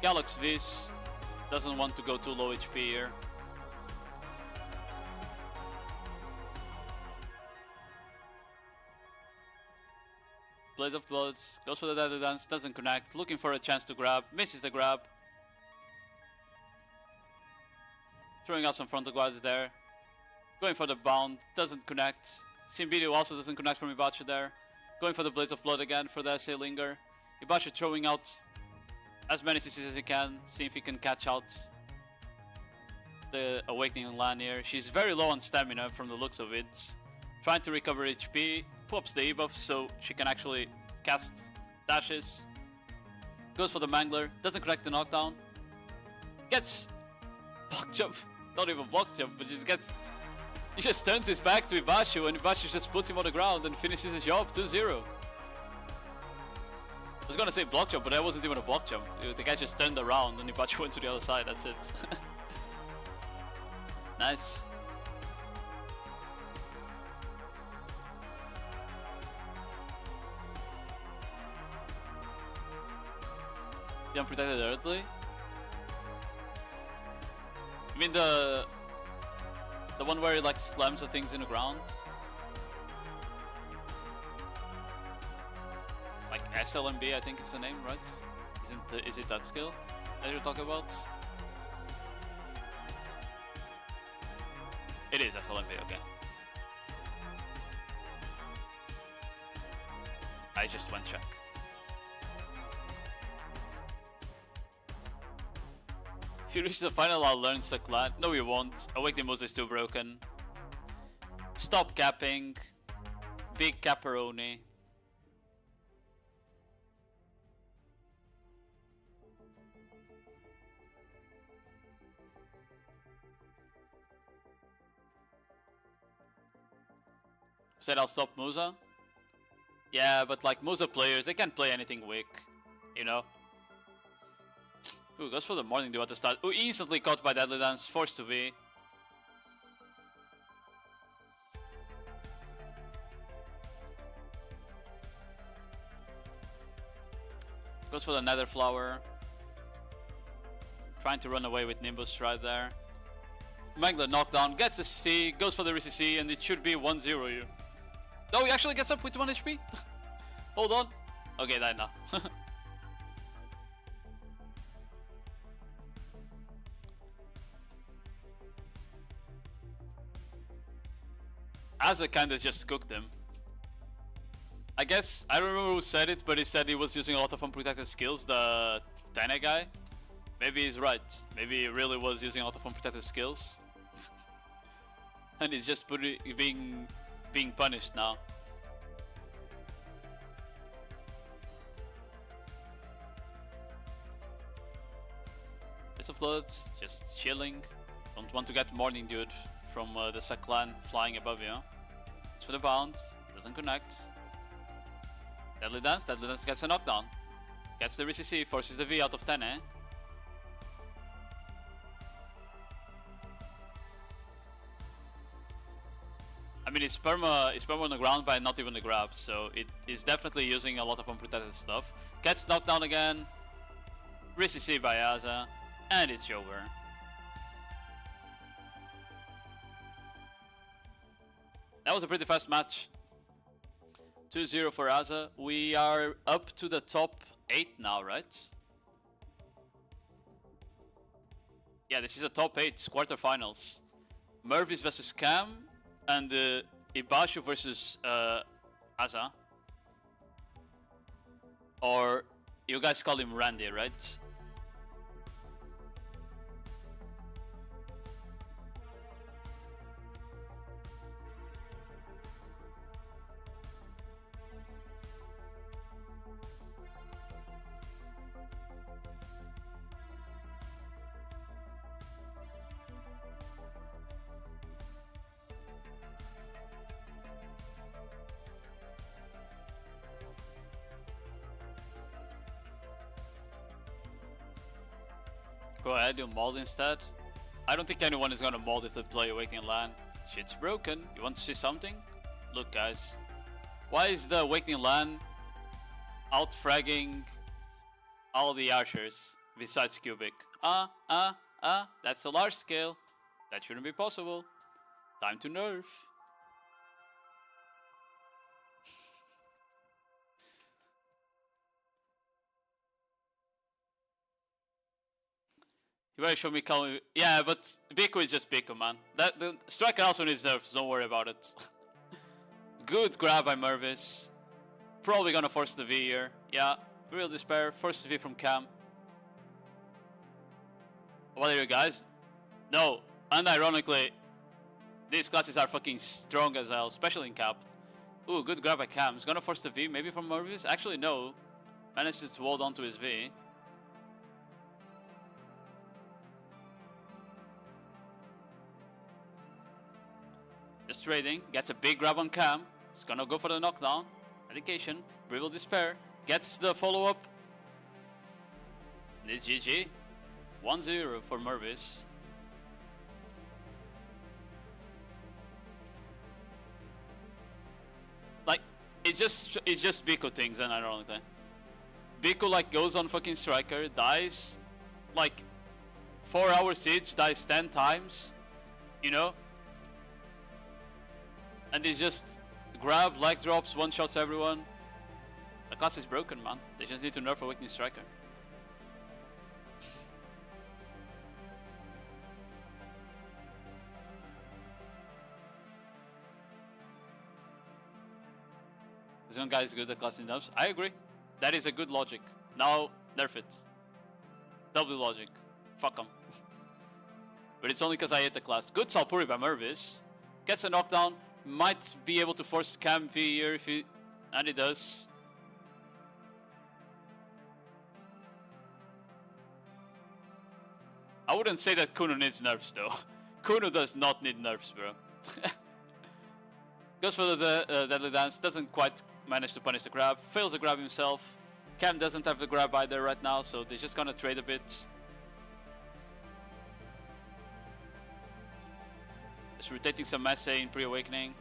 Galax Viz doesn't want to go too low HP here. Blaze of Bloods, goes for the Deadly Dance, doesn't connect, looking for a chance to grab, misses the grab. Throwing out some frontal guards there. Going for the bound, doesn't connect. Simbidio also doesn't connect from Ibacho there. Going for the Blaze of Blood again for the SA Linger. Ibacho throwing out as many CCs as he can, see if he can catch out the Awakening Lahn here. She's very low on stamina from the looks of it. Trying to recover HP, pops the E-buff so she can actually cast dashes. Goes for the Mangler, doesn't connect the knockdown. Gets block jump. Not even block jump, but he just turns his back to Ibacho and Ibacho just puts him on the ground and finishes his job 2-0. I was gonna say block jump, but that wasn't even a block jump. The guy just turned around and Ibacho went to the other side, that's it. Nice. The unprotected earthly? You mean the one where he like slams the things in the ground? Like SLMB, I think it's the name, right? Is it that skill that you're talking about? It is SLMB, okay. I just went check. If you reach the final, I'll learn Suck Lahn. No, you won't. Awakening Musa is still broken. Stop capping. Big Caparoni. Said I'll stop Musa. Yeah, but like Musa players, they can't play anything weak, you know? Ooh, goes for the Morning Dew at the start. Ooh, instantly caught by Deadly Dance, forced to be. Goes for the Nether Flower. Trying to run away with Nimbus right there. Mangler knockdown, gets the C, goes for the RCC, and it should be 1-0 here. Oh, he actually gets up with 1 HP? Hold on. Okay, died now. Asa kinda just cooked him. I guess, I don't remember who said it, but he said he was using a lot of unprotected skills, the Tana guy. Maybe he's right. Maybe he really was using a lot of unprotected skills. And he's just being punished now. Bits of blood, just chilling. Don't want to get morning dude from the Saklan flying above you. It's for the bound, doesn't connect. Deadly Dance gets a knockdown. Gets the RCC, forces the V out of 10, eh? I mean, it's perma on the ground by not even the grab, so it is definitely using a lot of unprotected stuff. Gets knocked down again. RCC by Asa, and it's over. That was a pretty fast match. 2-0 for Asa. We are up to the top 8 now, right? Yeah, this is the top 8 quarterfinals. Mervis versus Cam and Ibashu versus Asa. Or you guys call him Randy, right? Go ahead, do mold instead. I don't think anyone is gonna mold if they play Awakening Lahn. Shit's broken. You want to see something? Look, guys. Why is the Awakening Lahn out-fragging all the archers besides Cubic? That's a large scale. That shouldn't be possible. Time to nerf. You better show me Calm. Yeah, but Biko is just Biko, man. The Striker also needs nerfs, don't worry about it. Good grab by Mervis. Probably gonna force the V here. Yeah, Real Despair, force the V from Cam. What are you guys? No, unironically, these classes are fucking strong as hell, especially in capped. Ooh, good grab by Cam. He's gonna force the V, maybe from Mervis? Actually, no. Manages to hold on to his V. Just trading, gets a big grab on Cam. He's gonna go for the knockdown. Dedication, Real Despair, gets the follow-up. It's GG. 1-0 for Mervis. Like, it's just Biko things, and ironically. Biko like goes on fucking Striker, dies like 4-hour siege, dies 10 times, you know? And they just grab, leg drops, one-shots everyone. The class is broken, man. They just need to nerf Awakening Striker. This one guy is good at class in nerfs. I agree. That is a good logic. Now, nerf it. W logic. Fuck them. But it's only because I hate the class. Good Salpuri by Mervis. Gets a knockdown. Might be able to force Cam V here if he... And he does. I wouldn't say that Kuno needs nerfs though. Kuno does not need nerfs, bro. Goes for the Deadly Dance. Doesn't quite manage to punish the grab. Fails the grab himself. Cam doesn't have the grab either right now, so they're just gonna trade a bit. Just rotating some Masse in pre-awakening.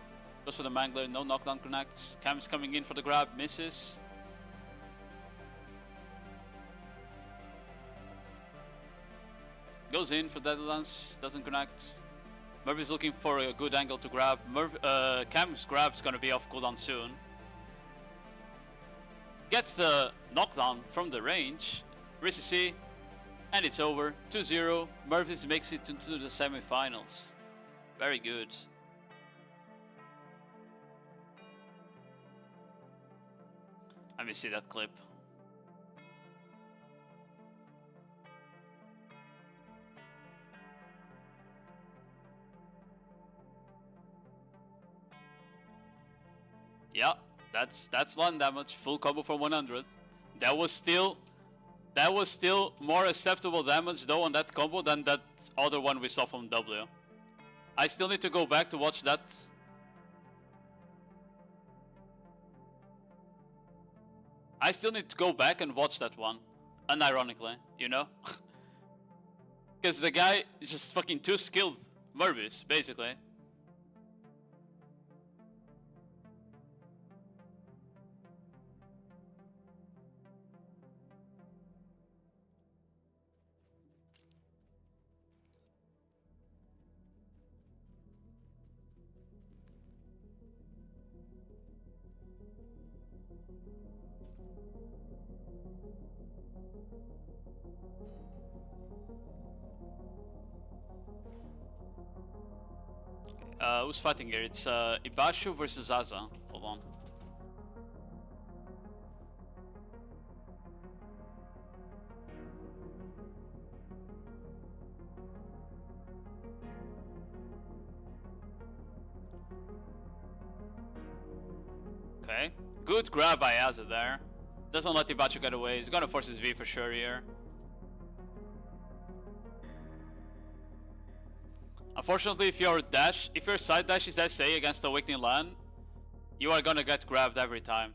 Goes for the Mangler, no knockdown connects. Cam's coming in for the grab, misses. Goes in for Deadly Dance, doesn't connect. Murphy's looking for a good angle to grab. Cam's grab's gonna be off cooldown soon. Gets the knockdown from the range. RCC, and it's over. 2-0. Murphy's makes it into the semifinals. Very good. Let me see that clip. Yeah, that's Lahn damage, full combo for 100. That was still more acceptable damage though on that combo than that other one we saw from W. I still need to go back to watch that. I still need to go back and watch that one, unironically, you know? Because the guy is just fucking too skilled. Mervis, basically. Who's fighting here? It's Ibashu versus Aza. Hold on. Okay. Good grab by Aza there. Doesn't let Ibashu get away. He's gonna force his V for sure here. Unfortunately, if your side dash is SA against Awakening Lahn, you are gonna get grabbed every time.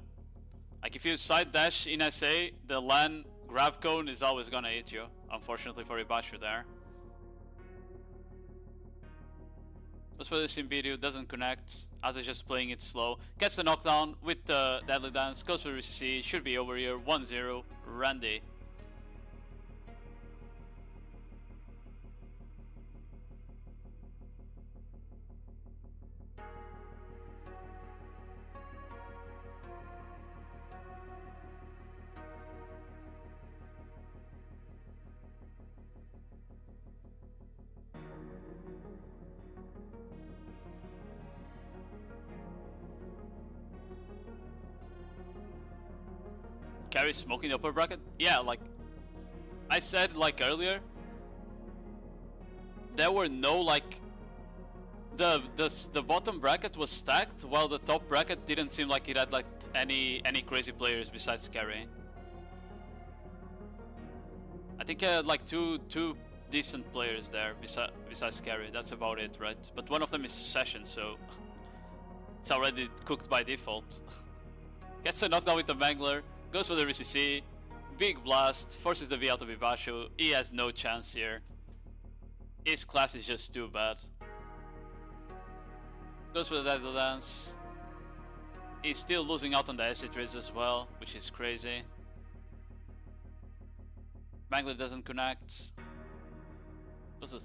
Like if you side dash in SA, the Lahn grab cone is always gonna hit you. Unfortunately for Ibashu there. Goes for the video, doesn't connect. Asa just playing it slow. Gets the knockdown with the Deadly Dance. Goes for the UCC. Should be over here. 1-0. Randy. Carry smoking the upper bracket? Yeah, like I said like earlier, there were no like the bottom bracket was stacked while the top bracket didn't seem like it had like any crazy players besides Carry. I think I had like two decent players there besides Carry. That's about it, right? But one of them is Session, so it's already cooked by default. Gets a knockdown with the Mangler. Goes for the RCC, big blast, forces the V out of Ibashu. He has no chance here. His class is just too bad. Goes for the Deadly Dance. He's still losing out on the acid raise as well, which is crazy. Mangler doesn't connect. Goes to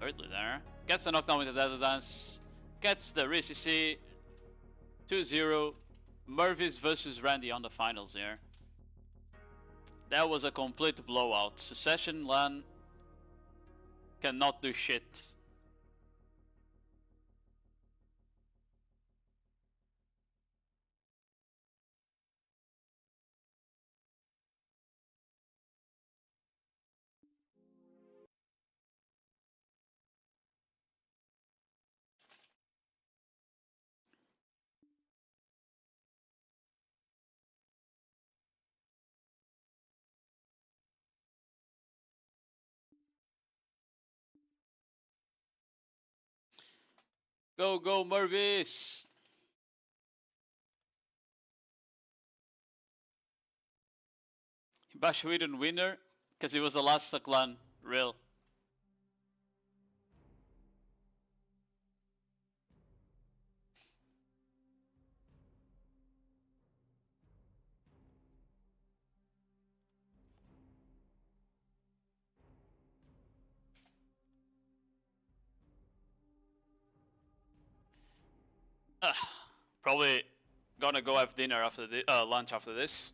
thirdly there. Gets a knockdown with the Deadly Dance. Gets the RCC. 2-0. Mervis versus Randy on the finals here. That was a complete blowout. Succession Lahn cannot do shit. Go, go, Mervis! Bashweden winner, because he was the last Lahn. Real. Probably gonna go have dinner after the lunch after this.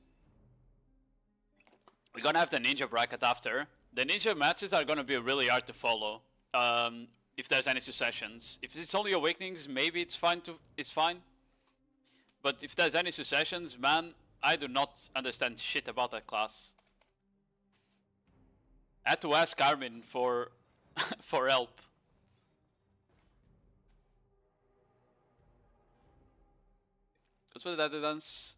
We're gonna have the ninja bracket after. The ninja matches are gonna be really hard to follow. If there's any successions. If it's only awakenings, maybe it's fine. But if there's any successions, man, I do not understand shit about that class. I had to ask Armin for for help. That's what that dance.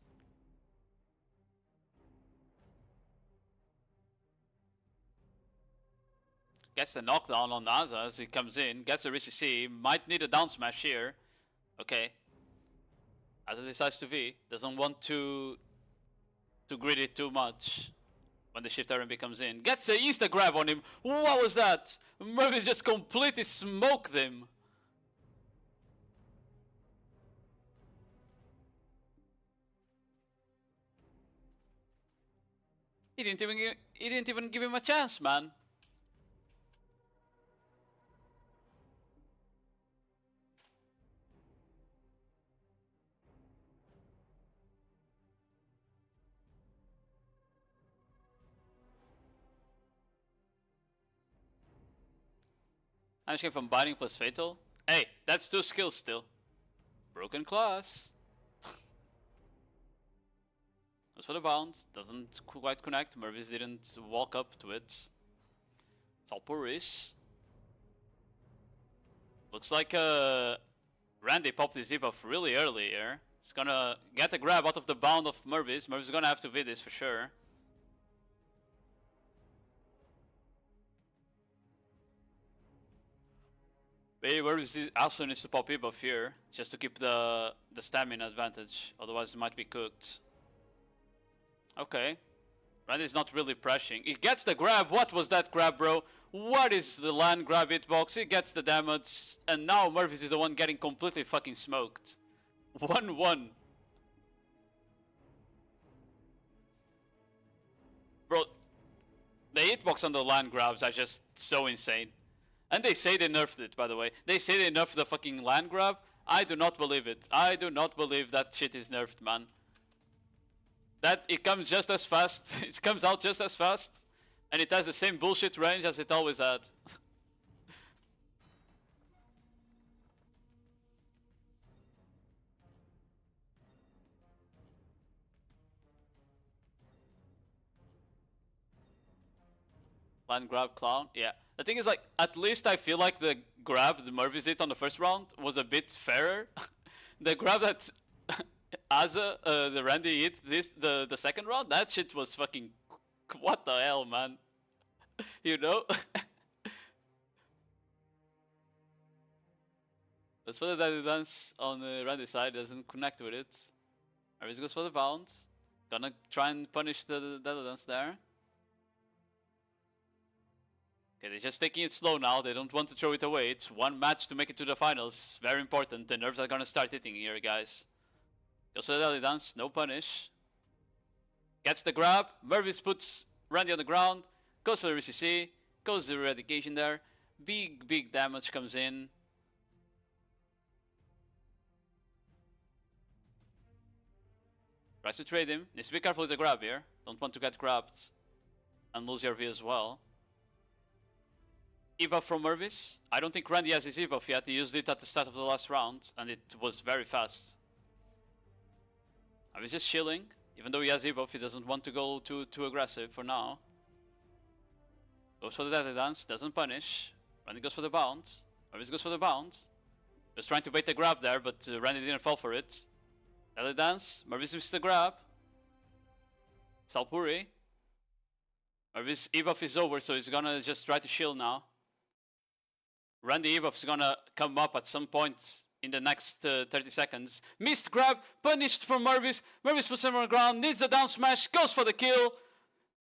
Gets the knockdown on Asa as he comes in, gets a RCC, might need a down smash here. Okay. Asa decides to V, doesn't want to grid it too much when the shift RMB comes in. Gets the Easter grab on him. What was that? Murphy's just completely smoked him. He didn't even give him a chance, man. I'm just from Binding plus Fatal. Hey, that's 2 skills still. Broken class. Goes for the bound. Doesn't quite connect. Mervis didn't walk up to it. Talpuris. Looks like Randy popped his debuff really early here. He's gonna get the grab out of the bound of Mervis. Mervis is gonna have to vid this for sure. Maybe Mervis also needs to pop debuff here just to keep the stamina advantage. Otherwise, it might be cooked. Okay. Randy's not really pressing. He gets the grab. What was that grab, bro? What is the Lahn grab hitbox? He gets the damage. And now Murphys is the one getting completely fucking smoked. 1-1. Bro, the hitbox on the Lahn grabs are just so insane. And they say they nerfed it, by the way. They say they nerfed the fucking Lahn grab. I do not believe it. I do not believe that shit is nerfed, man. That it comes just as fast, it comes out just as fast, and it has the same bullshit range as it always had. Land grab clown, yeah. The thing is, like, at least I feel like the grab the Murphys did on the first round was a bit fairer. The grab that Asa, the Randy hit the second round, that shit was fucking, what the hell, man? You know? That's for the Daddy Dance on the Randy side, doesn't connect with it. Arvis goes for the bound. Gonna try and punish the Daddy Dance there. Okay, they're just taking it slow now, they don't want to throw it away. It's one match to make it to the finals, very important. The nerves are gonna start hitting here, guys. Goes for the Daddy Dance, no punish. Gets the grab, Mervis puts Randy on the ground, goes for the RCC, goes the eradication there. Big damage comes in. Tries to trade him, needs to be careful with the grab here. Don't want to get grabbed and lose your V as well. E-buff from Mervis. I don't think Randy has his E-buff yet, he used it at the start of the last round and it was very fast. I was just chilling. Even though he has E-buff, he doesn't want to go too aggressive for now. Goes for the Daddy Dance, doesn't punish. Randy goes for the bound. Mervis goes for the bound. Just trying to bait the grab there, but Randy didn't fall for it. Daddy Dance, Mervis misses the grab. Salpuri. Mervis E-buff is over, so he's gonna just try to shield now. Randy E-buff is gonna come up at some point in the next 30 seconds. Missed grab, punished from Mervis. Mervis puts him on the ground, needs a down smash, goes for the kill.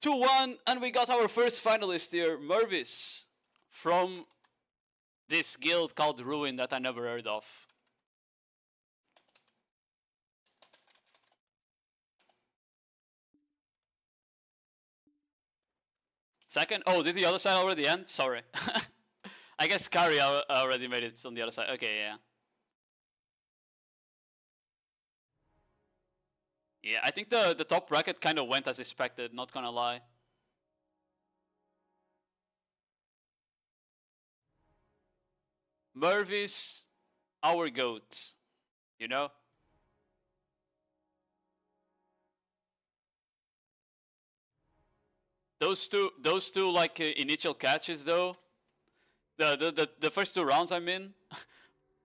2-1, and we got our first finalist here, Mervis, from this guild called Ruin that I never heard of. Second? Oh, did the other side already end? Sorry. I guess Kari already made it on the other side. Okay, yeah. Yeah, I think the top bracket kind of went as expected, not gonna lie. Mervis, our GOAT, you know? those two like initial catches though, the first two rounds I mean,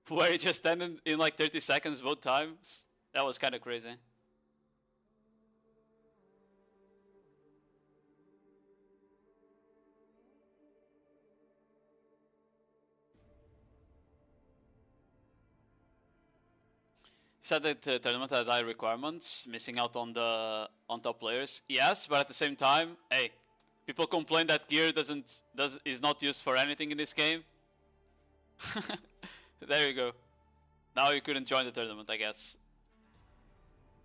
where it just ended in like 30 seconds both times. That was kind of crazy. Said that the tournament had high requirements, missing out on the on top players. Yes, but at the same time, hey, people complain that gear is not used for anything in this game. There you go. Now you couldn't join the tournament, I guess.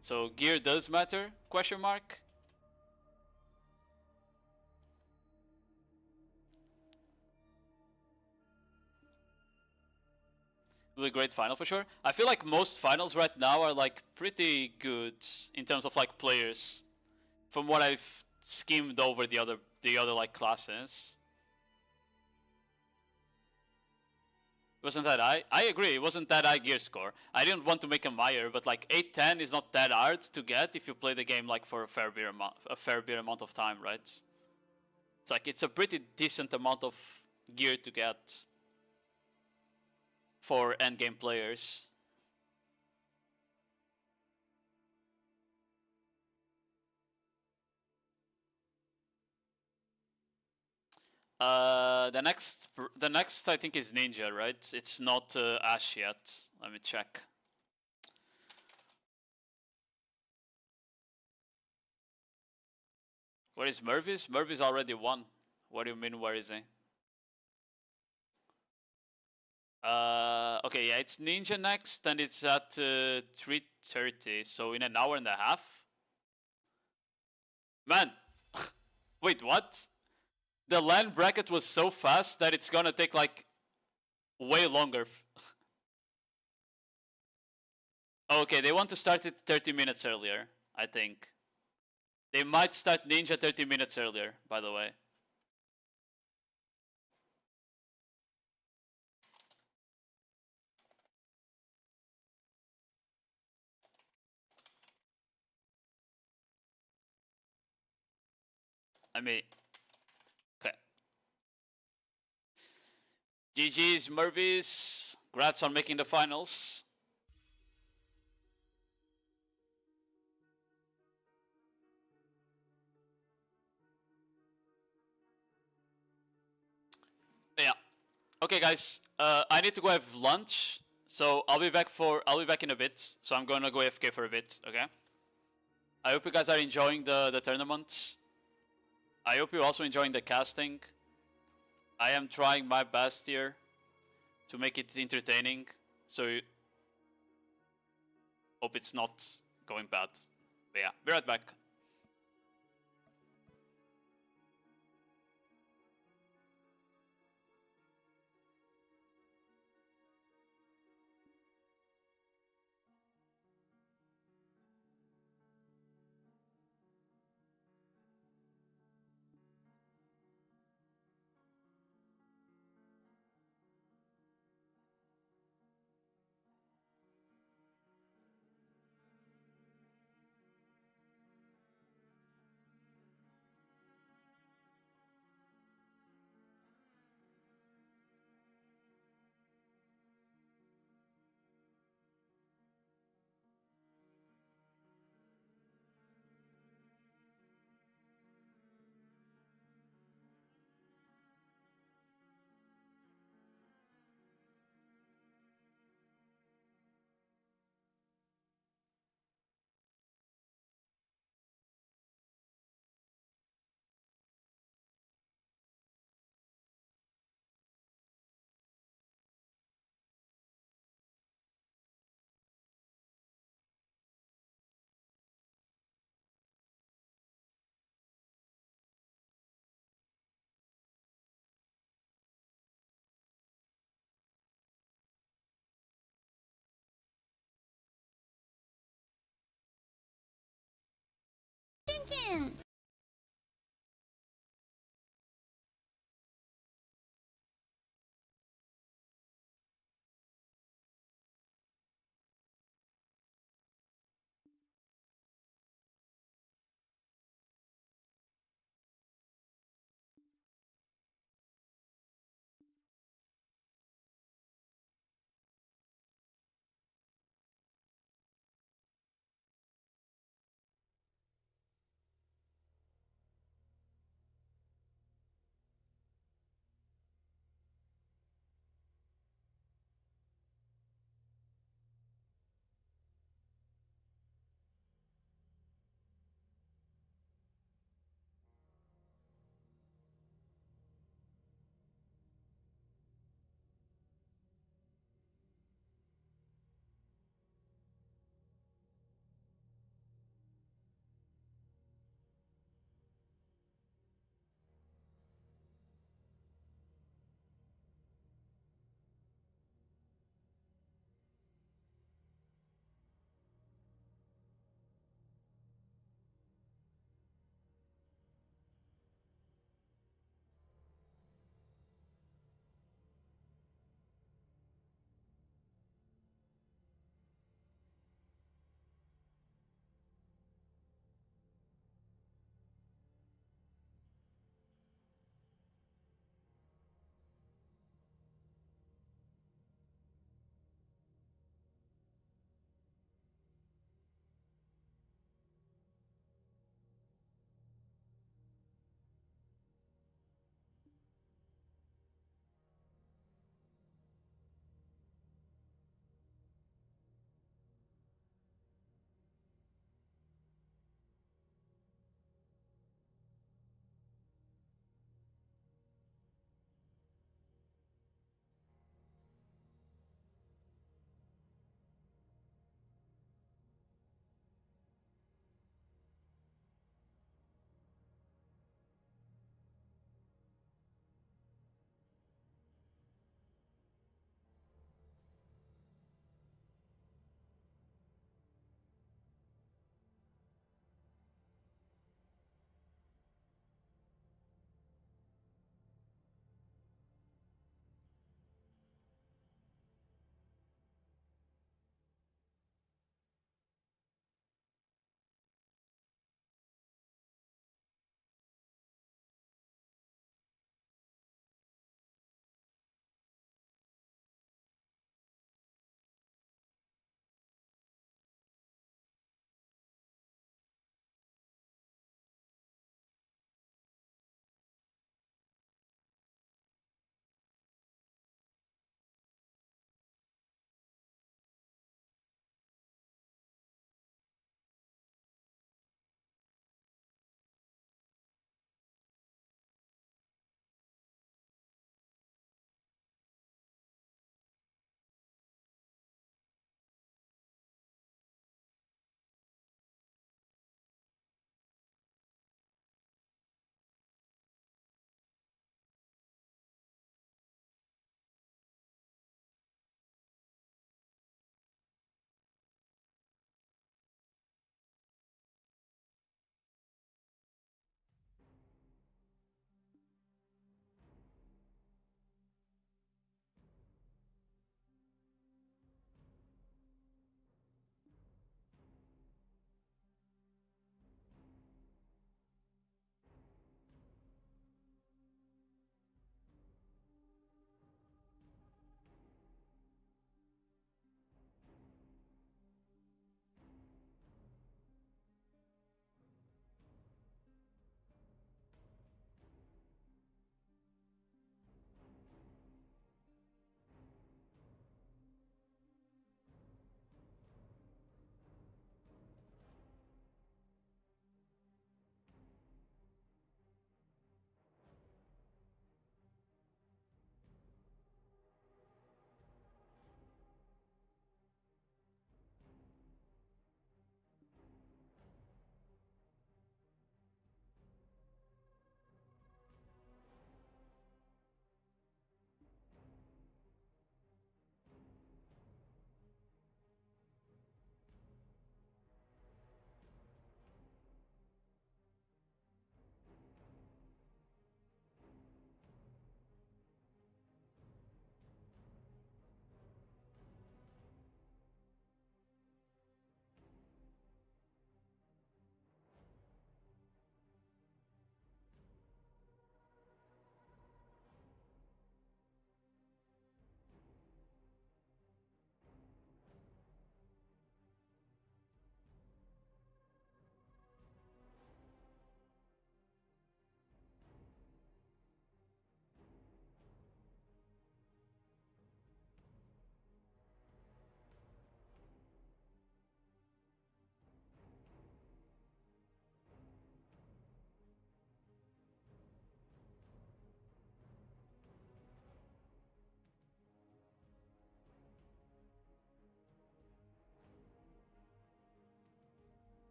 So gear does matter? Question mark. Will be a great final for sure. I feel like most finals right now are like pretty good in terms of like players, from what I've skimmed over the other like classes. Wasn't that high? I agree, it wasn't that high gear score. I didn't want to make him higher, but like 810 is not that hard to get if you play the game like for a fair bit amount of time, right? It's like it's a pretty decent amount of gear to get for endgame players. The next I think is Ninja, right? It's not Ash yet. Let me check. Where is Mervis? Mervis already won. What do you mean? Where is he? Okay, yeah, it's Ninja next, and it's at 3:30. So in an hour and a half. Man, wait, what? The Lahn bracket was so fast that it's gonna take like way longer. Okay, they want to start it 30 minutes earlier, I think. They might start Ninja 30 minutes earlier, by the way. I mean, okay. GG's Mervis. Congrats on making the finals. Yeah. Okay, guys. I need to go have lunch, so I'll be back in a bit. So I'm gonna go AFK for a bit. Okay. I hope you guys are enjoying the tournament. I hope you're also enjoying the casting. I am trying my best here to make it entertaining. So hope it's not going bad. But yeah, be right back. Chicken.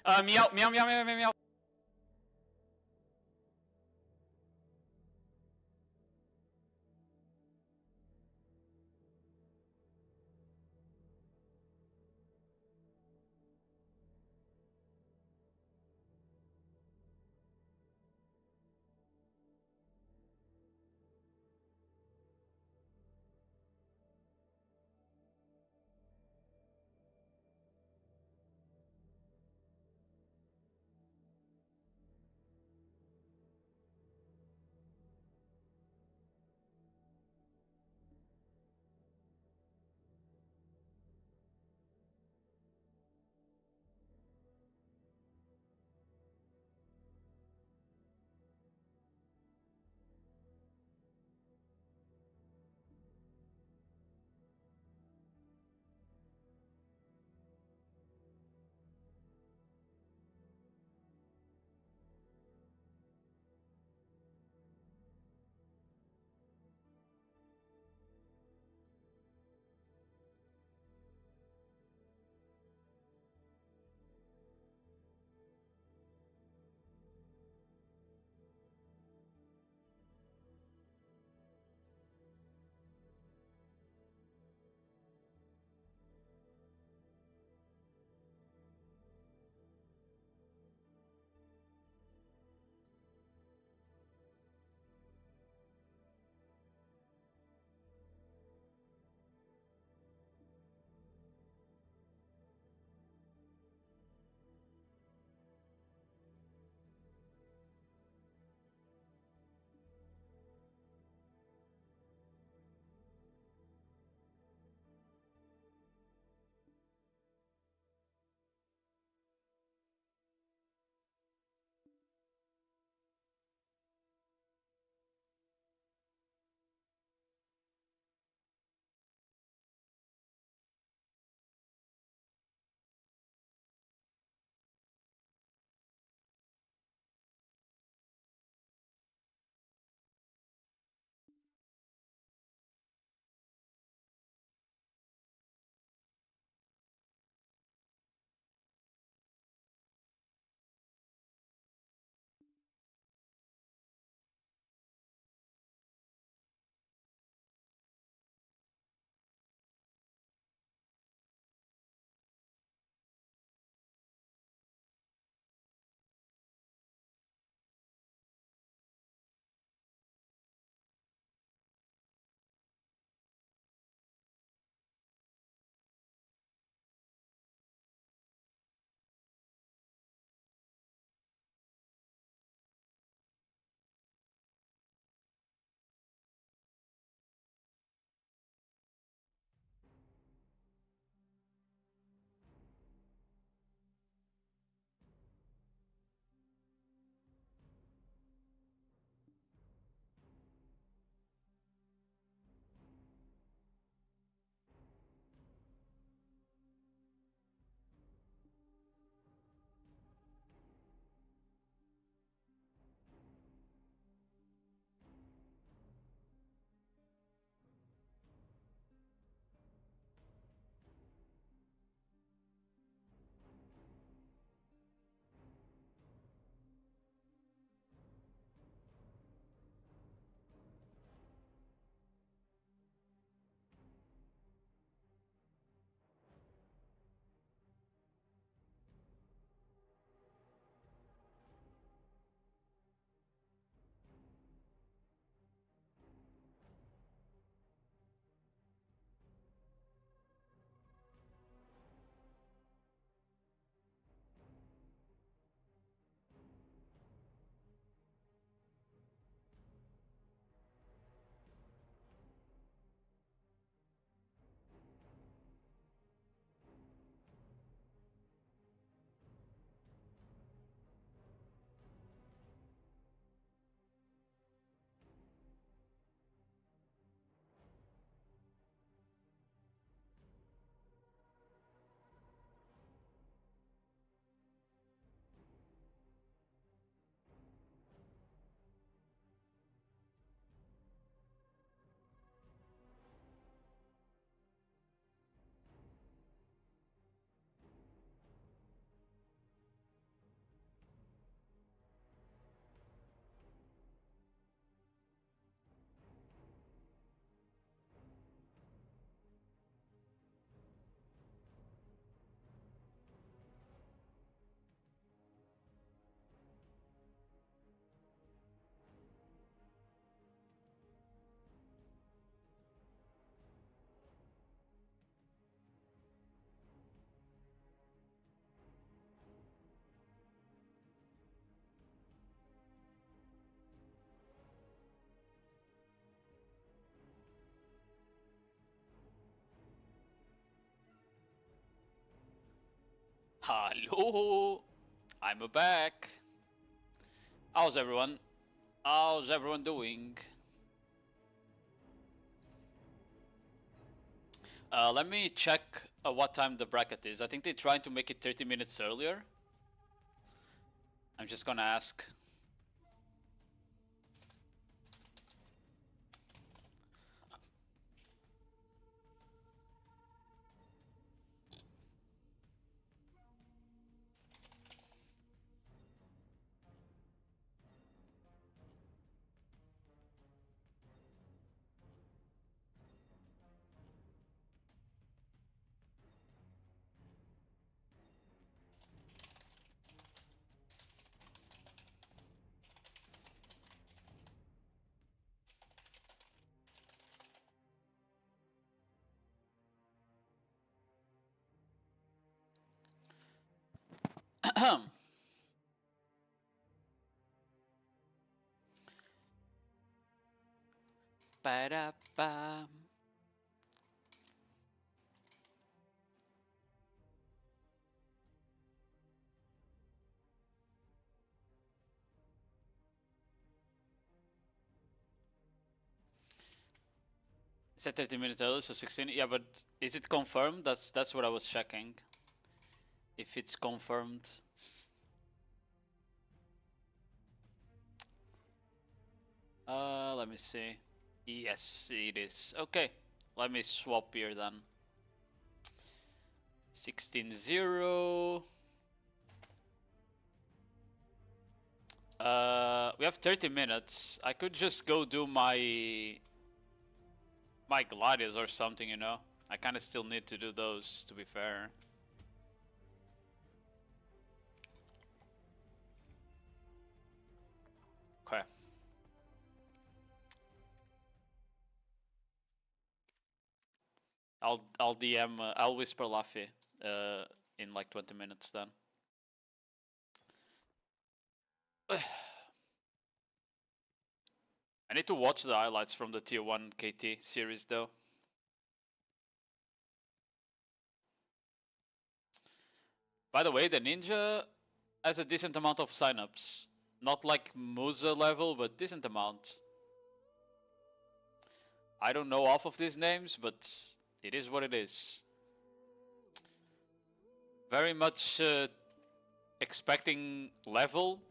Meow, meow, meow, meow, meow, meow. Hello, I'm back. How's everyone? How's everyone doing? Let me check what time the bracket is. I think they're trying to make it 30 minutes earlier. I'm just gonna ask. Ba-da-ba. It said 30 minutes early, so 16. Yeah, but is it confirmed? That's what I was checking. If it's confirmed. Let me see. Yes, it is. Okay, let me swap here then. 16-0. We have 30 minutes. I could just go do my gladius or something, you know. I kind of still need to do those, to be fair. Okay. I'll DM. I'll whisper Laffy in like 20 minutes then. I need to watch the highlights from the Tier 1 KT series though. By the way, the Ninja has a decent amount of signups. Not like Musa level, but decent amount. I don't know half of these names, but it is what it is. Very much expecting level.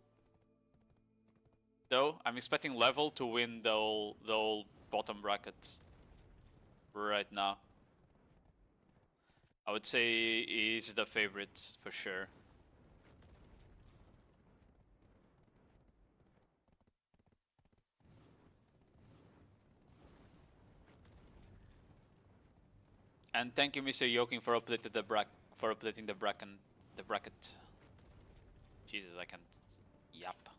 Though, I'm expecting level to win the whole bottom bracket right now. I would say he's the favorite for sure. And thank you, Mr. Yoking, for updating the bracket. Jesus, I can't. Yap.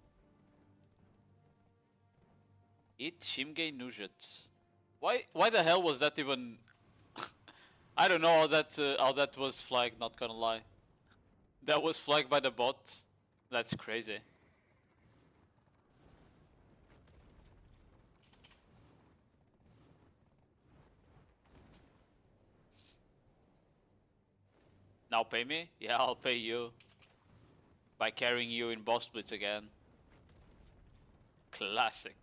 Eat Shimgei Nujats. Why the hell was that even? I don't know how that was flagged. Not gonna lie. That was flagged by the bot. That's crazy. Now pay me? Yeah, I'll pay you. By carrying you in boss blitz again. Classic.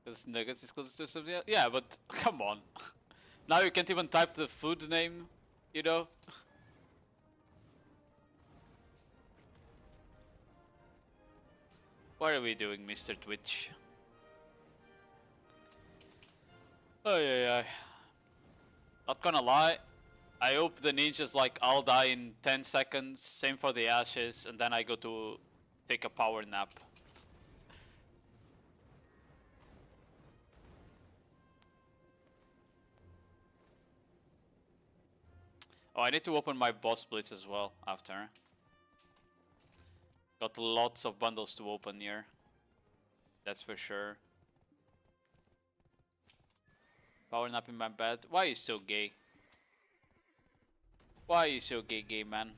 Because Nuggets is close to something else? Yeah, but come on. Now you can't even type the food name, you know? What are we doing, Mr. Twitch? Oh yeah. Not gonna lie, I hope the ninjas like I'll die in 10 seconds, same for the ashes, and then I go to take a power nap. Oh, I need to open my boss blitz as well after. Got lots of bundles to open here. That's for sure. Power nap in my bed. Why are you so gay? Why are you so gay, man?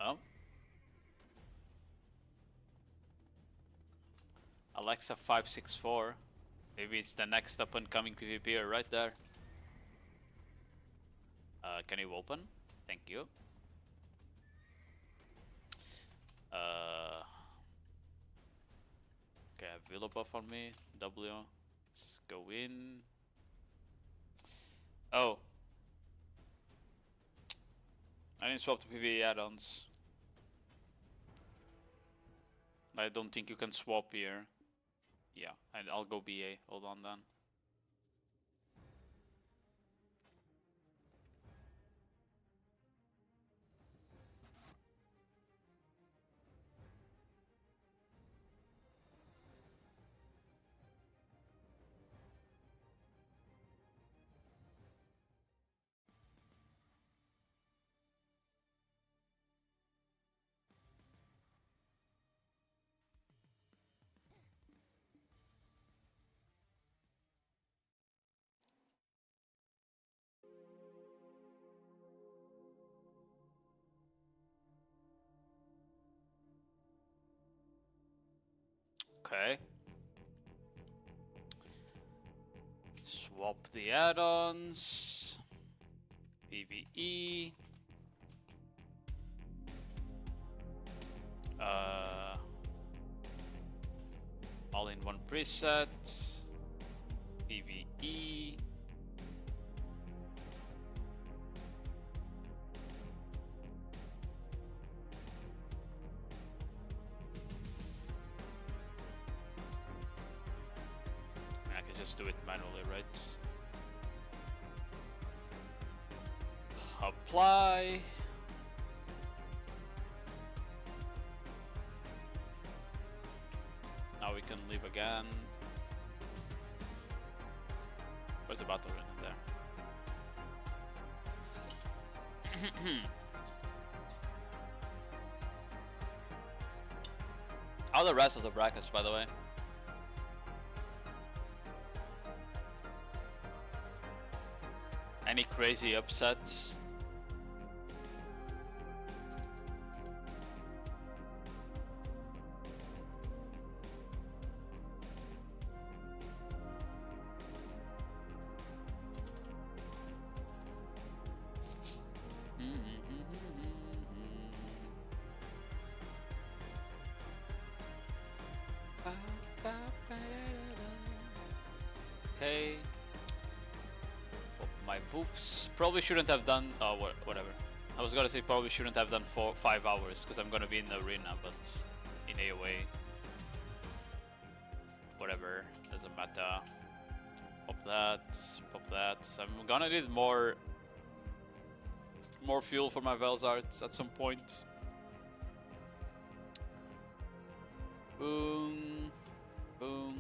Oh. Alexa 564. Maybe it's the next up and coming PvPer right there. Can you open? Thank you. Okay, I have Villa buff on me. W. Let's go in. Oh. I didn't swap the PvE add-ons. I don't think you can swap here. Yeah, and I'll go BA. Hold on then. Okay. Swap the add-ons. PvE. All in one preset. PvE. I can just do it manually, right? Apply. Now we can leave again. Where's the battle in there? How are the rest of the brackets, by the way? Any crazy upsets? Okay. My poofs. Probably shouldn't have done. Oh, whatever. I was gonna say probably shouldn't have done 5 hours because I'm gonna be in the arena, but in AOA. Whatever. Doesn't matter. Pop that. Pop that. I'm gonna need more fuel for my Velzards at some point. Boom. Boom.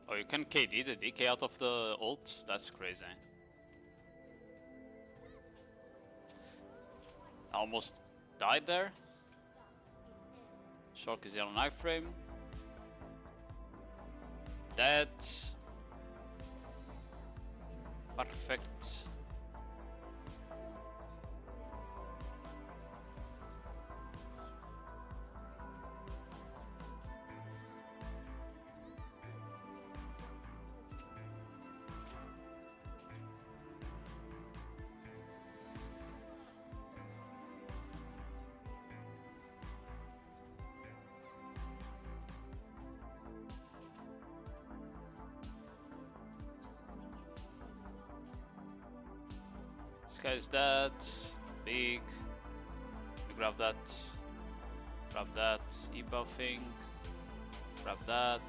Oh, you can KD the DK out of the ults? That's crazy. I almost died there. Shark is yellow knife frame. Dead. Perfect. This guy's dead. Big. We grab that. Grab that. E-buffing. Grab that.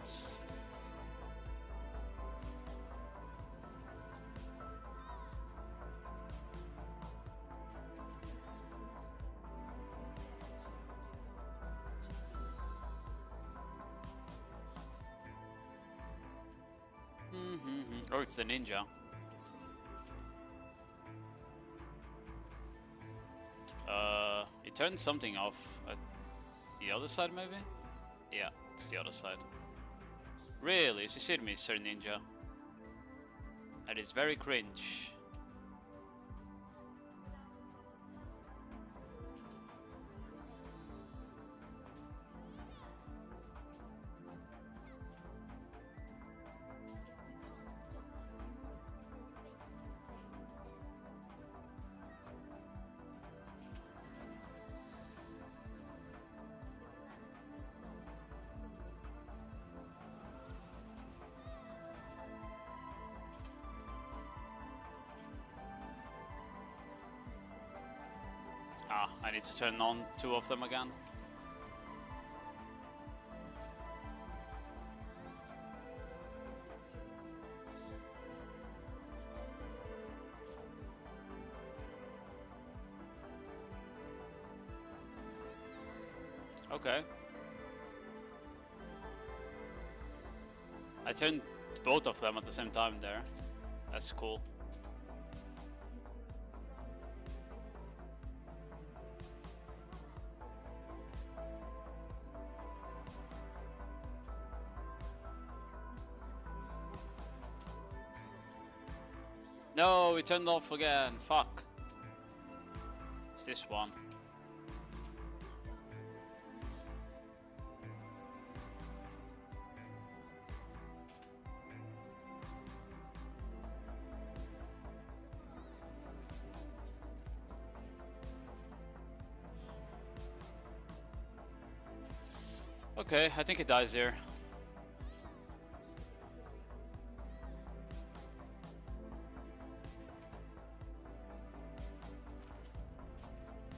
Oh, it's the ninja. It turned something off at the other side, maybe? Yeah, it's the other side. Really? You see me, Sir Ninja? That is very cringe. Ah, I need to turn on 2 of them again. Okay. I turned both of them at the same time there. That's cool. No, it turned off again. Fuck. It's this one. Okay, I think it dies here.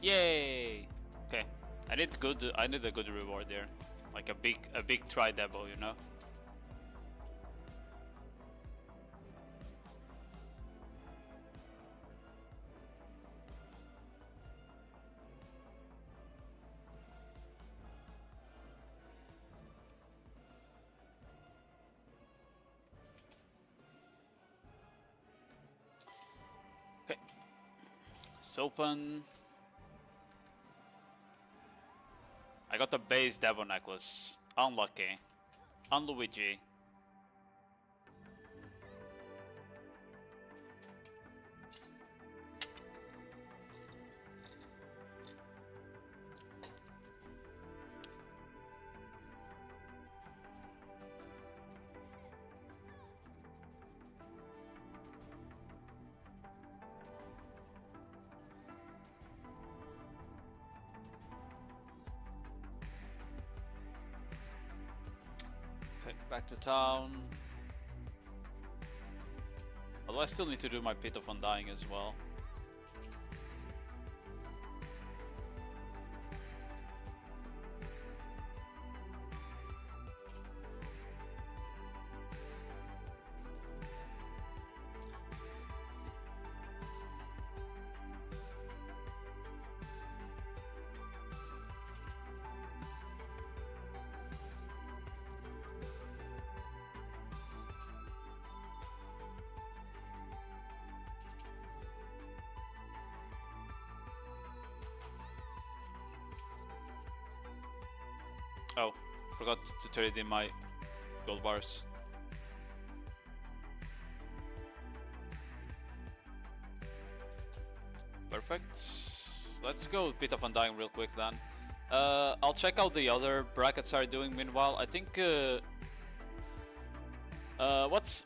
Yay! Okay, I need a good reward there, like a big try devil, you know. Okay, it's open. I got the base devil necklace. Unlucky. Unluigi. Back to town. Although I still need to do my Pit of Undying as well. Oh, forgot to trade in my gold bars. Perfect. Let's go Pit of Undying real quick then. I'll check out the other brackets are doing meanwhile. I think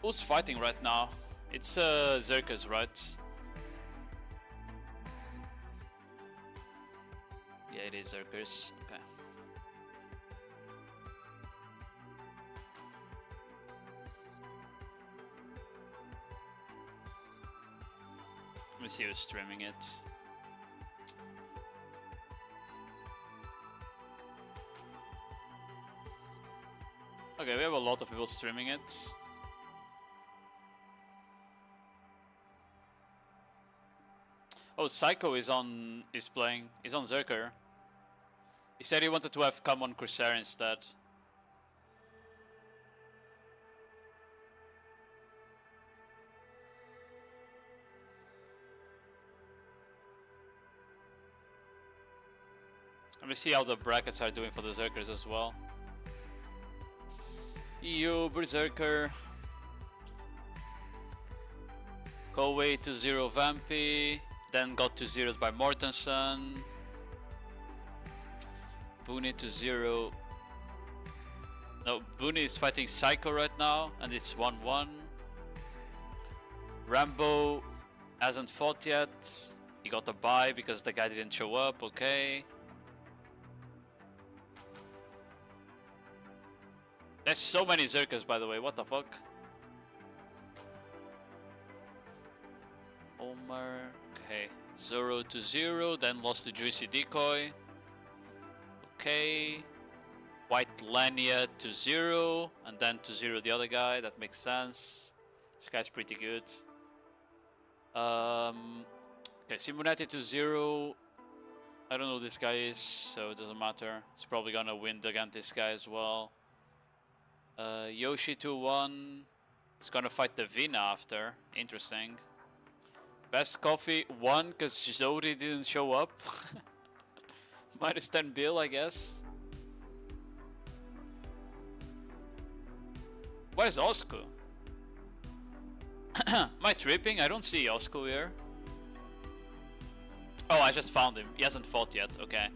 who's fighting right now? It's Zerkers, right? Yeah, it is Zerkers. Okay. Let me see who's streaming it. Okay, we have a lot of people streaming it. Oh, Psycho is playing. He's on Zerker. He said he wanted to have come on Crusader instead. Let me see how the brackets are doing for the Zerkers as well. EU Berserker. Koei to 0 Vampy. Then got to 0'd by Mortensen. Booney to 0. No, Booney is fighting Psycho right now, and it's 1-1. Rambo hasn't fought yet. He got a bye because the guy didn't show up, okay. There's so many Zerkers, by the way, what the fuck? Omar, okay. 0 to 0, then lost to Juicy Decoy. Okay. White Lania to 0, and then to 0 the other guy, that makes sense. This guy's pretty good. Okay, Simonetti to 0. I don't know who this guy is, so it doesn't matter. He's probably gonna win against this guy as well. Yoshi 2-1. He's gonna fight the Vina after. Interesting. Best coffee 1 because Jody didn't show up. Minus 10 bill, I guess. Where's Osco? Am I tripping? I don't see Osco here. Oh, I just found him. He hasn't fought yet. Okay.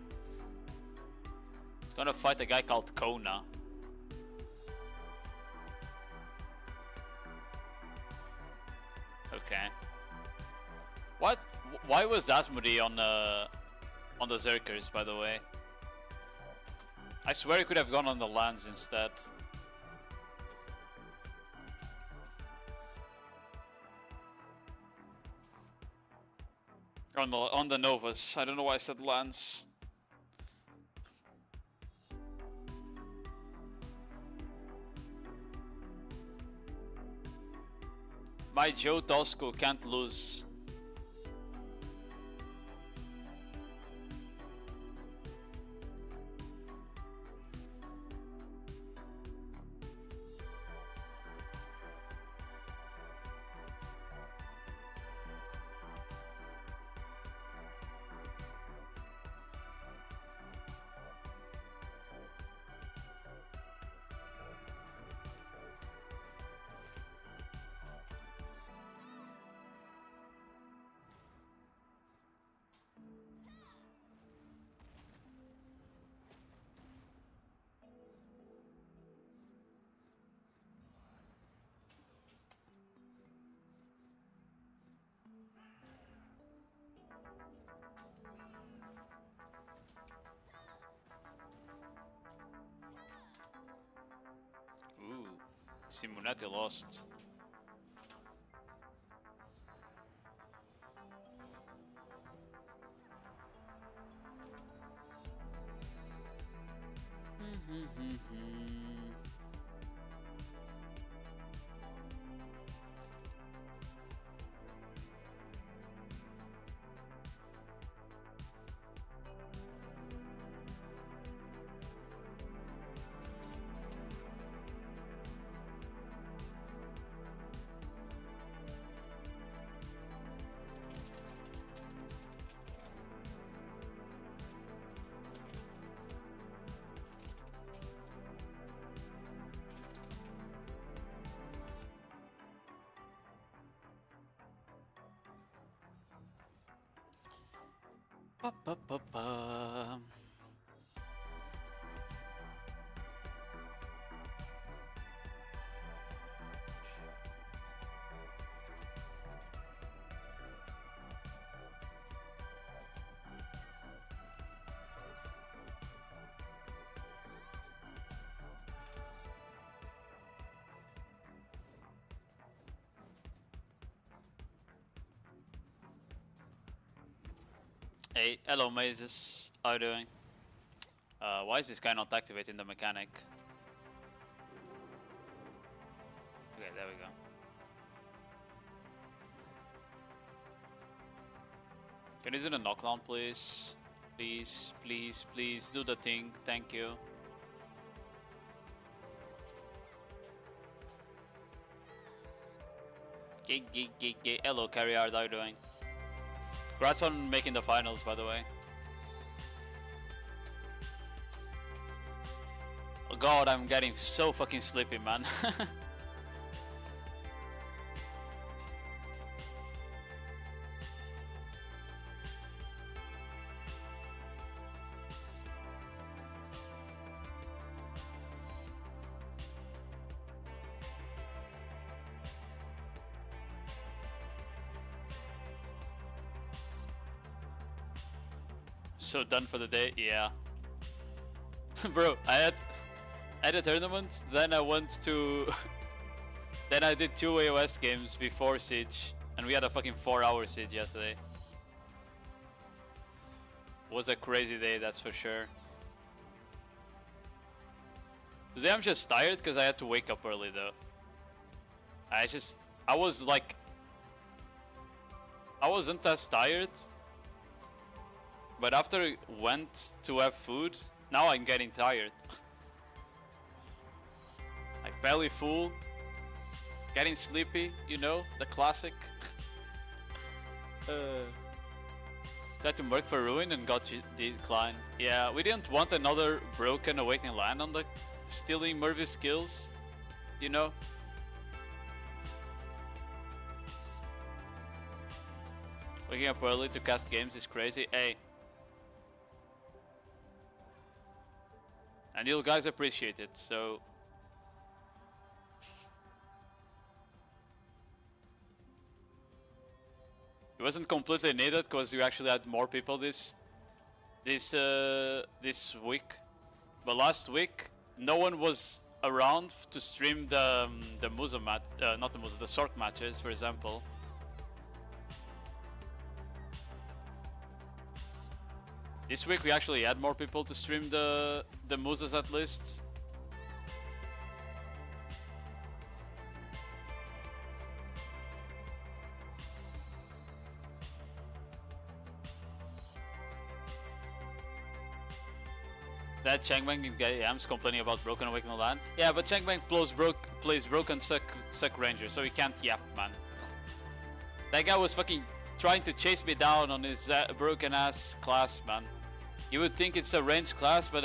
He's gonna fight a guy called Kona. Okay. What? Why was Asmodee on the Zerkers, by the way? I swear he could have gone on the Lahns instead. On the Novas. I don't know why I said Lahns. My Joe Tosco can't lose. Ooh, Simonetti lost. Ba, ba, ba, ba. Hey, hello mazes, how you doing? Why is this guy not activating the mechanic? Okay, there we go. Can you do the knockdown, please? Please, please, please do the thing. Thank you. Hello, Carriard, how you doing? Congrats on making the finals, by the way. Oh god, I'm getting so fucking sleepy, man. So done for the day, yeah. Bro, I had a tournament, then I went to then I did 2 AOS games before Siege, and we had a fucking 4-hour Siege yesterday. Was a crazy day, that's for sure. Today I'm just tired because I had to wake up early though. I wasn't as tired, but after I went to have food, now I'm getting tired. Like belly full, getting sleepy, you know, the classic. Tried to work for Ruin and got declined. Yeah, we didn't want another broken Awakening Lahn on the stealing Mervis skills, you know. Waking up early to cast games is crazy. Hey. And you guys appreciate it, so... It wasn't completely needed because you actually had more people this week. But last week, no one was around to stream the Musa match, not the Musa, the Sork matches, for example. This week we actually had more people to stream the Musas at least. That Changbang Yams complaining about Broken Awakening Lahn. Yeah, but Changbang plays Broken Suck Ranger, so he can't yap, man. That guy was fucking trying to chase me down on his broken ass class, man. You would think it's a range class, but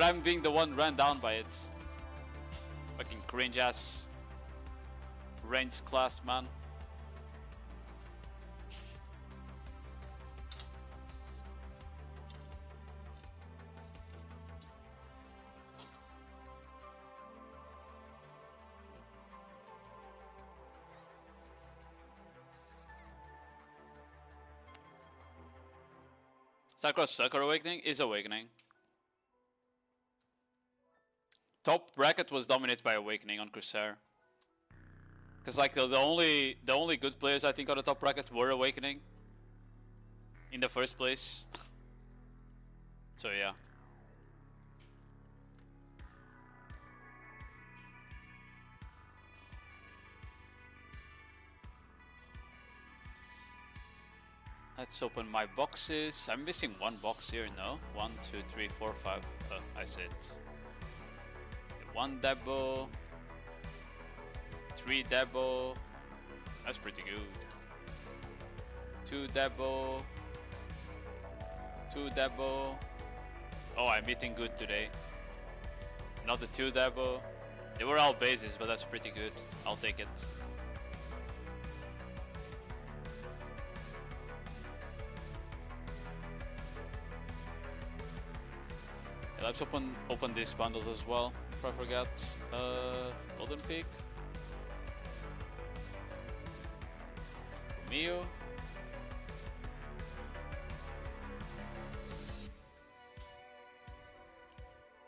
I'm being the one ran down by it. Fucking cringe ass range class, man. Sakura Sucker Awakening is Awakening. Top bracket was dominated by Awakening on Crusader. Cause like the only good players I think on the top bracket were Awakening in the first place. So yeah. Let's open my boxes. I'm missing one box here, no? 1, 2, 3, 4, 5. I see it. 1 Debo. 3 Debo. That's pretty good. 2 Debo. 2 Debo. Oh, I'm eating good today. Not the 2 Debo. They were all bases, but that's pretty good. I'll take it. Let's open these bundles as well, if I forgot. Golden Peak. Mio.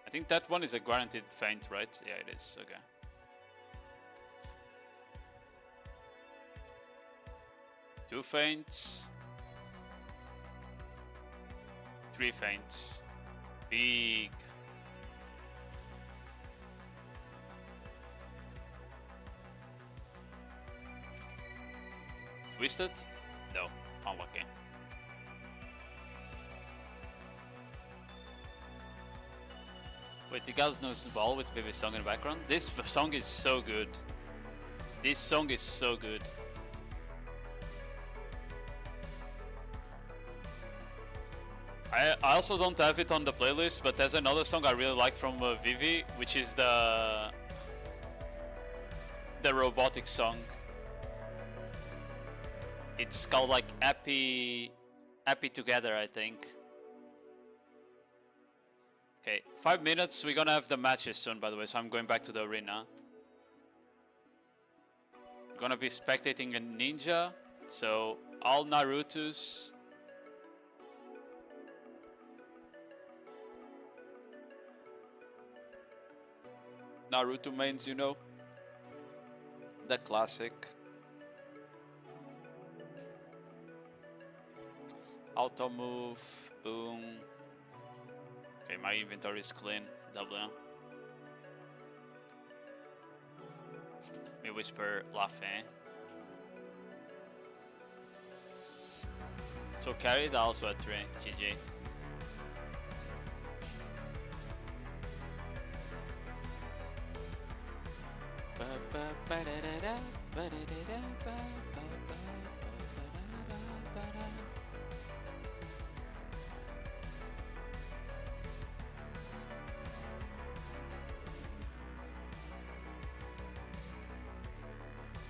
I think that one is a guaranteed feint, right? Yeah, it is. Okay. Two feints. 3 feints. Big. Twisted? No, unlucky. Wait, you guys know Ball with baby song in the background? This song is so good. This song is so good. I also don't have it on the playlist, but there's another song I really like from Vivi, which is the robotic song. It's called like Happy Together, I think. Okay, 5 minutes. We're gonna have the matches soon, by the way, so I'm going back to the arena. I'm gonna be spectating a ninja, so all Naruto's. Naruto mains, you know. The classic. Auto move, boom. Okay, my inventory is clean. W. Me whisper Lahn. So carried also at 3. GG.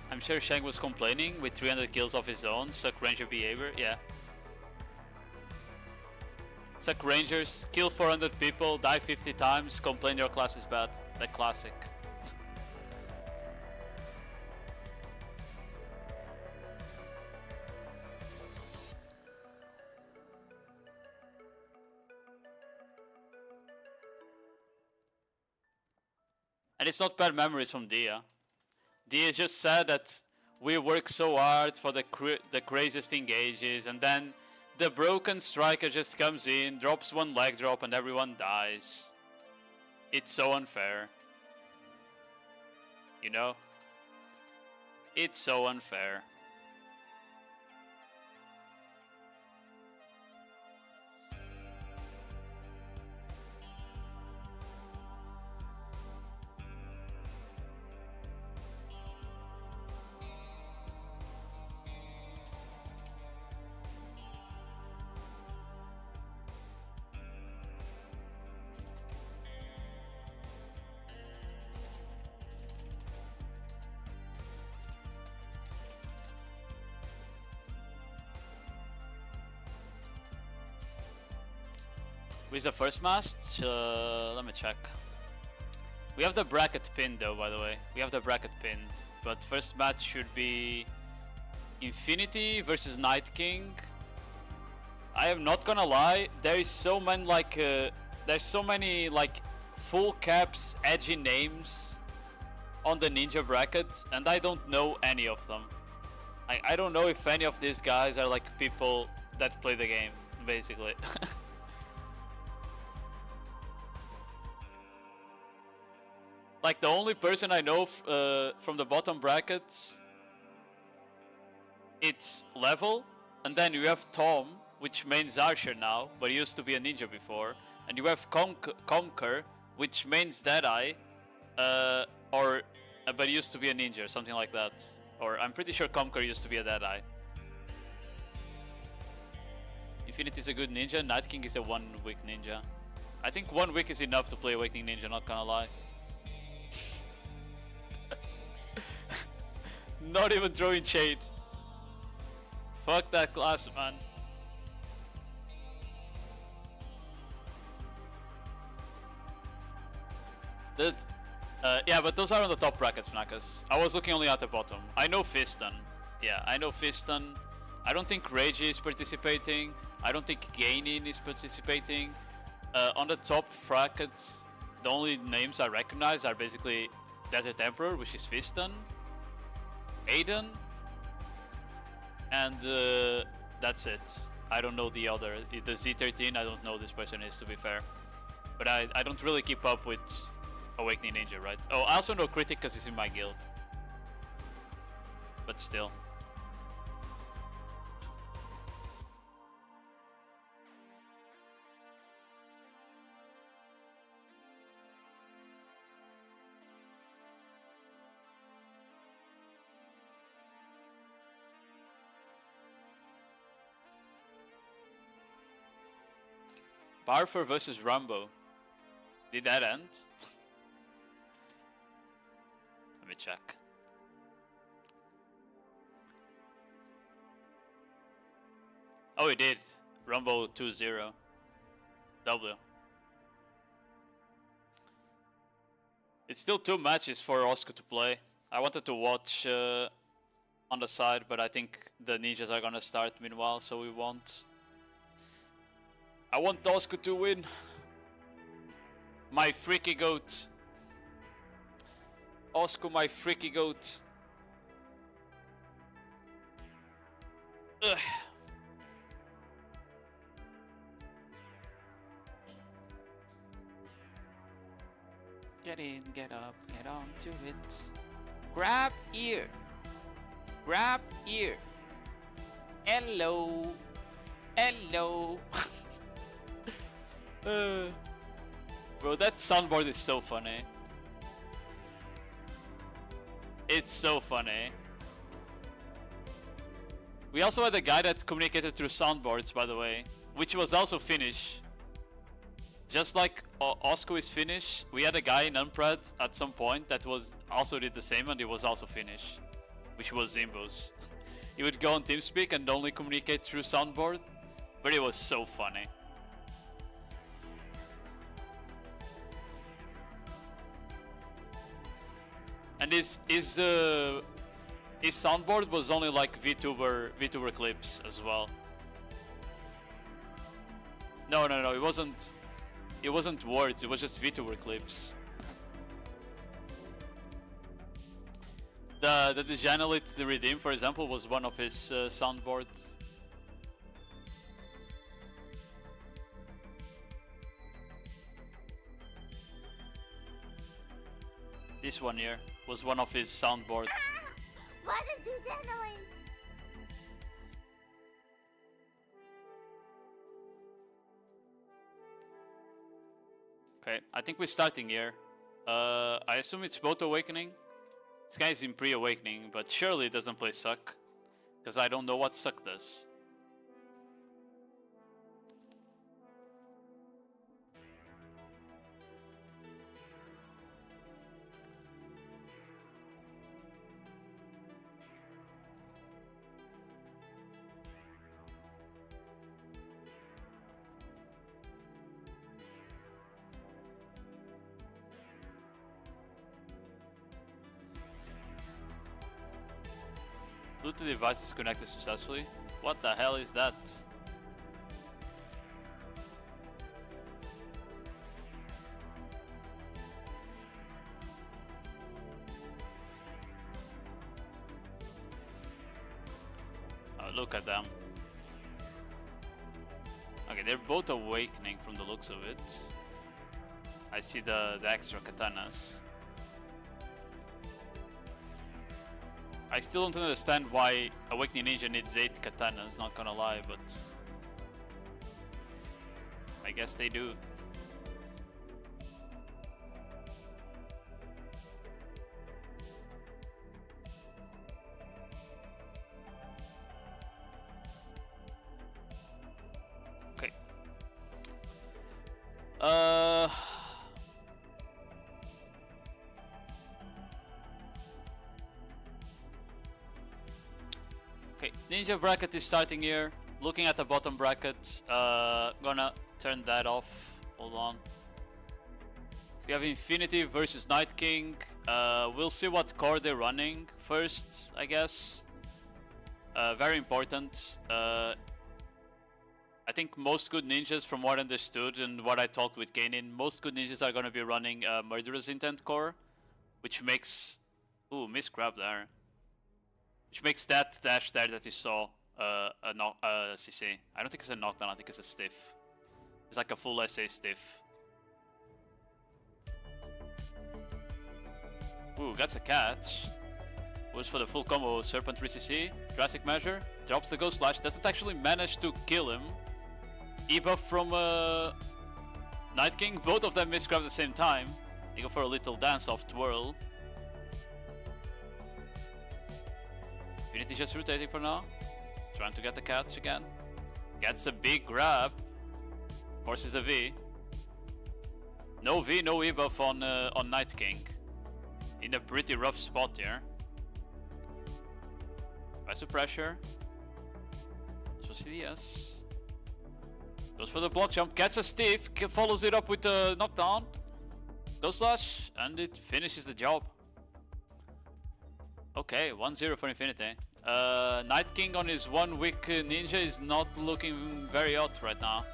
I'm sure Shang was complaining with 300 kills of his own, suck ranger behavior, yeah. Suck rangers, kill 400 people, die 50 times, complain your class is bad. The classic. And it's not bad memories from Dia. Dia just said that we work so hard for the craziest engages, and then the broken striker just comes in, drops one leg drop, and everyone dies. It's so unfair. You know? It's so unfair. With the first mast, let me check. We have the bracket pinned though, by the way. We have the bracket pinned. But first match should be Infinity versus Night King. I am not gonna lie, there is so many there's so many like full caps edgy names on the ninja bracket, and I don't know any of them. I don't know if any of these guys are like people that play the game, basically. Like the only person I know from the bottom brackets, it's Level, and then you have Tom, which mains Archer now, but he used to be a ninja before, and you have Conquer, which mains Deadeye, but he used to be a ninja, or something like that. Or I'm pretty sure Conquer used to be a Deadeye. Infinity is a good ninja, Night King is a 1 week ninja. I think 1 week is enough to play Awakening Ninja, not gonna lie. Not even throwing shade. Fuck that class, man. Yeah, but those are on the top brackets, Fnakas. I was looking only at the bottom. I know Fiston. Yeah, I know Fiston. I don't think Rage is participating. I don't think Gainin is participating. On the top brackets, the only names I recognize are basically Desert Emperor, which is Fiston, Aiden, and that's it. I don't know the other. The Z13, I don't know this person is, to be fair. But I don't really keep up with Awakening Ninja, right? Oh, I also know Critic because he's in my guild. But still. Barfer versus Rambo. Did that end? Let me check. Oh, he did. Rambo 2-0. W. It's still 2 matches for Oscar to play. I wanted to watch on the side, but I think the ninjas are gonna start meanwhile, so we won't. I want Oscar to win. My freaky goat. Oscar, my freaky goat. Ugh. Get in, get up, get on to it. Grab ear. Grab ear. Hello. Hello. Bro, that soundboard is so funny. It's so funny. We also had a guy that communicated through soundboards, by the way, which was also Finnish. Just like Osco is Finnish, we had a guy in Unpred at some point that was also did the same, and he was also Finnish, which was Zimbos. He would go on TeamSpeak and only communicate through soundboard, but it was so funny. And his soundboard was only like VTuber clips as well. No, it wasn't. It wasn't words. It was just VTuber clips. The Dejanelit the Redeem, for example, was one of his soundboards. This one here was one of his soundboards. What are these animals? Okay, I think we're starting here. I assume it's both Awakening. This guy is in pre-Awakening, but surely it doesn't play Suck. Because I don't know what Suck does. Bluetooth device is connected successfully. What the hell is that? Oh, look at them. Okay, they're both awakening from the looks of it. I see the extra katanas. I still don't understand why Awakening Ninja needs 8 katanas, not gonna lie, but I guess they do. Okay. Okay, Ninja bracket is starting here. Looking at the bottom bracket, gonna turn that off. Hold on. We have Infinity versus Night King. We'll see what core they're running first, I guess. Very important. I think most good ninjas, from what I understood and what I talked with Kainin, most good ninjas are gonna be running Murderous Intent core, which makes... Ooh, misgrab there. Which makes that dash there that you saw CC. I don't think it's a knockdown, I think it's a stiff. It's like a full SA stiff. Ooh, that's a catch. Goes for the full combo, Serpent 3CC, Drastic Measure, drops the Ghost Slash, doesn't actually manage to kill him. E-buff from Night King, both of them misgrab at the same time. They go for a little dance-off twirl. Infinity just rotating for now. Trying to get the catch again. Gets a big grab. Forces the V. No V, no E-buff on Night King. In a pretty rough spot here. Tries to pressure. So CDS. Goes for the block jump, gets a stiff, follows it up with a knockdown. Ghost Slash, and it finishes the job. Okay, 1-0 for Infinity. Night King on his 1 weak ninja is not looking very hot right now.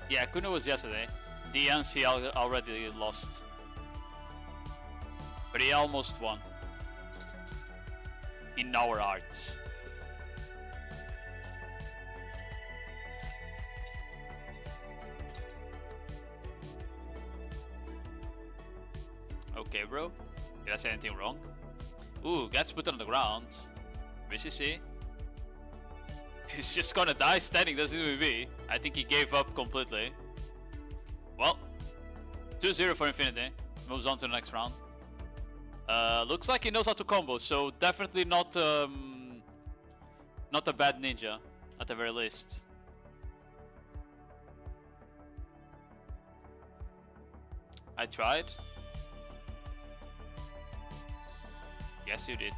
Yeah, Kuno was yesterday. The NC already lost. But he almost won. In our hearts. Okay, bro. Did I say anything wrong? Ooh, gets put on the ground. VCC. He's just gonna die standing, doesn't even be. I think he gave up completely. Well, 2-0 for Infinity. Moves on to the next round. Looks like he knows how to combo, so definitely not not a bad ninja, at the very least. I tried. Yes, you did.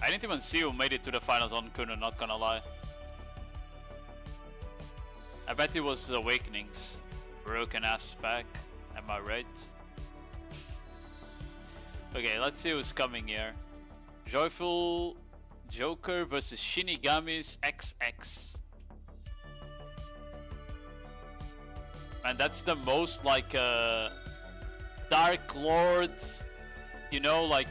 I didn't even see who made it to the finals on Kuno, not gonna lie. I bet it was Awakenings. Broken ass pack, am I right? Okay, let's see who's coming here. Joyful Joker versus Shinigami's XX. Man, that's the most like Dark Lord, you know, like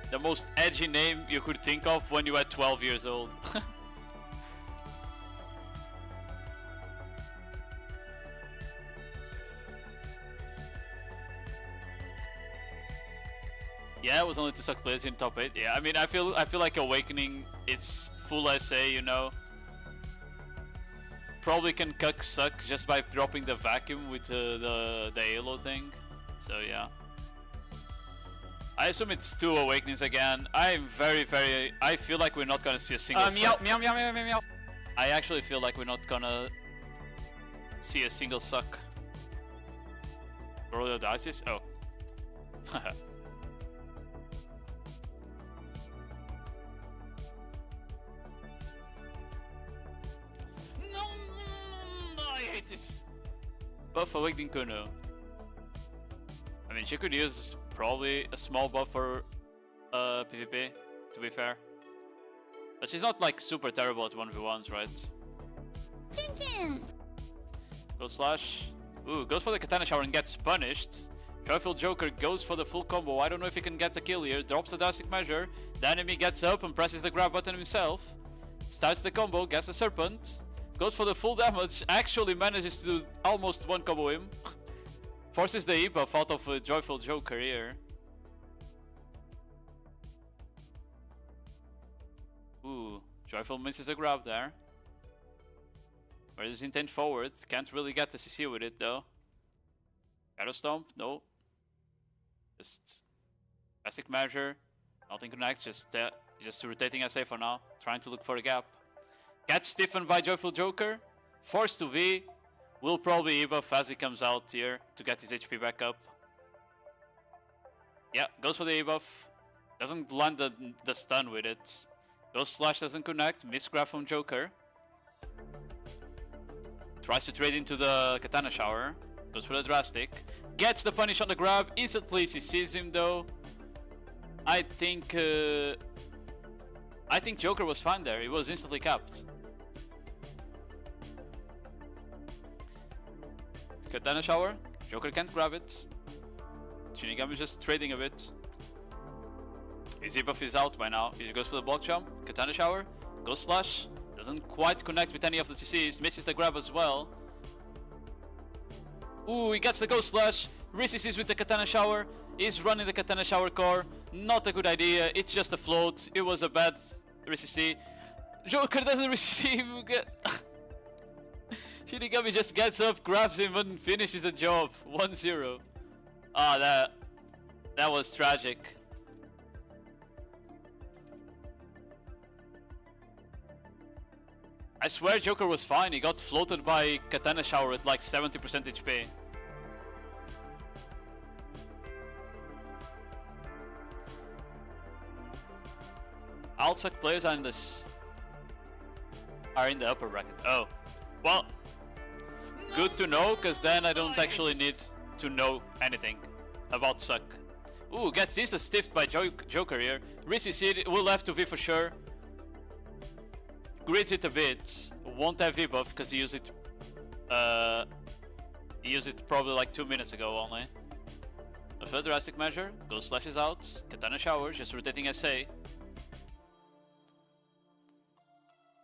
the most edgy name you could think of when you were 12 years old. Yeah, it was only to suck players in top 8. Yeah, I mean, I feel like Awakening, it's full SA, you know. Probably can cuck suck just by dropping the vacuum with the Halo thing. So yeah. I assume it's 2 Awakenings again. I'm very, I feel like we're not gonna see a single suck. Meow, meow, meow, meow, meow. I actually feel like we're not gonna see a single suck. Roll the dice? Oh. I hate this buff Awakening Kuno. I mean, she could use probably a small buff for PvP, to be fair. But she's not like super terrible at 1v1s, right? Chicken! Go slash. Ooh, goes for the Katana Shower and gets punished. Joyful Joker goes for the full combo. I don't know if he can get the kill here. Drops the Drastic Measure. The enemy gets up and presses the grab button himself. Starts the combo, gets the Serpent. Goes for the full damage. Actually manages to almost one combo him. Forces the E-buff out of Joyful Joker here. Ooh, Joyful misses a grab there. Where's his intent forward? Can't really get the CC with it though. Shadow Stomp? No. Just Drastic Measure. Nothing connects, just rotating SA for now. Trying to look for a gap. Gets stiffened by Joyful Joker. Forced to V. Will probably E-buff as he comes out here to get his HP back up. Yeah, goes for the E-buff. Doesn't land the stun with it. Ghost Slash doesn't connect. Misgrab from Joker. Tries to trade into the Katana Shower. Goes for the Drastic. Gets the punish on the grab. Instantly he sees him though. I think Joker was fine there. He was instantly capped. Katana Shower. Joker can't grab it. Shinigami just trading a bit. His buff is out by now. He goes for the block jump. Katana shower. Ghost slash. Doesn't quite connect with any of the CCs. Misses the grab as well. Ooh, he gets the ghost slash. Re-CCs with the katana shower. He's running the katana shower core. Not a good idea. It's just a float. It was a bad re-CC. Joker doesn't receive. Shinigami just gets up, grabs him, and finishes the job. 1-0. Ah, that was tragic. I swear Joker was fine. He got floated by Katana Shower at like 70% HP. Altsuck players are in this in the upper bracket. Oh, well, good to know, because then I don't actually need to know anything about Suck. Ooh, gets this stiffed by Joker here. Re-CC'd, will have to be for sure. Grids it a bit. Won't have V-buff because he used it probably like 2 minutes ago only. A further drastic measure. Ghost slashes out. Katana shower, just rotating SA.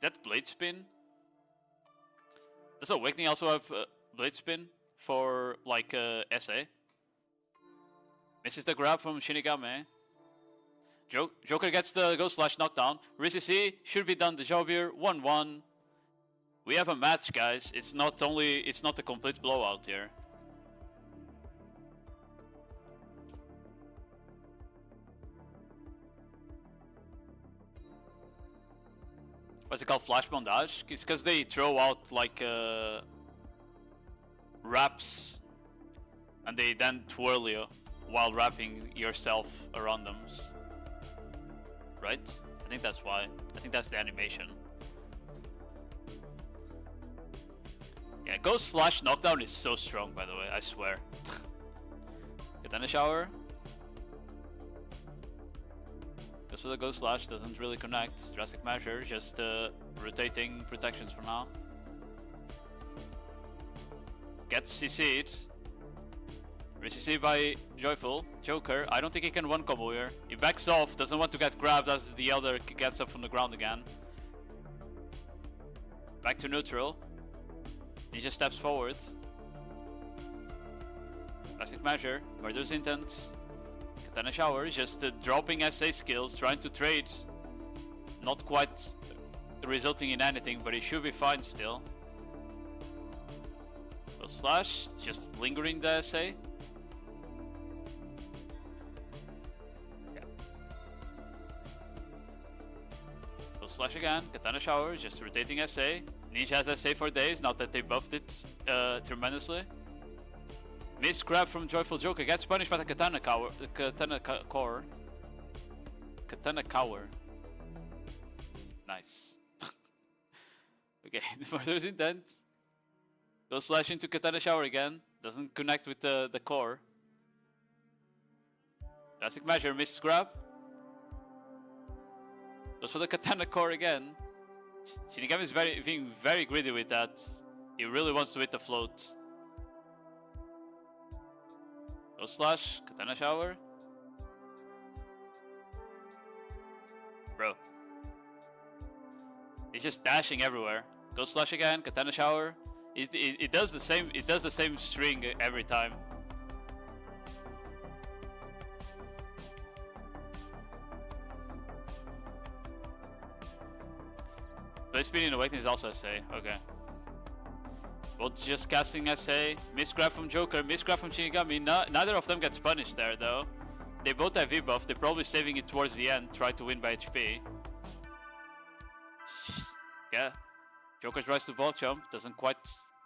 That blade spin. Does Awakening also have blade spin for like SA? Misses the grab from Shinigami. Joker gets the Ghost Slash knockdown. Re-CC should be done the job here. 1-1. We have a match, guys. It's not a complete blowout here. What's it called? Flash bondage? It's because they throw out like wraps and they then twirl you while wrapping yourself around them. Right? I think that's why. I think that's the animation. Yeah, Ghost Slash knockdown is so strong, by the way, I swear. Katana shower. Goes for the Ghost Slash, doesn't really connect. Drastic measure, just rotating protections for now. Gets CC'd. Re-CC by Joyful. Joker, I don't think he can one combo here. He backs off, doesn't want to get grabbed as the other gets up from the ground again. Back to neutral. He just steps forward. Classic measure, murder's intent. Katana shower, just dropping SA skills, trying to trade. Not quite resulting in anything, but he should be fine still. Ghost Slash, just lingering the SA. Slash again, Katana shower, just rotating SA. Ninja has SA for days, now that they buffed it tremendously. Miss grab from Joyful Joker, gets punished by the Katana Cower. Katana Cower. Nice. Okay, the murder's intent. Goes slash into Katana shower again. Doesn't connect with the core. Drastic measure, misses grab. Goes for the Katana core again. Shinigami is being very greedy with that. He really wants to hit the float. Ghost slash, Katana shower. Bro. He's just dashing everywhere. Ghost slash again, Katana shower. It does the same string every time. Blade spin in Awakening is also SA, okay. Both just casting SA, miss grab from Joker, miss grab from Shinigami. Neither of them gets punished there though. They both have V-buff, they're probably saving it towards the end, try to win by HP. Yeah, Joker tries to ball jump, doesn't quite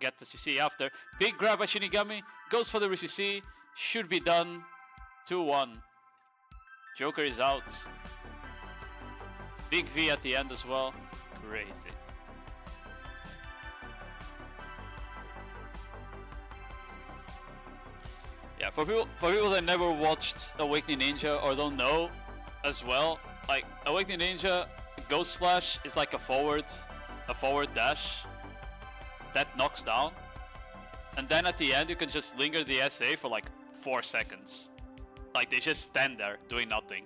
get the CC after. Big grab by Shinigami, goes for the re-CC, should be done. 2-1. Joker is out. Big V at the end as well. Crazy. Yeah, for people that never watched Awakening Ninja or don't know as well, like Awakening Ninja, Ghost Slash is like a forward dash that knocks down, and then at the end you can just linger the SA for like 4 seconds. Like, they just stand there doing nothing.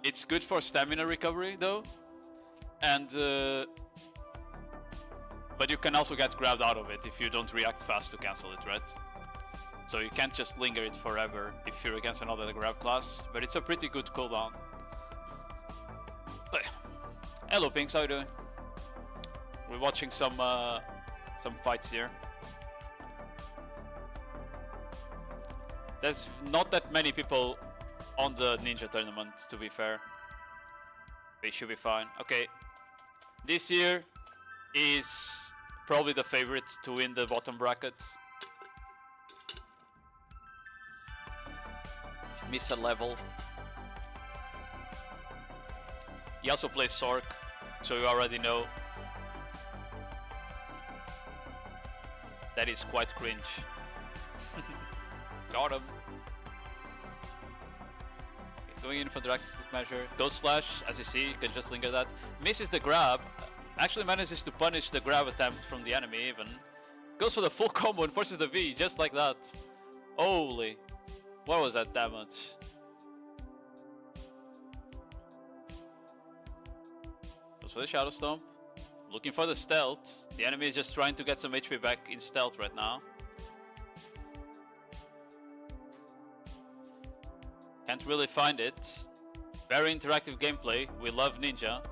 It's good for stamina recovery though, and but you can also get grabbed out of it if you don't react fast to cancel it, right? So you can't just linger it forever if you're against another grab class, but it's a pretty good cooldown. But, hello Pinks, how you doing? We're watching some fights here. There's not that many people on the ninja tournament, to be fair. They should be fine. Okay, this year is probably the favorite to win the bottom bracket. Miss a level. He also plays Sork, so you already know that is quite cringe. Got him. Going in for drastic measure. Ghost Slash, as you see, you can just linger that. Misses the grab. Actually manages to punish the grab attempt from the enemy even. Goes for the full combo and forces the V, just like that. Holy. What was that damage? Goes for the Shadow Stomp. Looking for the stealth. The enemy is just trying to get some HP back in stealth right now. Can't really find it. Very interactive gameplay. We love Ninja.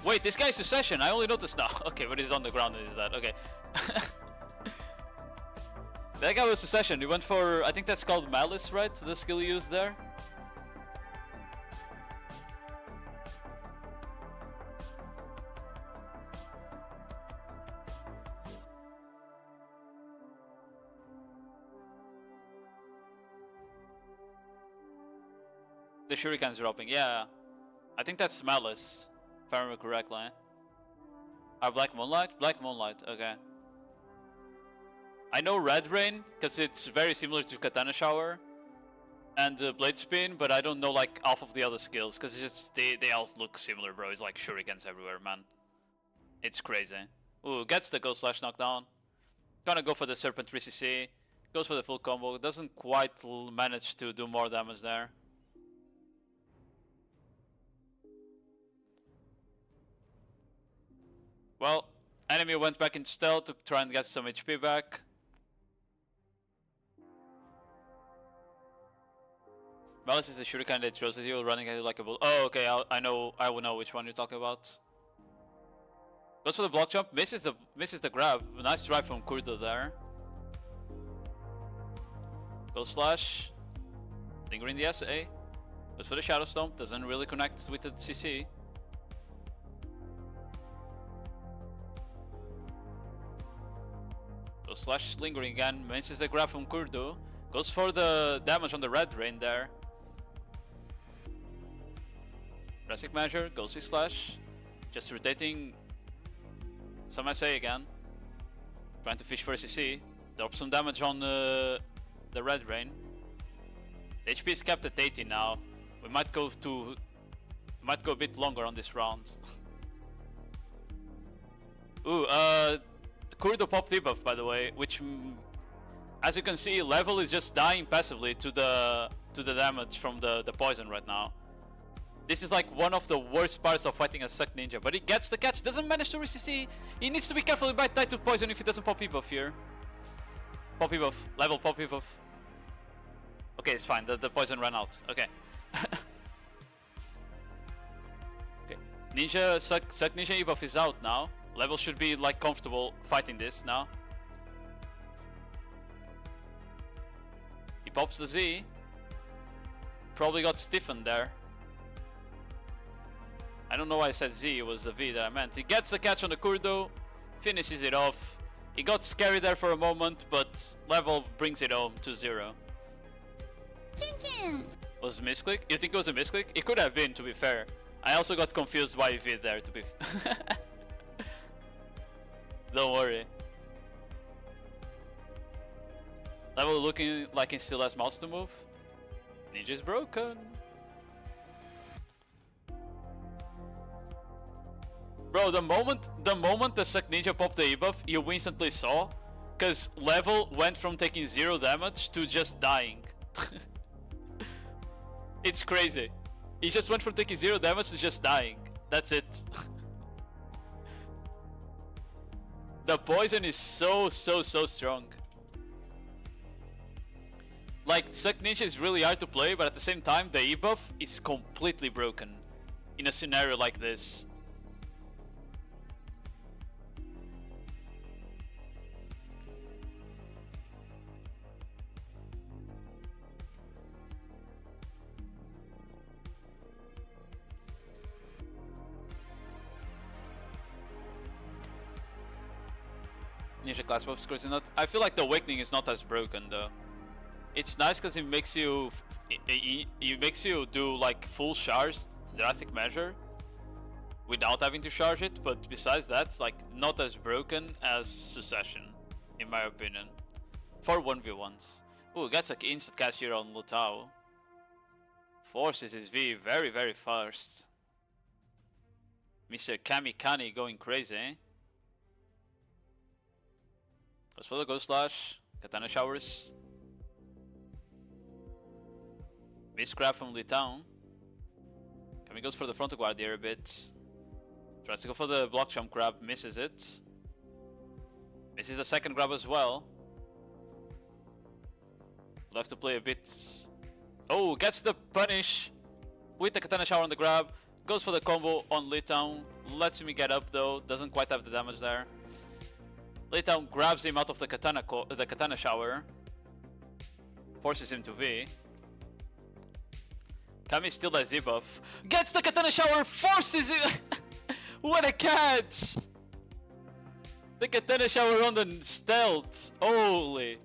Wait, this guy's Succession. I only noticed now. Okay, but he's on the ground. Is that okay? That guy was Succession. He went for, I think that's called Malice, right? The skill he used there. The shuriken's dropping, yeah. I think that's Malice, if I remember correctly. Black Moonlight? Black Moonlight, okay. I know Red Rain, because it's very similar to Katana Shower and Blade Spin, but I don't know like half of the other skills, because they all look similar, bro. It's like shurikens everywhere, man. It's crazy. Ooh, gets the Ghost Slash knockdown. Gonna go for the Serpent 3cc. Goes for the full combo. Doesn't quite manage to do more damage there. Well, enemy went back in stealth to try and get some HP back. Malice is the shuriken that throws at you, running at you like a bull. Oh, okay, I will know which one you're talking about. Goes for the block jump, misses the grab. Nice drive from Kurdo there. Ghost Slash, lingering the SA. Goes for the Shadow Stomp, doesn't really connect with the CC. Slash lingering again, misses the grab from Kurdo. Goes for the damage on the Red Rain there. Drastic measure, goes his slash. Just rotating some SA again. Trying to fish for a CC. Drop some damage on the Red Rain. The HP is capped at 80 now. We might go a bit longer on this round. Ooh, Kurdo popped debuff, by the way, which, as you can see, level is just dying passively to the damage from the poison right now. This is like one of the worst parts of fighting a Suck Ninja, but he gets the catch, doesn't manage to re-CC. He needs to be careful, he might die to poison if he doesn't pop debuff here. Pop debuff, level pop debuff. Okay, it's fine, the poison ran out, okay. Okay, Ninja, Suck Ninja debuff is out now. Level should be like comfortable fighting this now. He pops the Z. Probably got stiffened there. I don't know why I said Z, it was the V that I meant. He gets the catch on the Kurdo, finishes it off. He got scary there for a moment, but level brings it home to 0. Chicken. Was it misclick? You think it was a misclick? It could have been, to be fair. I also got confused why V there, to be Don't worry. Level looking like he still has mouse to move. Ninja's broken. Bro, the moment the Suck Ninja popped the E-buff, you instantly saw, because level went from taking 0 damage to just dying. It's crazy. He just went from taking 0 damage to just dying. That's it. The poison is so strong. Like, Suck Ninja is really hard to play, but at the same time, the E-buff is completely broken in a scenario like this. Ninja class buff scores is not. I feel like the awakening is not as broken though. It's nice because it makes you do like full charge drastic measure without having to charge it. But besides that, it's like not as broken as Succession, in my opinion, for 1v1s. Ooh, gets like instant cast here on Lutao. Forces his V very fast. Mr. Kamikani going crazy. Eh? Goes for the Ghost Slash, Katana Showers. Miscrap from Litown. Kami goes for the frontal guard here a bit. Tries to go for the block jump grab, misses it. Misses the second grab as well. Left to play a bit. Oh, gets the punish with the Katana Shower on the grab. Goes for the combo on Litown. Lets him get up though, doesn't quite have the damage there. Litown grabs him out of the Katana Shower. Forces him to V. Kami still has debuff. Gets the Katana Shower, forces it! What a catch! The Katana Shower on the stealth. Holy.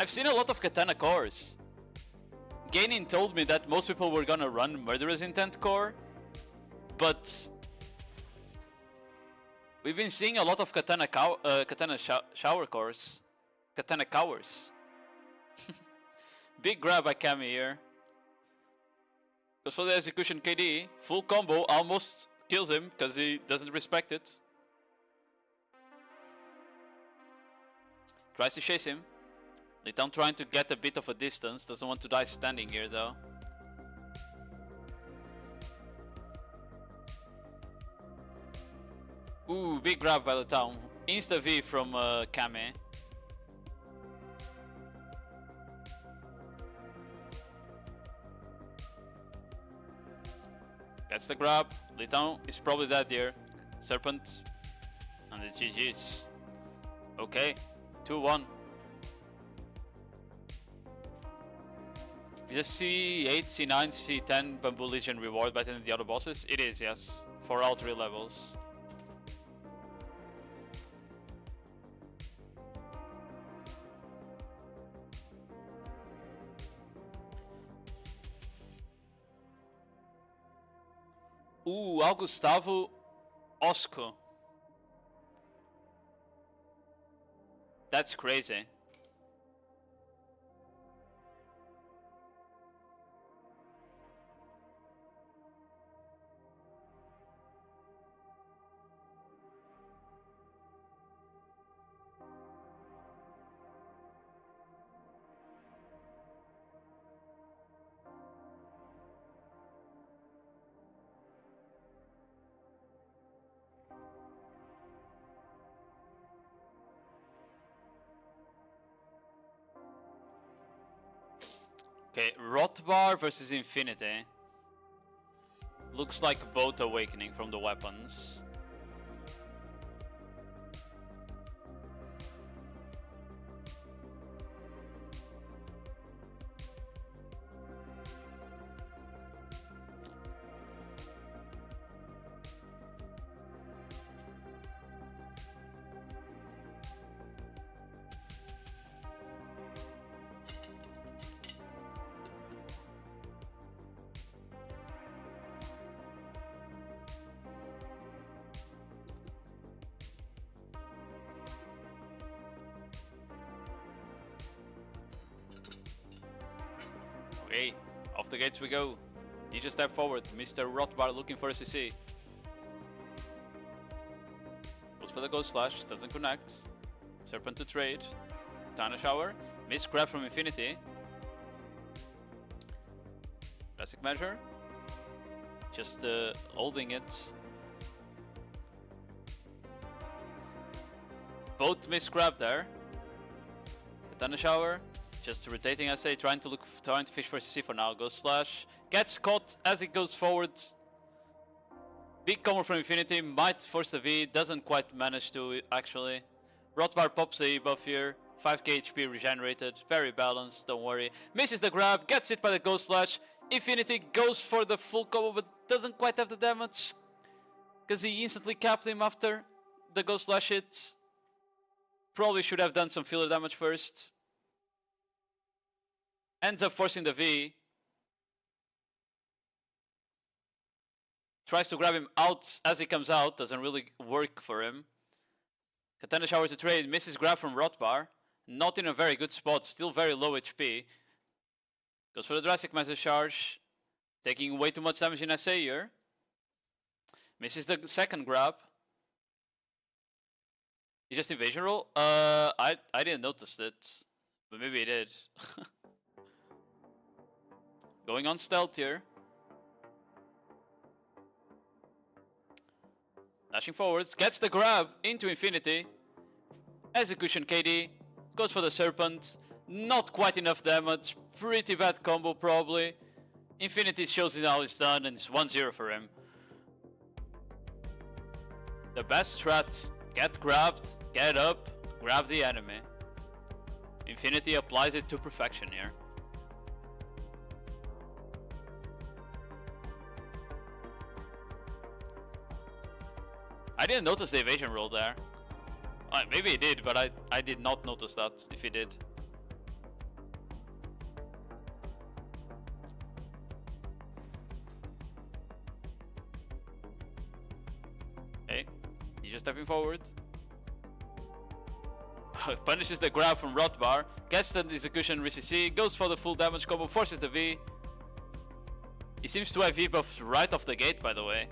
I've seen a lot of Katana cores. Gainin told me that most people were gonna run Murderous Intent core, but we've been seeing a lot of Katana shower cores. Katana cowers. Big grab by Kami here. Goes for the execution KD. Full combo, almost kills him because he doesn't respect it. Tries to chase him. Litown trying to get a bit of a distance, doesn't want to die standing here though. Ooh, big grab by Litown. Insta V from Kame. Gets the grab. Litown is probably dead here. Serpent and the GG's. Okay, 2-1. Is this C8, C9, C10 Bamboo Legion reward better than the other bosses? It is, yes. For all 3 levels. Ooh, Gustavo Osco. That's crazy. Okay, Rotbar versus Infinity. Looks like both awakening from the weapons. Off the gates we go. Ninja step forward. Mr. Rotbar looking for a CC. Goes for the Ghost Slash. Doesn't connect. Serpent to trade. Tana Shower. Miss grab from Infinity. Classic measure. Just holding it. Both miss grab there. Tana Shower. Just rotating SA, trying to fish for CC for now. Ghost Slash. Gets caught as it goes forward. Big combo from Infinity. Might force the V. Doesn't quite manage to actually. Rotbar pops the E buff here. 5k HP regenerated. Very balanced, don't worry. Misses the grab. Gets hit by the Ghost Slash. Infinity goes for the full combo but doesn't quite have the damage. Because he instantly capped him after the Ghost Slash hit. Probably should have done some filler damage first. Ends up forcing the V. Tries to grab him out as he comes out. Doesn't really work for him. Katana Shower to trade. Misses grab from Rotbar. Not in a very good spot. Still very low HP. Goes for the Drastic Master Charge. Taking way too much damage in SA here. Misses the second grab. He just evasion roll? I didn't notice it. But maybe he did. Going on stealth here. Dashing forwards, gets the grab into Infinity. Execution KD. Goes for the Serpent. Not quite enough damage. Pretty bad combo probably. Infinity shows it how it's done and it's 1-0 for him. The best strat. Get grabbed, get up, grab the enemy. Infinity applies it to perfection here. I didn't notice the evasion roll there. Maybe he did, but I did not notice that if he did. Okay, he's just stepping forward. Punishes the grab from Rotbar, gets the execution with CC, goes for the full damage combo, forces the V. He seems to have V buff right off the gate, by the way.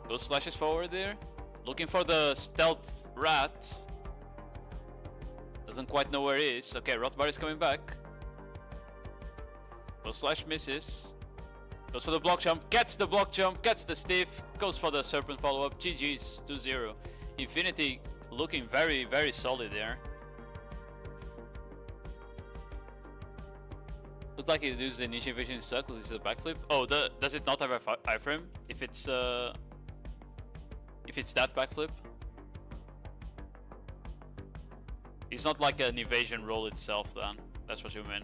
Ghost slashes forward there. Looking for the stealth rat. Doesn't quite know where he is. Okay, Rotbar is coming back. Ghost slash misses. Goes for the block jump. Gets the block jump. Gets the stiff. Goes for the serpent follow up. GG's 2-0. Infinity looking very, very solid there. Looked like he used the initial vision in circle. This is a backflip. Oh, does it not have a iframe? If it's that backflip, it's not like an evasion roll itself. Then that's what you mean.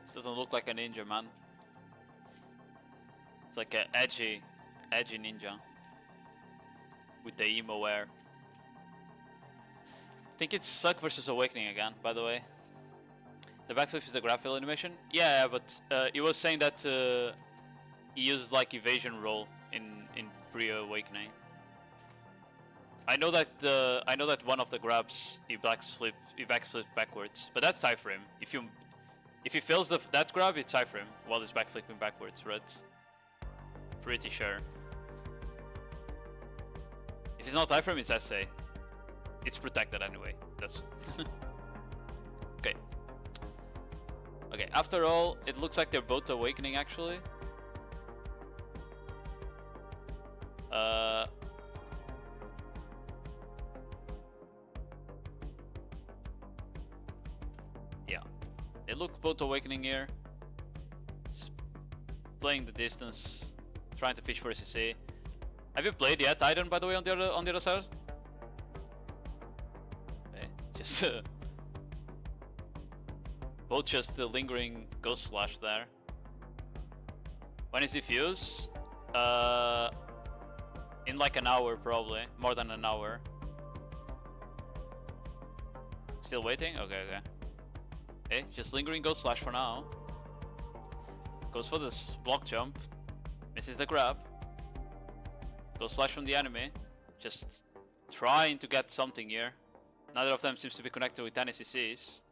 This doesn't look like a ninja, man. It's like a edgy ninja with the emo air. I think it's Suck versus Awakening again, by the way. The backflip is a graphical animation. Yeah, but he was saying that he used like evasion roll in pre-awakening. I know that one of the grabs he backflip backwards, but that's iframe. If he fails that grab, it's iframe while he's backflipping backwards, right? Pretty sure. If it's not iframe, it's SA. It's protected anyway. That's okay. Okay, after all, it looks like they're both awakening actually. Yeah. They look both awakening here. It's playing the distance, trying to fish for CC. Have you played yet, Iden, by the way, on the other side? Okay, just both just lingering Ghost Slash there. When is diffuse? In like an hour, probably more than an hour. Still waiting? Okay, okay. Okay, just lingering Ghost Slash for now. Goes for this block jump. Misses the grab. Ghost Slash from the enemy. Just trying to get something here. Neither of them seems to be connected with any CCs.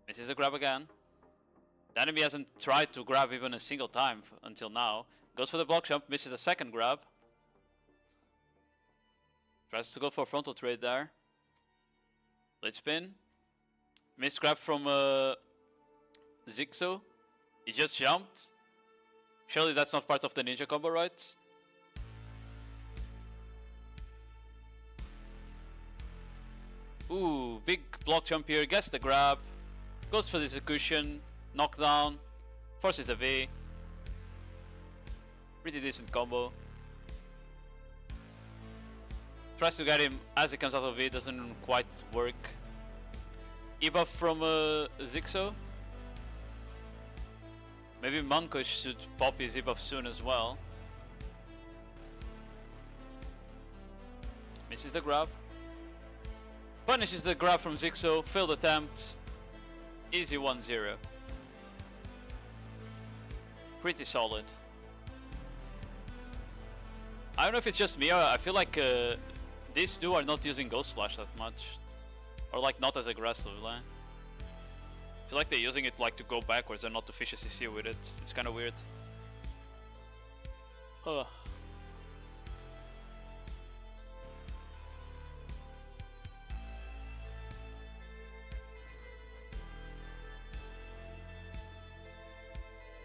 Misses the grab again. The enemy hasn't tried to grab even a single time until now. Goes for the block jump, misses the second grab. Tries to go for a frontal trade there. Blade spin. Missed grab from Zigzo. He just jumped. Surely that's not part of the ninja combo, right? Ooh, big block jump here. Gets the grab. Goes for the execution. Knockdown. Forces a V. Pretty decent combo. Tries to get him as he comes out of V, doesn't quite work. E-buff from Zigzo. Maybe Manko should pop his E-buff soon as well. Misses the grab. Punishes the grab from Zigzo. Failed attempt. Easy 1-0. Pretty solid. I don't know if it's just me, I feel like these two are not using Ghost Slash that much. Or like not as aggressively. I feel like they're using it like to go backwards and not to fish a CC with it. It's kind of weird. Huh.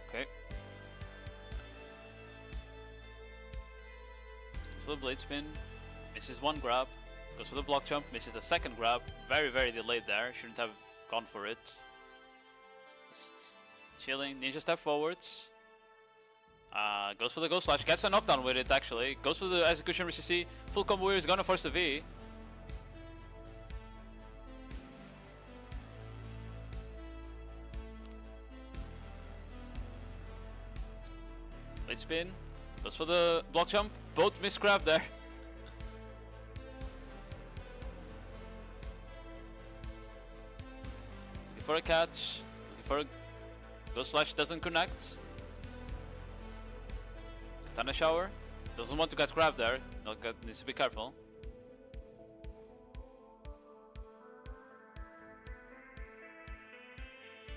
Okay. So the blade spin, misses one grab, goes for the block jump, misses the second grab. Very, very delayed there. Shouldn't have gone for it. Just chilling. Ninja step forwards. Goes for the Ghost Slash. Gets a knockdown with it actually. Goes for the execution CC. Full combo here is gonna force the V. Blade spin. Goes for the block jump. Both miss grab there. Looking for a catch. Looking for a Ghost Slash, doesn't connect. Thunder Shower. Doesn't want to get grabbed there. Needs to be careful.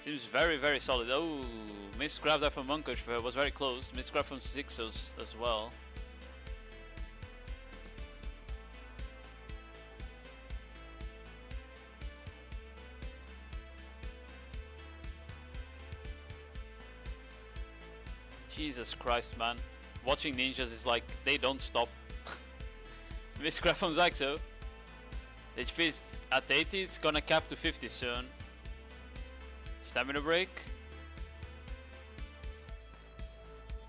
Seems very, very solid. Oh, missed grab there from Monkush, but it was very close. Missed grab from Zixos as well. Jesus Christ, man. Watching ninjas is like, they don't stop. Missed grab from Zixo. HP is at 80, it's gonna cap to 50 soon. Stamina break.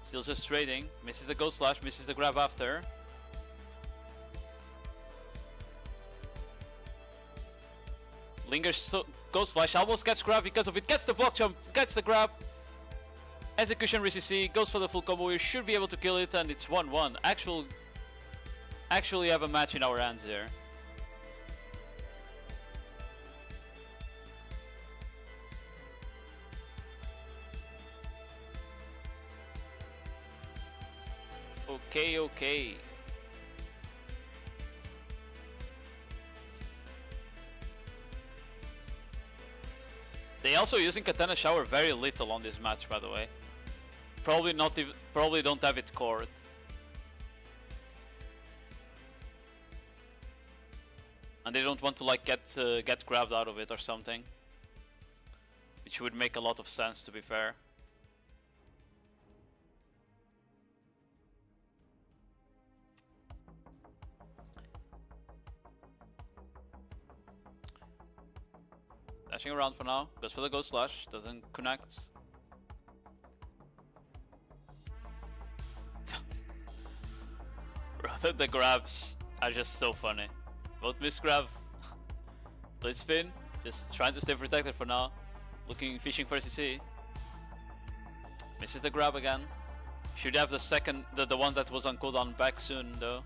Still just trading. Misses the Ghost Slash, misses the grab after. Lingers, so Ghost Flash, almost gets grab because of it. Gets the block jump, gets the grab. Execution RCC, goes for the full combo here. Should be able to kill it, and it's 1-1. Actually have a match in our hands here. Okay. They also using Katana Shower very little on this match, by the way. Probably not even, probably don't have it cored. And they don't want to like get grabbed out of it or something. Which would make a lot of sense, to be fair. Dashing around for now, goes for the Ghost Slash, doesn't connect. Bro, the grabs are just so funny. Both miss grab. Blade spin, just trying to stay protected for now. Fishing for CC. Misses the grab again. Should have the second, the one that was on cooldown back soon though.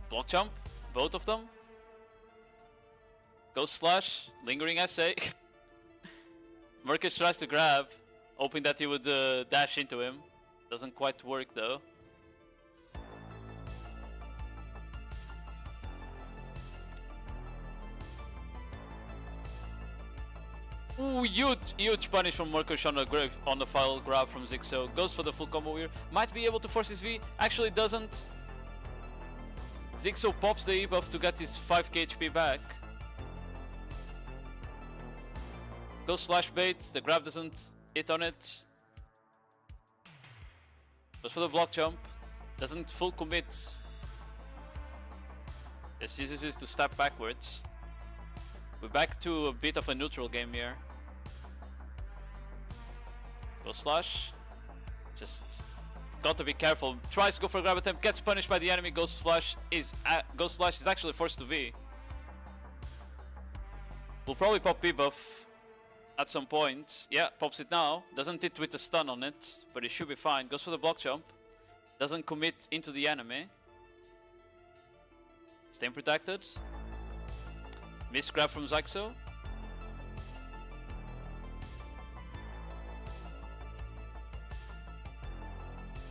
Block jump, both of them. Ghost slash, lingering SA. Murkish tries to grab, hoping that he would dash into him. Doesn't quite work though. Ooh, huge punish from Murkish on the final grab from Zigso. Goes for the full combo here. Might be able to force his V. Actually doesn't. Zigso pops the E-buff to get his 5k HP back. Goes slash bait. The grab doesn't hit on it. Goes for the block jump. Doesn't full commit. Just uses this to step backwards. We're back to a bit of a neutral game here. Go slash. Just got to be careful. Tries to go for a grab attempt, gets punished by the enemy. Ghost slash is actually forced to V. Will probably pop B-buff at some point. Yeah, pops it now. Doesn't hit with the stun on it, but it should be fine. Goes for the block jump. Doesn't commit into the enemy. Staying protected. Miss grab from Zaxo.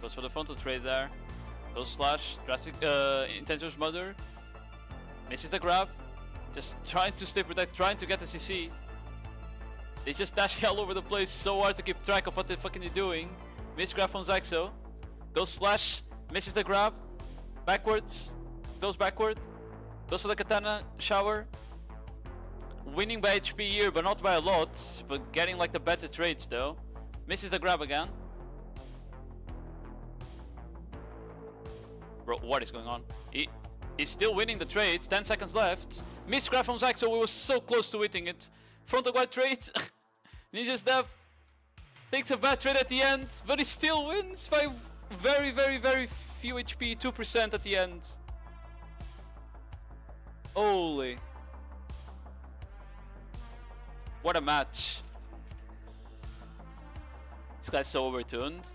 Goes for the frontal trade there. Goes slash. Drastic intentional mother. Misses the grab. Just trying to stay protected, trying to get the CC. They just dash all over the place, so hard to keep track of what they're fucking doing. Miss grab from Zaxo. Goes slash. Misses the grab. Backwards. Goes backward. Goes for the katana shower. Winning by HP here, but not by a lot. But getting like the better trades though. Misses the grab again. Bro, what is going on? He's still winning the trades. 10 seconds left. Miss grab from Zaxo. We were so close to hitting it. Frontal guard trade. Ninja Step takes a bad trade at the end, but he still wins by very, very, very few HP. 2% at the end. Holy. What a match. This guy's so overtuned.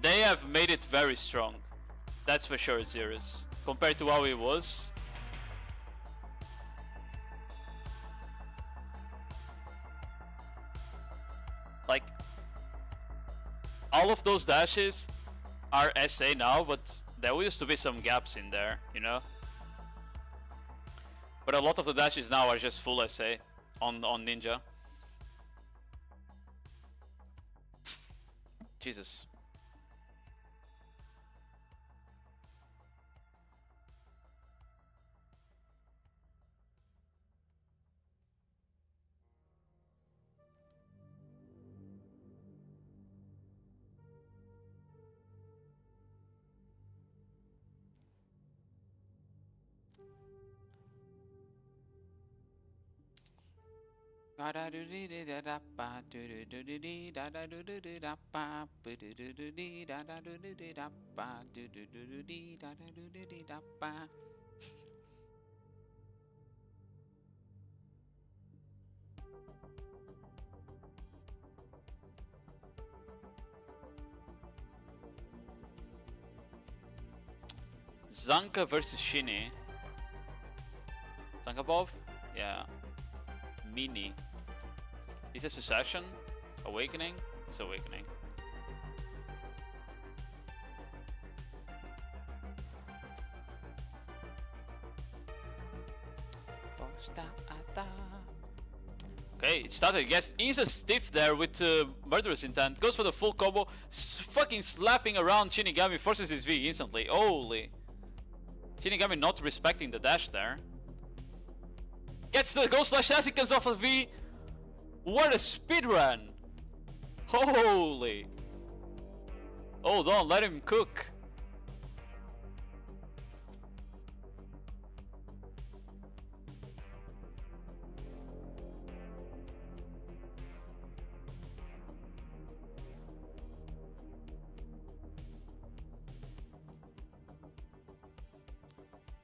They have made it very strong. That's for sure, Xerus. Compared to how he was. Like, all of those dashes are SA now, but there used to be some gaps in there, you know? But a lot of the dashes now are just full SA on Ninja. Jesus. Zanka versus Shinny. Zanka Bob? Yeah. Mini. Is this Succession? Awakening? It's Awakening. Okay, it started. Yes, he's a stiff there with murderous intent. Goes for the full combo. Fucking slapping around Shinigami. Forces his V instantly. Holy. Shinigami not respecting the dash there. Gets the Ghost Slash as he comes off of V. What a speedrun! Holy! Hold on, let him cook.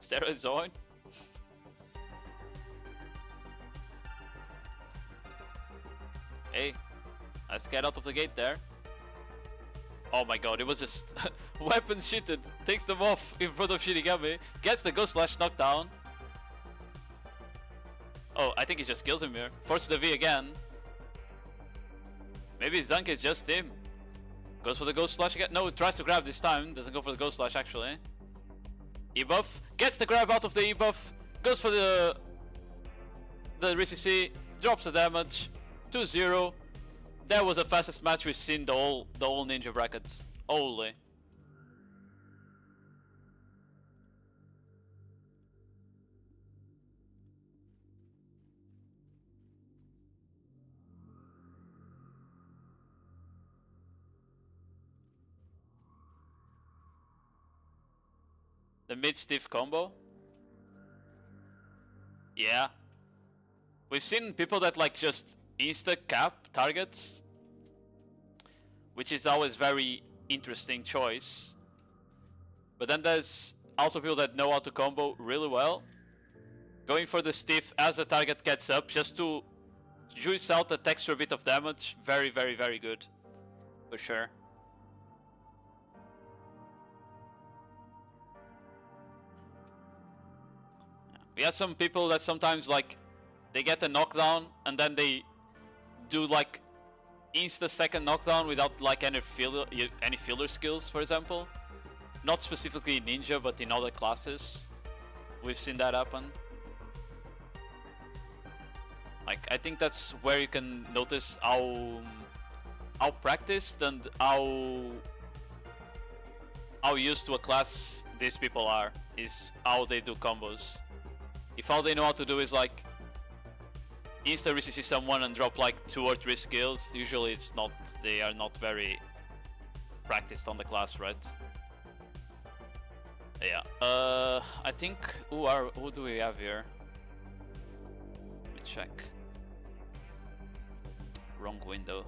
Steroids on. Hey, let's get out of the gate there. Oh my god, it was just weapon shitted. Takes them off in front of Shinigami. Gets the Ghost Slash knockdown. Oh, I think he just kills him here. Forces the V again. Maybe Zank is just him. Goes for the Ghost Slash again. No, tries to grab this time. Doesn't go for the Ghost Slash actually. E-buff. Gets the grab out of the E-buff. Goes for the RCC. Drops the damage. 2-0. That was the fastest match we've seen the whole Ninja brackets. Holy. The mid-stiff combo. Yeah. We've seen people that like just insta-cap targets, which is always very interesting choice. But then there's also people that know how to combo really well. Going for the stiff as the target gets up just to juice out the extra bit of damage. Very, very, very good. For sure. We have some people that sometimes like they get a knockdown and then they do like insta second knockdown without like any filler skills, for example. Not specifically ninja, but in other classes we've seen that happen. Like I think that's where you can notice how practiced and how used to a class these people are, is how they do combos. If all they know how to do is like insta RCC someone and drop like 2 or 3 skills, usually it's not, they are not very practiced on the class, right? Yeah. I think who do we have here? Let me check. Wrong window.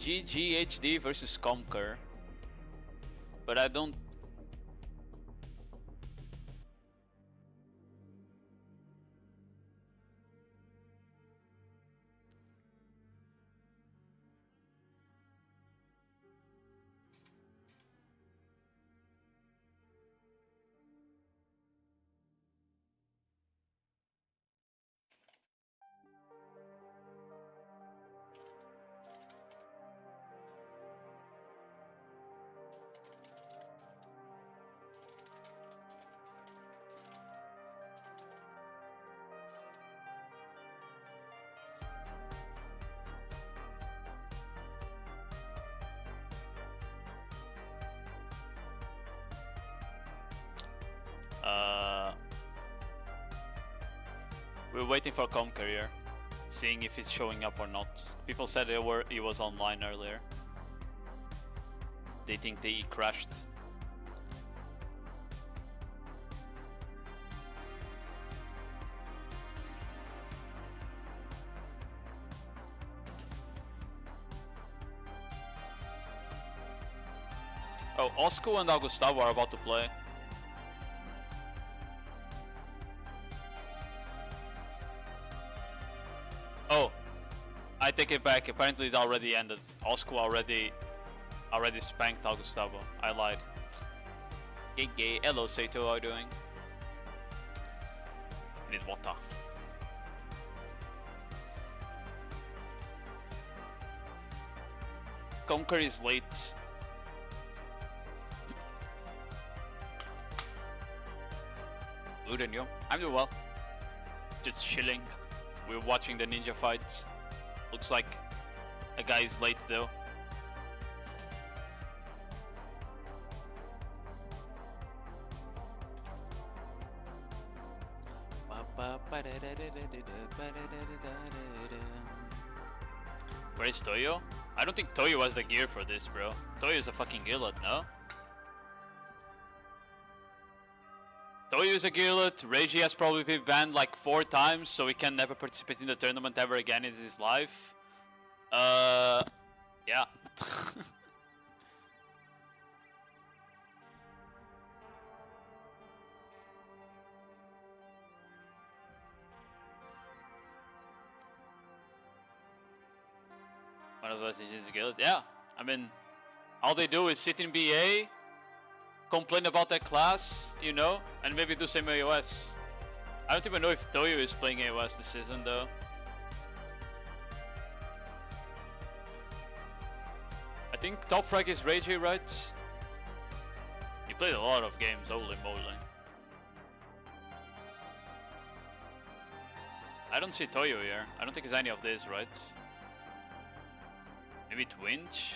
GGHD versus Conquer. But I don't. We're waiting for Conquer here, seeing if it's showing up or not. People said he was online earlier. They think he crashed. Oh, Osco and Gustavo are about to play. Oh, I take it back. Apparently it already ended. Osco already spanked Gustavo. I lied. Gay. Hello Sato, how are you doing? Need water. Conquer is late. Good, and you? I'm doing well. Just chilling. We're watching the ninja fights. Looks like a guy is late though. Where is Toyo? I don't think Toyo has the gear for this, bro. Toyo is a fucking gearlet, no? Toyo is a gearlet. Reiji has probably been banned like 4 times, so he can never participate in the tournament ever again in his life. Yeah. Otherwise, it's just good. Yeah, I mean, all they do is sit in BA, complain about that class, you know, and maybe do some AOS. I don't even know if Toyo is playing AOS this season, though. I think top frag is Ragey, right? He played a lot of games, holy moly. I don't see Toyo here. I don't think it's any of these, right? Maybe Twinch?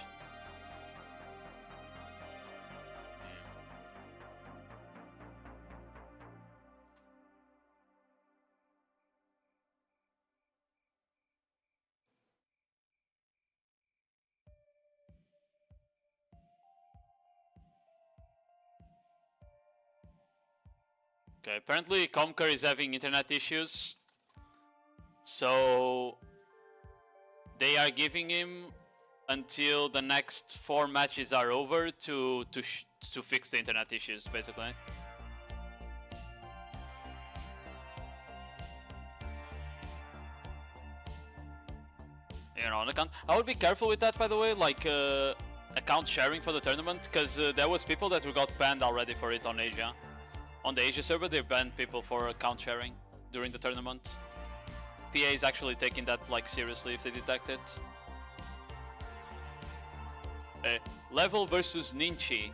Okay, apparently Comcar is having internet issues, so they are giving him until the next 4 matches are over to fix the internet issues, basically. You know, on account. I would be careful with that, by the way, like account sharing for the tournament, because there was people that got banned already for it on Asia. On the Asia server, they banned people for account sharing during the tournament. PA is actually taking that like seriously if they detect it. Level versus Ninchi.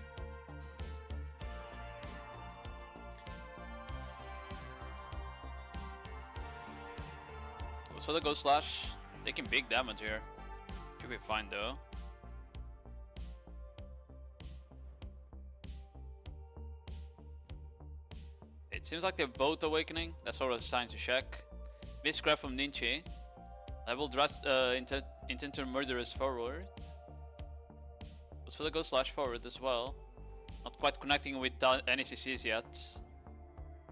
Goes for the Ghost Slash. Taking big damage here. Should be fine though. It seems like they're both awakening. That's sort of a sign to check. Misgrab from Ninchi. Level dressed intent to murderous forward. Goes for the Ghost Slash forward as well. Not quite connecting with any CCs yet.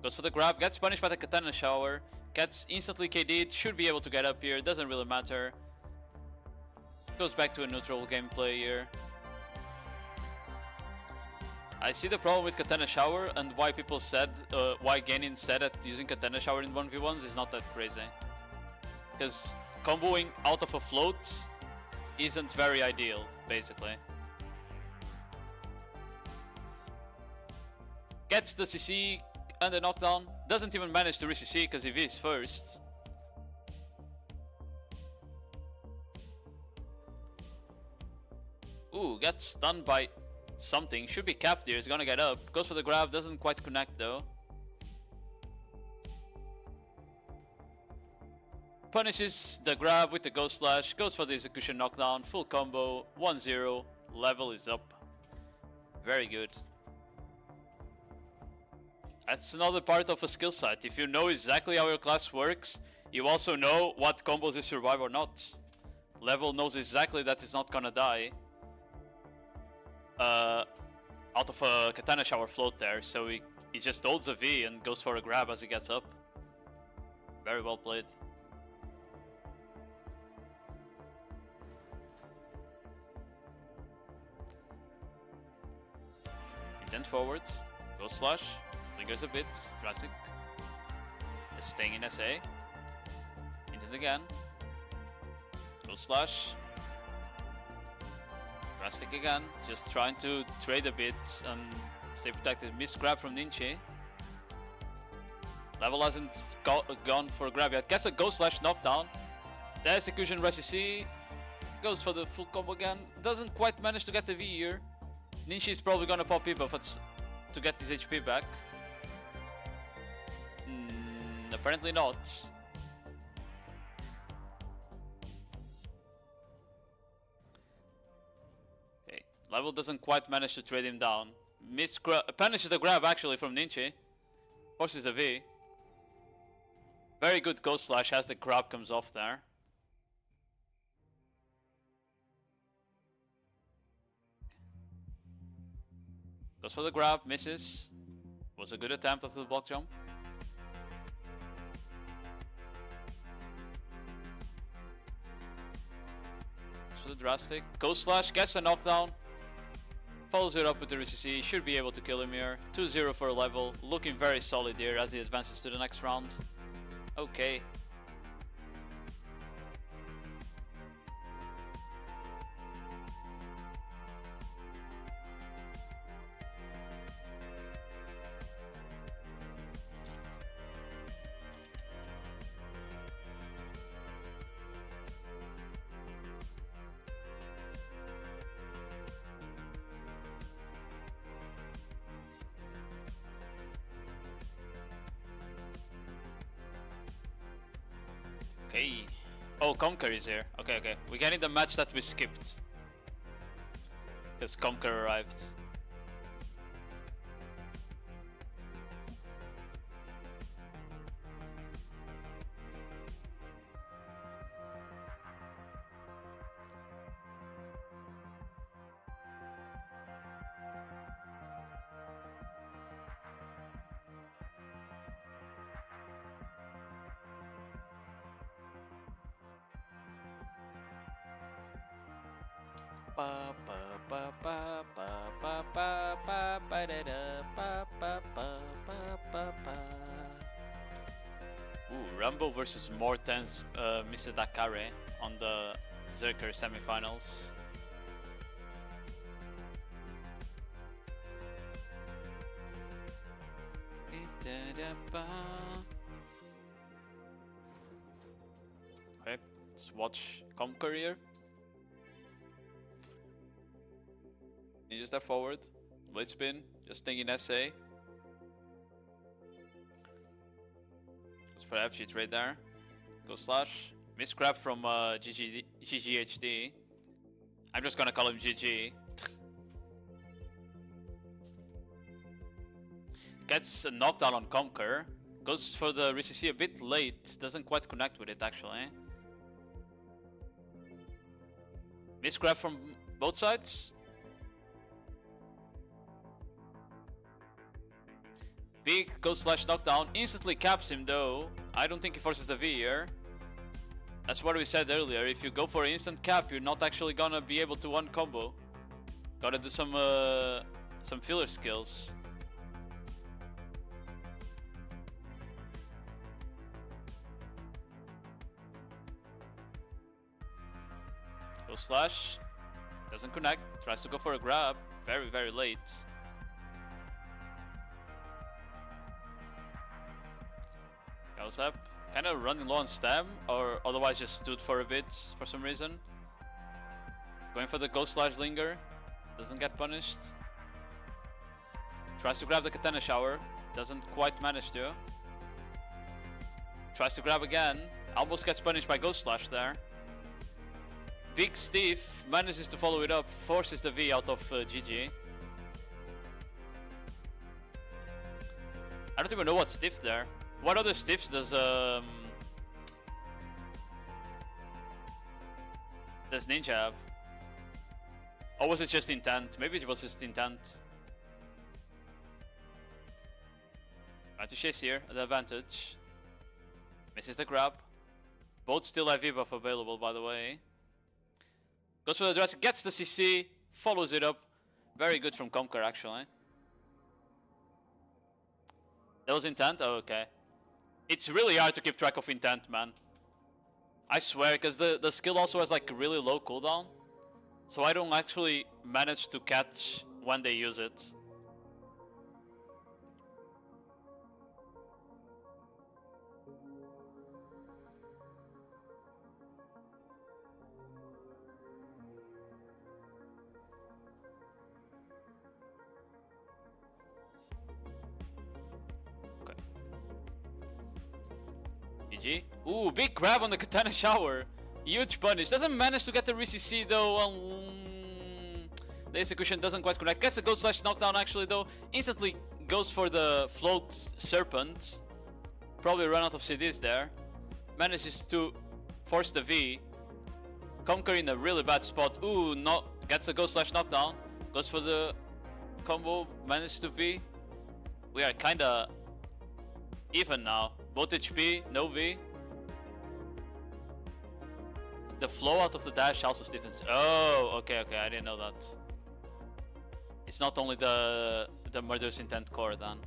Goes for the grab, gets punished by the Katana Shower. Gets instantly KD'd, should be able to get up here, doesn't really matter. Goes back to a neutral gameplay here. I see the problem with Katana Shower and why people said, why Genin said that using Katana Shower in 1v1s is not that crazy. Because comboing out of a float isn't very ideal, basically. Gets the CC and the knockdown. Doesn't even manage to re-CC because he is first. Ooh, gets stunned by something. Should be capped here. He's gonna get up. Goes for the grab. Doesn't quite connect though. Punishes the grab with the Ghost Slash. Goes for the execution knockdown. Full combo. 1-0. Level is up. Very good. That's another part of a skill set. If you know exactly how your class works, you also know what combos you survive or not. Level knows exactly that it's not gonna die out of a Katana Shower float there, so he just holds a V and goes for a grab as he gets up. Very well played. Intent forwards, Ghost Slash. Lingers a bit, Drastic is staying in SA. Intent again. Ghost Slash. Drastic again, just trying to trade a bit and stay protected. Miss grab from Ninchi. Level hasn't gone for a grab yet. Gets a Ghost Slash knockdown. The execution RCC goes for the full combo again. Doesn't quite manage to get the V here. Ninchi is probably gonna pop buff to get his HP back. Apparently not. Okay, Level doesn't quite manage to trade him down. Punishes the grab actually from Ninchi. Forces the V. Very good Ghost Slash as the grab comes off there. Goes for the grab, misses. Was a good attempt at the block jump. For the Drastic. Ghost Slash gets a knockdown. Follows it up with the RCC. Should be able to kill him here. 2-0 for a level. Looking very solid here as he advances to the next round. Okay. Okay. Oh, Conquer is here. Okay, okay. We're getting the match that we skipped. Because Conquer arrived. Ooh, Rumble versus Morten's Mr. Dakare on the Zerker semifinals. Okay, let's watch Conquer here. You just step forward, blade spin, just thinking SA. Goes for F cheat right there. Go slash. Miss grab from GGHD. I'm just gonna call him GG. Gets a knockdown on Conquer. Goes for the RCC a bit late. Doesn't quite connect with it actually. Miss grab from both sides. Big goes slash knockdown, instantly caps him though. I don't think he forces the V here. That's what we said earlier. If you go for an instant cap, you're not actually gonna be able to one combo. Gotta do some filler skills. Go slash, doesn't connect. Tries to go for a grab, very very late. Goes up, kind of running low on stam, or otherwise just stood for a bit for some reason. Going for the Ghost Slash Linger, doesn't get punished. Tries to grab the Katana Shower, doesn't quite manage to. Tries to grab again, almost gets punished by Ghost Slash there. Big Steve manages to follow it up, forces the V out of GG. I don't even know what stiff there. What other stiffs does Ninja have? Or was it just intent? Maybe it was just intent. Trying to chase here at the advantage. Misses the grab. Both still have V-buff available, by the way. Goes for the dress, gets the CC, follows it up. Very good from Conquer actually. That was intent? Oh, okay. It's really hard to keep track of intent, man. I swear, because the skill also has like a really low cooldown. So I don't actually manage to catch when they use it. GG. Ooh, big grab on the Katana Shower. Huge punish. Doesn't manage to get the RCC though. The execution doesn't quite connect. Gets a Ghost Slash knockdown actually though. Instantly goes for the Float Serpent. Probably run out of CDs there. Manages to force the V. Conquer in a really bad spot. Ooh, no. Gets a Ghost Slash knockdown. Goes for the combo. Manages to V. We are kinda even now. Both HP, no V. The flow out of the dash also stiffens. Oh, okay, okay, I didn't know that. It's not only the murderous intent core then.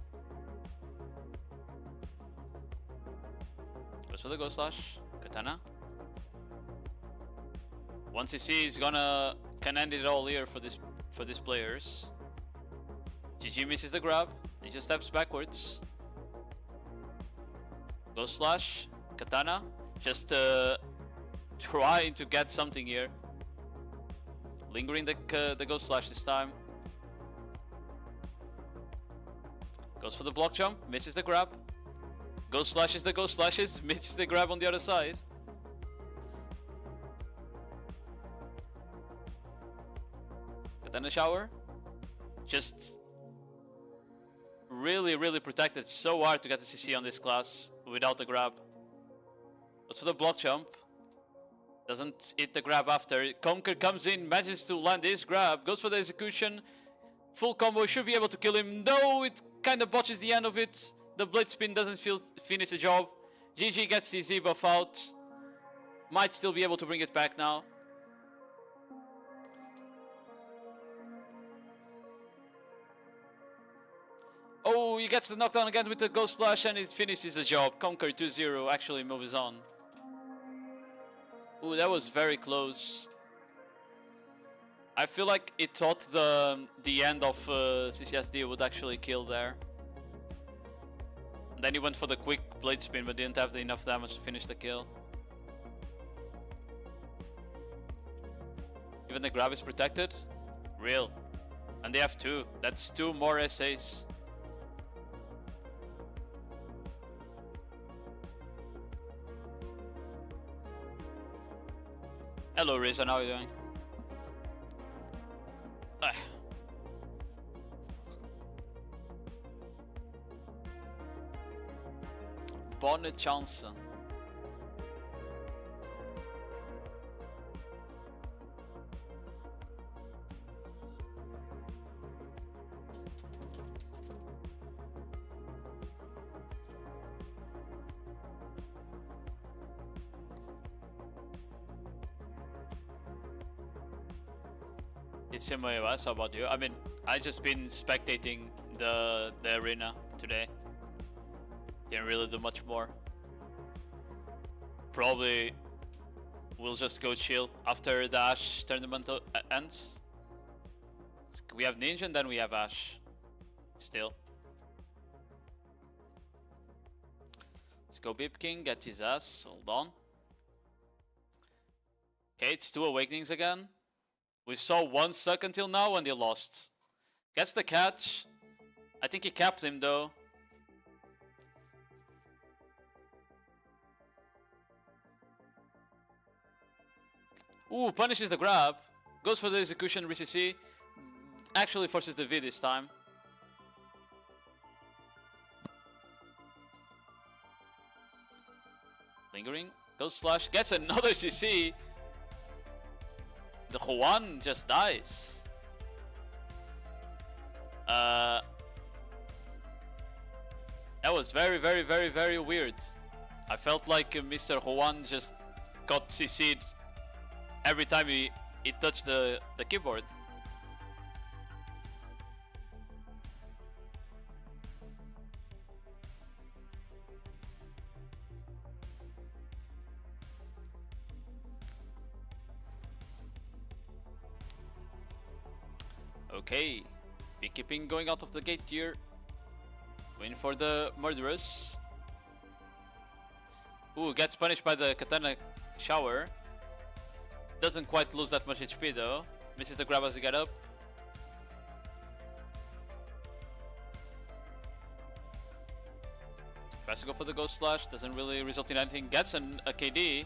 Goes for the Ghost Slash, Katana. Once he sees, can end it all here for these players. GG misses the grab. He just steps backwards. Ghost Slash, Katana, just trying to get something here. Lingering the Ghost Slash this time. Goes for the block jump, misses the grab. Ghost Slashes the Ghost Slashes, misses the grab on the other side. Katana shower. Just really protected so hard to get the CC on this class without the grab. Goes for the block jump. Doesn't hit the grab after. Conquer comes in, manages to land his grab. Goes for the execution. Full combo, should be able to kill him. No, it kind of botches the end of it. The blade spin doesn't finish the job. GG gets the Z buff out. Might still be able to bring it back now. Oh, he gets the knockdown again with the Ghost Slash and it finishes the job. Conquer 2-0 actually moves on. Ooh, that was very close. I feel like it thought the end of CCSD would actually kill there. And then he went for the quick blade spin but didn't have enough damage to finish the kill. Even the grab is protected. Real. And they have 2. That's 2 more SAs. Hello Risa, how are you doing? Bonne chance. It's in my US, how about you? I mean, I just been spectating the arena today. Didn't really do much more. Probably we'll just go chill after the Ash tournament ends. We have Ninja and then we have Ash. Still. Let's go Beep King, get his ass, hold on. Okay, it's 2 Awakenings again. We saw 1 suck until now and he lost. Gets the catch. I think he capped him though. Ooh, punishes the grab. Goes for the execution, RCC. Actually forces the V this time. Lingering. Goes slash. Gets another CC. The Juan just dies. That was very weird. I felt like Mr. Juan just got CC'd every time he touched the keyboard. Okay, Beekeeping going out of the gate here. Win for the Murderous. Ooh, gets punished by the Katana shower. Doesn't quite lose that much HP though. Misses the grab as he get up. Tries to go for the Ghost Slash. Doesn't really result in anything. Gets a KD.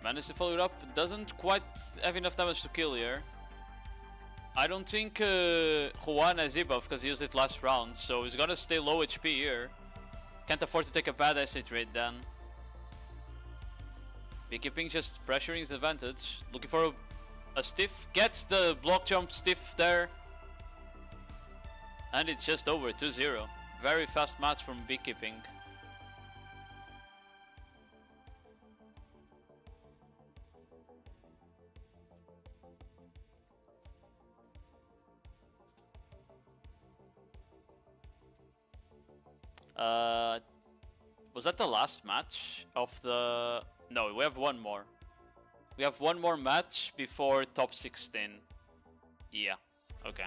Manages to follow it up. Doesn't quite have enough damage to kill here. I don't think Juan has E-buff because he used it last round, so he's gonna stay low HP here. Can't afford to take a bad acid trade then. Beekeeping just pressuring his advantage. Looking for a stiff. Gets the block jump stiff there. And it's just over, 2-0. Very fast match from Beekeeping. Was that the last match of the... No, we have one more. We have one more match before top 16. Yeah, okay.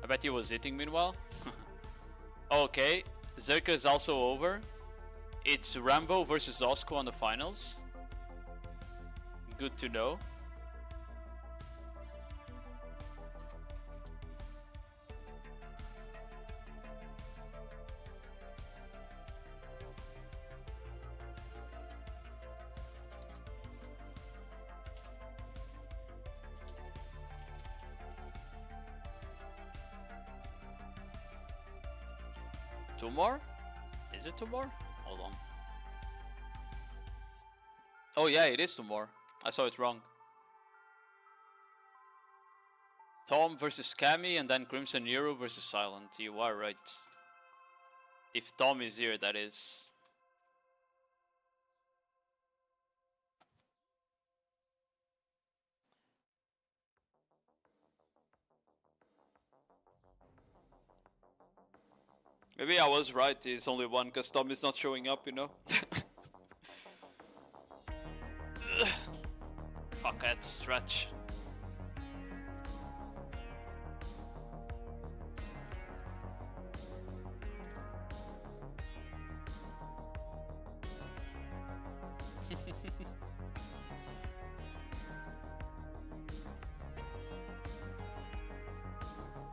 I bet he was eating meanwhile. Okay, Zerka is also over. It's Rambo versus Osco on the finals. Good to know. 2 more? Is it 2 more? Hold on. Oh yeah, it is 2 more. I saw it wrong. Tom versus Cammy and then Crimson Hero versus Silent. You are right. If Tom is here, that is. Maybe I was right, it's only one because Tom is not showing up, you know? Fuck, I had to stretch.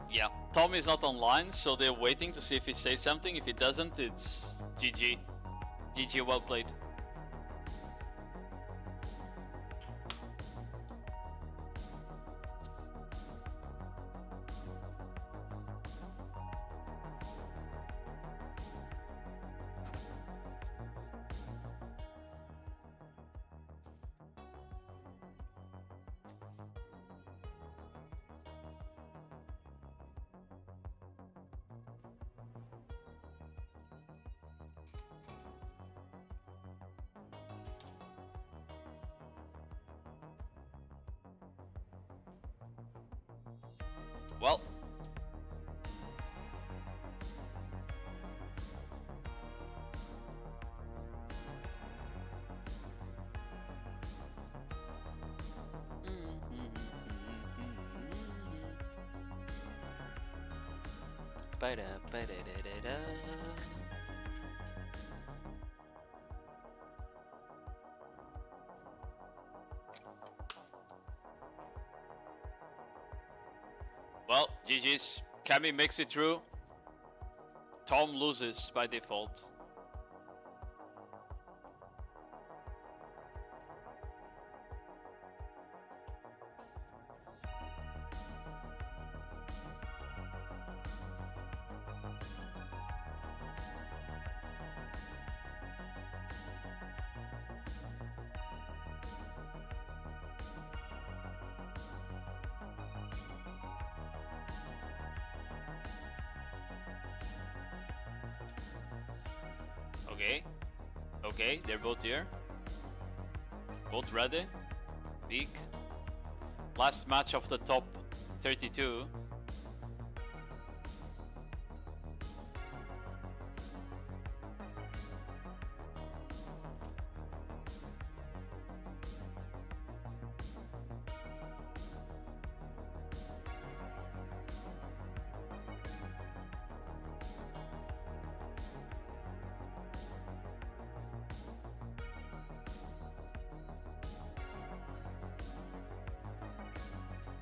Yeah, Tom is not online, so they're waiting to see if he says something. If he doesn't, it's GG. GG, well played. Well, well, GG's. Cammy makes it through. Tom loses by default. Okay. Okay, they're both here. Both ready. Peak. Last match of the top 32.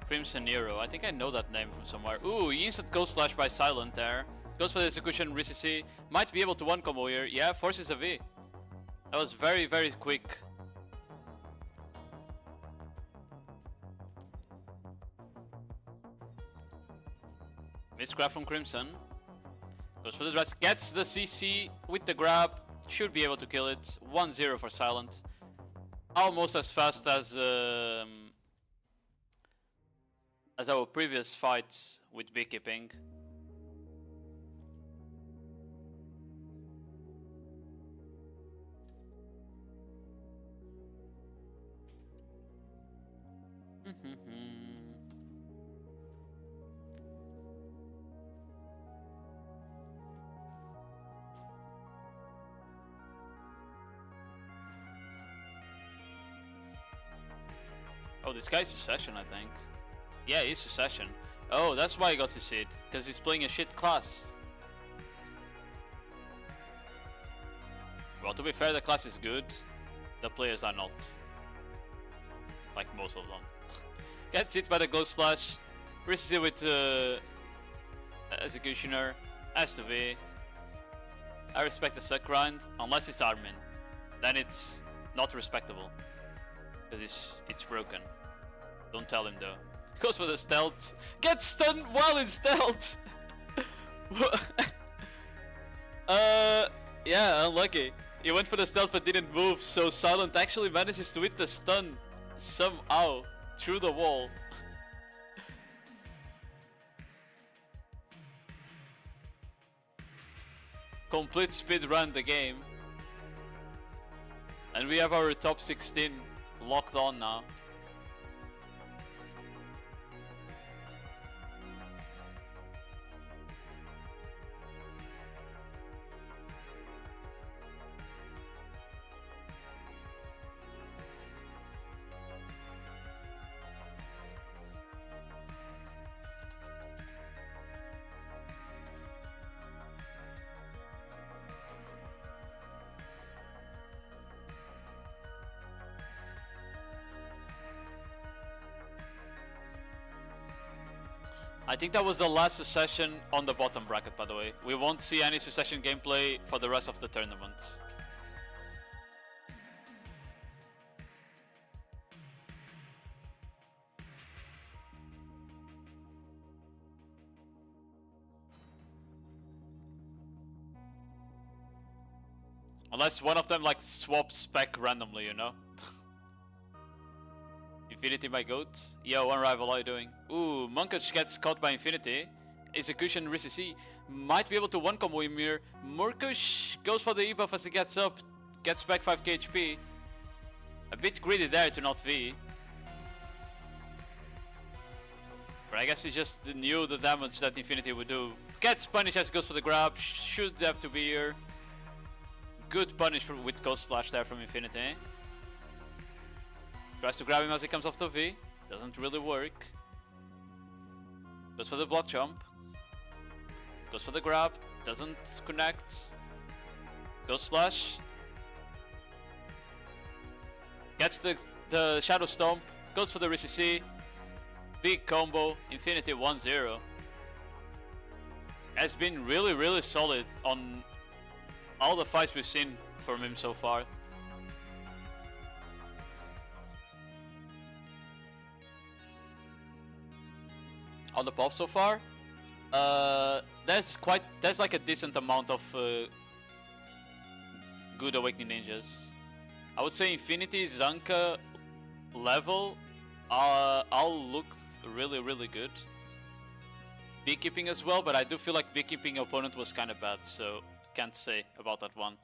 Crimson Hero. I think I know that name from somewhere. Ooh, instant Ghost Slash by Silent there. Goes for the execution, Ricci. Might be able to one combo here. Yeah, forces a V. That was very, very quick. Misgrab from Crimson. Goes for the dress. Gets the CC with the grab. Should be able to kill it. 1-0 for Silent. Almost as fast as our previous fights with beekeeping. Oh, this guy's Succession, I think. Yeah, he's Succession. Oh, that's why he got CC'd, because he's playing a shit class. Well, to be fair, the class is good. The players are not. Like most of them. Gets hit by the Ghost Slash. Ricci with Executioner. Has to be. I respect the suck grind, unless it's Armin. Then it's not respectable. Because it's broken. Don't tell him though. Goes for the stealth. Gets stunned while in stealth! Yeah, unlucky. He went for the stealth but didn't move, so Silent actually manages to hit the stun somehow through the wall. Complete speed run the game. And we have our top 16 locked on now. I think that was the last succession on the bottom bracket, by the way. We won't see any succession gameplay for the rest of the tournament. Unless one of them like swaps spec randomly, you know? Infinity, my goat. Yo, Unrival, how you doing? Ooh, Monkush gets caught by Infinity. Execution, Rissy C. Might be able to one combo Ymir. Murkush goes for the E-buff as he gets up. Gets back 5k HP. A bit greedy there to not V. But I guess he just knew the damage that Infinity would do. Gets punished as he goes for the grab. Should have to be here. Good punish with Ghost Slash there from Infinity. Tries to grab him as he comes off the V. Doesn't really work. Goes for the block jump. Goes for the grab. Doesn't connect. Ghost Slash. Gets the Shadow Stomp. Goes for the Rissy C. Big combo. Infinity 1-0. Has been really solid on all the fights we've seen from him so far. On the pop so far, there's like a decent amount of good Awakening Ninjas. I would say Infinity Zanka level all looked really good. Beekeeping as well, but I do feel like Beekeeping opponent was kind of bad, so can't say about that one.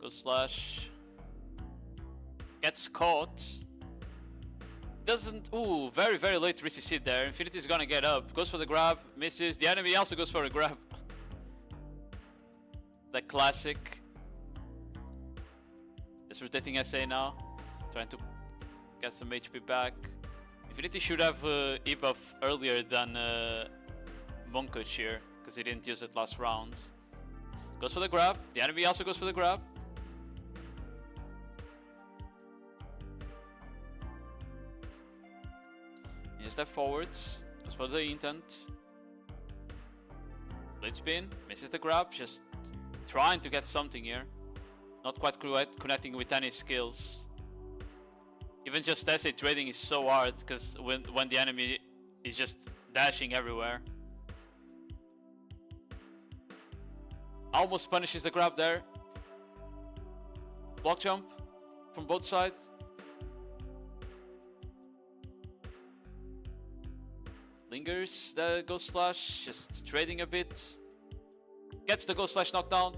Ghost Slash gets caught. Doesn't. Ooh, very late Rissy C there. Infinity's gonna get up. Goes for the grab, misses. The enemy also goes for a grab. The classic. Just rotating SA now. Trying to get some HP back. Infinity should have E-buff earlier than Monkush here, because he didn't use it last round. Goes for the grab. The enemy also goes for the grab. You step forwards. Goes for the intent. Blade spin. Misses the grab. Just trying to get something here. Not quite connecting with any skills. Even just SA trading is so hard because when the enemy is just dashing everywhere. Almost punishes the grab there. Block jump from both sides. Lingers the Ghost Slash, just trading a bit. Gets the Ghost Slash knockdown.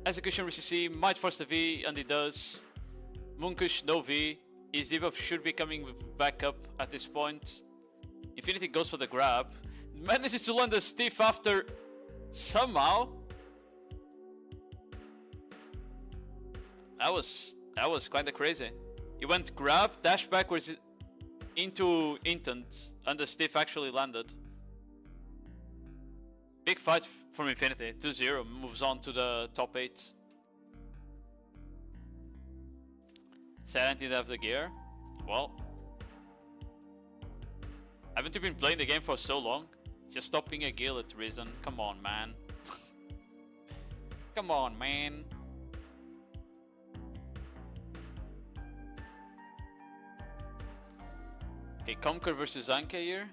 Execution Rissy C might force the V, and he does. Monkush no V. His debuff should be coming back up at this point. Infinity goes for the grab. Manages to land a stiff after somehow. That was kinda crazy. He went grab, dash backwards into intent, and the stiff actually landed. Big fight from Infinity. 2-0, moves on to the top 8. Silent didn't have the gear. Well, haven't you been playing the game for so long? Just stopping a gill at Risen. Come on, man. Come on, man. Okay, Conquer versus Zanka here.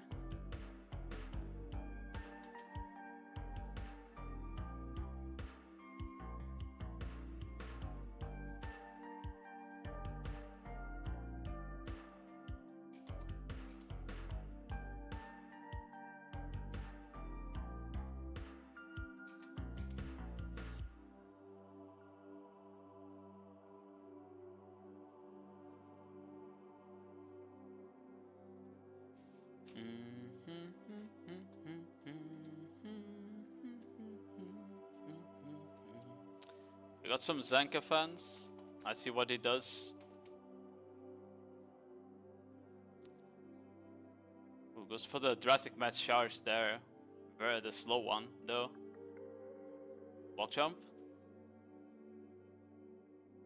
We got some Zanka fans. I see what he does. Ooh, goes for the Jurassic match charge there. Very the slow one though. Block jump.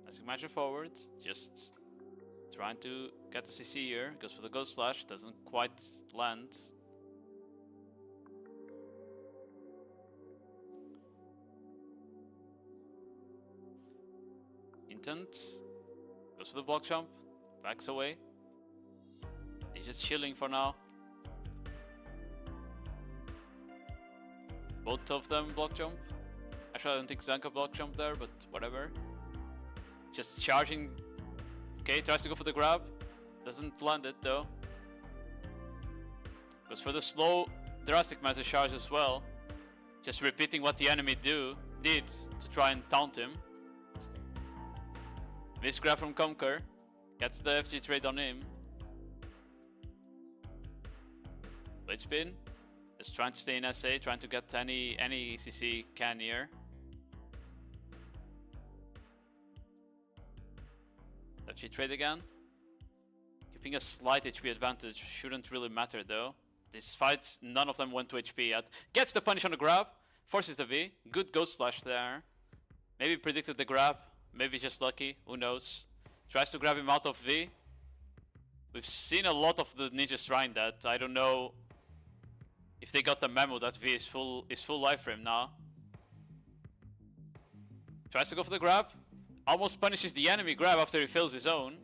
Jurassic match forward. Just trying to get the CC here. Goes for the Ghost Slash. Doesn't quite land. Intent. Goes for the block jump. Backs away. He's just chilling for now. Both of them block jump. Actually, I don't think Zanka block jump there, but whatever. Just charging. Okay, tries to go for the grab. Doesn't land it though. Goes for the slow Jurassic Master charge as well. Just repeating what the enemy did to try and taunt him. Miss grab from Conquer. Gets the FG trade on him. Blade spin. Just trying to stay in SA, trying to get any CC can here. FG trade again. Keeping a slight HP advantage shouldn't really matter though. These fights, none of them went to HP yet. Gets the punish on the grab. Forces the V. Good Ghost Slash there. Maybe predicted the grab. Maybe just lucky. Who knows. Tries to grab him out of V. We've seen a lot of the ninjas trying that. I don't know if they got the memo that V is full life frame now. Tries to go for the grab. Almost punishes the enemy grab after he fails his own.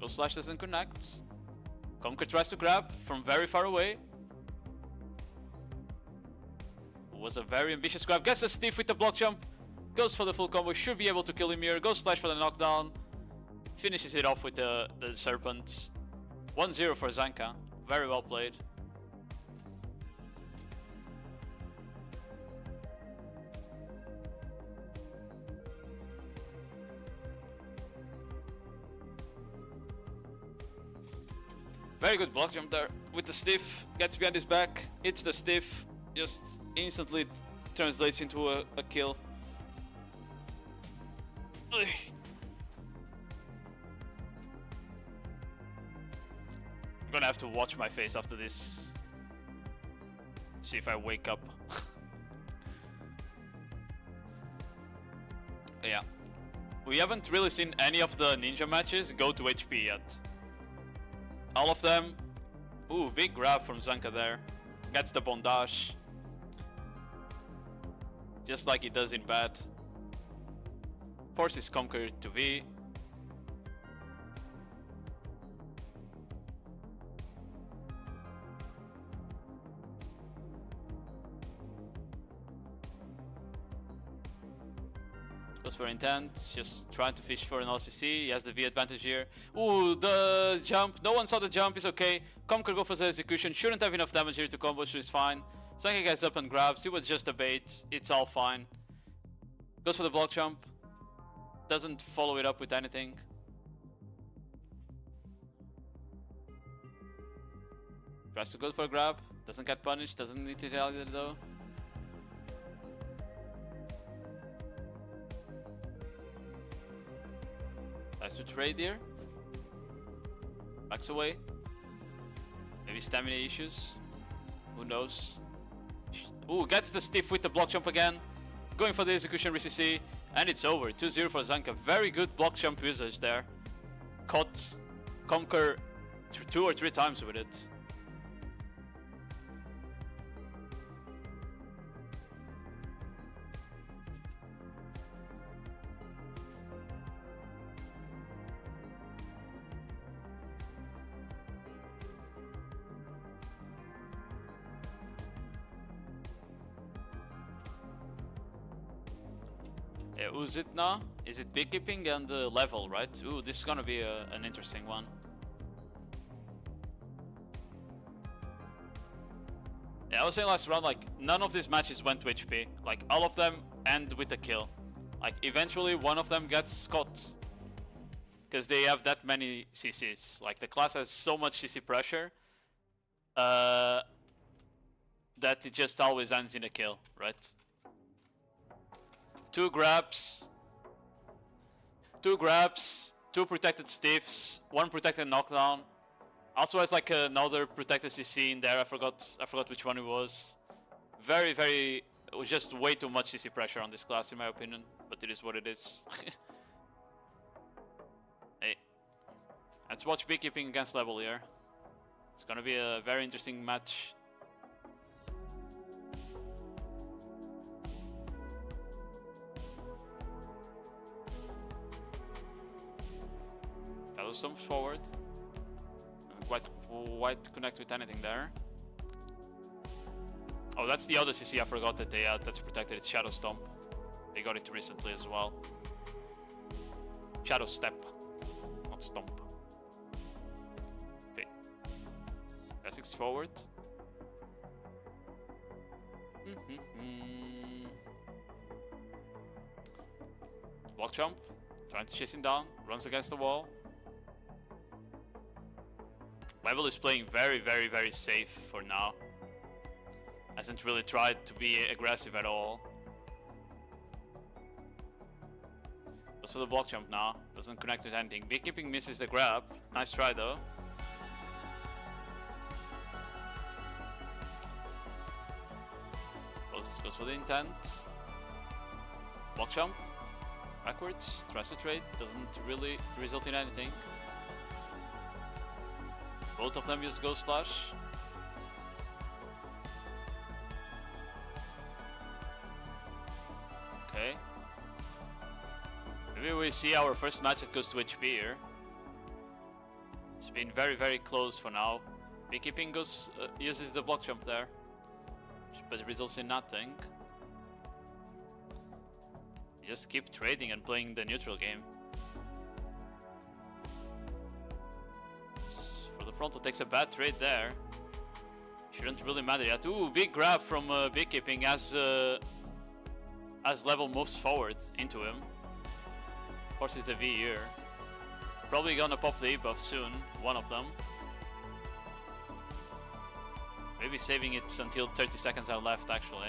Ghost Slash doesn't connect. Conquer tries to grab from very far away. Was a very ambitious grab. Gets a stiff with the block jump. Goes for the full combo. Should be able to kill him here. Ghost Slash for the knockdown. Finishes it off with the Serpent. 1-0 for Zanka. Very well played. Very good block jump there with the stiff. Gets behind his back. Hits the stiff. Just instantly translates into a kill. Ugh. I'm gonna have to watch my face after this. See if I wake up. Yeah. We haven't really seen any of the ninja matches go to HP yet. All of them. Ooh, big grab from Zanka there. Gets the bondage. Just like he does in bad. Forces Conquer to V. Goes for intent, just trying to fish for an LCC. He has the V advantage here. Ooh, the jump. No one saw the jump, it's okay. Conquer go for the execution. Shouldn't have enough damage here to combo, so it's fine. Zanka gets up and grabs. It was just a bait. It's all fine. Goes for the block jump. Doesn't follow it up with anything. Tries to go for a grab. Doesn't get punished. Doesn't need to retaliate though. Tries to trade here. Backs away. Maybe stamina issues. Who knows? Ooh, gets the stiff with the block jump again. Going for the execution RCC. And it's over. 2-0 for Zanka. Very good block jump usage there. Caught Conquer 2 or 3 times with it. Who's it now? Is it beekeeping and level, right? Ooh, this is gonna be an interesting one. Yeah, I was saying last round, like, none of these matches went to HP. Like, all of them end with a kill. Like, eventually one of them gets caught. Because they have that many CCs. Like, the class has so much CC pressure that it just always ends in a kill, right? 2 grabs, 2 protected stiffs, 1 protected knockdown. Also has like another protected CC in there. I forgot which one it was. It was just way too much CC pressure on this class in my opinion, but it is what it is. Hey, let's watch beekeeping against level here. It's gonna be a very interesting match. Shadow stomps forward. Quite connect with anything there. Oh, that's the other CC I forgot that they had that's protected. It's Shadow Stomp. They got it recently as well. Shadow Step, not Stomp. Okay. Classics forward. Block jump. Trying to chase him down. Runs against the wall. Level is playing very safe for now. Hasn't really tried to be aggressive at all. Goes for the block jump now. Doesn't connect with anything. Beekeeping misses the grab. Nice try though. Goes for the intent. Block jump. Backwards. Tries to trade. Doesn't really result in anything. Both of them use Ghost Slash. Okay. Maybe we see our first match that goes to HP here. It's been very close for now. Beekeeping uses the block jump there, but it results in nothing. You just keep trading and playing the neutral game. Frontal takes a bad trade there. Shouldn't really matter yet. Ooh, big grab from beekeeping as level moves forward into him. Forces the V here. Probably gonna pop the E-buff soon, one of them. Maybe saving it until 30 seconds are left actually.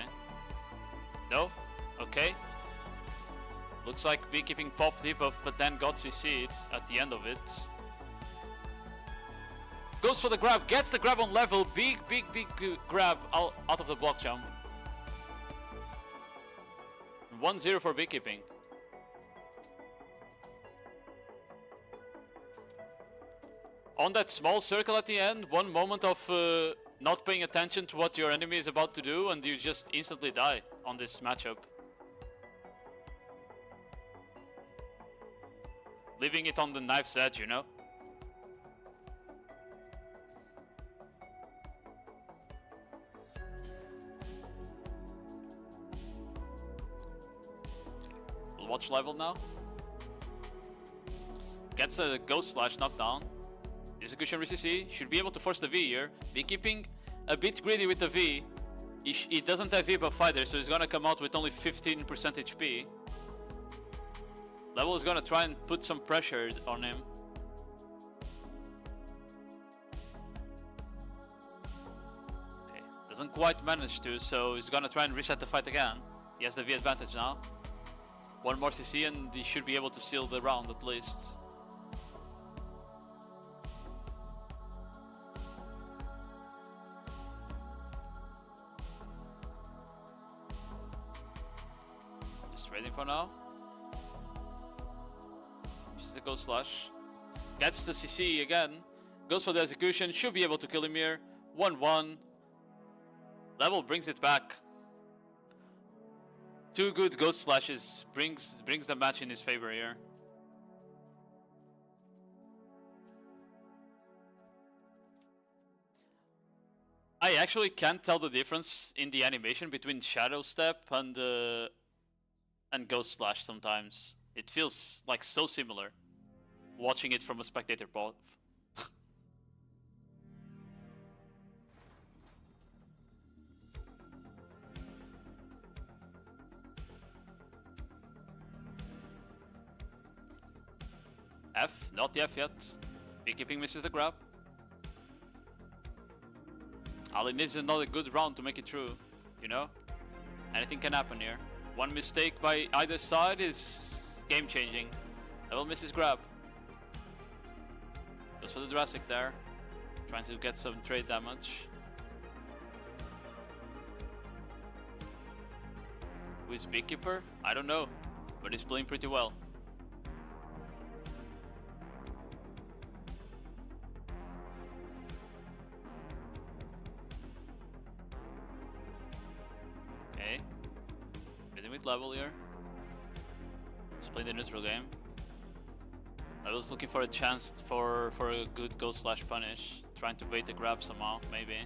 No? Okay. Looks like beekeeping popped the E-buff but then got CC'd at the end of it. Goes for the grab, gets the grab on level, big grab out of the block jump. 1-0 for beekeeping. On that small circle at the end, one moment of not paying attention to what your enemy is about to do and you just instantly die on this matchup. Leaving it on the knife's edge, you know? Watch level now. Gets a Ghost Slash knockdown. Execution RCC should be able to force the V here. Beekeeping a bit greedy with the V. He doesn't have V buff either, so he's gonna come out with only 15% HP. Level is gonna try and put some pressure on him. Okay, doesn't quite manage to, so he's gonna try and reset the fight again. He has the V advantage now. One more CC and he should be able to seal the round at least. Just trading for now. Uses the Ghost Slash. Gets the CC again. Goes for the execution. Should be able to kill him here. 1-1. Level brings it back. 2 good Ghost Slashes brings the match in his favor here. I actually can't tell the difference in the animation between Shadow Step and and Ghost Slash sometimes. It feels like so similar, watching it from a spectator point. F, not the F yet. Beekeeping misses the grab. All it needs is another good round to make it through, you know? Anything can happen here. One mistake by either side is game changing. Level misses grab. Goes for the Jurassic there. Trying to get some trade damage. Who is Beekeeper? I don't know, but he's playing pretty well. Okay. Getting with level here. Let's play the neutral game. I was looking for a chance for a good Ghost Slash punish. Trying to bait the grab somehow, maybe.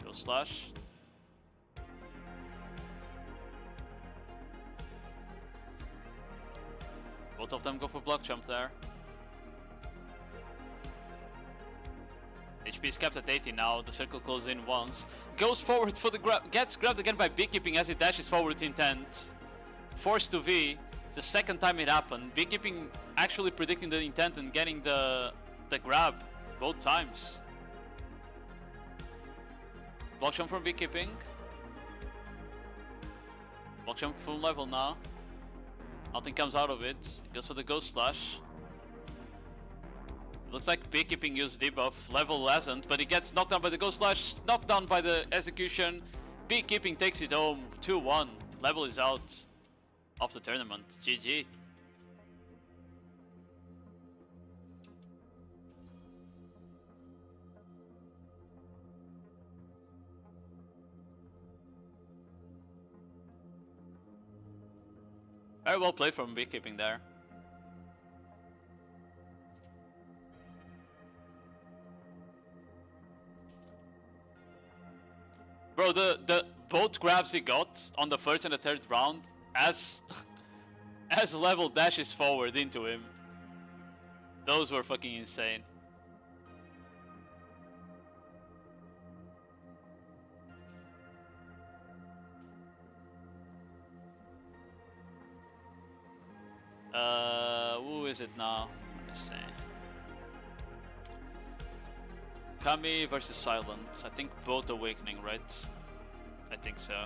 Ghost Slash. Both of them go for block jump there. HP is capped at 80 now, the circle closes in once. Goes forward for the grab, gets grabbed again by Beekeeping as he dashes forward intent. Forced to V, it's the second time it happened. Beekeeping actually predicting the intent and getting the grab both times. Block jump from Beekeeping. Block jump full level now. Nothing comes out of it. Goes for the Ghost Slash. Looks like Beekeeping used debuff. Level hasn't, but he gets knocked down by the Ghost Slash. Knocked down by the execution. Beekeeping takes it home. 2-1. Level is out of the tournament. GG. Very well played from Beekeeping there. Bro, the both grabs he got on the first and the third round as level dashes forward into him. Those were fucking insane. Who is it now? Let me see. Kami versus Silent. I think both Awakening, right? I think so.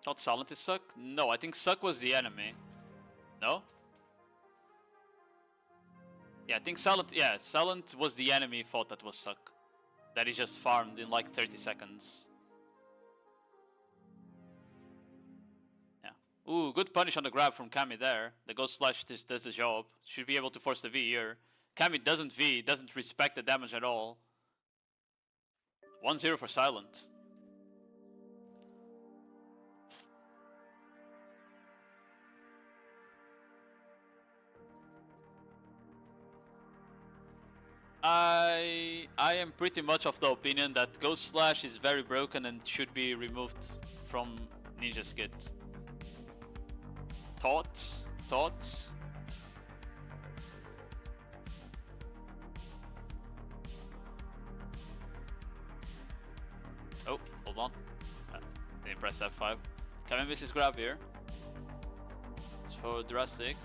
Thought Silent is Suck? No, I think Suck was the enemy. No? Yeah, I think Silent, yeah, Silent was the enemy, thought that was Suck. That he just farmed in like 30 seconds. Yeah. Ooh, good punish on the grab from Kami there. The Ghost Slash does the job. Should be able to force the V here. Kami doesn't V, doesn't respect the damage at all. 1-0 for Silent. I am pretty much of the opinion that Ghost Slash is very broken and should be removed from Ninja's kit. Thoughts? Thoughts? Oh, hold on. Didn't press F5. Can I miss his grab here? It's for Drastic.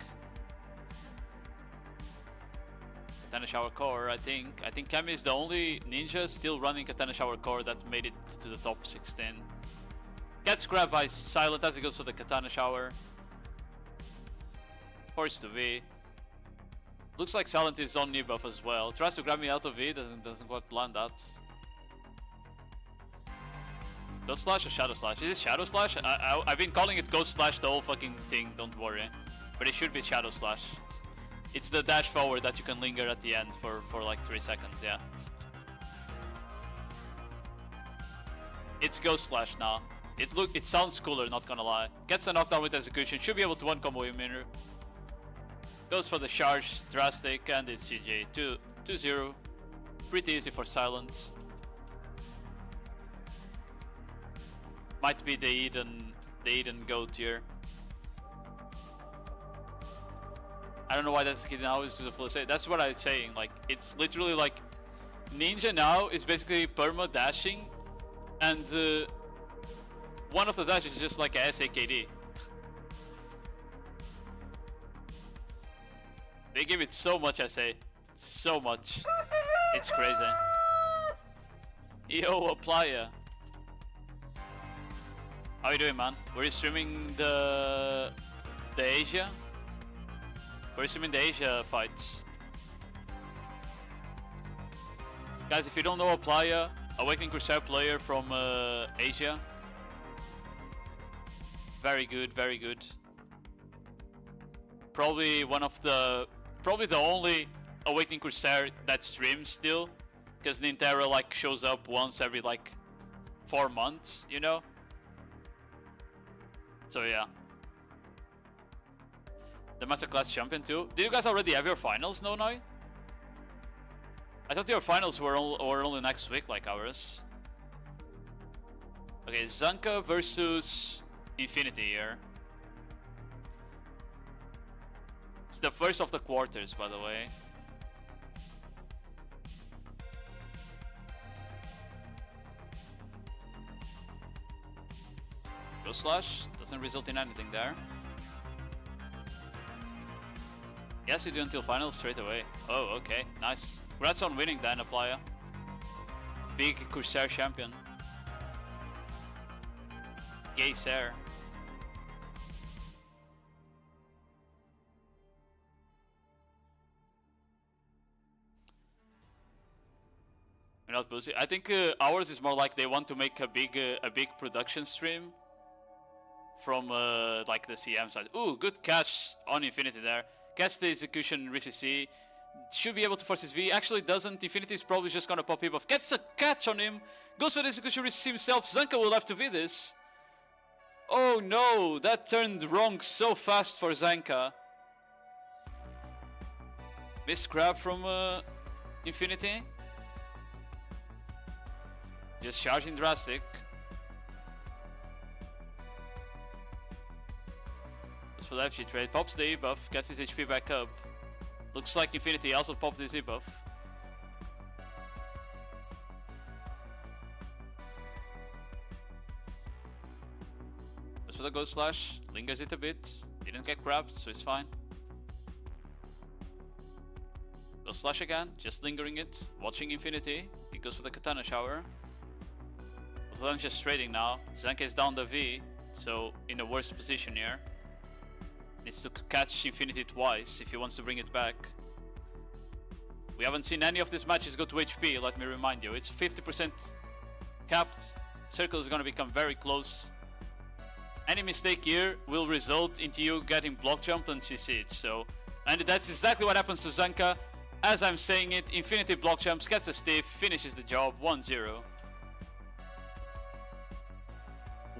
Katana Shower Core, I think. I think Kami is the only ninja still running Katana Shower Core that made it to the top 16. Gets grabbed by Silent as he goes for the Katana Shower. Forced to V. Looks like Silent is on knee buff as well. Tries to grab me out of V, doesn't quite land that. Ghost Slash or Shadow Slash? Is it Shadow Slash? I've been calling it Ghost Slash the whole fucking thing, don't worry. But it should be Shadow Slash. It's the dash forward that you can linger at the end for like 3 seconds, yeah. It's Ghost Slash now. It sounds cooler, not gonna lie. Gets the knockdown with execution, should be able to one combo Ymir. Goes for the charge, drastic, and it's GG. 2-0. Pretty easy for Silence. Might be the Eden GOAT here. I don't know why that's the kid now is full say. That's what I'm saying. Like, it's literally like Ninja now is basically perma dashing, and one of the dashes is just like a SAKD. They give it so much, I say. So much. It's crazy. Yo, Playa. How you doing, man? Were you streaming the Asia? Were you streaming the Asia fights? Guys, if you don't know Playa, Awakening Crusader player from Asia. Very good, very good. Probably the only Awakening Crusader that streams still, because Nintero like shows up once every like 4 months, you know. So yeah. The Masterclass champion too. Did you guys already have your finals, no? I thought your finals were only next week, like ours. Okay, Zanka versus Infinity here. It's the first of the quarters, by the way. Ghost Slash doesn't result in anything there. Yes, you do until finals straight away. Oh, okay, nice. Congrats on winning then, Playa. Big Crusader champion. Gay Sir. Not pussy. I think ours is more like they want to make a big production stream from like the CM side. Ooh, good catch on Infinity there. Gets the execution RCC. Should be able to force his V. Actually doesn't. Infinity is probably just gonna pop him off. Gets a catch on him. Goes for the execution RCC himself. Zanka will have to be this. Oh no, that turned wrong so fast for Zanka. Missed grab from Infinity. Just charging drastic. Goes for the FG trade. Pops the E buff. Gets his HP back up. Looks like Infinity also popped his E buff. Goes for the Ghost Slash. Lingers it a bit. Didn't get grabbed, so it's fine. Ghost Slash again. Just lingering it. Watching Infinity. He goes for the Katana Shower. I'm just trading now. Zanka is down the V, so in a worse position here. Needs to catch Infinity twice if he wants to bring it back. We haven't seen any of these matches go to HP, let me remind you. It's 50% capped. Circle is going to become very close. Any mistake here will result into you getting block jump and CC it. So, and that's exactly what happens to Zanka. As I'm saying it, Infinity block jumps, gets a stiff, finishes the job, 1-0.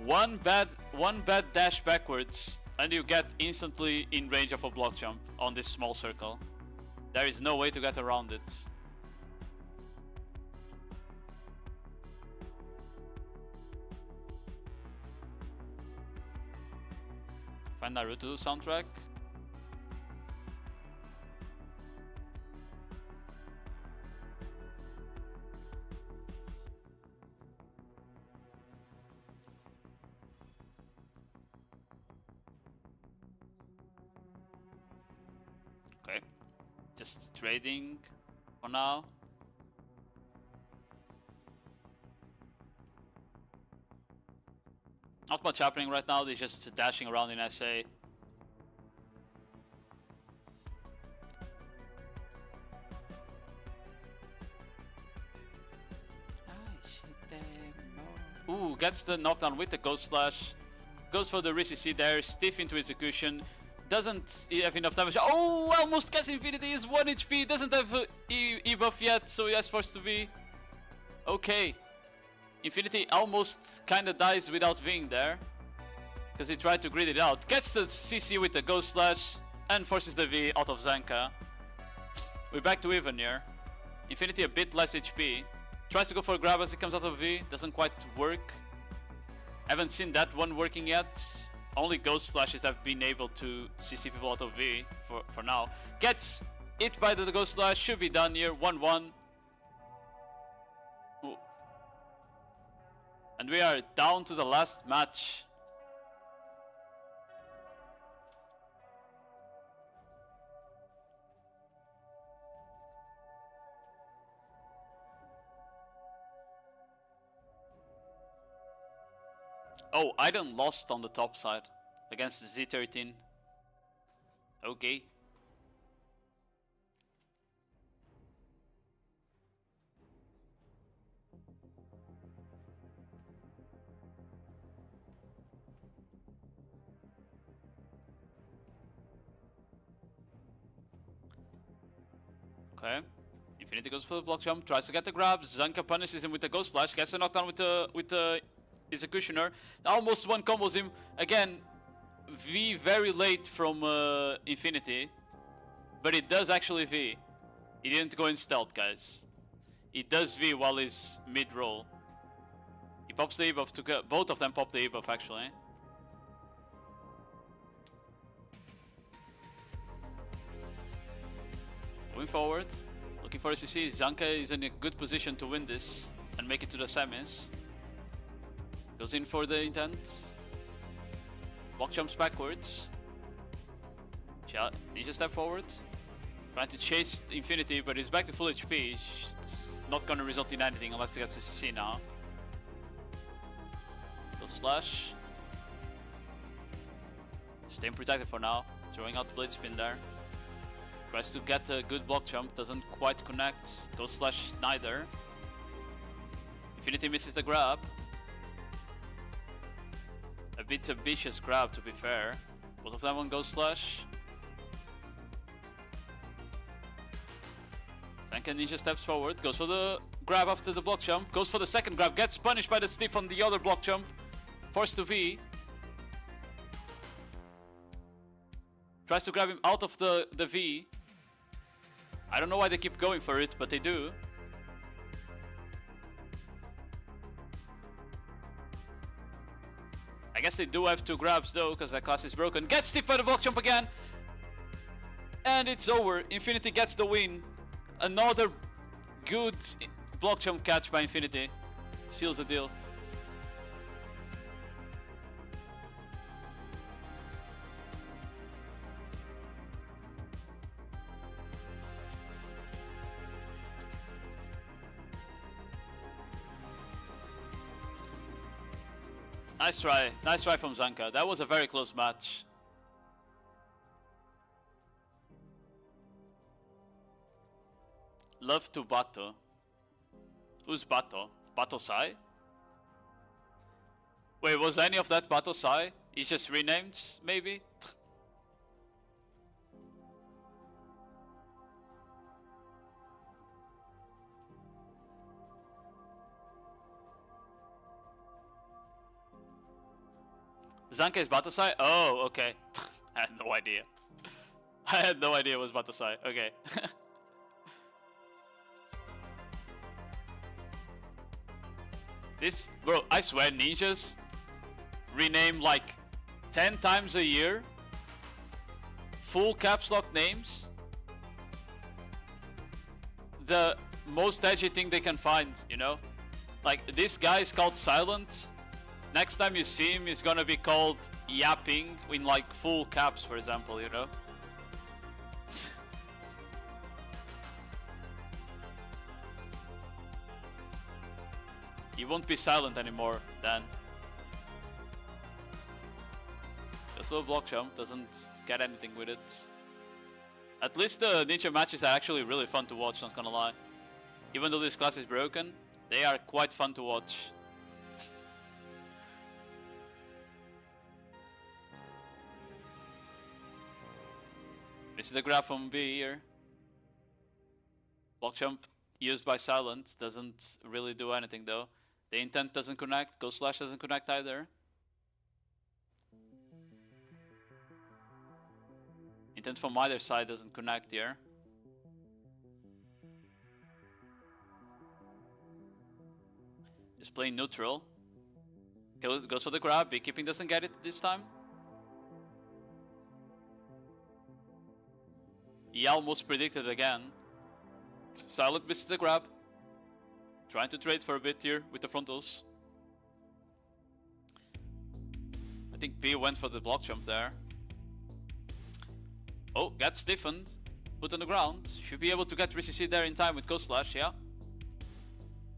One bad dash backwards and you get instantly in range of a block jump on this small circle. There is no way to get around it. Find Naruto soundtrack. Okay, just trading for now. Not much happening right now, they're just dashing around in SA. Ooh, gets the knockdown with the Ghost Slash. Goes for the RCC there, stiff into execution. Doesn't have enough damage. Oh, almost gets Infinity, is 1 HP. Doesn't have E buff yet, so he has forced to be. Okay. Infinity almost kinda dies without being there. Because he tried to grid it out. Gets the CC with the Ghost Slash and forces the V out of Zanka. We're back to even here. Infinity a bit less HP. Tries to go for a grab as he comes out of V. Doesn't quite work. Haven't seen that one working yet. Only Ghost Slashes have been able to CC people out of V for now. Gets hit by the Ghost Slash. Should be done here. 1-1. Ooh. And we are down to the last match. Oh, Iden lost on the top side against Z13. Okay. Okay. Infinity goes for the block jump, tries to get the grab. Zanka punishes him with the Ghost Slash, gets the knockdown with the Executioner. Almost one combos him. Again, V very late from Infinity. But it does actually V. He didn't go in stealth, guys. He does V while he's mid-roll. He pops the E-buff to go. Both of them pop the E-buff actually. Moving forward. Looking for a CC. Zanka is in a good position to win this and make it to the semis. Goes in for the intent. Block jumps backwards. Ninja step forward. Trying to chase Infinity, but he's back to full HP. It's not gonna result in anything unless he gets the CC now. Go slash. Staying protected for now. Throwing out the blade spin there. Tries to get a good block jump, doesn't quite connect. Go slash neither. Infinity misses the grab. A bit ambitious grab, to be fair. Both of them on Ghost Slash. Zanka Ninja steps forward, goes for the grab after the block jump, goes for the second grab, gets punished by the stiff on the other block jump. Forced to V. Tries to grab him out of the V. I don't know why they keep going for it, but they do. I guess they do have two grabs though, because that class is broken. Gets stiff by the block jump again. And it's over. Infinity gets the win. Another good block jump catch by Infinity. Seals the deal. Nice try from Zanka. That was a very close match. Love to Bato. Who's Bato? Bato Sai? Wait, was any of that Bato Sai? He's just renamed, maybe? Zanka is Batosai? Oh, okay. I had no idea. I had no idea it was Batosai. Okay. This, bro, I swear ninjas rename like 10 times a year. Full caps lock names. The most edgy thing they can find, you know? Like, this guy is called Silent. Next time you see him, he's gonna be called Yapping in like full caps, for example, you know? He won't be silent anymore then. Just a little block jump, doesn't get anything with it. At least the ninja matches are actually really fun to watch, not gonna lie. Even though this class is broken, they are quite fun to watch. This is the grab from B here. Block jump used by Silent doesn't really do anything though. The intent doesn't connect, Ghost Slash doesn't connect either. Intent from either side doesn't connect here. Just playing neutral. Goes for the grab, Beekeeping doesn't get it this time. He almost predicted again. Silent misses the grab. Trying to trade for a bit here with the frontals. I think B went for the block jump there. Oh, gets stiffened. Put on the ground. Should be able to get RCC there in time with Ghost Slash, yeah.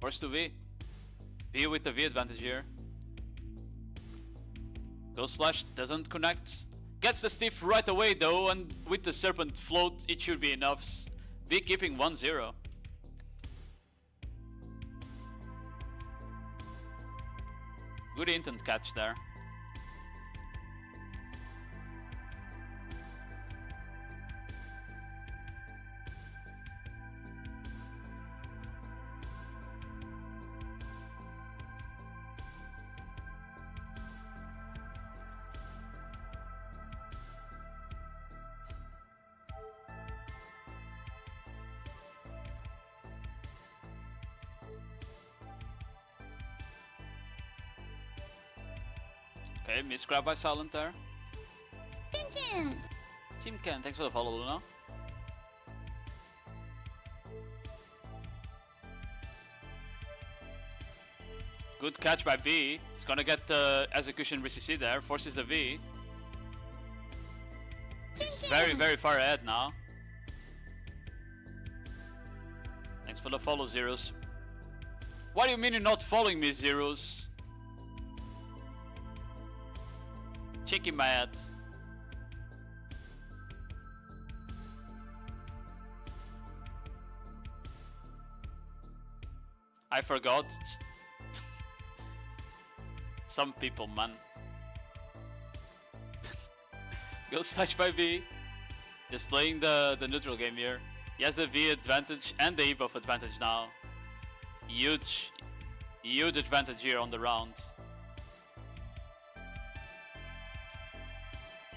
Force to V. B with the V advantage here. Ghost Slash doesn't connect. Gets the stiff right away though, and with the Serpent float, it should be enough. B keeping 1-0. Good intent catch there. Okay, misgrab by Silent there. Tinkin! Timken, thanks for the follow, Luna. Good catch by B. He's gonna get the execution RCC there, forces the V. He's very, very far ahead now. Thanks for the follow, Zeros. What do you mean you're not following me, Zeros? Cheeky mad. I forgot. Some people, man. Ghost Touch by B. Just playing the neutral game here. He has the V advantage and the E buff advantage now. Huge advantage here on the round.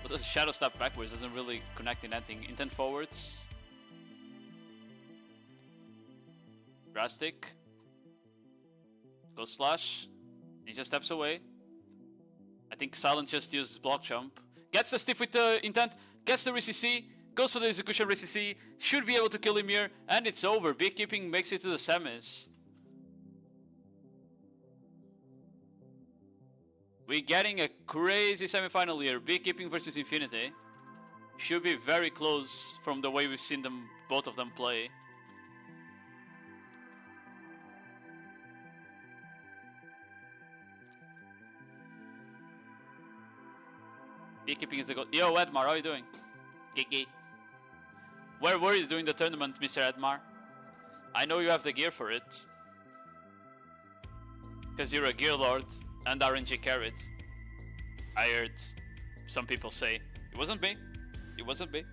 But the shadow step backwards doesn't really connect in anything. Intent forwards. Drastic. Ghost Slash. Ninja steps away. I think Silent just used block jump. Gets the stiff with the intent. Gets the RCC. Goes for the execution RCC. Should be able to kill him here. And it's over. Beekeeping makes it to the semis. We're getting a crazy semi-final here. Beekeeping versus Infinity. Should be very close from the way we've seen them, both of them play. Beekeeping is the goal. Yo, Edmar, how are you doing? Gigi. Where were you during the tournament, Mr. Edmar? I know you have the gear for it. Because you're a gear lord. And RNG carried. I heard some people say. It wasn't me. It wasn't me.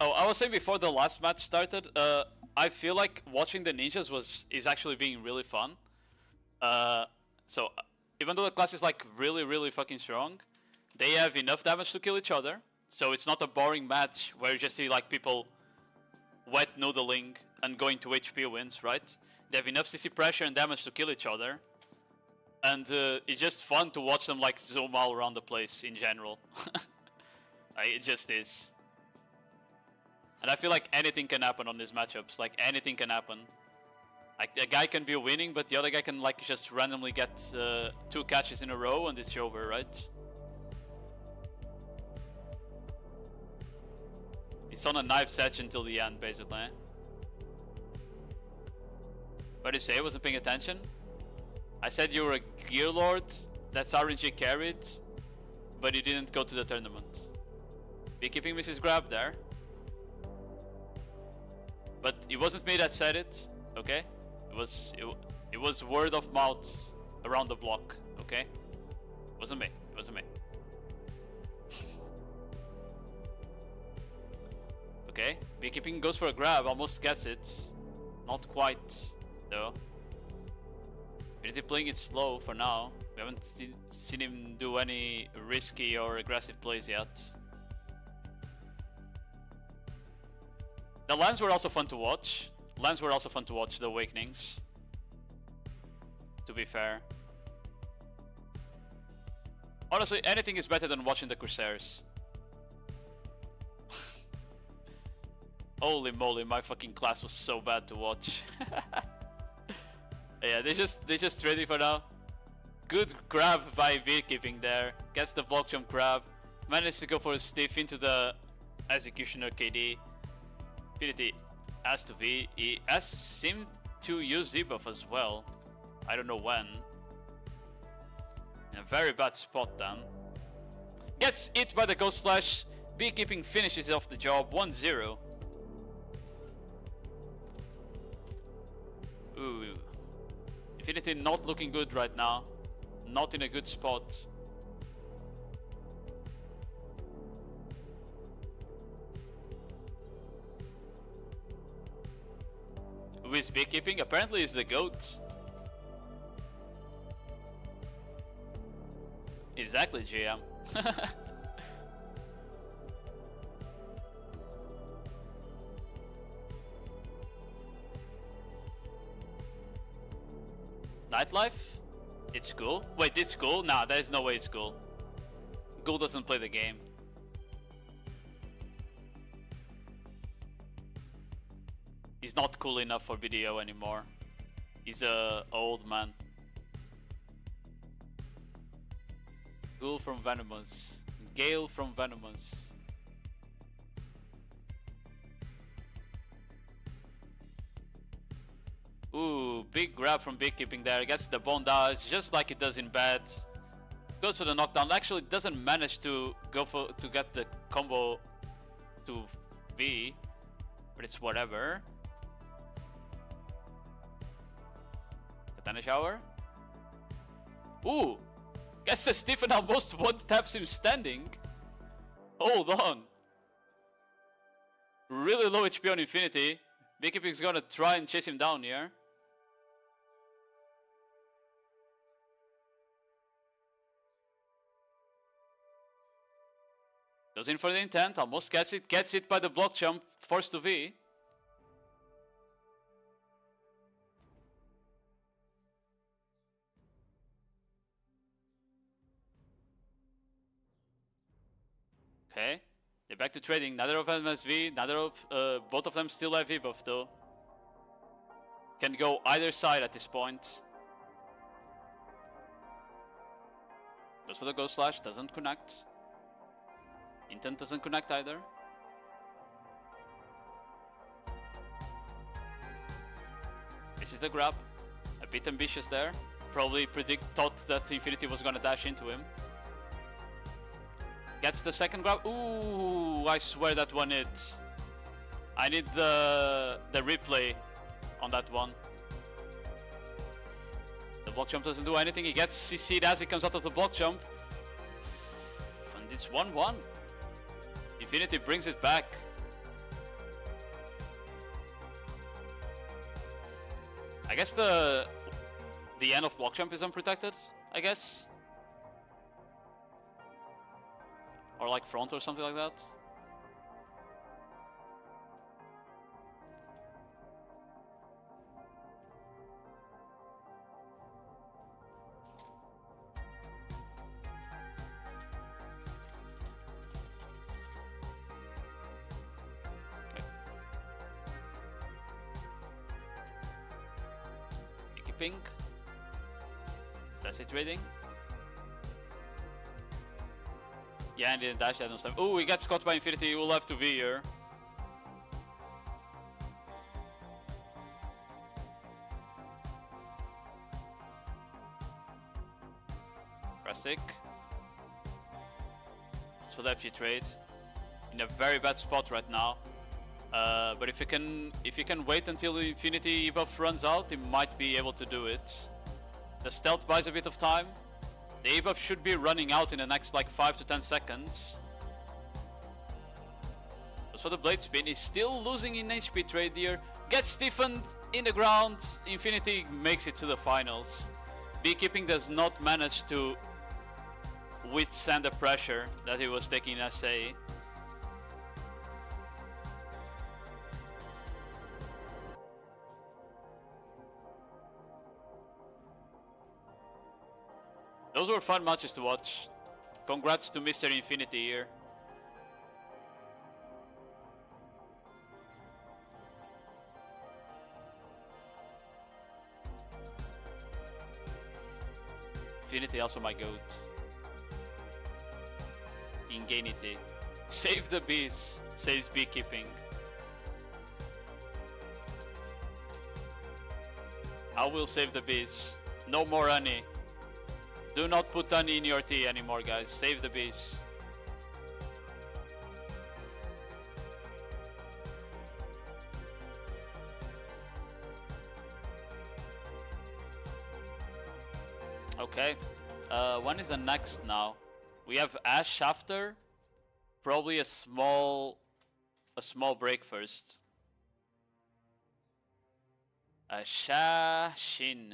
Oh, I was saying before the last match started, I feel like watching the ninjas is actually being really fun. So even though the class is like really fucking strong, they have enough damage to kill each other. So it's not a boring match where you just see like people wet noodling and going to HP wins, right? They have enough CC pressure and damage to kill each other. And it's just fun to watch them like zoom all around the place in general. It just is. And I feel like anything can happen on these matchups. Like anything can happen. Like a guy can be winning, but the other guy can like just randomly get 2 catches in a row and it's over, right? It's on a knife's edge until the end, basically. What did you say? I wasn't paying attention. I said you were a gear lord that's RNG carried, but you didn't go to the tournament. Beekeeping Mrs. Grab there. But it wasn't me that said it, okay? It was word of mouth around the block, okay? It wasn't me. It wasn't me. Okay, Beekeeping goes for a grab, almost gets it. Not quite, though. Infinity playing it slow for now. We haven't seen him do any risky or aggressive plays yet. The lands were also fun to watch. The Awakenings. To be fair. Honestly, anything is better than watching the Corsairs. Holy moly, my fucking class was so bad to watch. Yeah, they just trading for now. Good grab by Beekeeping there. Gets the block jump grab. Managed to go for a stiff into the Executioner KD. Infinity has to be. He has seemed to use debuff as well. I don't know when. In a very bad spot then. Gets hit by the Ghost Slash. Beekeeping finishes off the job 1-0. Ooh. Infinity not looking good right now. Not in a good spot. Who is Beekeeping? Apparently is the GOAT. Exactly, GM. Nightlife? It's cool. Wait, it's cool? Nah, there's no way it's cool. Ghoul doesn't play the game. He's not cool enough for BDO anymore. He's a old man. Ghoul from Venomous. Gale from Venomous. Ooh, big grab from Beekeeping there. Gets the bondage just like it does in beds. Goes for the knockdown. Actually doesn't manage to go for to get the combo to B, but it's whatever. Katana shower. Ooh, gets the stiff and almost one taps him standing. Hold on. Really low HP on Infinity. Beekeeping's gonna try and chase him down here. Goes in for the intent, almost gets it by the block jump, forced to be. Okay, they're back to trading. Neither of them has V, both of them still have V buff though. Can go either side at this point. Goes for the Ghost Slash, doesn't connect. Intent doesn't connect either. This is the grab. A bit ambitious there. Probably thought that Infinity was gonna dash into him. Gets the second grab. Ooh, I swear that one hit. I need the replay on that one. The block jump doesn't do anything. He gets CC'd as he comes out of the block jump. And it's 1-1. Infinity brings it back. I guess the end of block jump is unprotected, I guess. Or like front or something like that. Pink. That's it trading. Yeah, and didn't dash that on time. Oh, he gets caught by Infinity. He will have to be here. Classic. So that if you trade, in a very bad spot right now. But if you can wait until the Infinity buff runs out, you might be able to do it. The stealth buys a bit of time. The E-buff should be running out in the next like 5 to 10 seconds. As for the Blade Spin, he's still losing in HP trade here. Gets stiffened in the ground. Infinity makes it to the finals. Beekeeping does not manage to withstand the pressure that he was taking in SA. Those were fun matches to watch. Congrats to Mr. Infinity here. Infinity also my goat. Inganity. Save the bees, says Beekeeping. I will save the bees. No more honey. Do not put honey in your tea anymore, guys. Save the bees. Okay. When is the next now? We have Ash after. Probably a small break first. Shashin.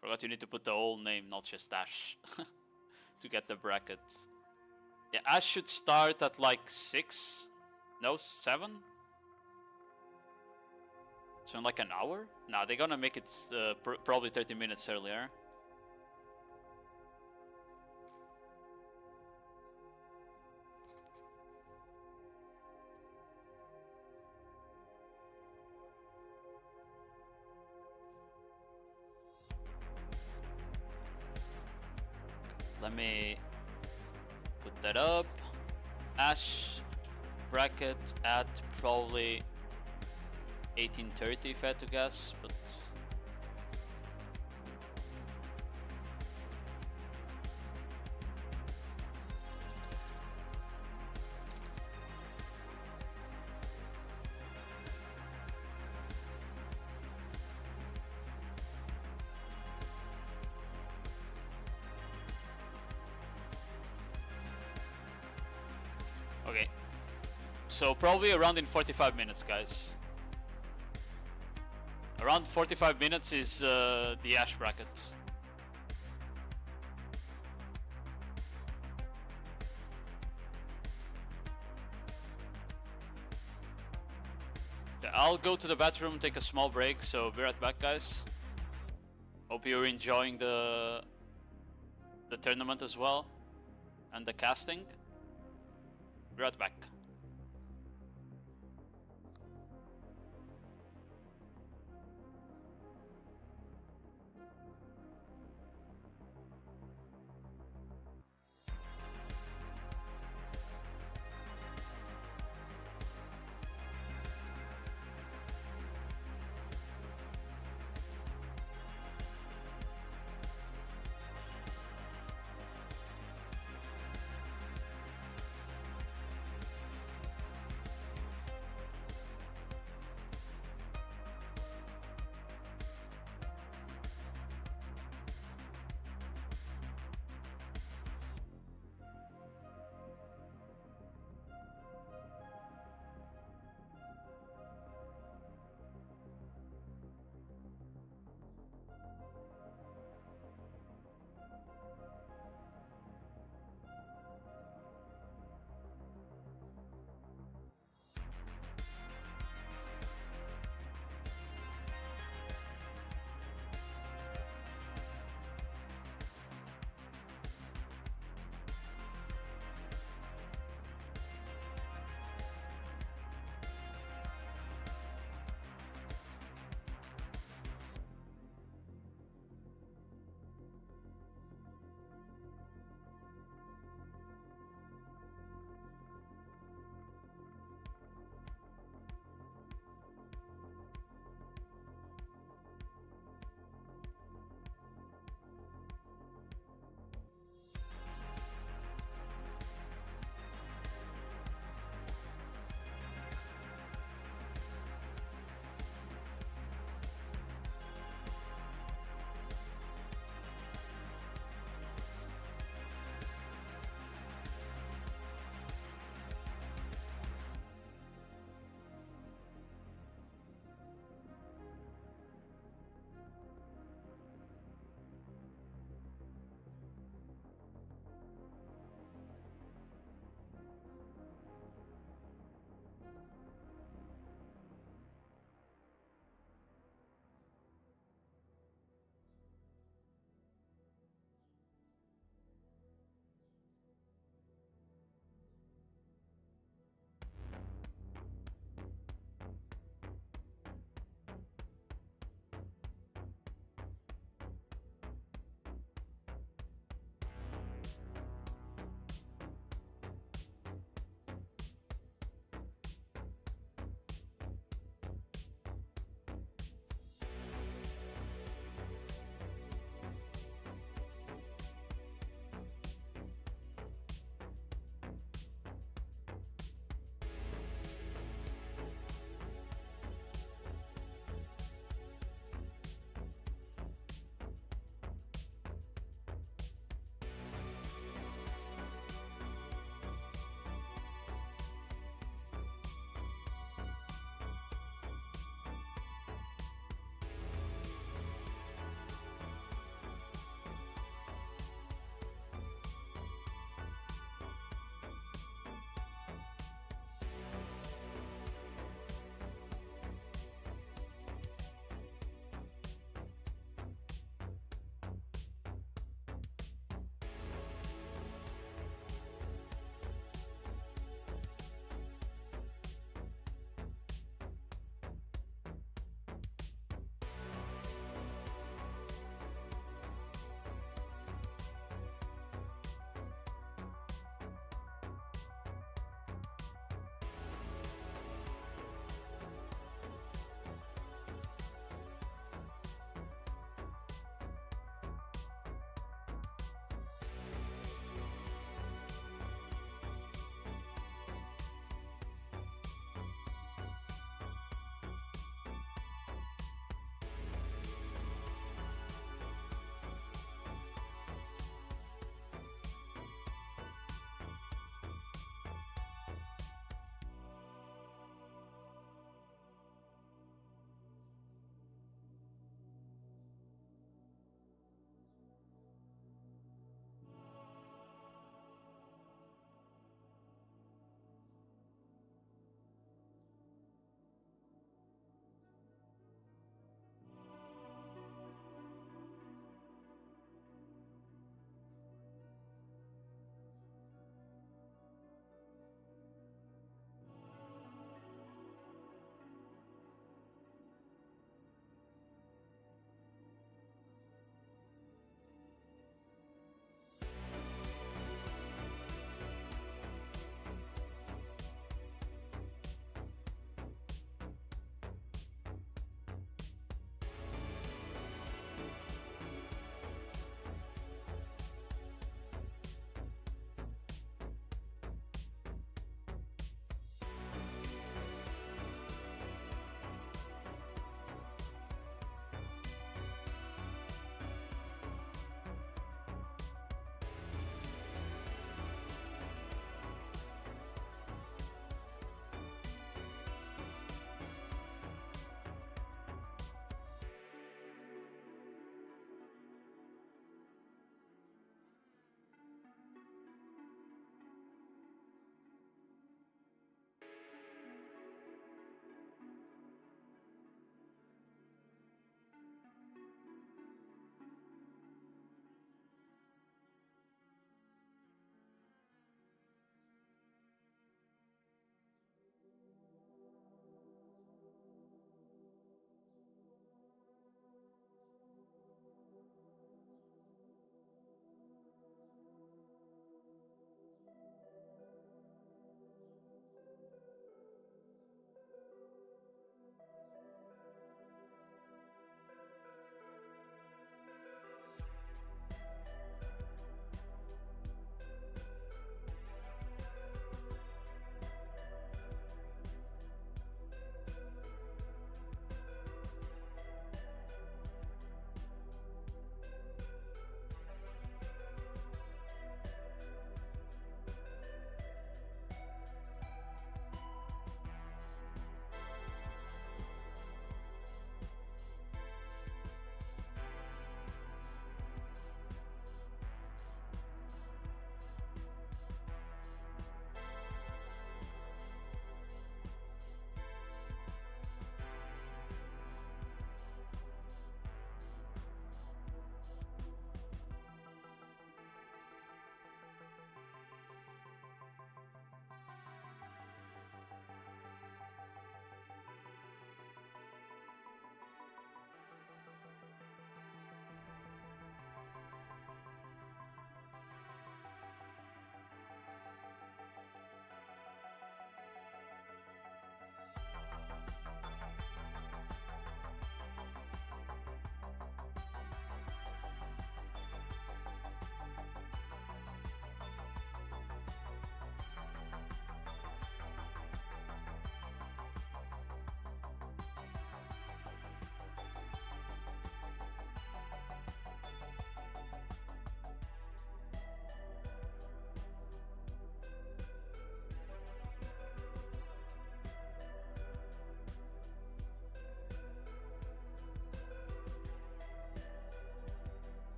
Forgot you need to put the whole name, not just Ash, to get the bracket. Yeah, Ash should start at like 6? No, 7? So in like an hour? Nah, they're gonna make it probably 30 minutes earlier. Let me put that up. Ash bracket at probably 18:30 if I had to guess, but okay. So probably around in 45 minutes, guys. Around 45 minutes is the Ash bracket. Okay, I'll go to the bathroom, take a small break, so be right back, guys. Hope you're enjoying the tournament as well, and the casting. Be right back.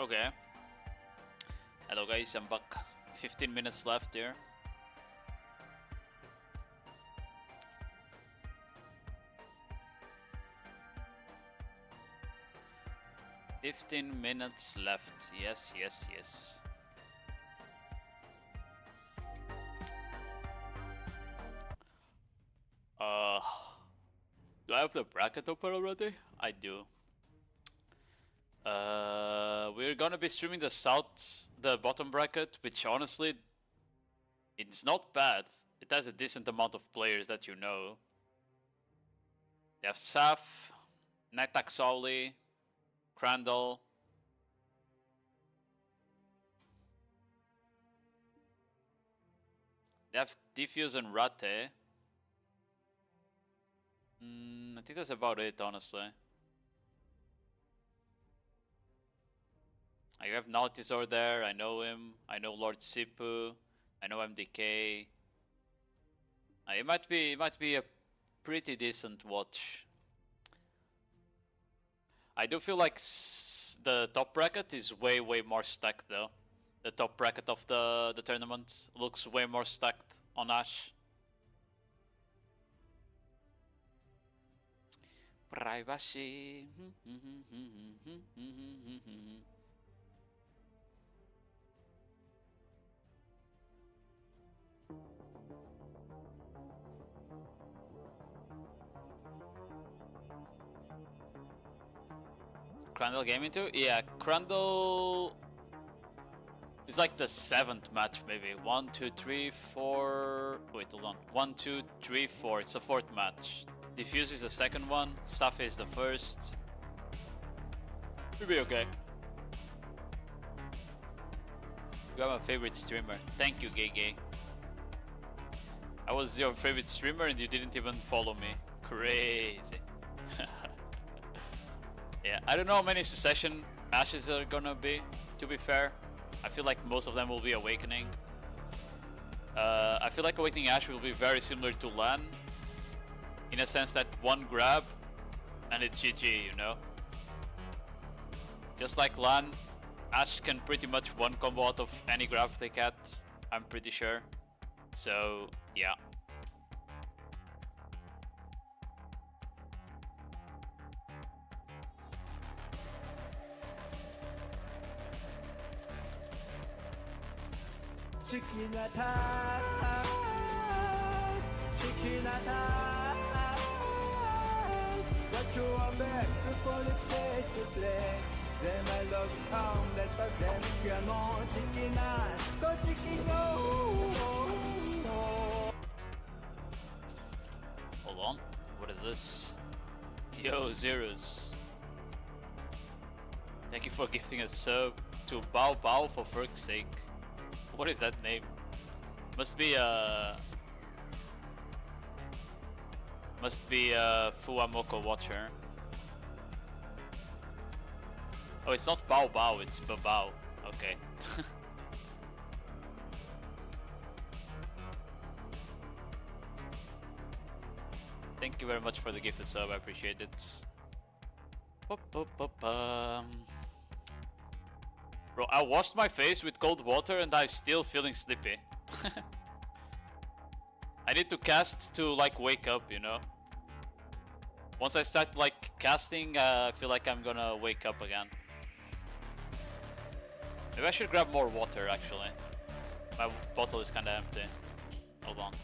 Okay. Hello guys, I'm back. 15 minutes left here. "15 minutes left. Yes, yes, yes. Do I have the bracket open already? I do. We're gonna be streaming the bottom bracket, which honestly, it's not bad. It has a decent amount of players that you know. They have Saf, Netaxoli, Crandall. They have Diffuse and Rate. I think that's about it, honestly. I have Nautisor there, I know him. I know Lord Sipu. I know MDK. It might be a pretty decent watch. I do feel like the top bracket is way more stacked though. The top bracket of the tournament looks way more stacked on Ash. Privacy. Crandall Gaming too? Yeah, Crandall is like the 7th match maybe. 1, 2, 3, 4. Wait, hold on. 1, 2, 3, 4. It's the 4th match. Diffuse is the 2nd one. Staff is the 1st. We'll be okay. You are my favorite streamer. Thank you, Gay. I was your favorite streamer and you didn't even follow me. Crazy. Yeah, I don't know how many Succession Ashes are gonna be, to be fair. I feel like most of them will be Awakening. I feel like Awakening Ash will be very similar to Lahn, in a sense that one grab and it's GG, you know? Just like Lahn, Ash can pretty much one combo out of any grab they get, I'm pretty sure. So, yeah. Chicken attack, chicken attack. What you want back before the face to play? Say my love harmless, but then come on, chicken ass, go chicken go. Hold on, what is this? Yo, Zeros. Thank you for gifting a sub to Bao Bao for fuck's sake. What is that name? Must be a Fuamoko watcher. Oh, it's not Bao Bao, it's Babao. Okay. Thank you very much for the gifted sub, I appreciate it. Bro, I washed my face with cold water and I'm still feeling sleepy. I need to cast to like wake up, you know? Once I start like casting, I feel like I'm gonna wake up again. Maybe I should grab more water actually. My bottle is kinda empty. Hold on.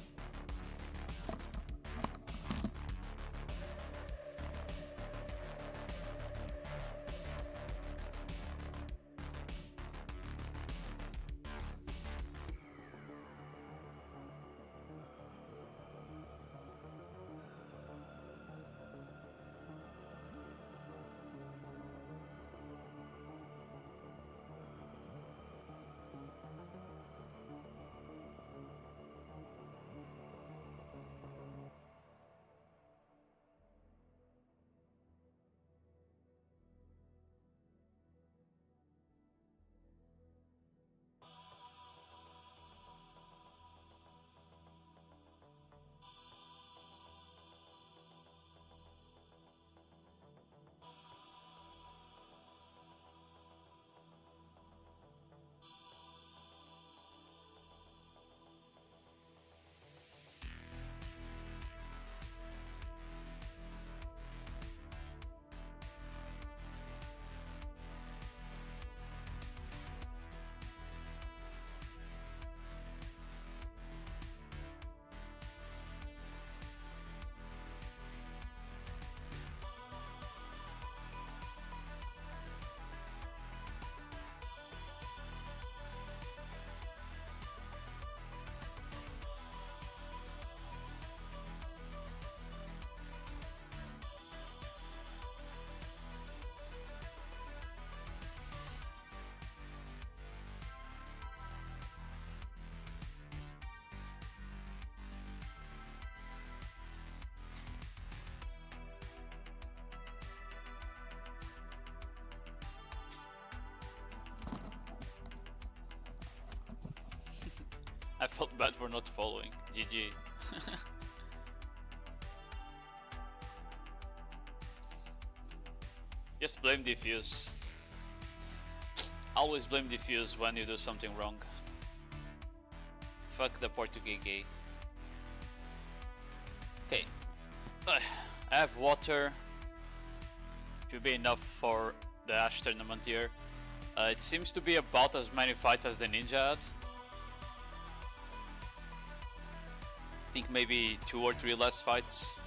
I felt bad for not following. GG. Just blame Diffuse. Always blame Diffuse when you do something wrong. Fuck the Portuguese gay. Okay. I have water. Should be enough for the Ash tournament here. It seems to be about as many fights as the Ninja had. I think maybe 2 or 3 less fights.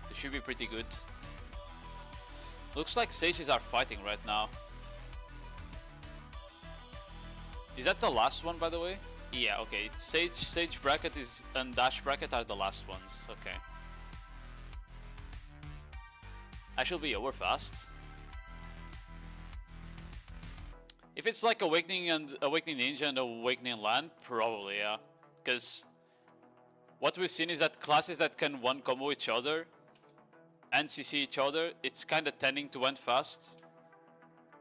It should be pretty good. Looks like Sages are fighting right now. Is that the last one, by the way? Yeah, okay. Sage bracket and Dash bracket are the last ones. Okay. I should be over fast. If it's like Awakening Ninja and Awakening Lahn, probably, yeah. Because what we've seen is that classes that can one combo each other and CC each other, it's kind of tending to end fast.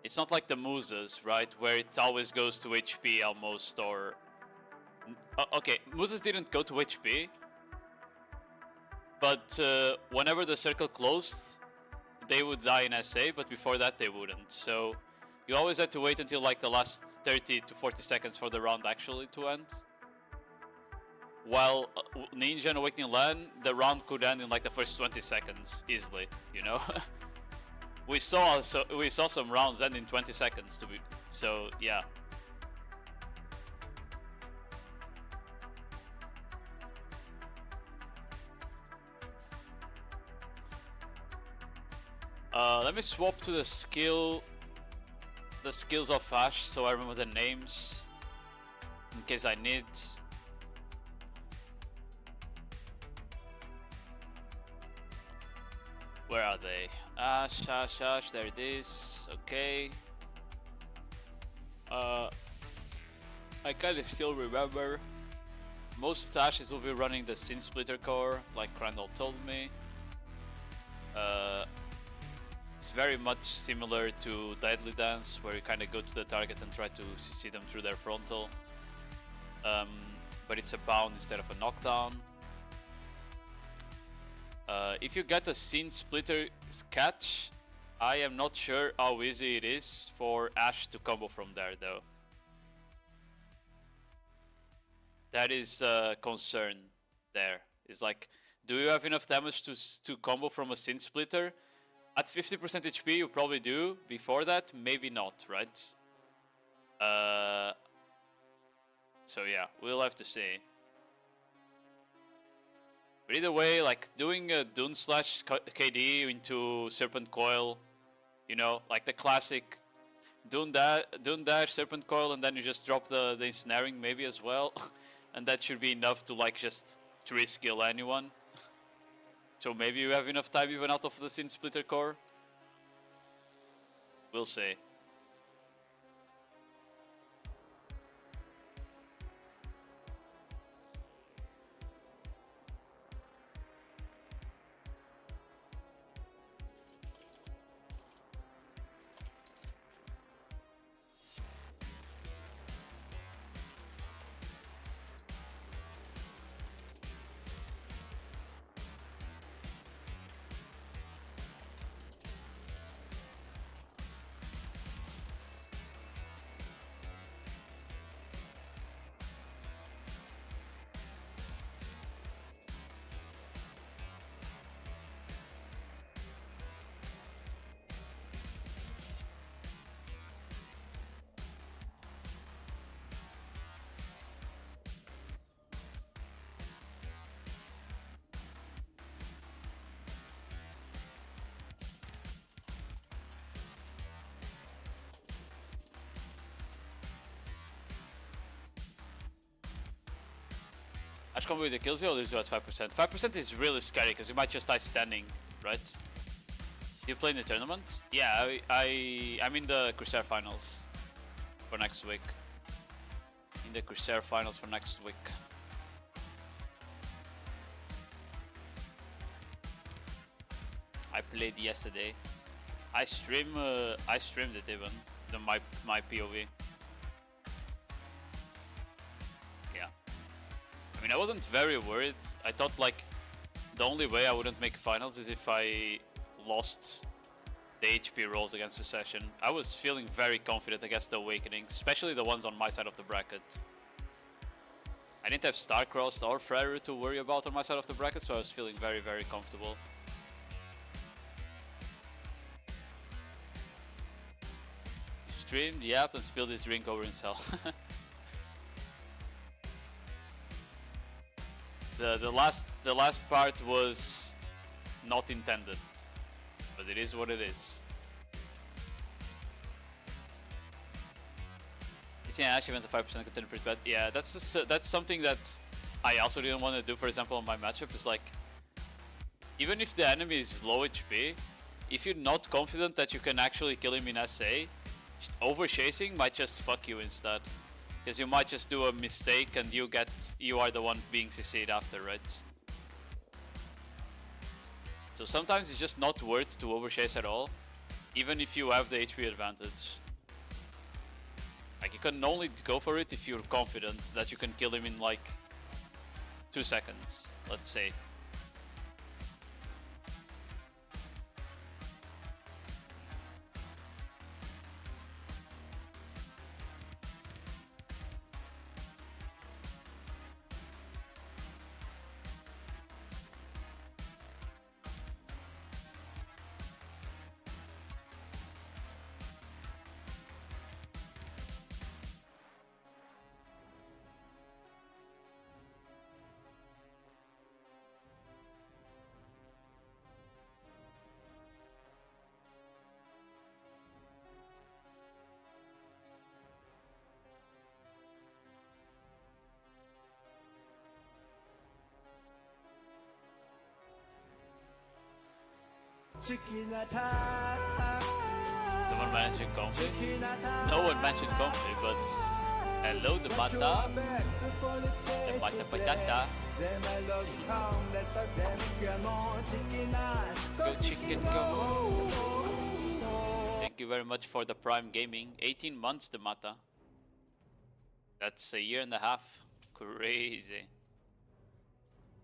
It's not like the Musas, right, where it always goes to HP almost, or... Okay, Musas didn't go to HP, but whenever the circle closed, they would die in SA, but before that they wouldn't. So you always had to wait until like the last 30 to 40 seconds for the round actually to end. While Ninja and Awakening Lahn, the round could end in like the first 20 seconds easily, you know? we saw some rounds end in 20 seconds to be, so yeah. Let me swap to the skills of Ash so I remember the names in case I need. Where are they? Ash, there it is. Okay. I kinda still remember. Most Ashes will be running the Sin Splitter core, like Crandall told me. It's very much similar to Deadly Dance, where you kinda go to the target and try to CC them through their frontal. But it's a bound instead of a knockdown. If you get a Sin Splitter catch, I am not sure how easy it is for Ash to combo from there though. That is a concern there. It's like, do you have enough damage to combo from a Sin Splitter? At 50% HP you probably do, before that maybe not, right? So yeah, we'll have to see. But either way, like doing a Dune slash KD into Serpent Coil, you know, like the classic Dune dash, Serpent Coil, and then you just drop the ensnaring maybe as well. And that should be enough to like just 3-skill anyone. So maybe you have enough time even out of the Sin Splitter core. We'll see. Ash combo with the kills you or lose you at 5%. 5% is really scary because you might just die standing, right? You play in the tournament? Yeah, I'm in the Crusader finals for next week. In the Crusader finals for next week. I played yesterday. I streamed it even, my POV. I wasn't very worried. I thought like the only way I wouldn't make finals is if I lost the HP rolls against the session. I was feeling very confident against the Awakenings, especially the ones on my side of the bracket. I didn't have Starcrossed or Freru to worry about on my side of the bracket, so I was feeling very, very comfortable. Streamed, yep, and spilled his drink over himself. The last part was not intended, but it is what it is. Yeah, actually went to 5% contender first bet. Yeah, that's something that I also didn't want to do. For example, on my matchup, is like, even if the enemy is low HP, if you're not confident that you can actually kill him in SA, over chasing might just fuck you instead, because you might just do a mistake and you are the one being CC'd after, right? So sometimes it's just not worth to over chase at all, even if you have the HP advantage. Like, you can only go for it if you're confident that you can kill him in like 2 seconds, let's say. Someone mentioned comfy? No one mentioned comfy, but hello, the mata. The mata patata. Go chicken, go. Thank you very much for the Prime Gaming. 18 months, the mata. That's a year and a half. Crazy.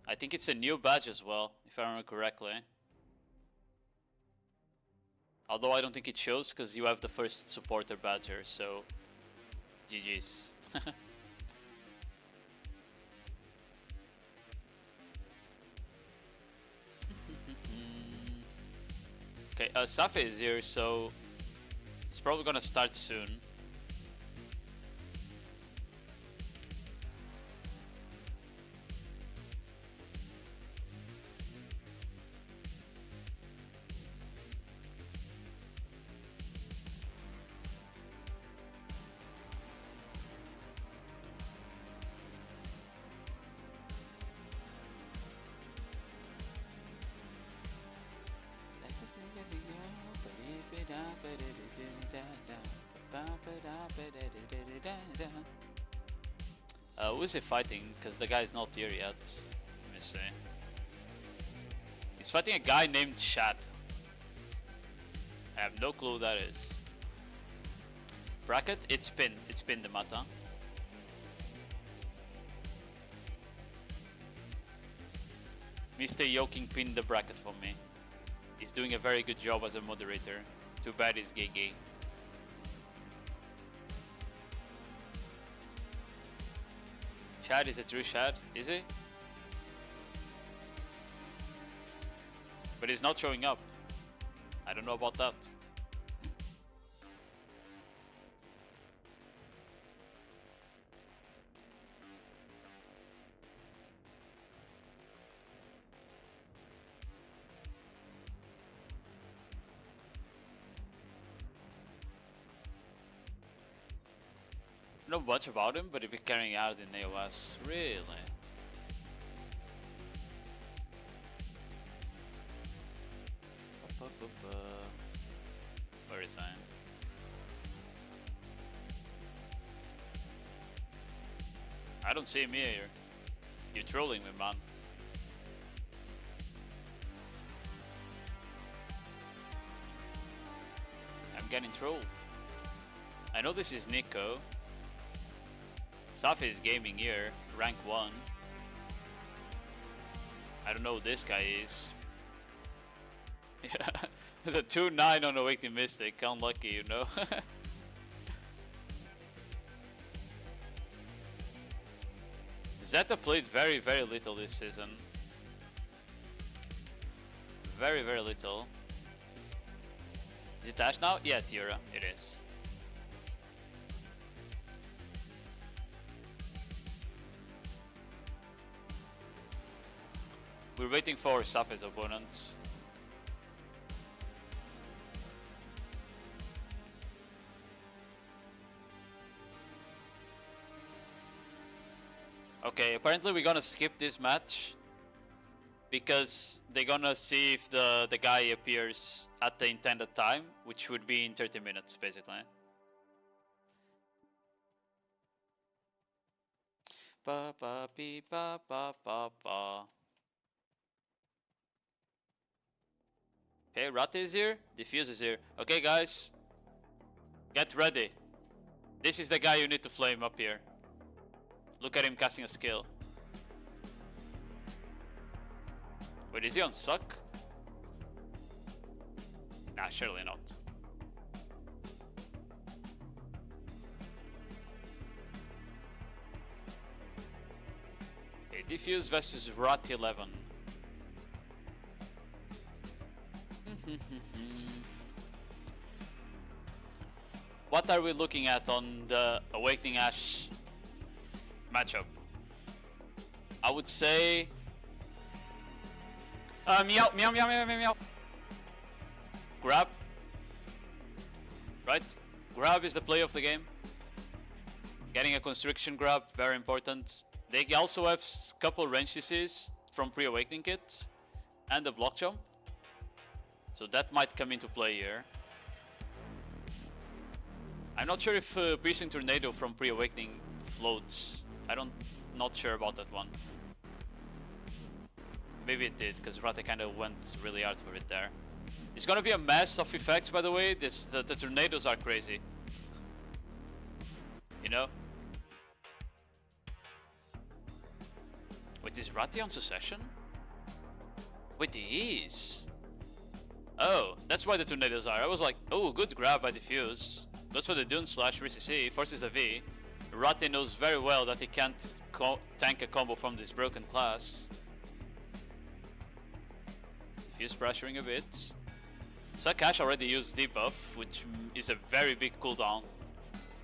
I think it's a new badge as well, if I remember correctly. Although I don't think it shows because you have the first supporter badger, so GG's. Okay, Safi is here, so it's probably gonna start soon. Who is he fighting? Because the guy's not here yet. Let me see. He's fighting a guy named Shad. I have no clue who that is. Bracket? It's pinned. It's pinned, the mata. Mr. Yoking pinned the bracket for me. He's doing a very good job as a moderator. Too bad he's gay. Shad is a true Shad, is he? But he's not showing up. I don't know about that. I don't know much about him, but he'll be carrying out in AOS. Really? Where is I? I don't see him here. You're trolling me, man. I'm getting trolled. I know this is Nico. Safi is gaming here, rank 1. I don't know who this guy is. Yeah, the 2-9 on Awakening Mystic, unlucky, you know. Zeta played very, very little this season. Very, very little. Is it Ash now? Yes, Yura, it is. We're waiting for Safe's opponents. Okay, apparently we're gonna skip this match because they're gonna see if the guy appears at the intended time, which would be in 30 minutes basically. Ba ba bee ba ba ba ba. Okay, Rat is here, Diffuse is here. Okay guys, get ready. This is the guy you need to flame up here. Look at him casting a skill. Wait, is he on suck? Nah, surely not. Okay, Diffuse versus Rat 11. What are we looking at on the Awakening Ash matchup? I would say meow, meow, meow, meow, meow, meow. Grab. Right? Grab is the play of the game. Getting a constriction grab, very important. They also have a couple range DCs from pre-awakening kits and a block jump. So that might come into play here. I'm not sure if Piercing Tornado from pre-awakening floats. Not sure about that one. Maybe it did, because Rate kind of went really hard for it there. It's gonna be a mess of effects, by the way. The tornadoes are crazy. You know? Wait, is Rate on Succession? Wait, he is. Oh, that's why the tornadoes are. I was like, oh, good grab by Diffuse. Goes for the Dune Slash, CC, forces the V. Rate knows very well that he can't tank a combo from this broken class. Diffuse pressuring a bit. Sakash already used debuff, which is a very big cooldown.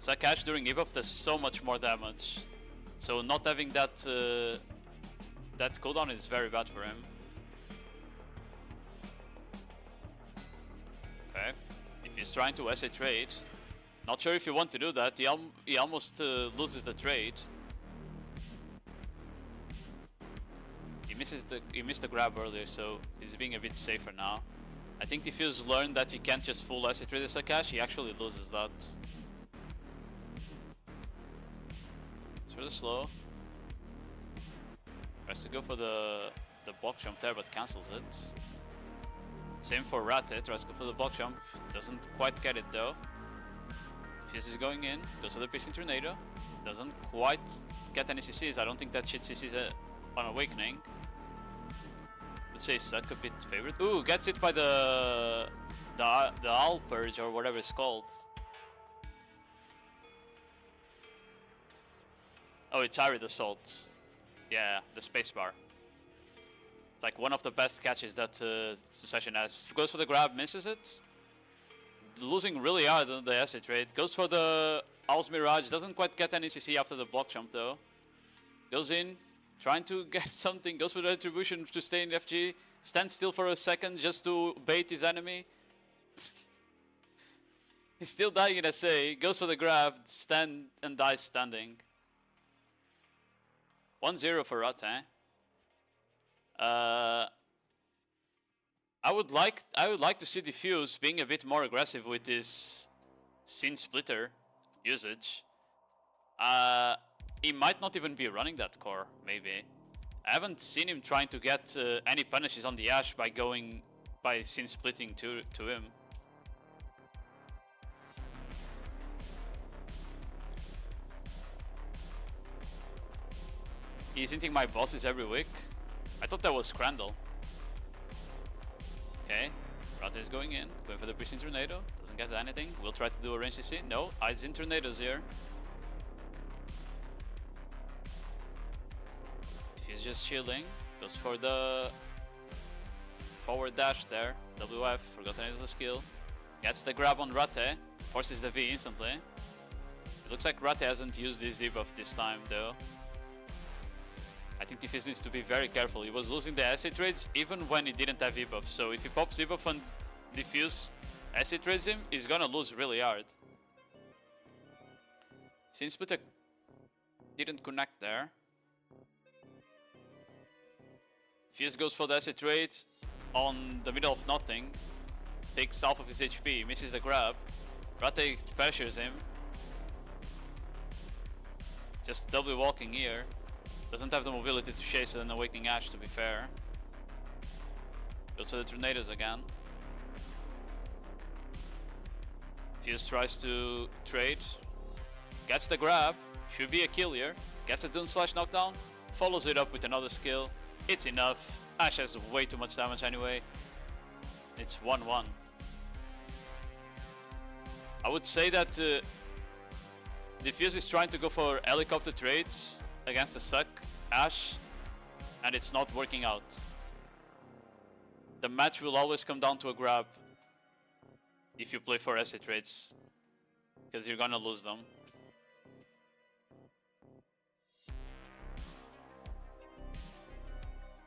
Sakash during debuff does so much more damage. So not having that that cooldown is very bad for him. Okay, if he's trying to SA trade, not sure if you want to do that. He almost loses the trade. He missed the grab earlier, so he's being a bit safer now. I think Diffuse learned that he can't just full SA trade the Sakash. He actually loses that. It's really slow. Tries to go for the block jump there, but cancels it. Same for Rate, tries to go for the block jump, doesn't quite get it though. Fizz is going in, goes for the Piercing Tornado, doesn't quite get any CCs. I don't think that shit CCs on Awakening. Would say Suck a bit favorite. Ooh, gets hit by the Owl Purge or whatever it's called. Oh, it's Arid Assault. Yeah, the spacebar. It's like one of the best catches that Succession has. Goes for the grab, misses it. Losing really hard on the SA trade. Goes for the Owl's Mirage, doesn't quite get any CC after the block jump though. Goes in, trying to get something, goes for the Retribution to stay in FG. Stands still for a second just to bait his enemy. He's still dying in SA, goes for the grab, stand and dies standing. 1-0 for Rate. I would like to see Diffuse being a bit more aggressive with his Scene Splitter usage. He might not even be running that core, maybe. I haven't seen him trying to get any punishes on the Ash by Scene Splitting to him. He's hinting my bosses every week. I thought that was Crandall. Okay, Rata is going in, going for the Pristine Tornado. Doesn't get anything. We'll try to do a range CC. No, eyes in Tornadoes here. He's just chilling. Goes for the forward dash there. WF, forgot any of the skill. Gets the grab on Rate. Forces the V instantly. It looks like Rate hasn't used this debuff this time though. I think Tifis needs to be very careful. He was losing the acid trades even when he didn't have debuff. So if he pops debuff and Diffuse acid trades him, he's gonna lose really hard. Since Splitter didn't connect there. Fuse goes for the acid trade on the middle of nothing. Takes half of his HP, misses the grab. Rate pressures him. Just double walking here. Doesn't have the mobility to chase an Awakening Ash, to be fair. Goes for the Tornadoes again. Fuse tries to trade. Gets the grab. Should be a kill here. Gets the Dune Slash knockdown. Follows it up with another skill. It's enough. Ash has way too much damage anyway. It's 1-1. I would say that Diffuse is trying to go for helicopter trades against the suck Ash, and it's not working out. The match will always come down to a grab if you play for acid trades, because you're gonna lose them.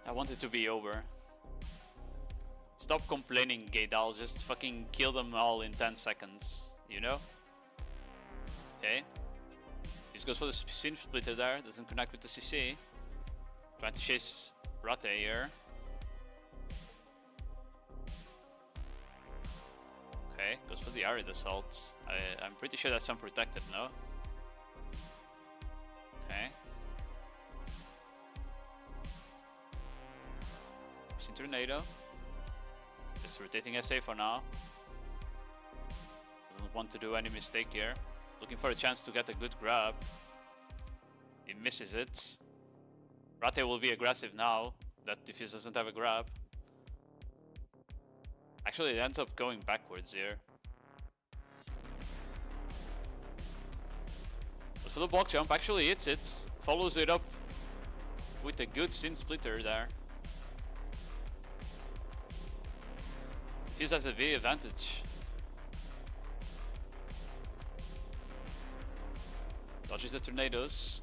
I want it to be over. Stop complaining, Gaydal, just fucking kill them all in 10 seconds, you know? Okay. Just goes for the Sin Splitter there, doesn't connect with the CC. Trying to chase Rate here. Okay, goes for the Arid Assault. I'm pretty sure that's unprotected, no? Okay. Sin Tornado. Just rotating SA for now. Doesn't want to do any mistake here. Looking for a chance to get a good grab. He misses it. Rate will be aggressive now that Diffuse doesn't have a grab. Actually, it ends up going backwards here. But for the block jump, actually hits it. Follows it up with a good Sin Splitter there. Diffuse has a V advantage. Dodges the Tornadoes.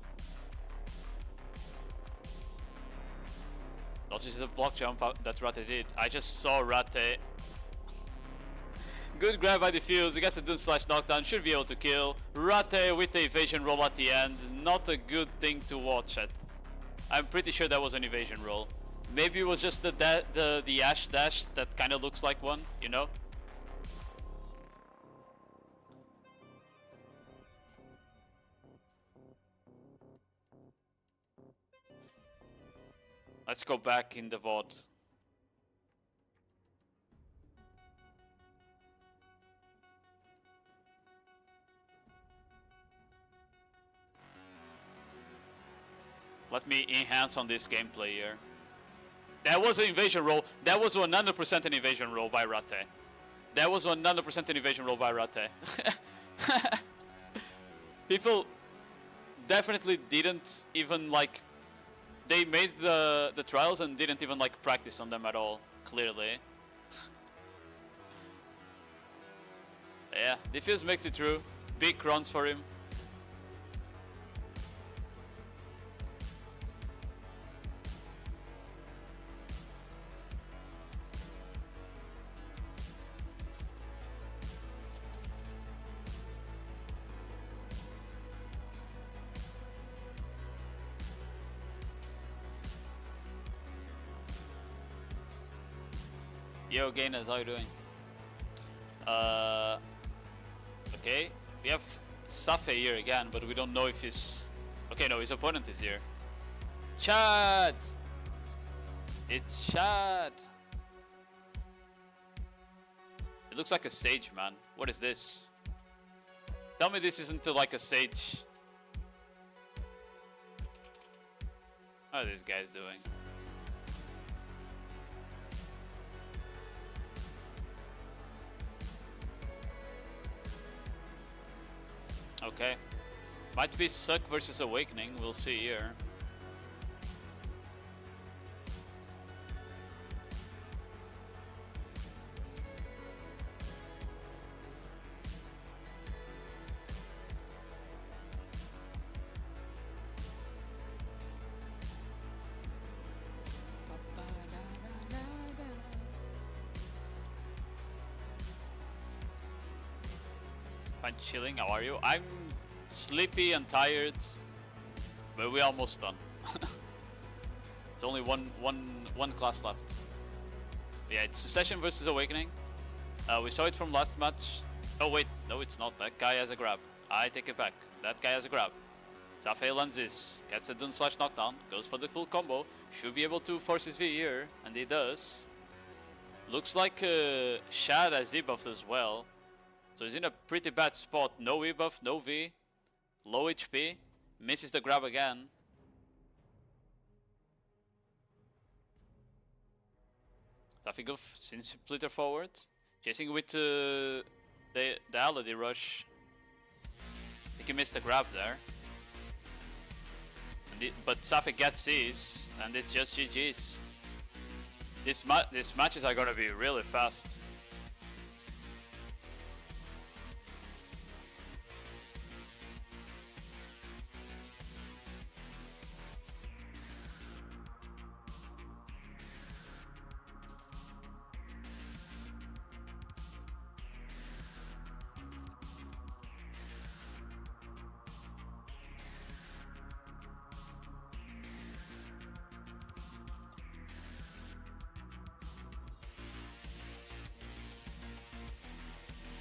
Dodges the block jump that Rate did. I just saw Rate. Good grab by Diffuse. He gets a Dune Slash knockdown. Should be able to kill. Rate with the evasion roll at the end. Not a good thing to watch at. I'm pretty sure that was an evasion roll. Maybe it was just the Ash dash that kind of looks like one, you know? Let's go back in the VOD. Let me enhance on this gameplay here. That was an invasion roll. That was 100% an invasion roll by Rate. That was 100% an invasion roll by Rate. People definitely didn't even like... They made the trials and didn't even like practice on them at all, clearly. Yeah, Diffuse makes it through. Big runs for him. Yo, Gainers, how you doing? Okay, we have Safe here again, but we don't know if he's... Okay, no, his opponent is here. Chad! It's Chad! It looks like a sage, man. What is this? Tell me this isn't like a sage. How are these guys doing? Okay. Might be Suck versus Awakening, we'll see here. Fine, chilling, how are you? I'm sleepy and tired, but we're almost done. It's only one class left. Yeah, it's Session versus Awakening. We saw it from last match. Oh wait, no it's not. That guy has a grab. I take it back. That guy has a grab. Safe lands this, gets the Dun slash knockdown, goes for the full combo. Should be able to force his V here, and he does. Looks like Shad has debuffed as well. So he's in a pretty bad spot. No debuff, no V. Low HP. Misses the grab again. Tafigov since splitter forward. Chasing with the Aladi rush. I think he missed the grab there. But Safi gets these, and it's just GG's. These matches are gonna be really fast.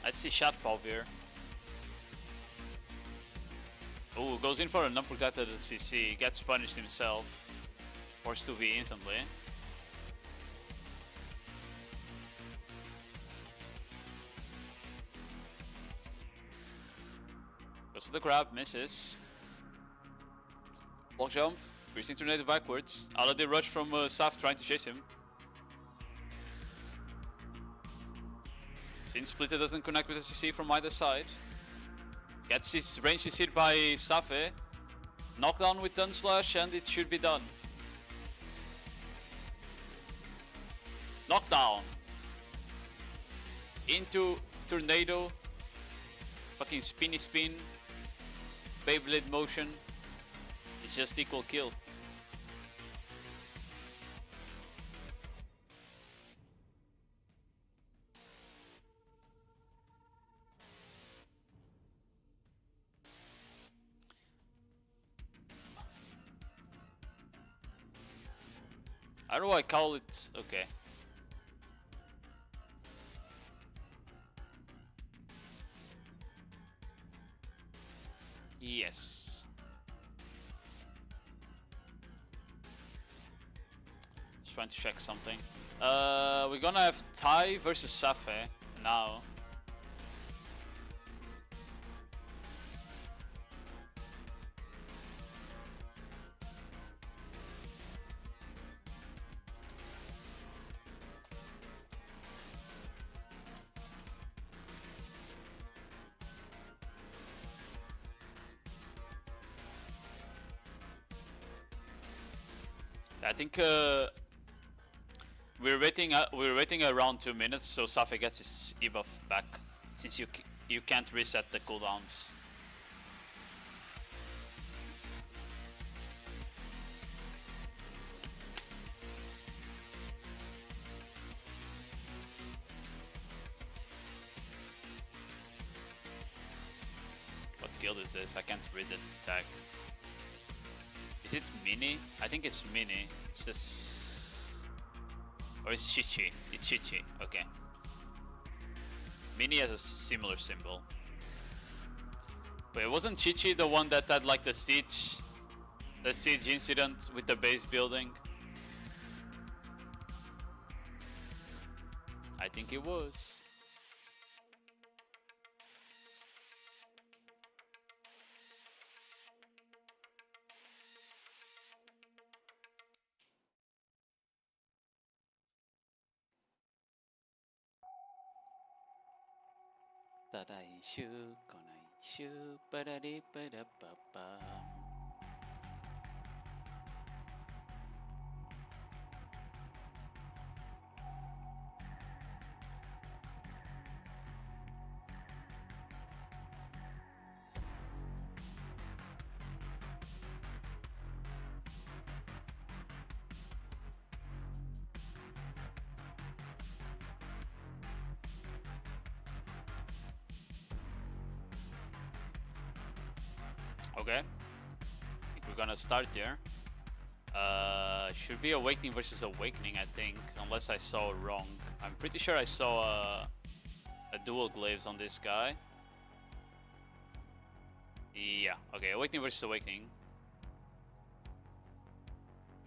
I'd see shot pop here. Oh, goes in for an unprotected CC, gets punished himself. Forced to V instantly. Goes for the grab, misses. Block jump, piercing tornado backwards. Aladi rush from Saf trying to chase him. Since Splitter doesn't connect with the CC from either side. Gets his range CC'd by Safe. Knockdown with Dun Slash and it should be done. Knockdown. Into Tornado. Fucking spinny spin. Beyblade motion. It's just equal kill. How do I call it? Okay. Yes. Just trying to check something. We're gonna have Tai versus Safe now. I think we're waiting around 2 minutes so Safi gets his E-buff back, since you can't reset the cooldowns. What guild is this? I can't read the tag. Is it Mini? I think it's Mini. It's this... Or it's Chichi. It's Chichi. Okay. Mini has a similar symbol. Wait, wasn't Chichi the one that had like the siege incident with the base building? I think it was. Shoo-ba-da-dee-ba-da-ba-ba. Okay, I think we're gonna start there. Should be Awakening versus Awakening, I think, unless I saw wrong. I'm pretty sure I saw a dual glaives on this guy. Yeah, okay, Awakening versus Awakening.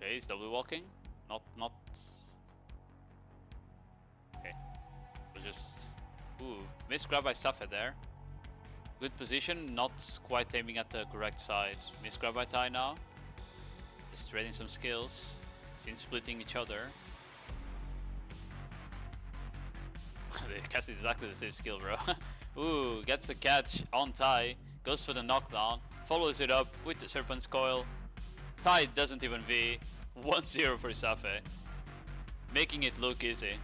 Okay, he's double walking. Not. Okay, we'll just. Ooh, missed grab by Safa there. Good position, not quite aiming at the correct side. Missed grab by Tai now. Just trading some skills. Seen splitting each other. They cast exactly the same skill, bro. Ooh, gets the catch on Tai. Goes for the knockdown. Follows it up with the Serpent's Coil. Tai doesn't even V. 1-0 for Safe. Making it look easy.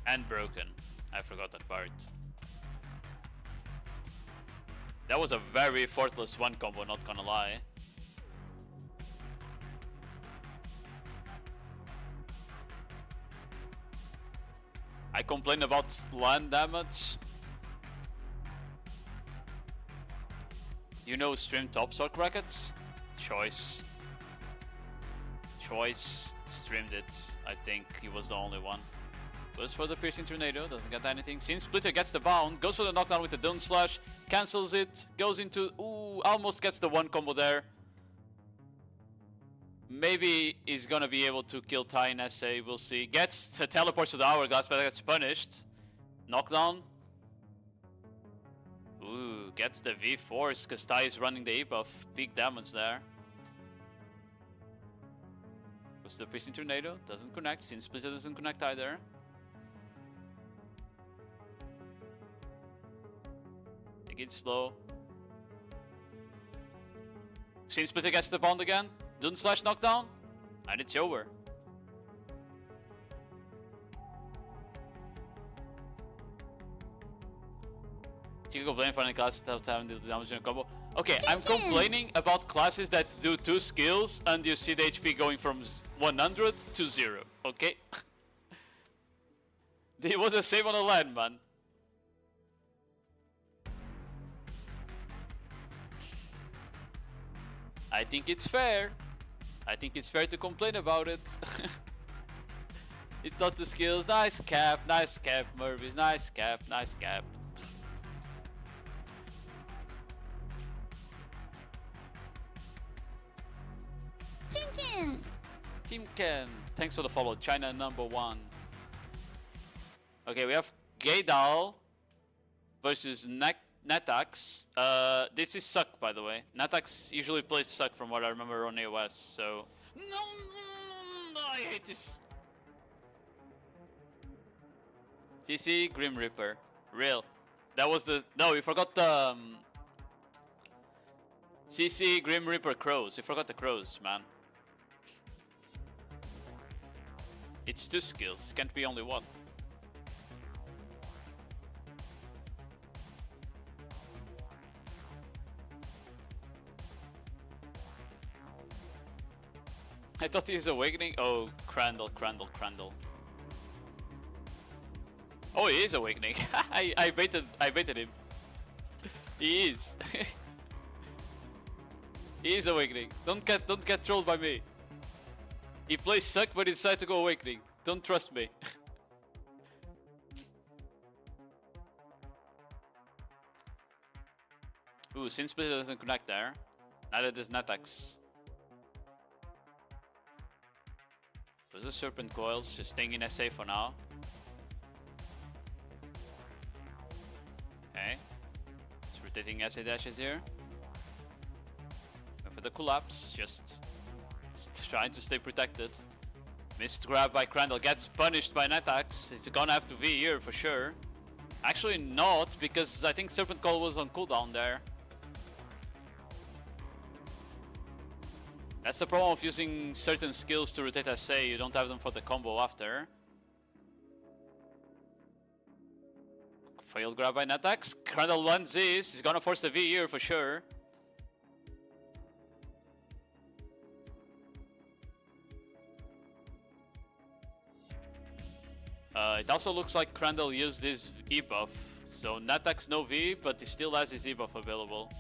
And broken. I forgot that part. That was a very effortless one combo, not gonna lie. I complain about land damage. You know stream top sock rackets? Choice streamed it. I think he was the only one. Goes for the piercing tornado, doesn't get anything. Sin Splitter gets the bound, goes for the knockdown with the Dune Slash, cancels it, goes into, ooh, almost gets the one combo there. Maybe he's gonna be able to kill Tai in SA, we'll see. Gets teleports to the Hourglass, but gets punished. Knockdown. Ooh, gets the V-Force, because Tai is running the E buff. Big damage there. Goes to the piercing tornado, doesn't connect. Sin Splitter doesn't connect either. It's slow. Sin Splitter gets the bond again. Dune Slash knockdown. And it's over. You can complain for any class that have the damage in a combo. Okay, I'm complaining about classes that do 2 skills and you see the HP going from 100 to 0. Okay? It was the same on the Lahn, man. I think it's fair. I think it's fair to complain about it. It's not the skills. Nice cap, Mervis. Nice cap, nice cap. Teamken, thanks for the follow. China #1. Okay, we have Gaydal versus Natax. This is Suck, by the way. Natax usually plays Suck from what I remember on AOS, so... No, I hate this. CC Grim Reaper. Real. That was the... No, we forgot the... CC Grim Reaper Crows. We forgot the Crows, man. It's 2 skills. Can't be only 1. I thought he was awakening. Oh, Crandall. Oh, he is awakening. I baited him. He is. He is awakening. Don't get trolled by me. He plays Suck, but he decided to go awakening. Don't trust me. Ooh, Sin Splitter doesn't connect there. Neither does Natax. There's a Serpent Coils, just staying in SA for now. Okay. Just rotating SA dashes here. Go for the collapse, just trying to stay protected. Missed grab by Crandall, gets punished by Natax. He's gonna have to V here for sure. Actually not, because I think Serpent Call was on cooldown there. That's the problem of using certain skills to rotate SA, you don't have them for the combo after. Failed grab by Netax. Crandall lands this, he's gonna force the V here for sure. It also looks like Crandall used this E buff, so Netax no V, but he still has his E buff available.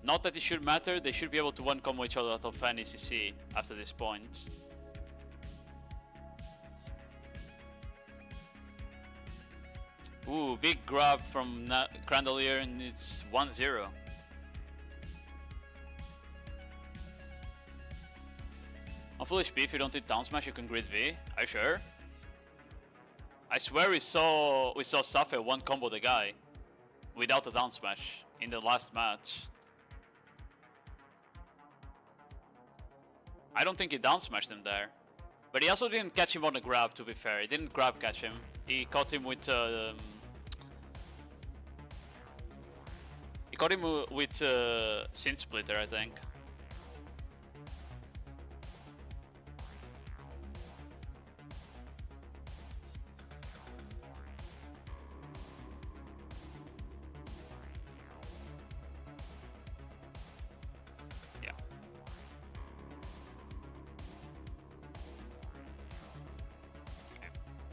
Not that it should matter, they should be able to one combo each other out of any CC after this point. Ooh, big grab from Crandall here, and it's 1-0. On full HP, if you don't hit down smash, you can grid V. Are you sure? I swear we saw Safe one combo the guy without a down smash in the last match. I don't think he down smashed him there, but he also didn't catch him on the grab. To be fair, he didn't grab catch him. He caught him with Sin Splitter, I think.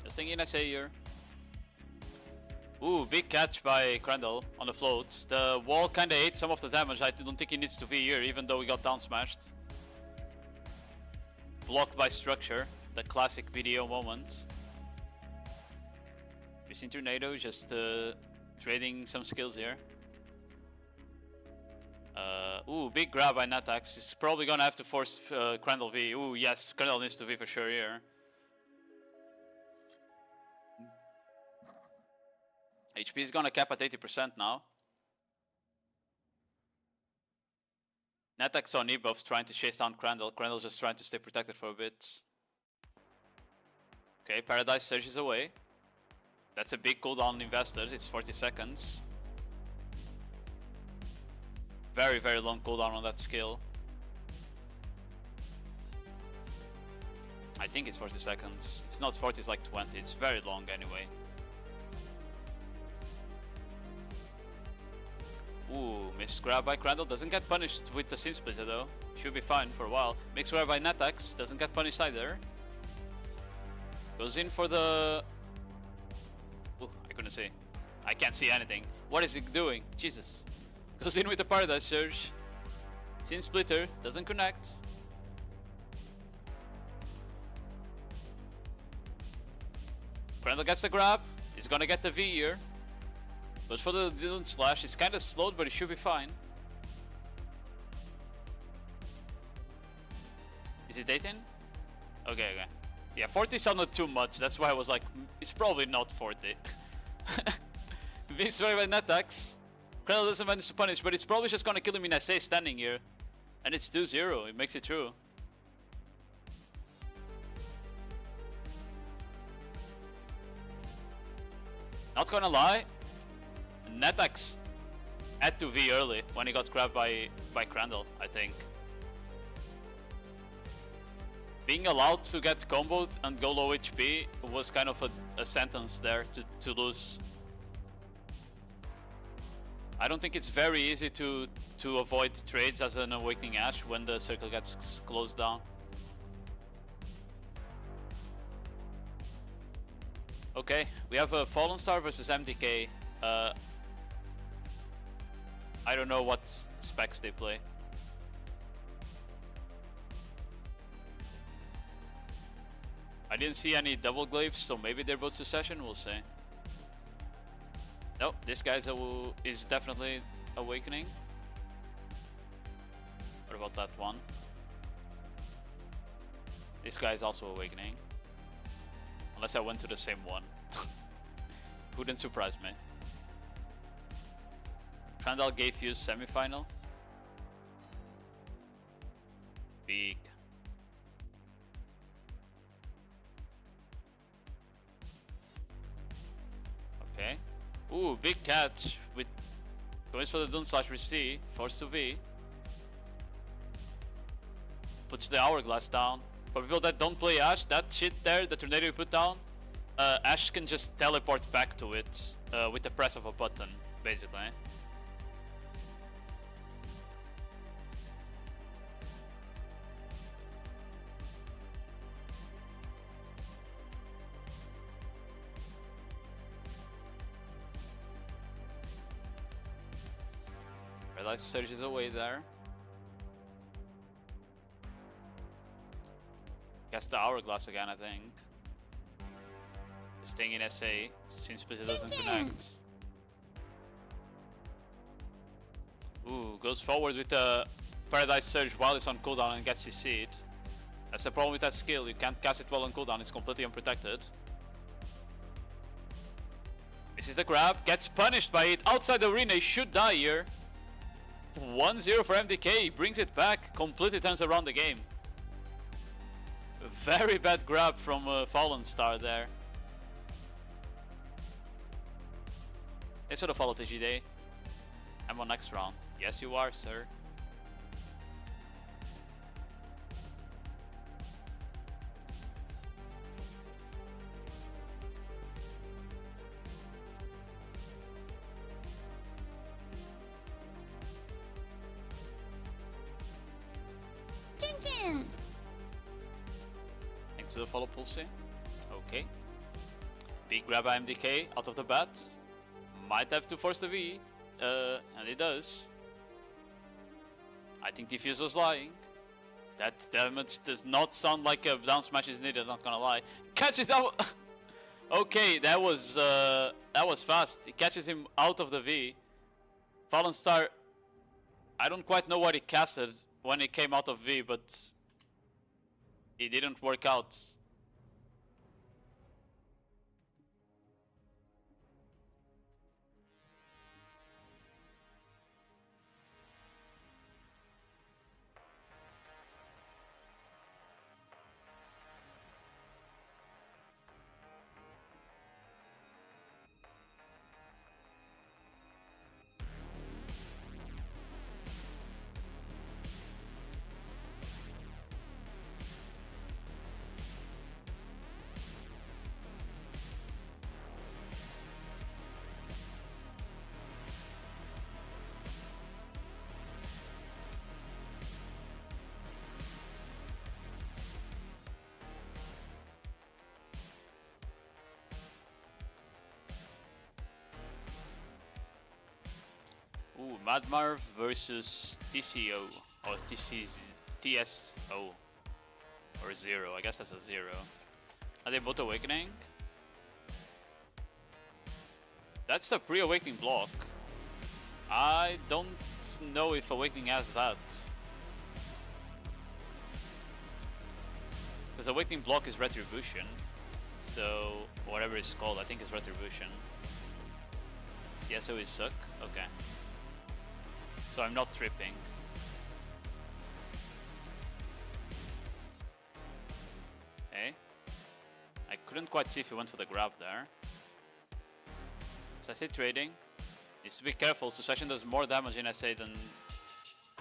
Just thinking I say here. Ooh, big catch by Crandall on the float. The wall kinda ate some of the damage. I don't think he needs to be here, even though he got down smashed. Blocked by structure, the classic video moment. We've seen Tornado just trading some skills here. Ooh, big grab by Netax. He's probably gonna have to force Crandall V. Ooh, yes, Crandall needs to V for sure here. HP is gonna cap at 80% now. Netax on E-buff trying to chase down Crandall. Crandall's just trying to stay protected for a bit. Okay, Paradise surges away. That's a big cooldown invested. It's 40 seconds. Very, very long cooldown on that skill. I think it's 40 seconds. If it's not 40, it's like 20. It's very long anyway. Ooh, missed grab by Crandall. Doesn't get punished with the Sin Splitter though. Should be fine for a while. Mixed grab by Netax. Doesn't get punished either. Goes in for the... Ooh, I couldn't see. I can't see anything. What is he doing? Jesus. Goes in with the Paradise Surge. Sin Splitter. Doesn't connect. Crandall gets the grab. He's gonna get the V here. Goes for the Dune Slash. He's kind of slowed, but he should be fine. Is he dating? Okay, okay. Yeah, 40 sounded too much. That's why I was like, it's probably not 40. Being sorry by Netax. Crandall doesn't manage to punish, but it's probably just gonna kill him in SA standing here. And it's 2-0. It makes it through. Not gonna lie. Netax had to V early when he got grabbed by Crandall, I think. Being allowed to get comboed and go low HP was kind of a sentence there to lose. I don't think it's very easy to avoid trades as an Awakening Ash when the circle gets closed down. Okay, we have a Fallen Star versus MDK. I don't know what specs they play. I didn't see any double glaives, so maybe they're both Succession, we'll see. Nope, this guy's is definitely Awakening. What about that one? This guy is also Awakening. Unless I went to the same one. Wouldn't surprise me. Crandall gave you semi-final. Big. Okay. Ooh, big catch with goes for the Doom Slash with C, force to V. Puts the Hourglass down. For people that don't play Ash, that shit there, the tornado you put down, Ash can just teleport back to it with the press of a button, basically. Red Light surges away there. Gets the Hourglass again, I think. Staying in SA since Blizzard doesn't connect. Ooh, goes forward with the Paradise Surge while it's on cooldown and gets CC'd. That's the problem with that skill, you can't cast it while on cooldown, it's completely unprotected. This is the grab, gets punished by it outside the arena, he should die here. 1-0 for MDK, brings it back, completely turns around the game. Very bad grab from Fallen Star there. They should have followed TGD. I'm on next round. Yes, you are, sir. Chicken. Thanks to the follow pulse. Okay. Big grab by MDK out of the bat. Might have to force the V. And it does. I think Diffuse was lying. That damage does not sound like a down smash is needed, not gonna lie. Catches that. Okay, that was fast. He catches him out of the V. Fallen Star, I don't quite know what he casted when he came out of V, but it didn't work out. Ooh, Mad Marv versus TCO, or TSO, or 0, I guess that's a 0. Are they both awakening? That's a pre-awakening block. I don't know if awakening has that. Because awakening block is retribution. So whatever it's called, I think it's retribution. Yeah, so it suck? Okay. So I'm not tripping. Okay. I couldn't quite see if he went for the grab there. So I say trading. Needs to be careful, Succession does more damage in SA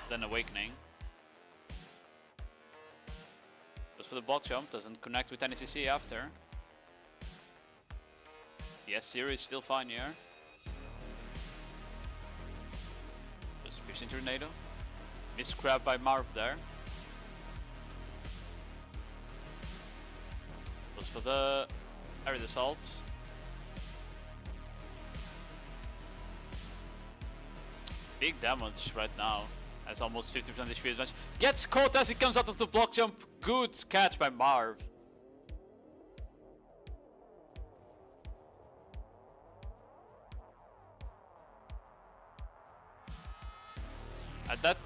than Awakening. Goes for the block jump, doesn't connect with any CC after. The S0 is still fine here. Piercing Tornado. Missed grab by Marv there. Goes for the Arid Assault. Big damage right now. That's almost 50% HP advantage. Gets caught as he comes out of the block jump. Good catch by Marv.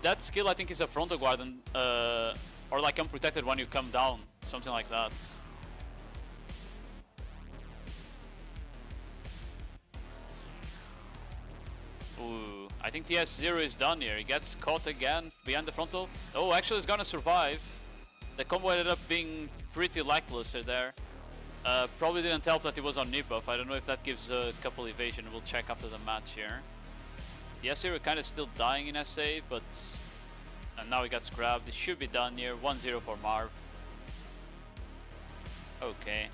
That skill I think is a frontal guard and, or like unprotected when you come down, something like that. Ooh, I think the S0 is done here. He gets caught again behind the frontal. Oh, actually he's gonna survive. The combo ended up being pretty lackluster there. Probably didn't help that he was on debuff. I don't know if that gives a couple evasion. We'll check after the match here. The SA were kind of still dying in SA, but and now he gets grabbed. It should be done here. 1-0 for Marv. Okay.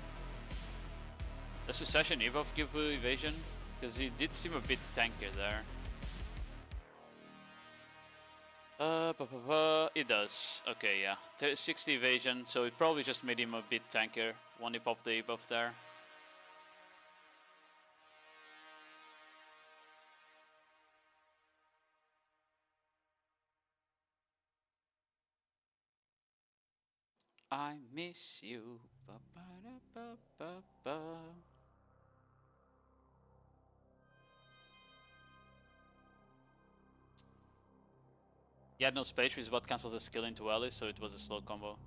Does Succession debuff give evasion? Because he did seem a bit tankier there. It does. Okay, yeah. 60 evasion, so it probably just made him a bit tankier when he popped the debuff there. I miss you. Ba -ba -da -ba -ba -ba. He had no space, which is what cancels the skill into Alice, so it was a slow combo.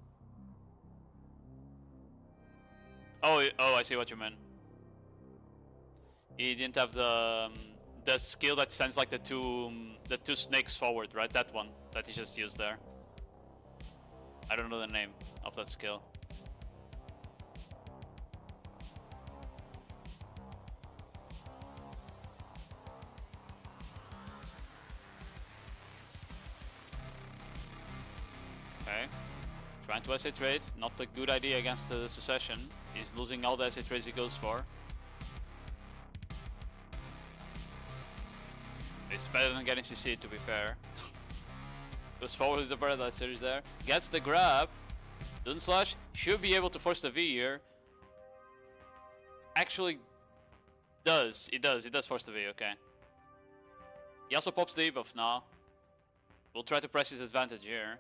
Oh, I see what you mean. He didn't have the skill that sends like the two snakes forward, right? That one that he just used there. I don't know the name of that skill. Okay. Trying to SA trade, not a good idea against the Succession. He's losing all the SA trades he goes for. It's better than getting CC, to be fair. Goes forward with the Paradise Surge there. Gets the grab. Doesn't slash. Should be able to force the V here. Actually does. It does. It does force the V, okay. He also pops the debuff now. We'll try to press his advantage here.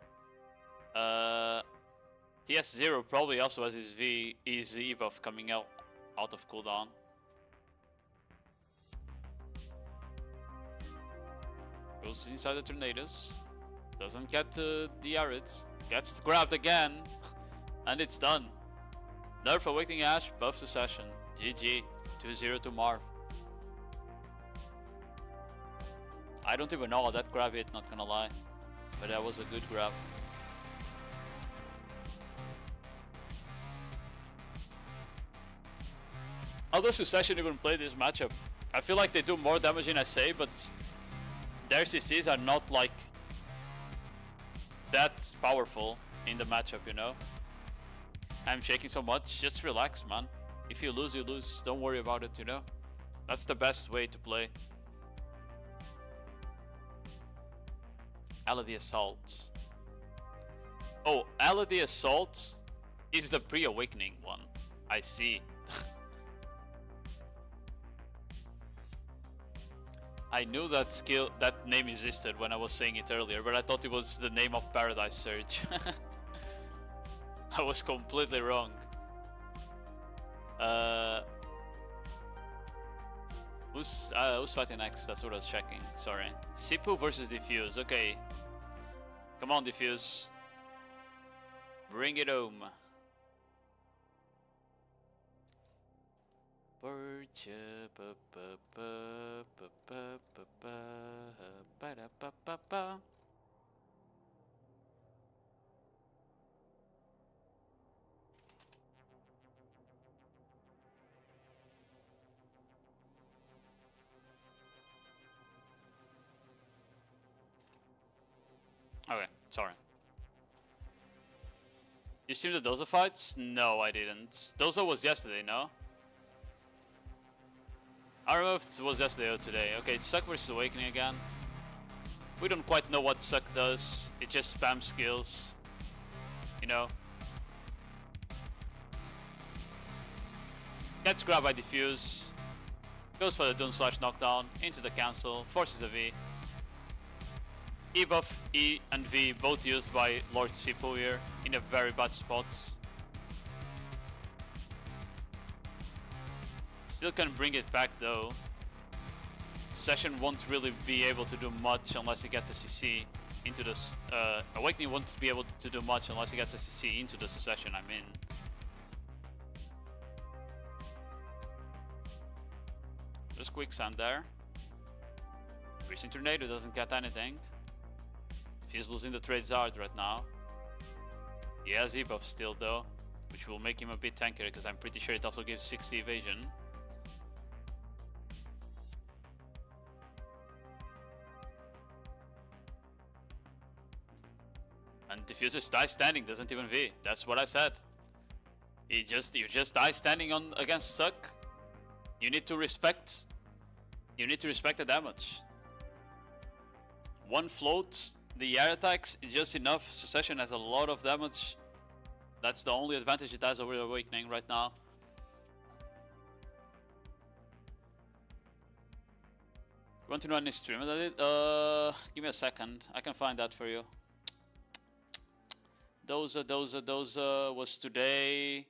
TS0 probably also has his V, his debuff coming out of cooldown. Goes inside the tornadoes. Doesn't get the Arids. Gets grabbed again. And it's done. Nerf Awakening Ash, buff Succession. GG. 2-0 to Marv. I don't even know how that grab hit, not gonna lie. But that was a good grab. How does Succession even play this matchup? I feel like they do more damage in SA, but their CCs are not like that powerful in the matchup, you know? I'm shaking so much, just relax, man. If you lose, you lose. Don't worry about it, you know? That's the best way to play. Ally the Assault. Oh, Ally the Assault is the pre-awakening one. I see. I knew that skill, that name existed when I was saying it earlier, but I thought it was the name of Paradise Surge. I was completely wrong. Who's fighting next? That's what I was checking. Sorry. Sipu versus Diffuse. Okay. Come on, Diffuse. Bring it home. Okay, sorry. You streamed the Doza fights? No, I didn't. Doza was yesterday, no? I don't know if it was yesterday or today. Okay, it's Suck versus Awakening again. We don't quite know what Suck does. It just spams skills. You know? Gets grabbed by Diffuse. Goes for the Doom Slash knockdown. Into the cancel. Forces the V. E buff, E and V both used by Lord Sipo here. In a very bad spot. Still can bring it back though. Succession won't really be able to do much unless he gets a CC into this. Awakening won't be able to do much unless he gets a CC into the Succession, I mean. Just quicksand there. Freezing Tornado doesn't get anything. He's losing the trades hard right now. He has E buff still though. which will make him a bit tankier because I'm pretty sure it also gives 60 evasion. And Diffuser's die standing, doesn't even V. That's what I said. You just die standing on against Suck. You need to respect the damage. One float, the air attacks is just enough. Succession has a lot of damage. That's the only advantage it has over Awakening right now. You want to know any streamer that did? Give me a second. I can find that for you. Doza was today.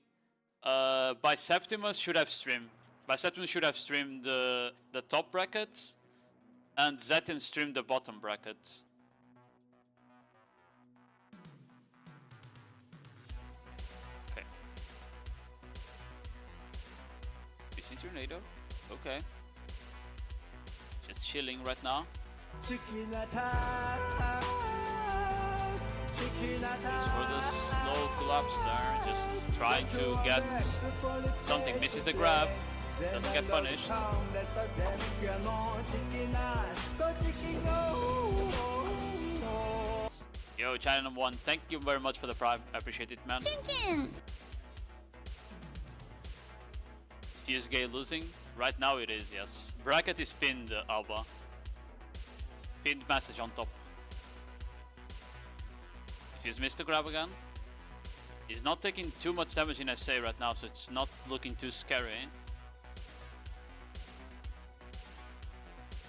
Biseptimus should have streamed. Biseptimus should have streamed the top bracket, and Zetin streamed the bottom bracket. Okay. Using Tornado? Okay. Just chilling right now. Chicken attack. Chicken Just attack. for the slow collapse there, just trying to get something. Misses the grab, doesn't get punished. Yo, channel number 1, thank you very much for the prime. I appreciate it, man. Chicken. Fuse Gay losing? Right now it is, yes. Bracket is pinned, Alba. Pinned message on top. Fuse missed the grab again. He's not taking too much damage in SA right now, so it's not looking too scary.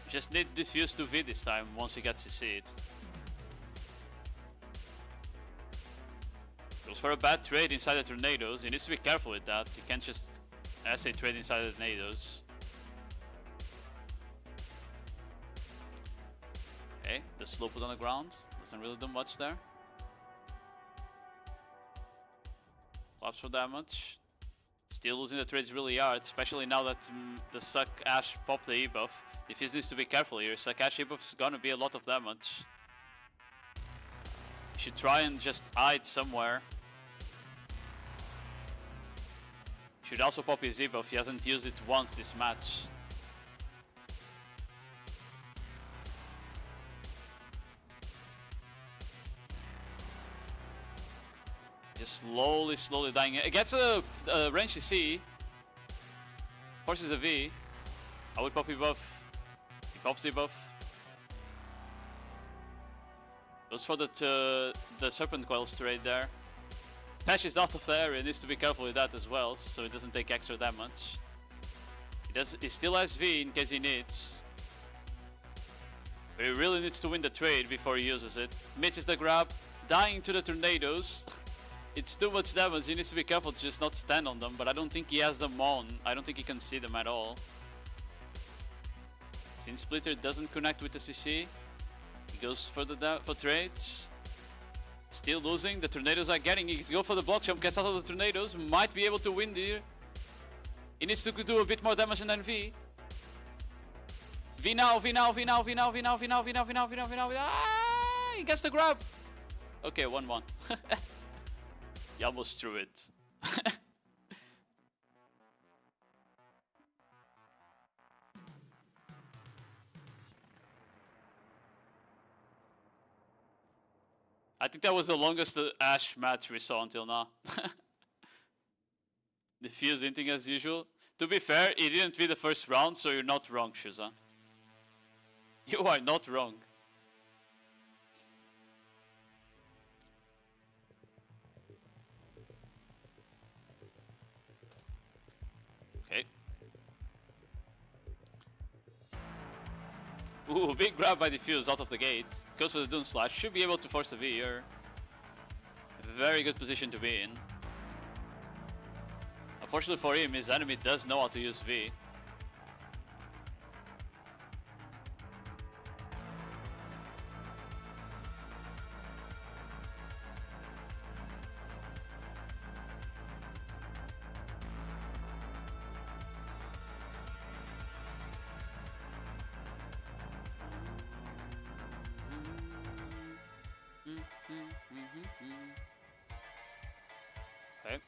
Just need Diffuse to V this time once he gets his seed. Goes for a bad trade inside the tornadoes. He needs to be careful with that. He can't just SA trade inside the tornadoes. Okay, the slow put on the ground. Doesn't really do much there. Collapse for damage. Still losing the trades really hard, especially now that the Suck Ash popped the E-buff. If he needs to be careful here, Suck Ash E-buff is gonna be a lot of damage. You should try and just hide somewhere. Should also pop his E-buff, he hasn't used it once this match. Just slowly dying. It gets a range CC. Forces a V. I would pop E-buff. He pops the buff. Goes for the Serpent Coils trade there. Pash is out of the area, needs to be careful with that as well, so it doesn't take extra damage. He still has V in case he needs. But he really needs to win the trade before he uses it. Misses the grab, dying to the tornadoes. It's too much damage, he needs to be careful to just not stand on them, but I don't think he has them on. I don't think he can see them at all. Since Splitter doesn't connect with the CC, he goes for for trades. Still losing, the tornadoes are getting, he goes for the block jump, gets out of the tornadoes, might be able to win here. He needs to do a bit more damage than V. V now, V now, V now, V now, V now, V now, V now, V now, V now, V now, ah, he gets the grab. Okay, 1-1. He almost threw it. I think that was the longest Ash match we saw until now. Diffuse hinting as usual. To be fair, he didn't win the first round, so you're not wrong, Shuza. You are not wrong. Okay. Ooh, big grab by Diffuse out of the gate. Goes for the Dune Slash. Should be able to force the V here. Very good position to be in. Unfortunately for him, his enemy does know how to use V. Okay.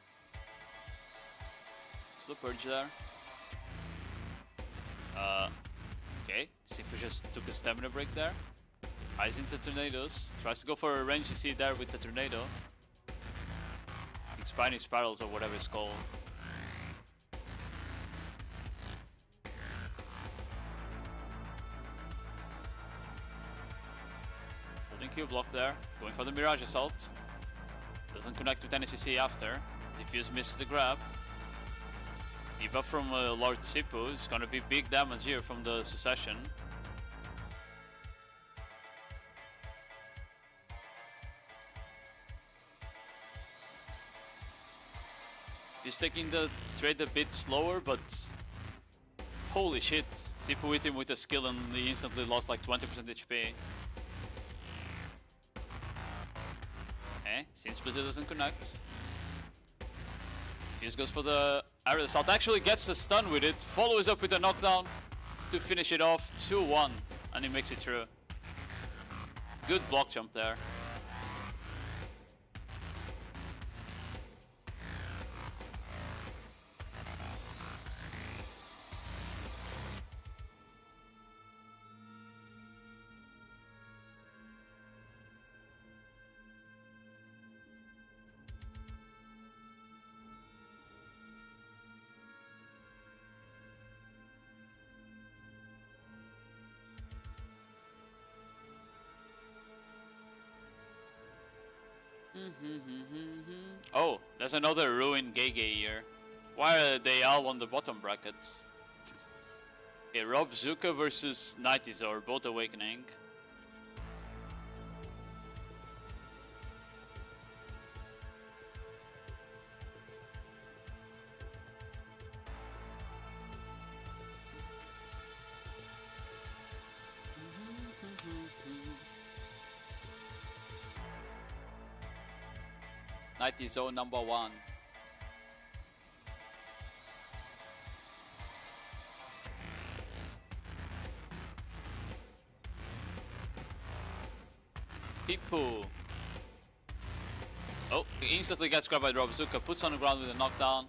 the purge there. Okay, Sipu just took a stamina break there. Eyes into tornadoes. Tries to go for a range you see there with the tornado. Spiny spirals or whatever it's called. Holding Q block there. Going for the Mirage Assault. Doesn't connect with any CC after. Diffuse misses the grab. Debuff from Lord Sipu is gonna be big damage here from the Secession. He's taking the trade a bit slower, but holy shit, Sipu hit him with a skill and he instantly lost like 20% HP. Okay, Sin Splitter doesn't connect. Fuse goes for the aerial assault, actually gets the stun with it, follows up with a knockdown to finish it off 2-1, and he makes it through. Good block jump there. Oh, there's another Ruin Gege here. Why are they all on the bottom brackets? Okay, Rob Zuka versus Nightizor, both awakening. Nightizor number 1. Pipu. Oh, he instantly gets grabbed by Rob Zuka, puts on the ground with a knockdown.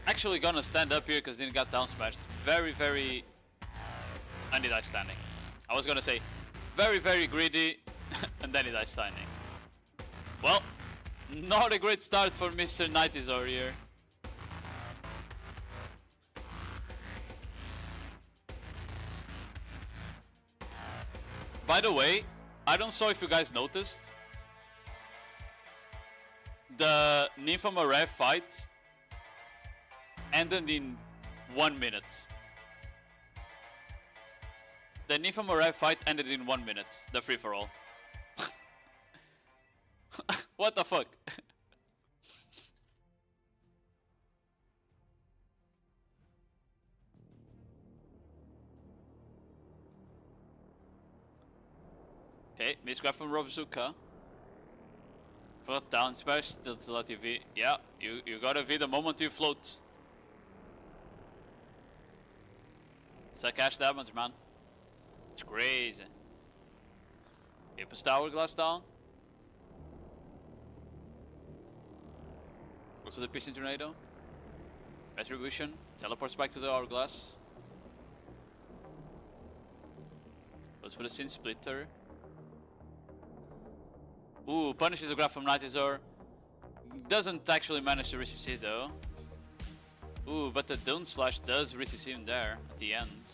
Actually gonna stand up here because didn't get down smashed. Very and he dies standing. I was gonna say very greedy and then he dies standing. Well, not a great start for Mr. Nightizor here. By the way, I don't know if you guys noticed. The Nymphomare fight ended in 1 minute. The Nymphomare fight ended in 1 minute. The free-for-all. What the fuck? Okay, misgrab from Rob Zuka. Float down smash, still to let you V. Yeah, you gotta V the moment you float. It's a cash damage, man. It's crazy. He puts the hourglass down. Goes for the Piercing Tornado. Retribution. Teleports back to the hourglass. Goes for the Sin Splitter. Ooh, punishes the grab from Nightizor. Doesn't actually manage to RCC though. Ooh, but the Dune Slash does RCC him there at the end.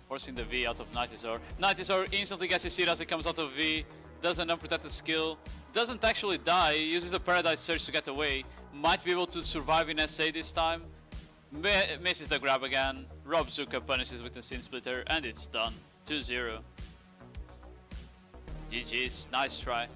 Forcing the V out of Nightizor. Nightizor instantly gets his seat as it comes out of V. Does an unprotected skill. Doesn't actually die. Uses a Paradise Surge to get away. Might be able to survive in SA this time. Misses the grab again. Rob Zuka punishes with the Sin Splitter and it's done. 2-0. GG's. Nice try.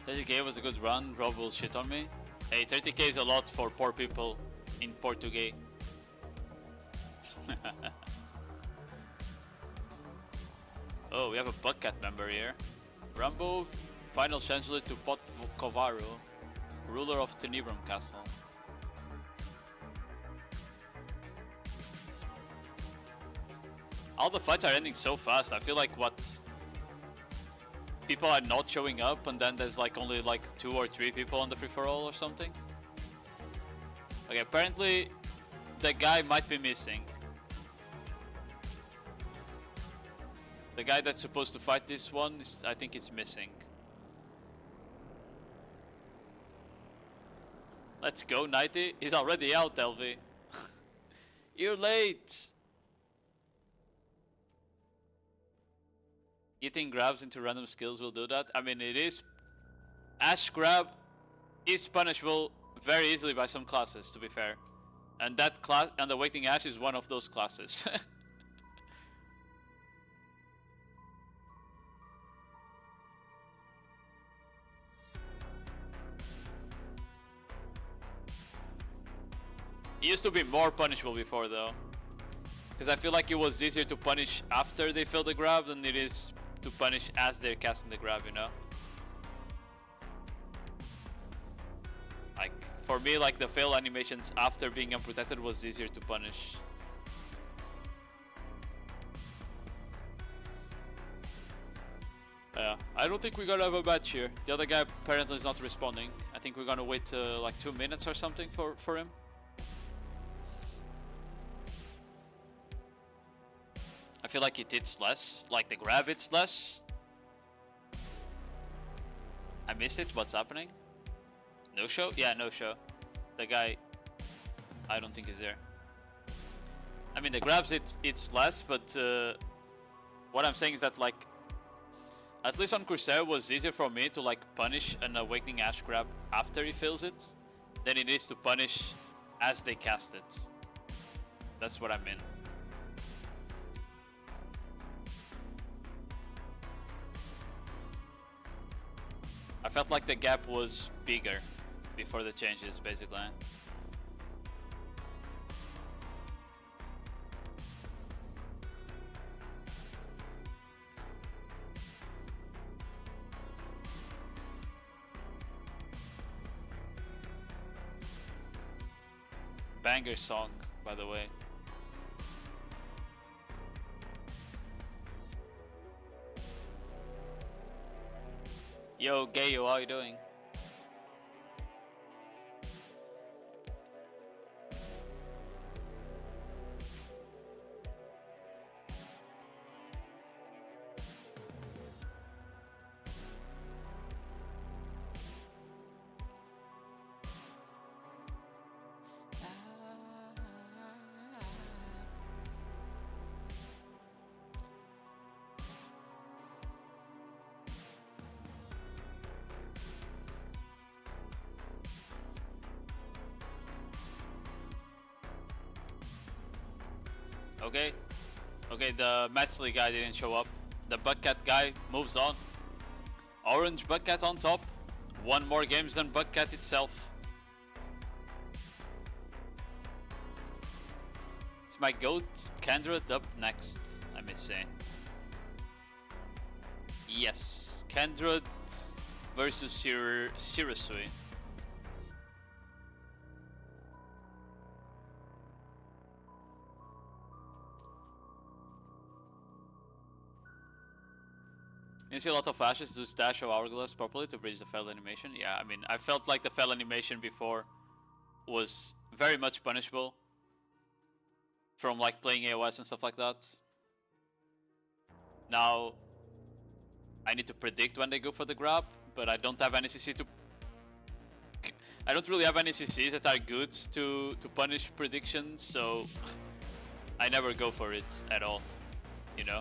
TGK was a good run. Rob will shit on me. Hey, 30k is a lot for poor people in Portugal. Oh, we have a Buckcat member here. Rambo, final chancellor to Pot Kovaru, ruler of Tenebrum Castle. All the fights are ending so fast. I feel like what people are not showing up, and then there's like only like 2 or 3 people on the free-for-all or something. Okay, apparently the guy might be missing. The guy that's supposed to fight this one, I think it's missing. Let's go, 90. He's already out, LV. You're late. Eating grabs into random skills will do that. I mean, it is. Ash grab is punishable very easily by some classes, to be fair. And that class, and the Awakening Ash is one of those classes. It used to be more punishable before though, because I feel like it was easier to punish after they fail the grab than it is to punish as they're casting the grab, you know? Like, for me, like the fail animations after being unprotected was easier to punish. I don't think we're gonna have a match here. The other guy apparently is not responding. I think we're gonna wait like 2 minutes or something for him. I feel like it hits less, like the grab hits less. I missed it, what's happening? No show? Yeah, no show. The guy, I don't think is there. I mean, the grabs it's less, but what I'm saying is that like, at least on Crusader was easier for me to like punish an Awakening Ash grab after he fails it, than it is to punish as they cast it. That's what I mean. I felt like the gap was bigger before the changes, basically. Banger song, by the way. Yo, Gayo, how you doing? Okay, the Matchley guy didn't show up. The Buckcat guy moves on. Orange Buckcat on top. 1 more games than Buckcat itself. It's my goat Kendred up next, I may say. Yes, Kendred versus Sirasui. You see a lot of ashes to stash of hourglass properly to bridge the fail animation. Yeah, I mean, I felt like the fail animation before was very much punishable from like playing AOS and stuff like that. Now I need to predict when they go for the grab, but I don't have any CC to. I don't really have any CCs that are good to punish predictions, so I never go for it at all, you know.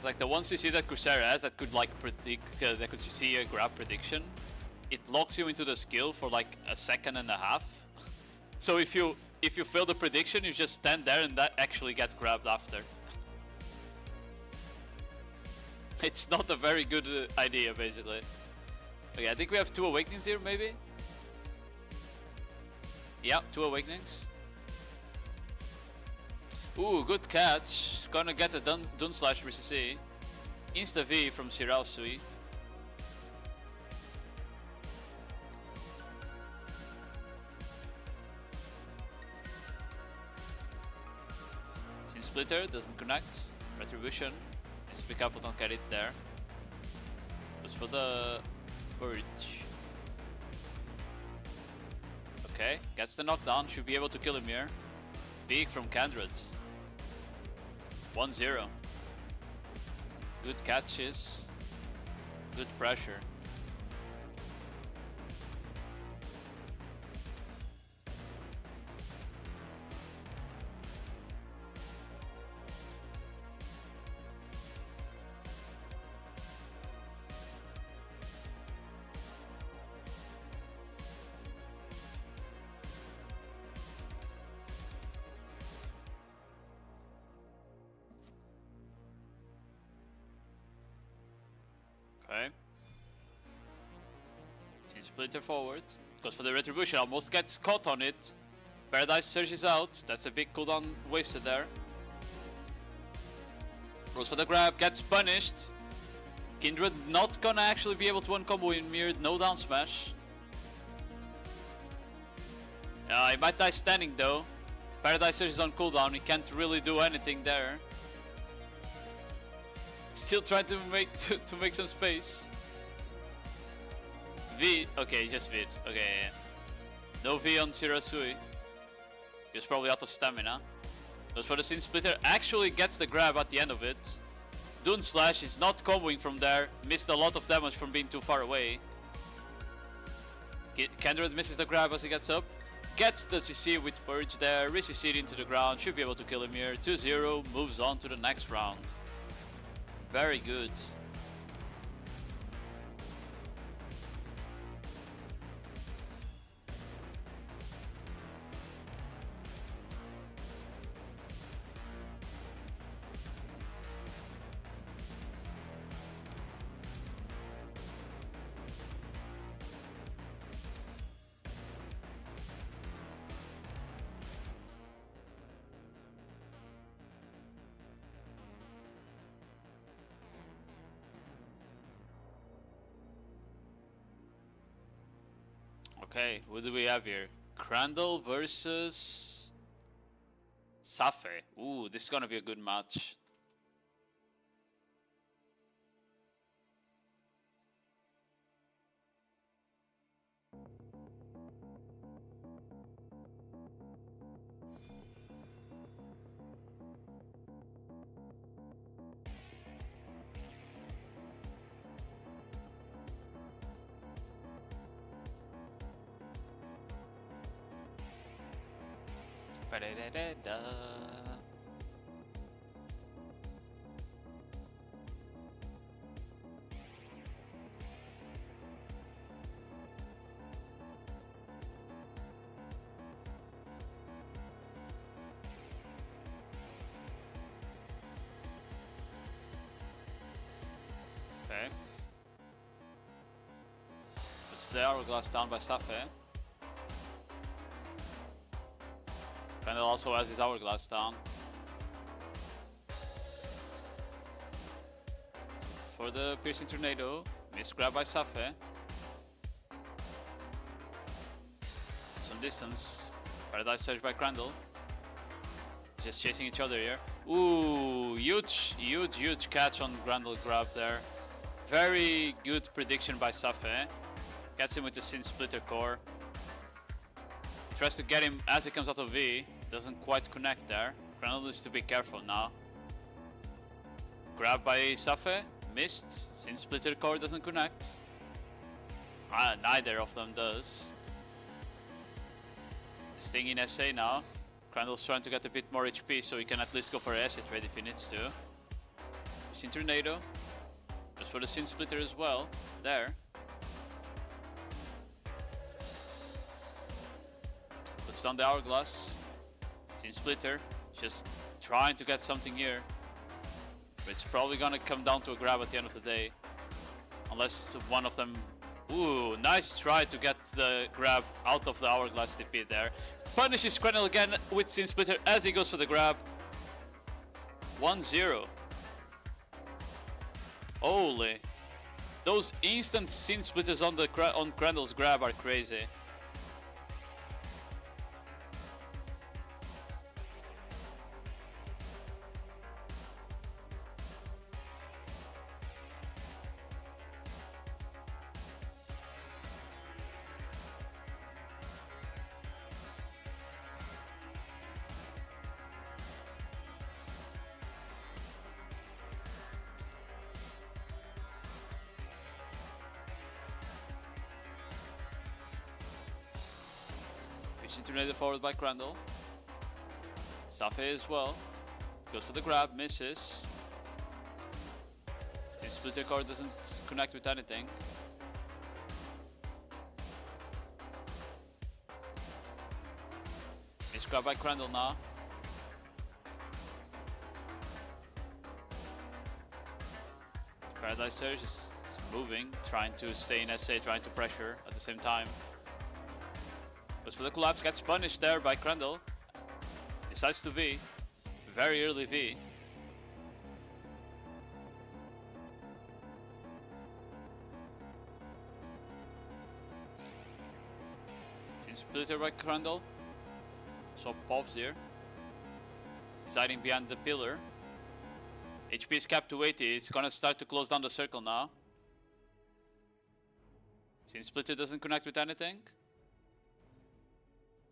Like the one CC that Crusader has that could like predict, that could CC a grab prediction, it locks you into the skill for like a second and a half. So if you fail the prediction, you just stand there and that actually get grabbed after. It's not a very good idea, basically. Okay, I think we have 2 awakenings here, maybe? Yeah, 2 awakenings. Ooh, good catch. Gonna get a Dun Slash VCC. Insta V from Shirausui. Sin Splitter doesn't connect. Retribution. Needs to be careful, don't get it there. Goes for the Purge. Okay, gets the knockdown. Should be able to kill him here. Big from Kindred. 1-0. Good catches. Good pressure. Okay. Sin Splitter forward. Goes for the Retribution, almost gets caught on it. Paradise surges out. That's a big cooldown wasted there. Goes for the grab, gets punished. Kindred not gonna actually be able to one-combo in mirrored, no down smash. He might die standing though. Paradise surges on cooldown, he can't really do anything there. Still trying to make some space. V, okay, just V. Okay, yeah. No V on Shirausui. He was probably out of stamina. Goes for the Sin Splitter, actually gets the grab at the end of it. Dun Slash is not comboing from there. Missed a lot of damage from being too far away. Kindred misses the grab as he gets up. Gets the CC with Purge there. Re-CC'd into the ground. Should be able to kill him here. 2-0. Moves on to the next round. Very good. Okay, what do we have here? Crandall versus Safe. Ooh, this is gonna be a good match. Ba-da-da-da-da. Okay. Puts the hourglass down by Safe. Crandall also has his hourglass down. For the piercing tornado, miss grab by Safe. Some distance. Paradise surge by Crandall. Just chasing each other here. Ooh, huge catch on Crandall grab there. Very good prediction by Safe. Gets him with the Sin Splitter core. Tries to get him as he comes out of V. Doesn't quite connect there. Crandall needs to be careful now. Grab by Safe. Missed. Sin Splitter core doesn't connect. Neither of them does. Sting in SA now. Crandall's trying to get a bit more HP so he can at least go for a acid trade if he needs to. Sin Tornado. Just for the Sin Splitter as well. There. Puts down the hourglass. Sin Splitter. Just trying to get something here. It's probably gonna come down to a grab at the end of the day. Unless one of them... Ooh, nice try to get the grab out of the Hourglass defeat there. Punishes Krenel again with Sin Splitter as he goes for the grab. 1-0. Holy. Those instant Sin Splitters on Krenel's grab are crazy. Tornado forward by Crandall. Safe as well. Goes for the grab, misses. Since Splitter Core doesn't connect with anything. Miss grab by Crandall now. Paradise Surge is moving, trying to stay in SA, trying to pressure at the same time. Goes for the collapse, gets punished there by Crandall. Decides to V. Very early V. Sin Splitter by Crandall. So pops here. He's hiding behind the pillar. HP is capped to 80. It's gonna start to close down the circle now. Sin Splitter doesn't connect with anything.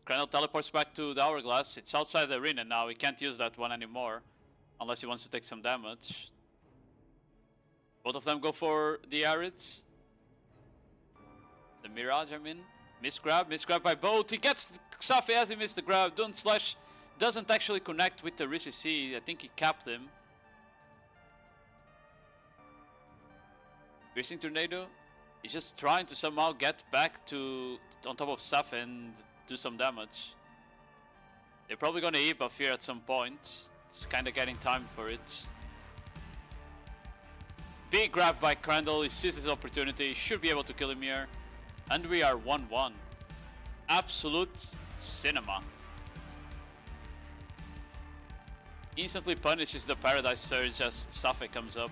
Crandall teleports back to the Hourglass. It's outside the arena now. He can't use that one anymore. Unless he wants to take some damage. Both of them go for the Arids. The Mirage, I mean. Misgrab by both. He gets Safi as he missed the grab. Don't slash. Doesn't actually connect with the Risi C. I think he capped him. Piercing Tornado. He's just trying to somehow get back to on top of Safi and do some damage. They're probably gonna E-buff here at some point. It's kinda getting time for it. Big grab by Crandall. He sees his opportunity. He should be able to kill him here. And we are 1-1. Absolute cinema. Instantly punishes the Paradise Surge as Safe comes up.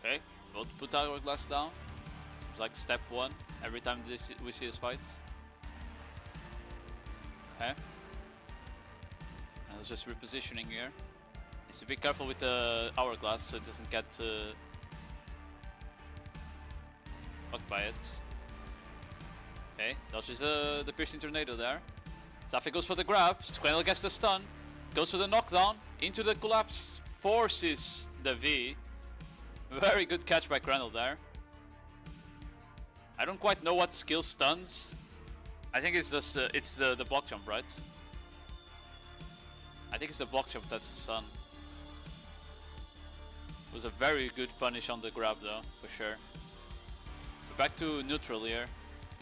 Okay, we'll put Hourglass down. Seems like step one every time we see his fight. Okay. And it's just repositioning here. Needs to be careful with the Hourglass so it doesn't get fucked by it. Okay, dodges the Piercing Tornado there. Safi goes for the grab. Krenel gets the stun. Goes for the knockdown. Into the collapse. Forces the V. Very good catch by Krenel there. I don't quite know what skill stuns. I think it's just it's the block jump, right? I think it's the block jump that's the stun. It was a very good punish on the grab though, for sure. We're back to neutral here.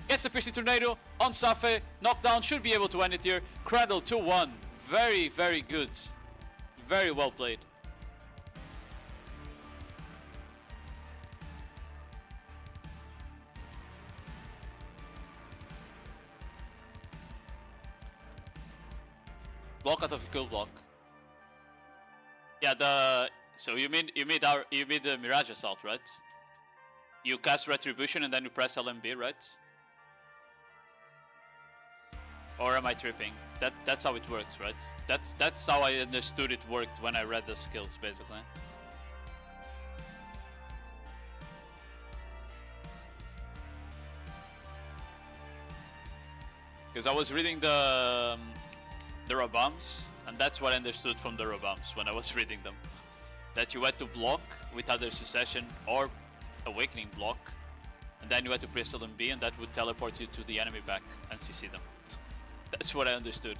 Gets the Piercing Tornado on Safe. Knockdown, should be able to end it here. Krenel 2-1. Very, very good. Very well played. Block out of a kill block. Yeah, so you mean the Mirage Assault, right? You cast Retribution and then you press LMB, right? Or am I tripping? That's how it works, right? That's how I understood it worked when I read the skills, basically. Because I was reading the Rabams, and that's what I understood from the Rabams when I was reading them. That you had to block with either Succession or Awakening block, And then you had to press L and B, and that would teleport you to the enemy back and CC them. That's what I understood.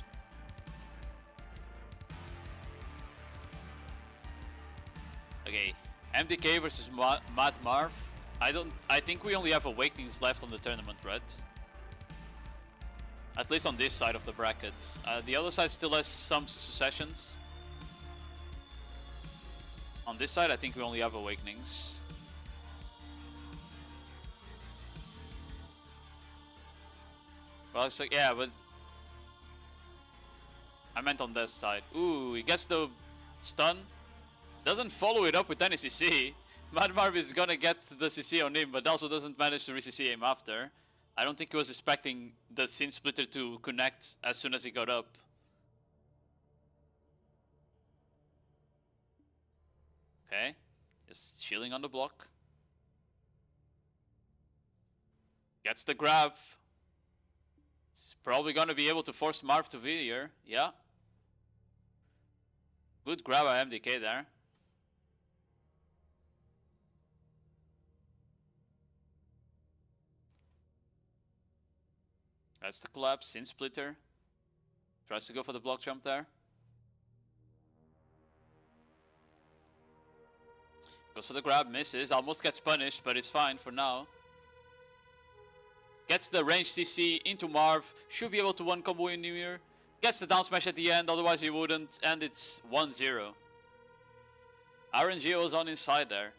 Okay, MDK versus Mad Marv. I think we only have Awakenings left on the tournament, right? At least on this side of the bracket. The other side still has some successions. On this side, I think we only have Awakenings. Well, it's like, yeah, but I meant on this side. Ooh, he gets the stun. Doesn't follow it up with any CC. Mad Marv is gonna get the CC on him, but also doesn't manage to re-CC him after. I don't think he was expecting the Sin Splitter to connect as soon as he got up. Okay, just shielding on the block. Gets the grab. It's probably gonna be able to force Marv to be here. Yeah. Good grab by MDK there. That's the collapse. Sin Splitter. Tries to go for the block jump there. Goes for the grab, misses. Almost gets punished, but it's fine for now. Gets the range CC into Marv. Should be able to one combo in New Year. Gets the down smash at the end, otherwise he wouldn't. And it's 1-0. RNG was on inside there.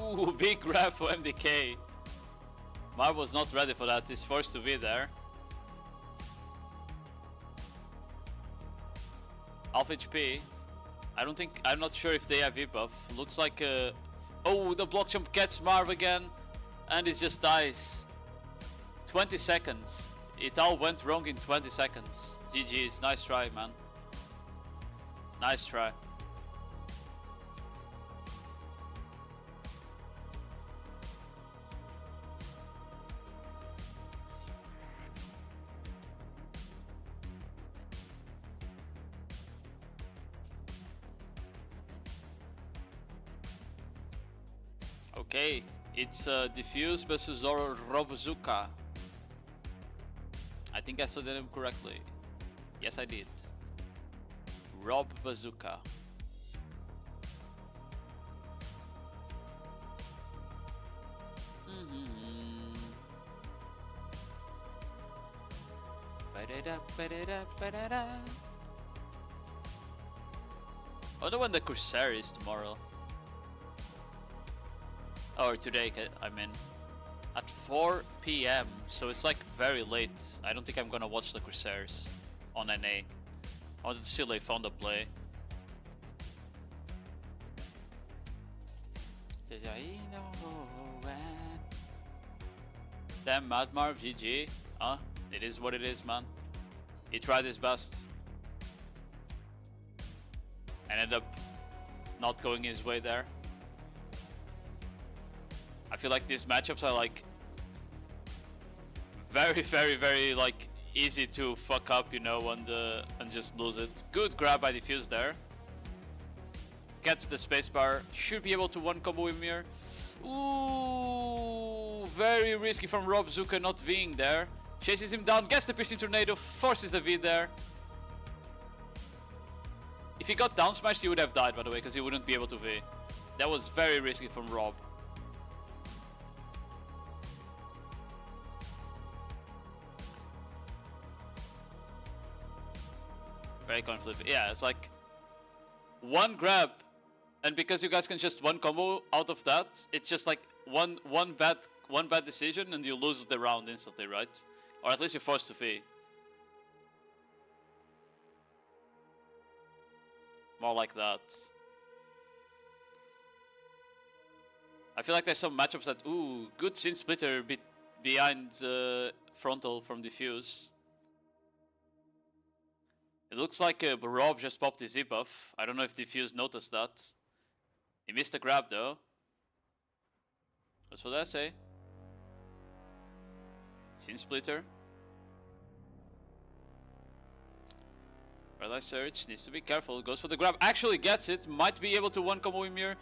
Ooh, big grab for MDK. Marv was not ready for that. He's forced to be there. Half HP. I'm not sure if they have E-buff. Looks like oh, the block jump gets Marv again. And it just dies. 20 seconds. It all went wrong in 20 seconds. GG's. Nice try, man. Nice try. Okay, it's Diffuse versus Rob-Bazooka. I think I said the name correctly. Yes, I did. Rob-Bazooka. I wonder when the Corsair is tomorrow. Or today, I mean. At 4 PM, so it's like very late. I don't think I'm gonna watch the Corsairs on NA. I wanted to see like Fonda play. Damn, Mad Marv, GG. Huh? It is what it is, man. He tried his best. And ended up not going his way there. I feel like these matchups are like very like easy to fuck up, you know, and just lose it. Good grab by Diffuse there. Gets the spacebar. Should be able to one combo Ymir. Ooh, very risky from Rob-Bazooka not Ving there. Chases him down, gets the piercing tornado, forces the V there. If he got down smashed, he would have died, by the way, because he wouldn't be able to V. That was very risky from Rob. Very coin flip. Yeah, it's like one grab, and because you guys can just one combo out of that, it's just like one bad decision, and you lose the round instantly, right? Or at least you're forced to pay. More like that. I feel like there's some matchups that, ooh, good Sin Splitter behind frontal from defuse. It looks like Rob just popped his Z buff. I don't know if defuse noticed that. He missed the grab though. That's what I say. Sin Splitter. Red Eye Surge needs to be careful. Goes for the grab. Actually gets it. Might be able to one combo Ymir.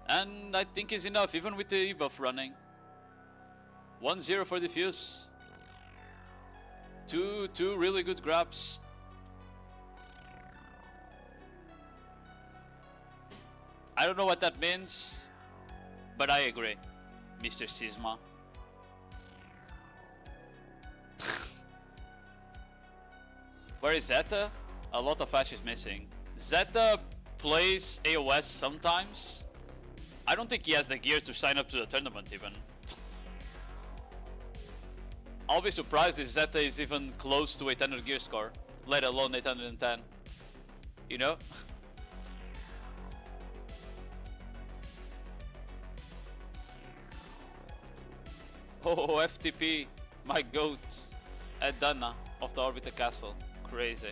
And I think is enough, even with the E-buff running. 1-0 for defuse. Two really good grabs. I don't know what that means, but I agree, Mr. Sisma. Where is Zeta? A lot of Ash is missing. Zeta plays AOS sometimes. I don't think he has the gear to sign up to the tournament even. I'll be surprised if Zeta is even close to 800 gear score, let alone 810. You know? Oh, FTP, my goat, at Dana of the Orbiter Castle. Crazy.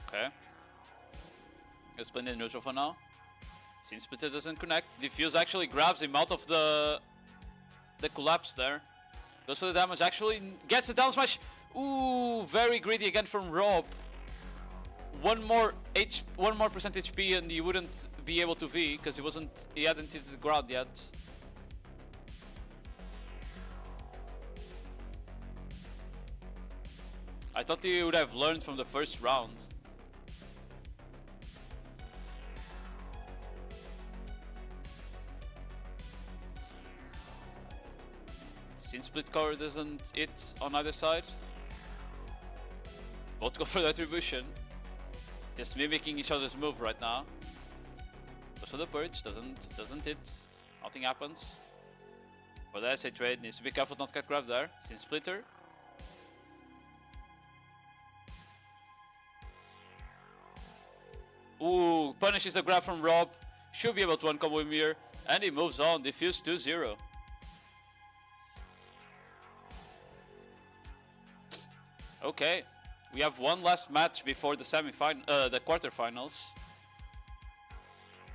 Okay. Let's play in neutral for now. Sin Splitter doesn't connect. Diffuse actually grabs him out of the collapse there. Goes for the damage, actually gets the down smash. Ooh, very greedy again from Rob. One more percent HP and he wouldn't be able to V because he hadn't hit the ground yet. I thought he would have learned from the first round. Sin Split Core doesn't hit on either side. Both go for the attribution. Just mimicking each other's move right now. Goes for the purge, doesn't hit. Nothing happens. For the SA trade, needs to be careful not get grabbed there. Sin Splitter. Ooh, punishes the grab from Rob. Should be able to one combo Ymir. And he moves on, defuse 2-0. Okay, we have one last match before the the quarterfinals,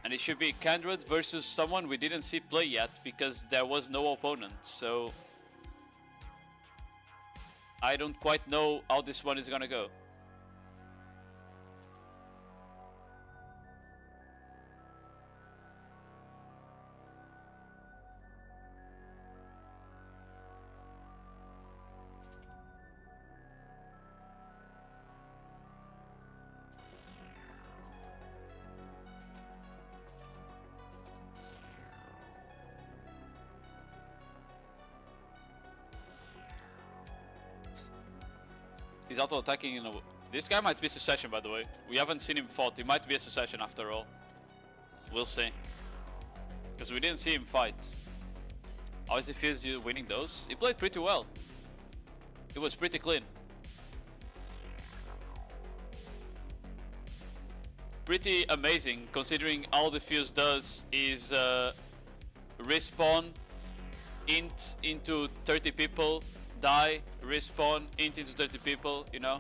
and it should be Kindred versus someone we didn't see play yet because there was no opponent. So I don't quite know how this one is gonna go. He's auto-attacking in a... This guy might be Succession, by the way. We haven't seen him fought. He might be a Succession after all. We'll see. Because we didn't see him fight. How is Diffuse winning those? He played pretty well. It was pretty clean. Pretty amazing, considering all Diffuse does is respawn, int into 30 people, die, respawn, int into 30 people, you know?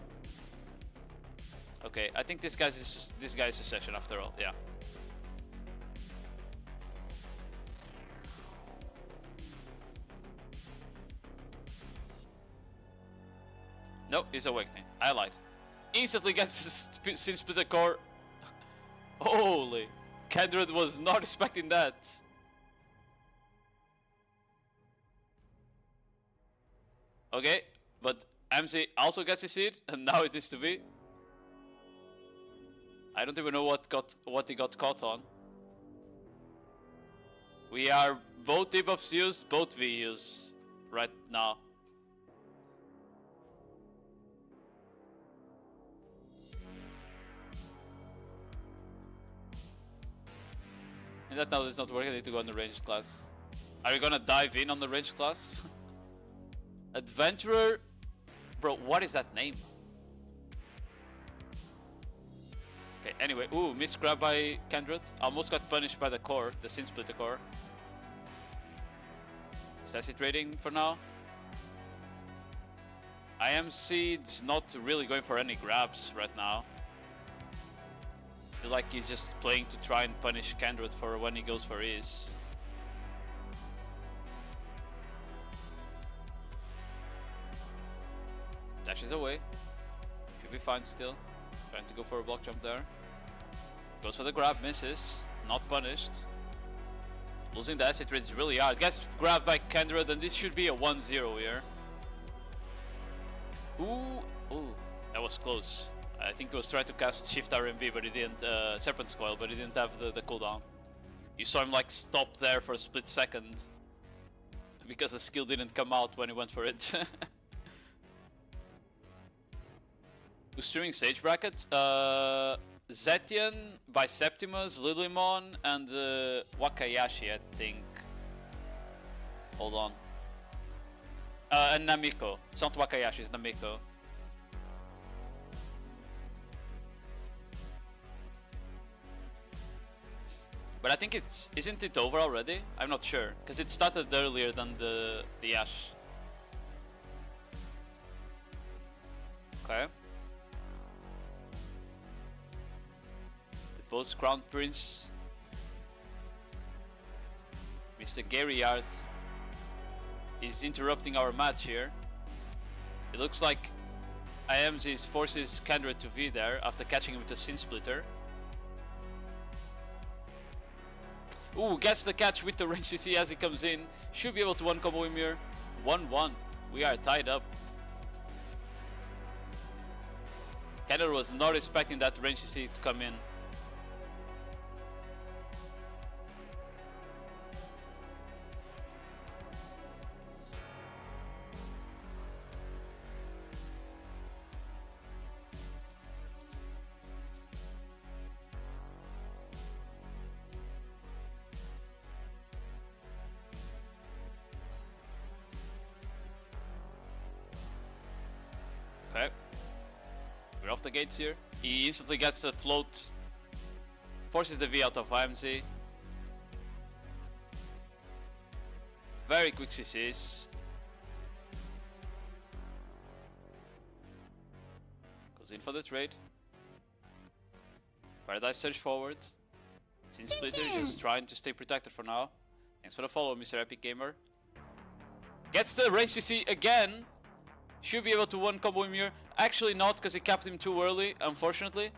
Okay, I think this guy is Succession after all, yeah. Nope, he's Awakening. I lied. Instantly gets Sin Splitter Core. Holy. Kindred was not expecting that. Okay, but MC also gets his seed, and now it is to be. I don't even know what he got caught on. We are both debuffs used, both V used right now. And that now is not working, I need to go on the ranged class. Are you gonna dive in on the ranged class? Adventurer Bro, what is that name? Okay, anyway. Ooh, missed grab by Kindred. Almost got punished by the core, the Sin Splitter core. Stats rating for now. IMC is not really going for any grabs right now. I feel like he's just playing to try and punish Kindred for when he goes for his. Dashes away. Should be fine still. Trying to go for a block jump there. Goes for the grab, misses. Not punished. Losing the acid rate is really hard. Gets grabbed by Kindred, and this should be a 1-0 here. Ooh, that was close. I think he was trying to cast Shift RMB, but he didn't. Serpent's Coil, but he didn't have the cooldown. You saw him like stop there for a split second because the skill didn't come out when he went for it. Who's streaming Sage Bracket? Zetian, Biseptimus, Lilimon, and Wakayashi, I think. Hold on. And Namiko. It's not Wakayashi, it's Namiko. But I think isn't it over already? I'm not sure, because it started earlier than the Ash. Okay. The post Crown Prince, Mr. Gary Yard, is interrupting our match here. It looks like IMZ forces Kindred to be there after catching him with a Sin Splitter. Ooh, gets the catch with the range CC as he comes in. Should be able to one combo him here. 1-1. We are tied up. Kindred was not expecting that range CC to come in. Okay, we're off the gates here. He instantly gets the float, forces the V out of IMZ. Very quick CCs. Goes in for the trade. Paradise Surge forward. Sin Splitter just trying to stay protected for now. Thanks for the follow, Mr. Epic Gamer. Gets the range CC again. Should be able to one combo him here. Actually not, because he capped him too early, unfortunately.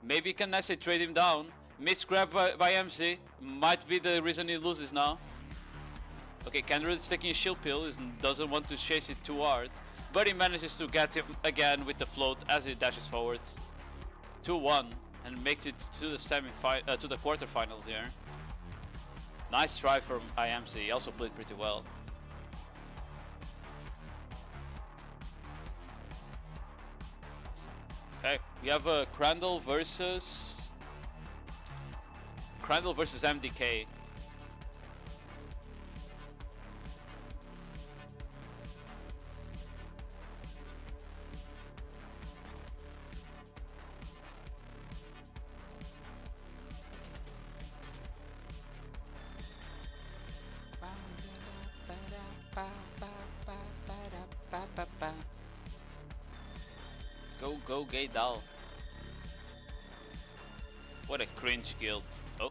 Maybe he can essay trade him down. Missed grab by MC. Might be the reason he loses now. Okay, Kindred is taking a shield pill. He doesn't want to chase it too hard. But he manages to get him again with the float as he dashes forward. 2-1 and makes it to the to the quarterfinals here. Nice try from IMC. He also played pretty well. Okay, we have Crandall versus MDK. Go Gay Dal. What a cringe guild. Oh.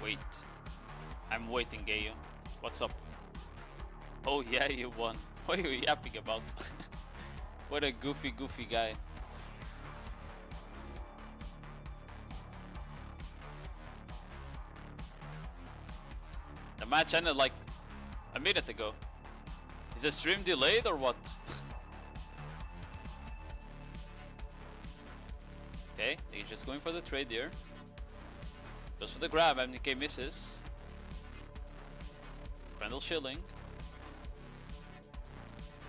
Wait. I'm waiting, Gayo. What's up? Oh yeah, you won. What are you yapping about? What a goofy guy. The match ended like a minute ago. Is the stream delayed or what? Okay, he's just going for the trade here. Goes for the grab, MDK misses. Randall shilling.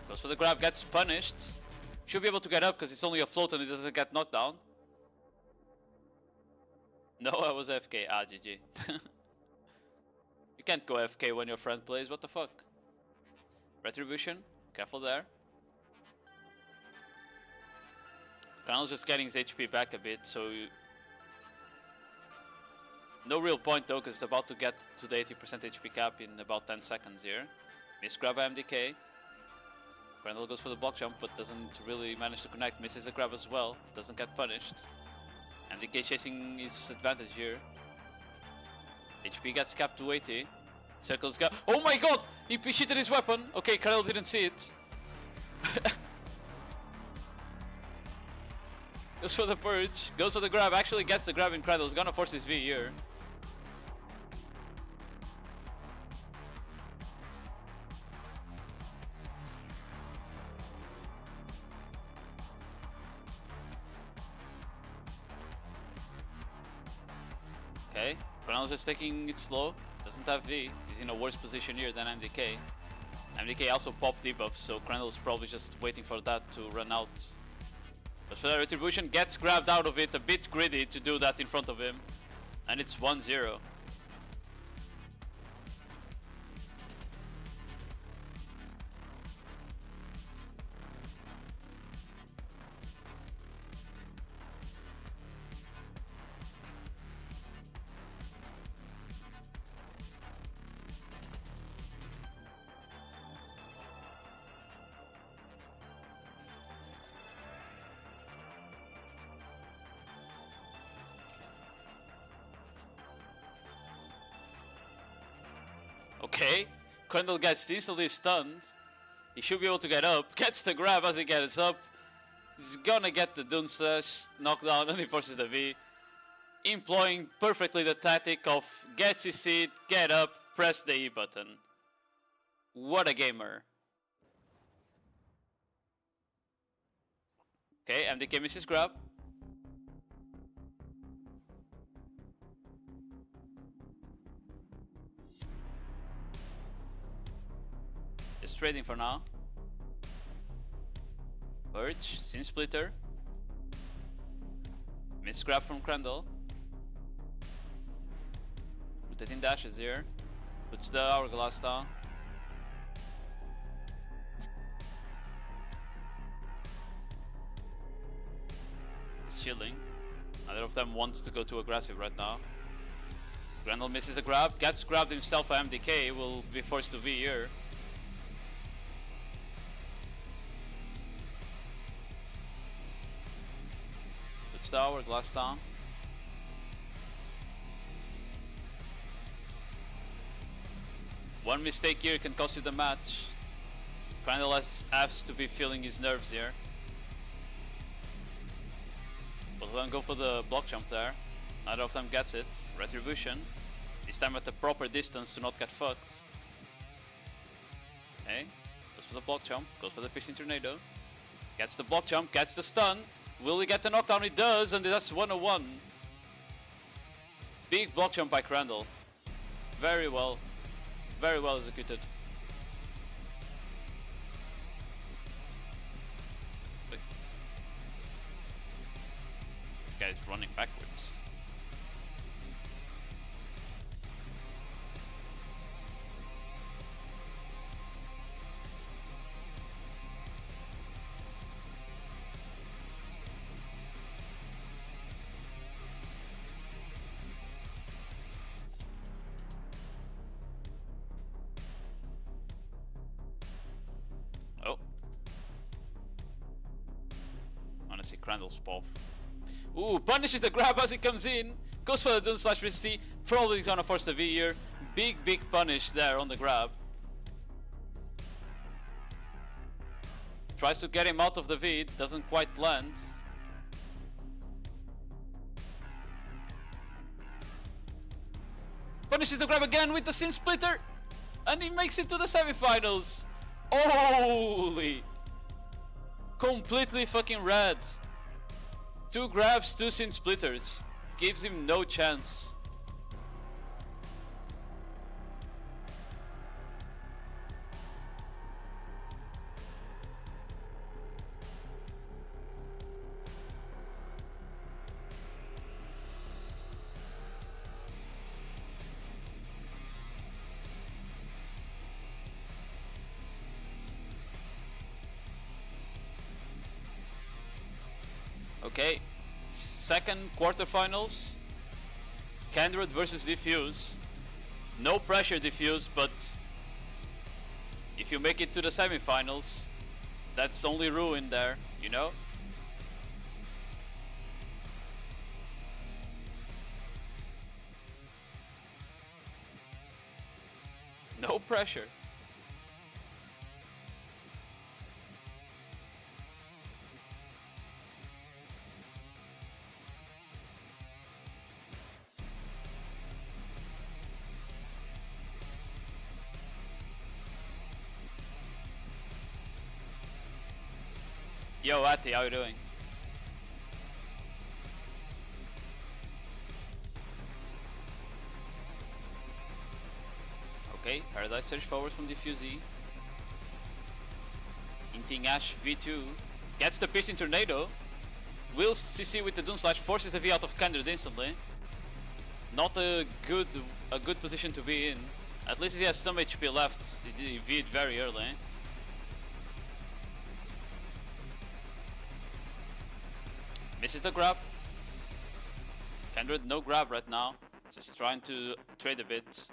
Goes for the grab, gets punished. Should be able to get up because it's only a float and it doesn't get knocked down. No, I was AFK. Ah, GG. You can't go AFK when your friend plays. What the fuck? Retribution. Careful there. Colonel's just getting his HP back a bit, so... No real point though, because it's about to get to the 80% HP cap in about 10 seconds here. Misgrab by MDK. Grendel goes for the block jump, but doesn't really manage to connect. Misses the grab as well. Doesn't get punished. MDK chasing his advantage here. HP gets capped to 80. Circles go. Oh my god! He cheated his weapon. Okay, Karel didn't see it. Goes for the purge. Goes for the grab. Actually gets the grab in Cradle. He's gonna force his V here. Okay, Pronouns is taking it slow, doesn't have V, he's in a worse position here than MDK. MDK also popped debuff, so Crandall's probably just waiting for that to run out. But for the Retribution, gets grabbed out of it, a bit greedy to do that in front of him. And it's 1-0. Okay, Crandall gets instantly stunned. He should be able to get up. Gets the grab as he gets up. He's gonna get the Dune Slash knockdown and he forces the V. Employing perfectly the tactic of gets his seat, get up, press the E button. What a gamer. Okay, MDK misses grab. Just trading for now. Purge, Sin Splitter. Miss grab from Crandall. Rotating dashes here. Puts the Hourglass down. He's shielding. Neither of them wants to go too aggressive right now. Crandall misses a grab. Gets grabbed himself by MDK. Will be forced to V here. The Hourglass down. One mistake here can cost you the match. Crandall has to be feeling his nerves here. Both of them go for the block jump there. Neither of them gets it. Retribution. This time at the proper distance to not get fucked. Okay. Goes for the block jump. Goes for the Piercing Tornado. Gets the block jump. Gets the stun. Will he get the knockdown? He does, and that's 101. Big block jump by Crandall. Very well executed. Look. This guy's running backwards. Oh. I wanna see Crandall's pop. Ooh, punishes the grab as he comes in. Goes for the Dune Slash with C. Probably gonna force the V here. Big punish there on the grab. Tries to get him out of the V. Doesn't quite land. Punishes the grab again with the Sin Splitter. And he makes it to the semifinals. Holy! Completely fucking red. 2 grabs, 2 Sin Splitters. Gives him no chance. Okay, second quarterfinals. Kendred versus Diffuse. No pressure, Diffuse, but if you make it to the semifinals, that's only ruin there, you know? No pressure. Yo, Ati, how you doing? Okay, Paradise Surge forward from Diffusey. Inting Ash V2 gets the piercing tornado. Will CC with the Doom Slash, forces the V out of Kindred instantly. Not a good position to be in. At least he has some HP left. He V'd very early. Misses the grab. Kindred no grab right now. Just trying to trade a bit.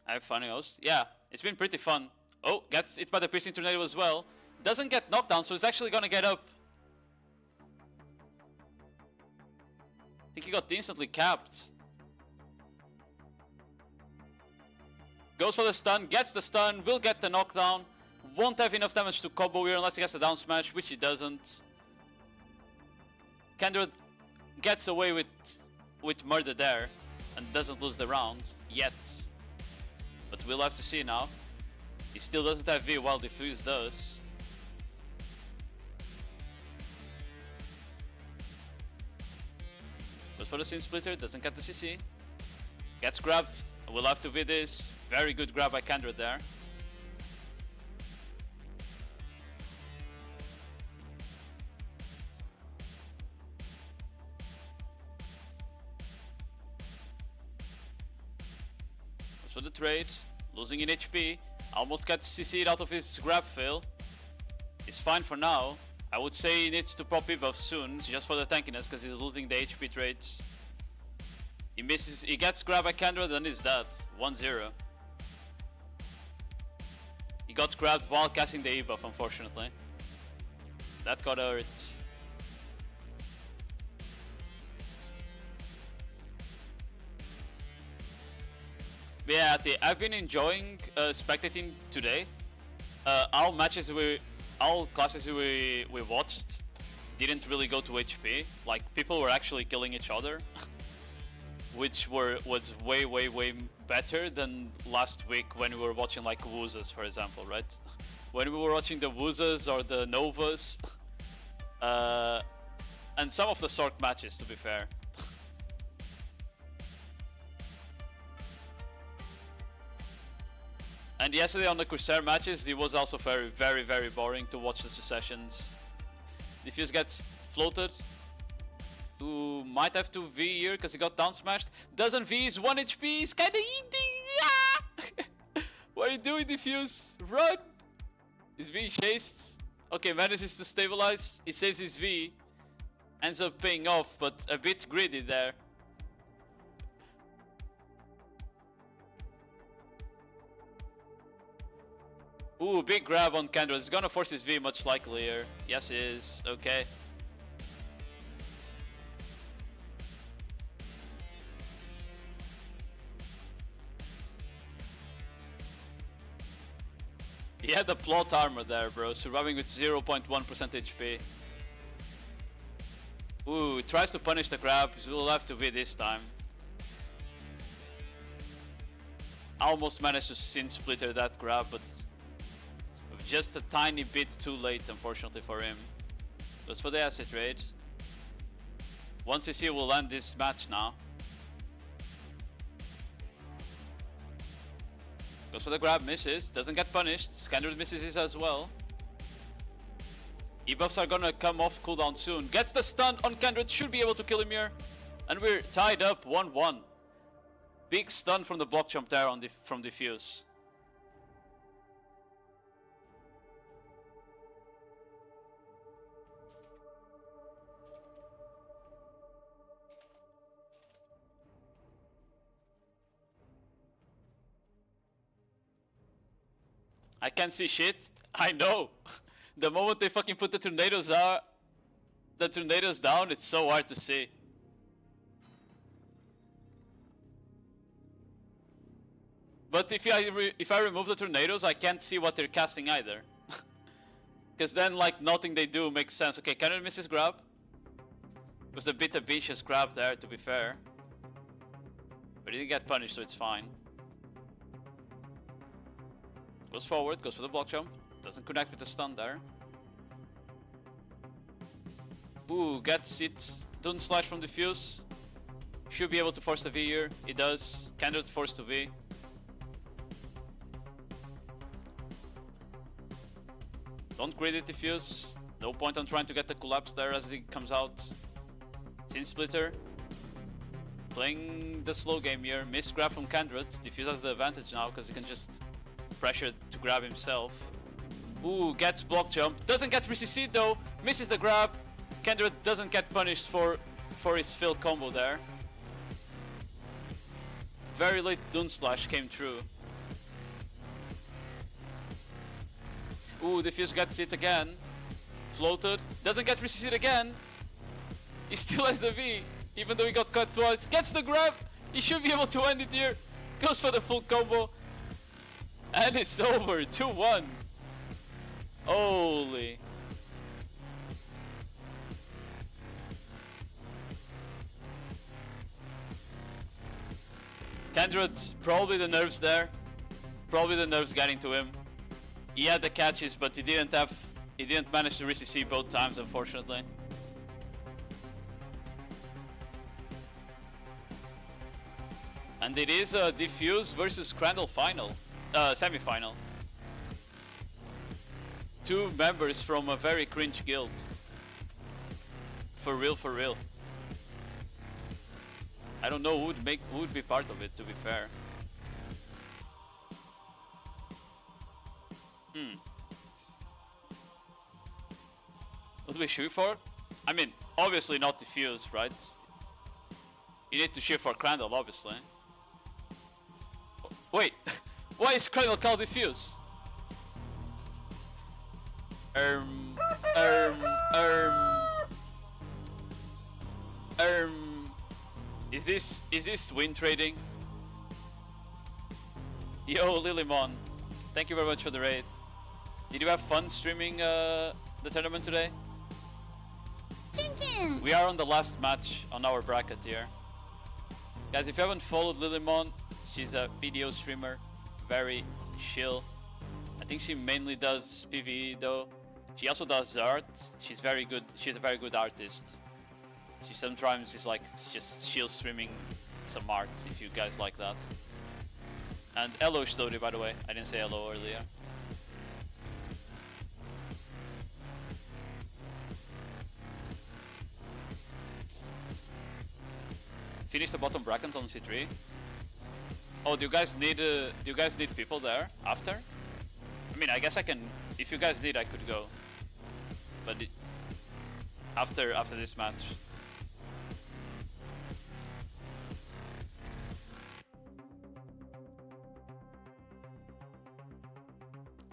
I have funny host. Yeah, it's been pretty fun. Oh, gets hit by the piercing tornado as well. Doesn't get knocked down, so he's actually gonna get up. I think he got instantly capped. Goes for the stun, gets the stun, will get the knockdown. Won't have enough damage to combo here unless he gets a down smash, which he doesn't. Kindred gets away with murder there and doesn't lose the round yet. But we'll have to see now. He still doesn't have V while Diffuse does. Goes for the Sin Splitter, doesn't get the CC. Gets grabbed, we'll have to V this. Very good grab by Kindred there. For the trade, losing in HP, almost gets CC'd out of his grab fail. It's fine for now. I would say he needs to pop buff soon, just for the tankiness, because he's losing the HP trades. He misses, he gets grabbed by Kendra, then he's dead. 1-0. He got grabbed while casting the E-buff, unfortunately. That got hurt. Yeah, I've been enjoying spectating today. All classes we watched didn't really go to HP. Like, people were actually killing each other, which was way better than last week when we were watching like Wuzas, for example, right? When we were watching the Wuzas or the Novas, and some of the Sork matches, to be fair. And yesterday on the Corsair matches, it was also very boring to watch the successions. Diffuse gets floated. Who might have to V here because he got down smashed. Doesn't V, he's 1 HP, he's kinda eating. Ah! What are you doing, Diffuse? Run! He's being chased. Okay, manages to stabilize. He saves his V. Ends up paying off, but a bit greedy there. Ooh, big grab on Kendra. He's gonna force his V much likelier. Yes, he is. Okay. He had the plot armor there, bro. Surviving with 0.1% HP. Ooh, he tries to punish the grab. He will have to be this time. Almost managed to Sin Splitter that grab, but just a tiny bit too late, unfortunately for him. Goes for the acid trade. 1cc will end this match now. Goes for the grab, misses, doesn't get punished. Skandred misses his as well. E-buffs are gonna come off cooldown soon. Gets the stun on Kendred, should be able to kill him here. And we're tied up 1-1. Big stun from the block jump there from Diffuse. I can't see shit. I know. The moment they fucking put the tornadoes down, it's so hard to see. But if I remove the tornadoes, I can't see what they're casting either. Because then, like, nothing they do makes sense. Okay, can I miss his grab? It was a bit ambitious grab there, to be fair. But he didn't get punished, so it's fine. Goes forward, goes for the block jump. Doesn't connect with the stun there. Ooh, gets it. Don't slash from defuse. Should be able to force the V here. He does. Cannot force the V. Don't greedy defuse. No point on trying to get the collapse there as he comes out. Sin splitter. Playing the slow game here. Missed grab from Kindred. Defuse has the advantage now because he can just pressure to grab himself. Ooh, gets block jump. Doesn't get re-CC'd though. Misses the grab. Kindred doesn't get punished for his fill combo there. Very late Dune Slash came through. Ooh, defuse gets it again. Floated. Doesn't get re-CC'd again. He still has the V. Even though he got cut twice. Gets the grab. He should be able to end it here. Goes for the full combo. And it's over. 2-1. Holy. Kindred, probably the nerves there. Probably the nerves getting to him. He had the catches, but he didn't manage to re-CC both times, unfortunately. And it is a Diffuse versus Crandall final, semi-final. Two members from a very cringe guild. For real, for real. I don't know who would be part of it, to be fair. What do we shoot for? I mean, obviously not Diffuse, right? You need to shoot for Crandall, obviously. Wait, why is Crandall called Diffuse? Is this win trading? Yo, Lilymon, thank you very much for the raid. Did you have fun streaming the tournament today? Chicken. We are on the last match on our bracket here. Guys, if you haven't followed Lilymon, she's a video streamer, very chill. I think she mainly does PvE though. She also does art. She's very good. She's a very good artist. She sometimes is like just chill streaming some art if you guys like that. And hello Story, by the way. I didn't say hello earlier. Finish the bottom bracket on C3. Oh, do you guys need people there after? I mean, I guess I can. If you guys need, I could go. But after this match.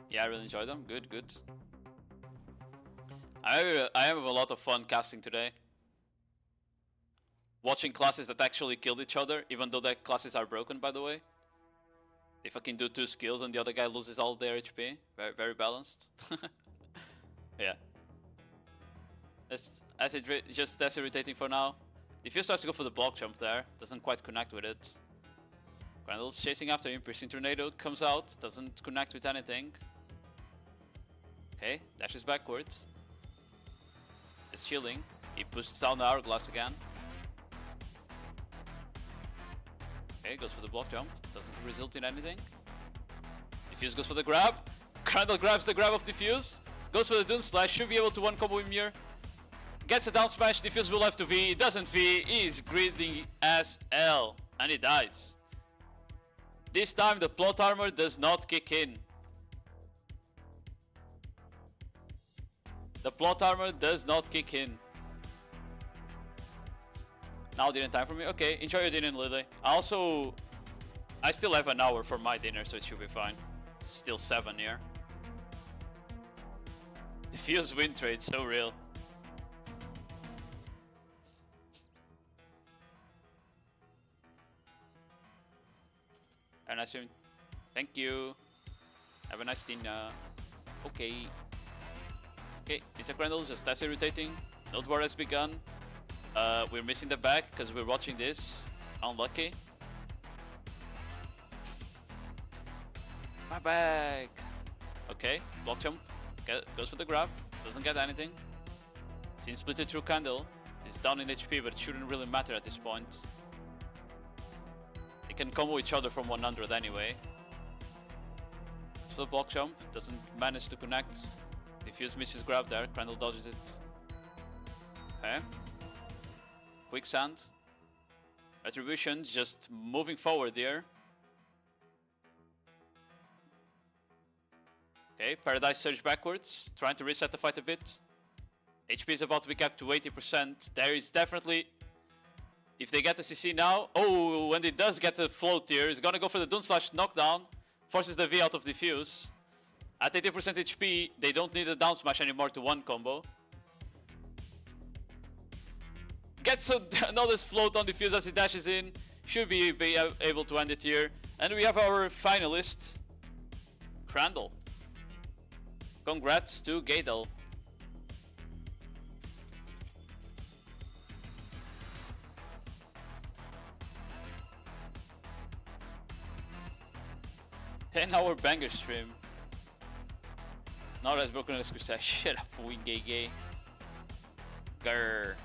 Yeah, I really enjoyed them. Good, good. I have a lot of fun casting today. Watching classes that actually killed each other, even though their classes are broken, by the way. They fucking do 2 skills and the other guy loses all their HP. Very, very balanced. Yeah. That's irritating for now. Diffuse starts to go for the block jump there. Doesn't quite connect with it. Crandall's chasing after him. Piercing Tornado comes out. Doesn't connect with anything. Okay, dashes backwards. Just chilling. He pushes down the hourglass again. Okay, goes for the block jump. Doesn't result in anything. Diffuse goes for the grab. Crandall grabs the grab of Diffuse. Goes for the Dune Slash. Should be able to one combo him here. Gets a down smash. Diffuse will have to V. He doesn't V. He is greedy as hell. And he dies. This time the plot armor does not kick in. The plot armor does not kick in. Now dinner time for me. Okay, enjoy your dinner, Lily. I still have an hour for my dinner, so it should be fine. It's still 7 here. Diffuse win trade, so real. Have a nice stream. Thank you. Have a nice dinner. Okay. Okay, Mr. Crandall just starts irritating. Node war has begun. We're missing the back because we're watching this. Unlucky. My bag. Okay, block jump. Goes for the grab. Doesn't get anything. Since split it through candle. It's down in HP, but it shouldn't really matter at this point. They can combo each other from 100 anyway. So block jump. Doesn't manage to connect. Diffuse misses grab there. Crandall dodges it. Okay. Quicksand. Retribution just moving forward here. Okay, Paradise Surge backwards, trying to reset the fight a bit. HP is about to be capped to 80%. There is definitely, if they get the CC now, oh, when it does get the float here, it's gonna go for the Doom Slash knockdown, forces the V out of Diffuse. At 80% HP, they don't need a down smash anymore to one combo. Gets another float on Diffuse as he dashes in, should be able to end it here. And we have our finalist, Crandall. Congrats to Gadel. $10-hour banger stream. Not as broken as Crusade. Shut up, we gay. Grr.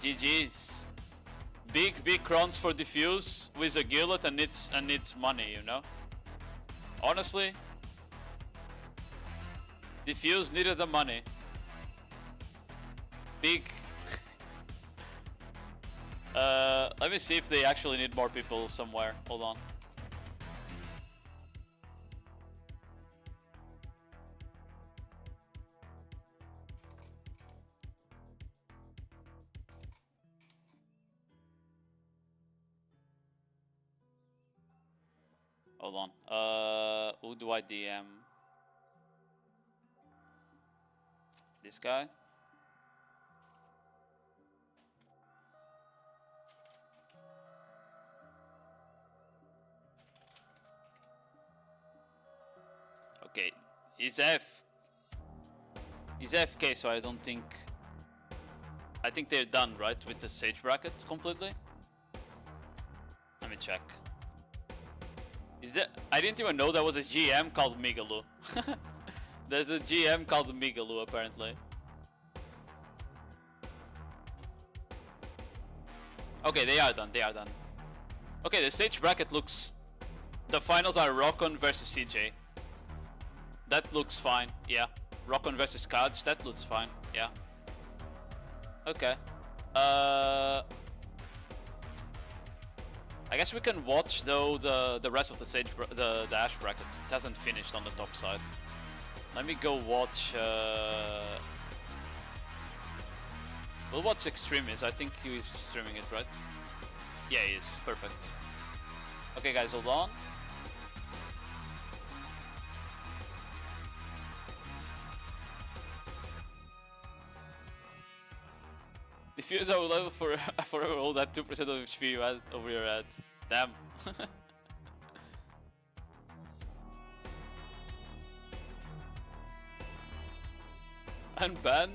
GG's. Big crowns for Diffuse with a gillet and it's money, you know? Honestly, Diffuse needed the money. Big. Let me see if they actually need more people somewhere. Hold on. Hold on. Who do I DM? This guy? Okay, he's FK, so I don't think... I think they're done, right, with the Sage bracket completely? Let me check. Is that... I didn't even know there was a GM called Migaloo. There's a GM called Migaloo, apparently. Okay, they are done, Okay, the stage bracket looks... The finals are Rockon versus CJ. That looks fine, yeah. Rockon versus Kaj, that looks fine, yeah. Okay. I guess we can watch though the rest of the stage, the Ash bracket. It hasn't finished on the top side. Let me go watch. We'll watch Extremis. I think he's streaming it, right? Yeah, he is. Perfect. Okay, guys, hold on. Diffuse our level for all that 2% of HP you had over your head. Damn. Unban?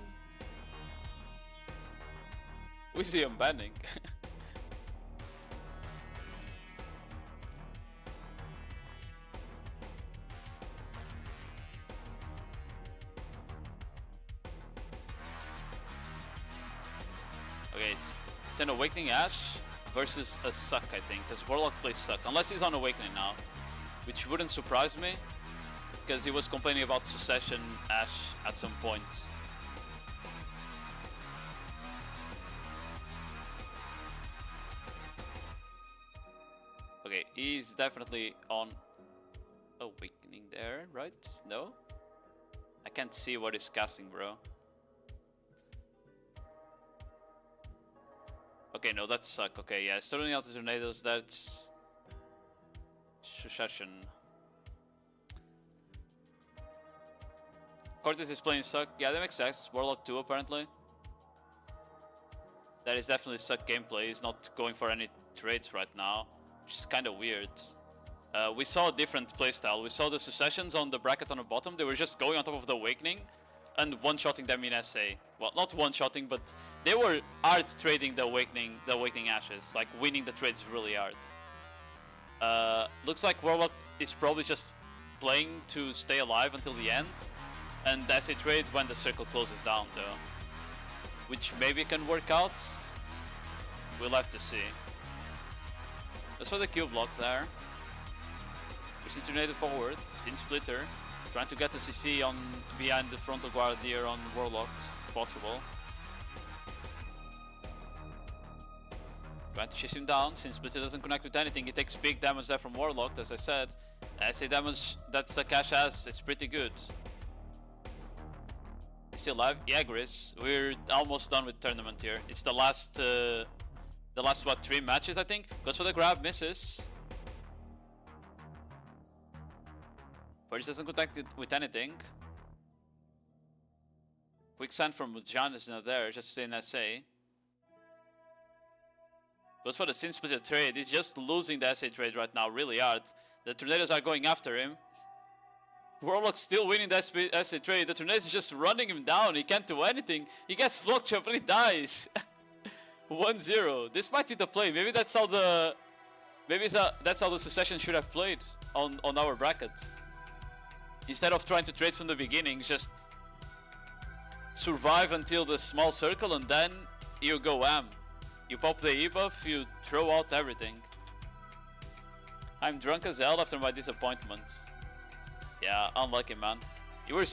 We see unbanning. Okay, it's an Awakening Ash versus a Suck, I think, because Warlock plays Suck, unless he's on Awakening now, which wouldn't surprise me, because he was complaining about Succession Ash at some point. Okay, he's definitely on Awakening there, right? No? I can't see what he's casting, bro. Okay, no, that's Suck. Okay, yeah, starting out the tornadoes, that's Succession. Cortez is playing suck. Yeah, that makes sense. Warlock 2 apparently. That is definitely suck gameplay. He's not going for any trades right now, which is kind of weird. We saw a different playstyle. We saw the Successions on the bracket on the bottom. They were just going on top of the Awakening and one-shotting them in SA. Well, not one-shotting, but they were hard trading the Awakening Ashes, like winning the trades really hard. Looks like Warlock is probably just playing to stay alive until the end, and SA trade when the circle closes down though. Which maybe can work out. We'll have to see. That's for the Q block there. Pushing Tornado forward. Sin Splitter. Trying to get the CC on behind the frontal guard here on Warlocks if possible. Trying to chase him down. Sin Splitter doesn't connect with anything. He takes big damage there from Warlock, as I said. SA damage that Sakash has is pretty good. Still alive? Yeah, Grizz. We're almost done with tournament here. It's the last what, 3 matches I think? Goes for the grab, misses. Purge doesn't contact it with anything. Quick sand from Mujan is not there, just in SA. Goes for the Sin Splitter trade. He's just losing the SA trade right now really hard. The Tornadoes are going after him. Warlock's still winning the SA trade. The Tornado is just running him down. He can't do anything. He gets flock jump and he dies. 1-0. This might be the play. Maybe that's how the that's how the Succession should have played on our bracket. Instead of trying to trade from the beginning, just survive until the small circle and then you go ham. You pop the E-buff, you throw out everything. I'm drunk as hell after my disappointment. Yeah, unlucky, man. You were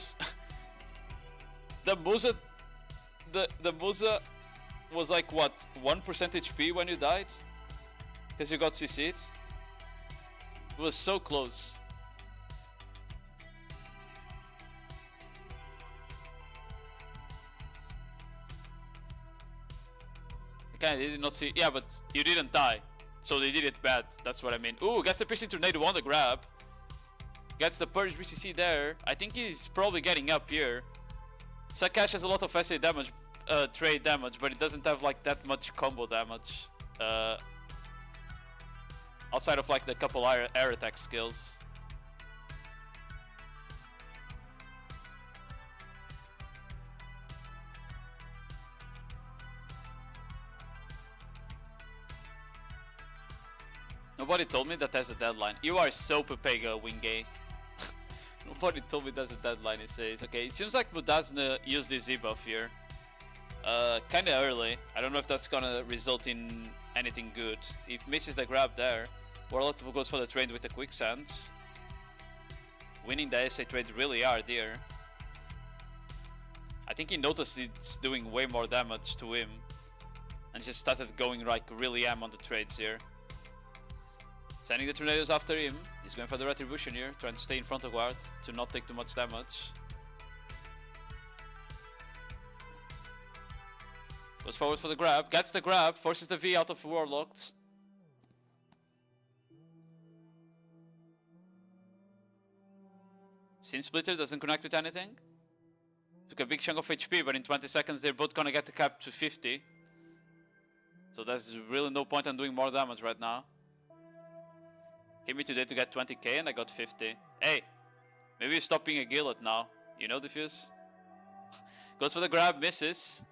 the Musa was like what, 1% HP when you died? Because you got CC'd? It was so close. I kinda did not see. Yeah, but you didn't die. So they did it bad. That's what I mean. Ooh, gets the piercing tornado on the grab. Gets the purge BCC there. I think he's probably getting up here. Sakash has a lot of SA damage, trade damage, but it doesn't have like that much combo damage. Outside of like the couple air attack skills. Nobody told me that there's a deadline. You are so Pepega, Wingay. Nobody told me there's a deadline, he says. Okay, it seems like Mudazna used this debuff here. Kinda early. I don't know if that's gonna result in anything good. If misses the grab there, Warlock goes for the trade with the quicksands. Winning the SA trade really hard here. I think he noticed it's doing way more damage to him. And just started going like really ham on the trades here. Sending the tornadoes after him. He's going for the retribution here, trying to stay in front of guard to not take too much damage. Goes forward for the grab, gets the grab, forces the V out of Warlocked. Sin Splitter doesn't connect with anything. Took a big chunk of HP, but in 20 seconds they're both gonna get the cap to 50. So there's really no point in doing more damage right now. Came here today to get 20k and I got 50. Hey, maybe you stop being a gillet now. You know, Diffuse? Goes for the grab, misses.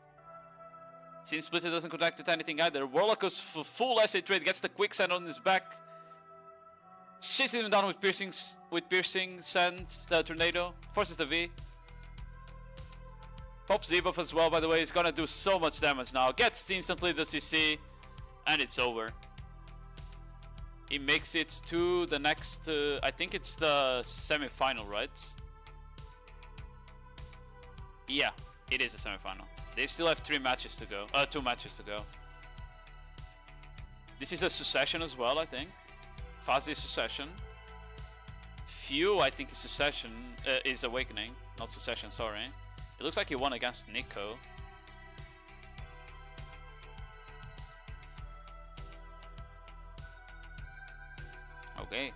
Sin Splitter doesn't connect with anything either. Warlock goes for full SA trade, gets the quicksand on his back. Chases him down with piercing sands, the tornado. Forces the V. Pops debuff as well, by the way. He's gonna do so much damage now. Gets instantly the CC. And it's over. He makes it to the next, I think it's the semi-final, right? Yeah, it is a semi-final. They still have 2 matches to go. This is a Succession as well, I think. Fazi is Succession. Few, I think, is Succession, is Awakening. Not Succession, sorry. It looks like he won against Nico. Okay.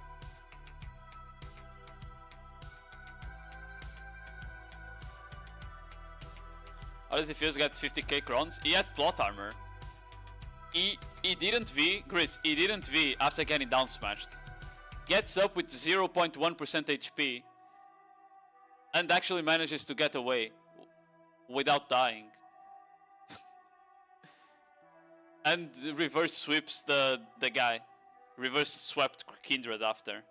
How does he feel to get 50k crowns? He had plot armor. He didn't V, Chris, he didn't V after getting down smashed. Gets up with 0.1% HP and actually manages to get away without dying. And reverse sweeps the guy. Reverse swept Kindred after.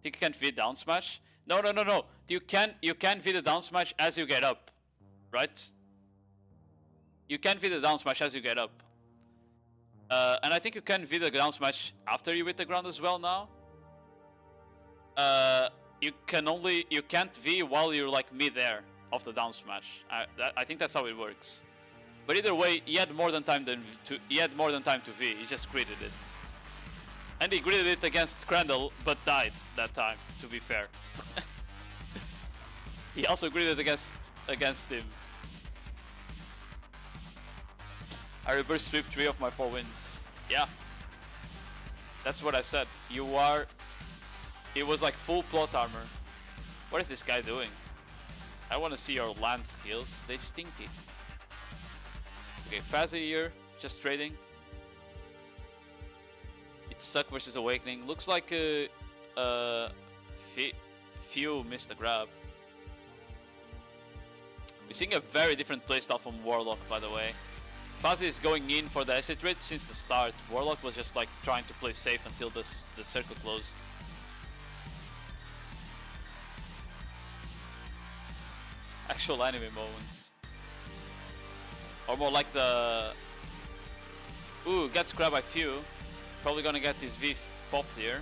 Think you can V down smash? No. You can V the down smash as you get up, right? You can V the down smash as you get up. And I think you can V the down smash after you hit the ground as well now. You can't V while you're like mid-air of the down smash. I think that's how it works. But either way, he had more than time to V. He just gritted it. And he gritted it against Crandall, but died that time, to be fair. He also gritted against him. I reverse sweep 3 of my 4 wins. Yeah. That's what I said. It was like full plot armor. What is this guy doing? I want to see your land skills. They stinky. Okay, Fazzy here, just trading. It's Suck versus Awakening. Looks like Few missed the grab. We're seeing a very different playstyle from Warlock, by the way. Fazzy is going in for the acid rate since the start. Warlock was just like trying to play safe until the circle closed. Actual anime moments. Or more like the... Ooh, gets grabbed by Few. Probably gonna get his V popped here.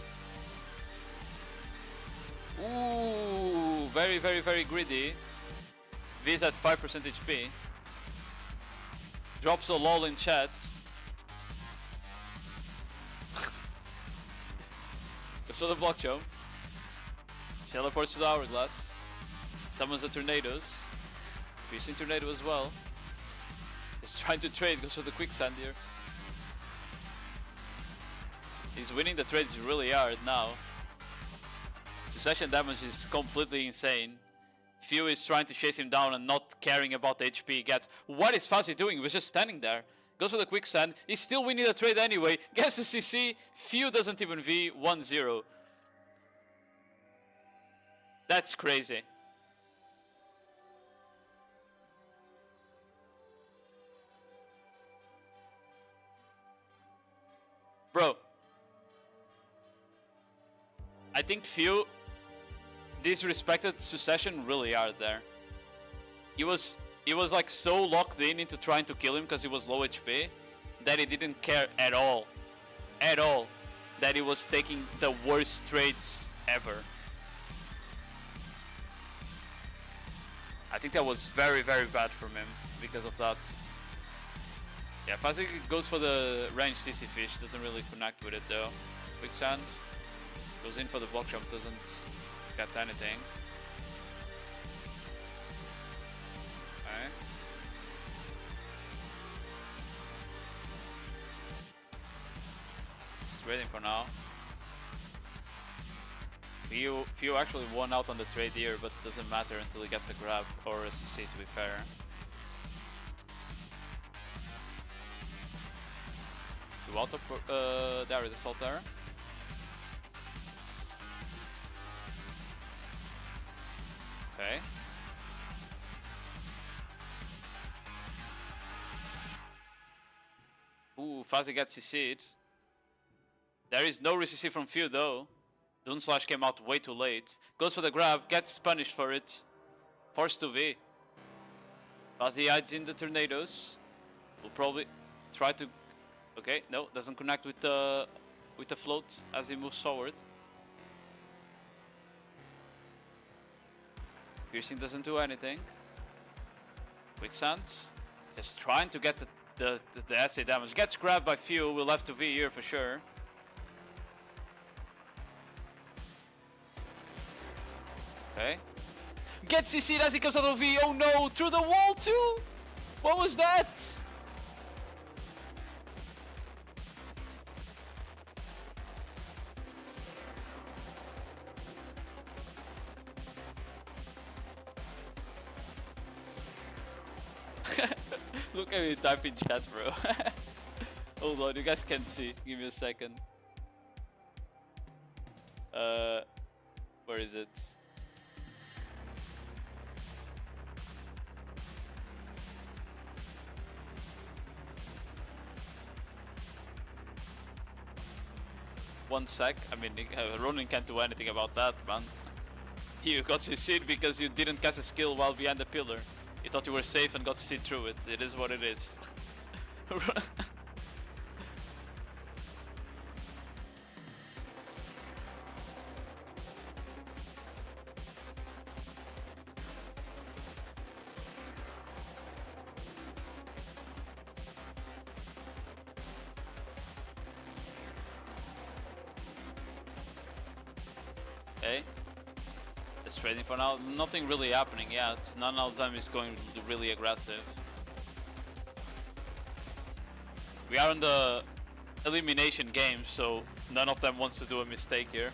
Ooh, very greedy. V's at 5% HP. Drops a lol in chat. Goes for the block jump. Teleports to the hourglass. Summons the tornadoes. Piercing tornado as well. He's trying to trade, goes for the quicksand here. He's winning the trades really hard now. Succession damage is completely insane. Few is trying to chase him down and not caring about the HP he gets. What is Fazzy doing? He was just standing there. Goes for the quicksand. He's still winning the trade anyway. Gets the CC. Few doesn't even V. 1-0. That's crazy. Bro. I think Few disrespected Succession really hard there. He was like so locked in into trying to kill him because he was low HP that he didn't care at all that he was taking the worst trades ever. I think that was very bad from him because of that. Yeah, Fazzy goes for the range CC fish, doesn't really connect with it though. Quicksand goes in for the block jump, doesn't get anything. Okay. Just waiting for now. Few actually won out on the trade here, but doesn't matter until he gets a grab or a CC, to be fair. Do auto there with the assault there. Okay. Ooh, Fazzy gets CC'd. There is no re-CC from Few though. Dune Slash came out way too late. Goes for the grab, gets punished for it. Forced to V. Fazzy hides in the tornadoes. Will probably try to... Okay, no, doesn't connect with the float as he moves forward. Piercing doesn't do anything. Quicksands, just trying to get the assay damage. Gets grabbed by Few, we'll have to V here for sure. Okay. Gets CC'd as he comes out of V, oh no, through the wall too! What was that? Look at me type in chat, bro. Hold on, you guys can't see. Give me a second. Where is it? One sec. I mean, Ronin can't do anything about that, man. You got CC'd because you didn't cast a skill while behind the pillar. You thought you were safe and got CC'd through it. It is what it is. Okay. Just trading for now. Nothing really happening yet. None of them is going really aggressive. We are in the elimination game, so none of them wants to do a mistake here.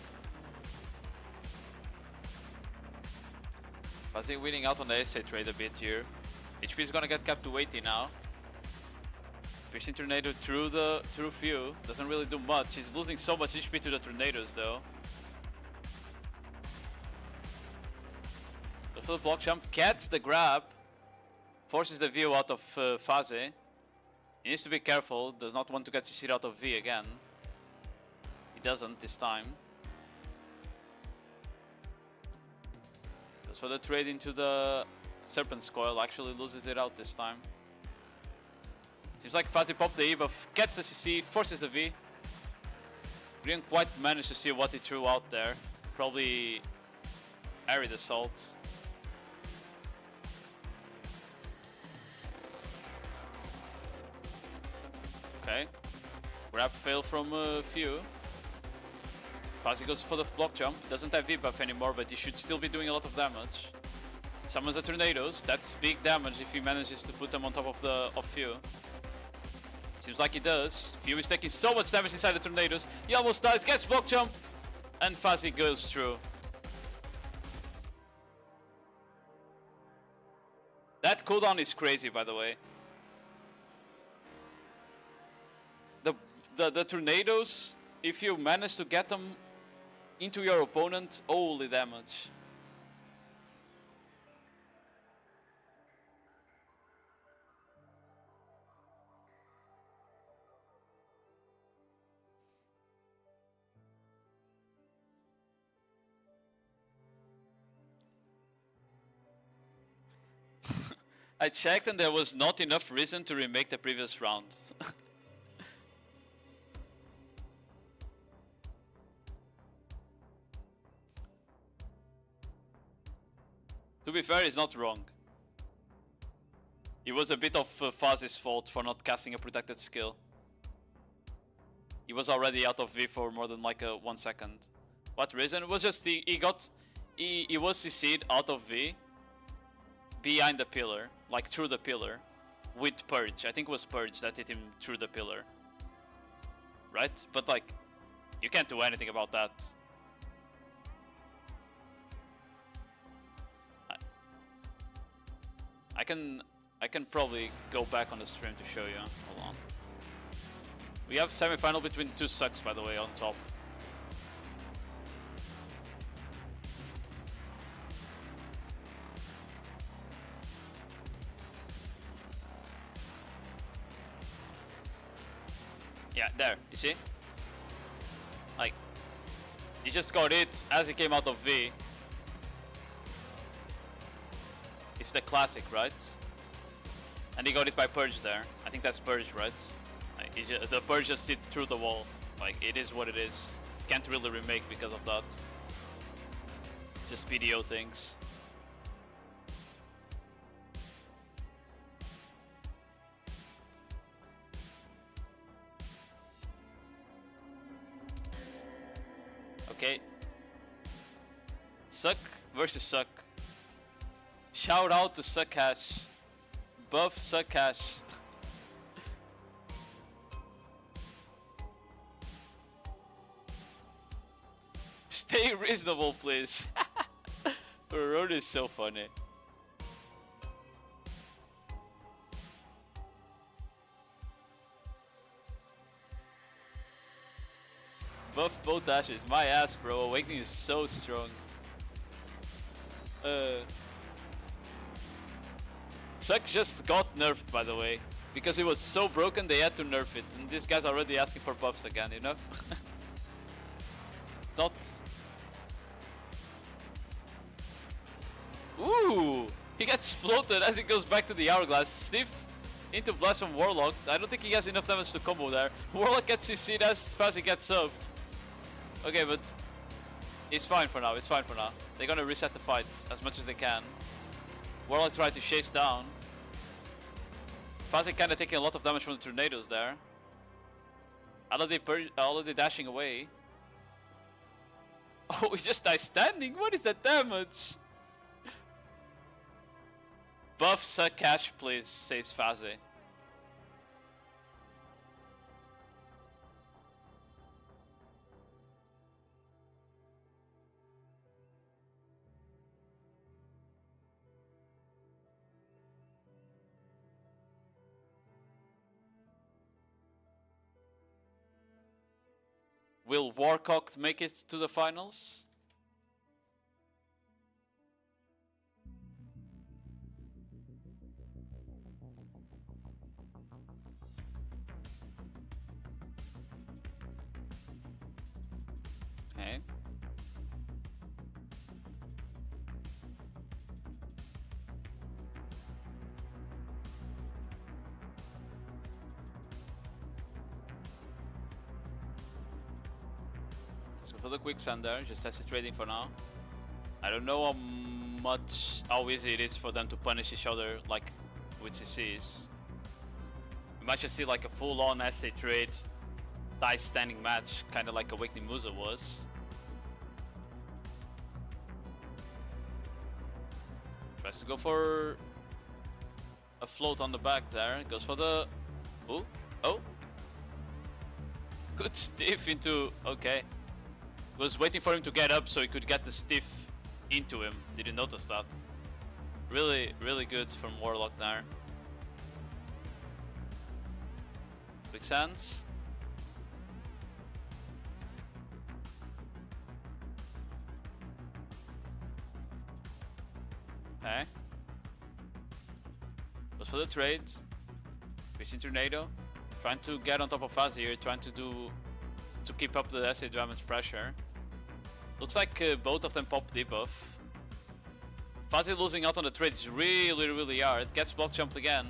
Fuzzy winning out on the essay trade a bit here. HP is gonna get capped to 80 now. Piercing tornado through few. Doesn't really do much. He's losing so much HP to the tornadoes though. For the block jump, gets the grab, forces the view out of Faze. He needs to be careful, does not want to get CC'd out of V again. He doesn't this time. Goes for the trade into the Serpent's Coil, actually loses it out this time. Seems like Faze popped the E buff, gets the CC, forces the V. We didn't quite manage to see what he threw out there. Probably Arid Assault. Okay, grab fail from a few. Fazi goes for the block jump, doesn't have V-buff anymore, but he should still be doing a lot of damage. Summons the tornadoes, that's big damage if he manages to put them on top of few. Seems like he does. Few is taking so much damage inside the tornadoes, he almost dies, gets block jumped, and Fazi goes through. That cooldown is crazy, by the way. The tornadoes, if you manage to get them into your opponent, holy damage. I checked and there was not enough reason to remake the previous round. To be fair, he's not wrong. It was a bit of Faz's fault for not casting a protected skill. He was already out of V for more than like 1 second. What reason? It was just he was CC'd out of V behind the pillar, like through the pillar, with Purge. I think it was Purge that hit him through the pillar. Right? But like, you can't do anything about that. I can probably go back on the stream to show you. Hold on. We have semi-final between two sucks, by the way, on top. Yeah, there, you see? Like, he just got it as he came out of V. It's the classic, right? And he got it by Purge there. I think that's Purge, right? Like, the Purge just sits through the wall. Like, it is what it is. Can't really remake because of that. Just PDO things. Okay. Suck versus Suck. Shout out to Suckash. Buff Suckash. Stay reasonable, please. Road is so funny. buff both dashes. My ass, bro. Awakening is so strong. Suck just got nerfed, by the way. Because it was so broken, they had to nerf it. And this guy's already asking for buffs again, you know? It's not... Ooh! He gets floated as he goes back to the hourglass. Stiff into blast from Warlock. I don't think he has enough damage to combo there. Warlock gets CC'd as fast as he gets up. Okay, but it's fine for now. It's fine for now. They're gonna reset the fight as much as they can. Warlock tried to chase down. Fuzzy kinda taking a lot of damage from the tornadoes there. Already dashing away. Oh, he just dies standing? What is that damage? Buffs a catch, please, says Faze. Will Warcock make it to the finals? Okay. Let's go for the quicksand there, just as it's trading for now. I don't know how easy it is for them to punish each other like with CCs. We might just see like a full-on essay trade, dice standing match, kind of like Awakening Musa was. Tries to go for a float on the back there. Goes for the... Ooh. Oh. Good stiff into... Okay. Was waiting for him to get up so he could get the stiff into him. Didn't notice that. Really, really good from Warlock there. Quicksands. Okay. Goes for the trade. Fishing Tornado. Trying to get on top of Fuzz here. Trying to keep up the acid damage pressure. Looks like both of them pop debuff. Fuzzy losing out on the trade is really, really hard. Gets block jumped again.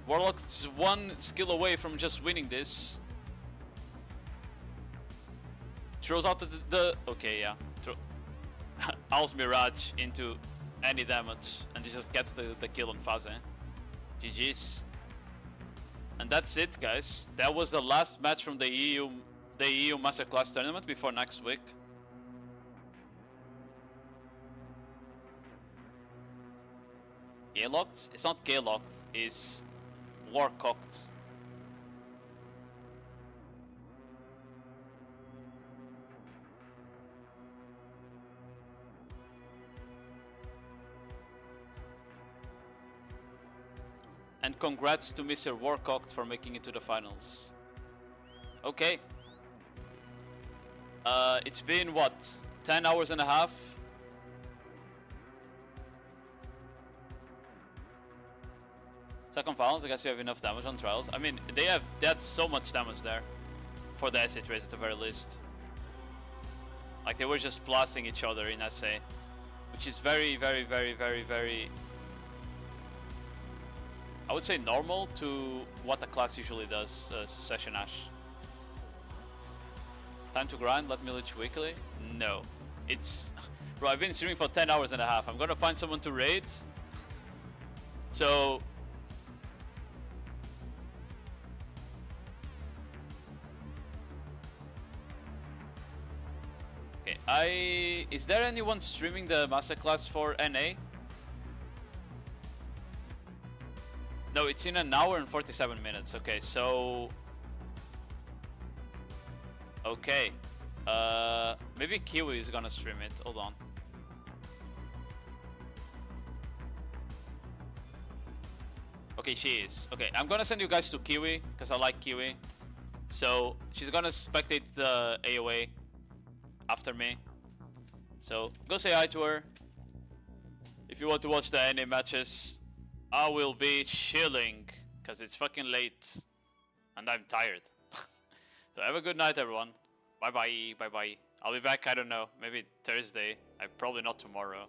Warlock's one skill away from just winning this. Throws out the okay, yeah. Owl's Mirage into any damage, and he just gets the kill on Fuzzy. GG's. And that's it, guys. That was the last match from the EU Masterclass tournament before next week. Gaylocked? It's not Gaylocked, it's Warcocked. And congrats to Mr. Warcocked for making it to the finals. Okay. It's been what? 10 hours and a half? Second finals, I guess you have enough damage on trials. I mean, that's so much damage there. For the essay trades at the very least. Like they were just blasting each other in essay. Which is very, very, very, very, very... I would say normal to what a class usually does, Session Ash. Time to grind, let me leech weekly? No. It's... Bro, I've been streaming for 10 hours and a half. I'm gonna find someone to raid. So... Okay, is there anyone streaming the masterclass for NA? No, it's in an hour and 47 minutes. Okay, so... Okay. Maybe Kiwi is gonna stream it. Hold on. Okay, she is. Okay, I'm gonna send you guys to Kiwi, because I like Kiwi. So she's gonna spectate the AOA after me. So go say hi to her. If you want to watch the NA matches, I will be chilling because it's fucking late and I'm tired. So have a good night, everyone. Bye bye, bye bye. I'll be back, I don't know, maybe Thursday. Probably not tomorrow.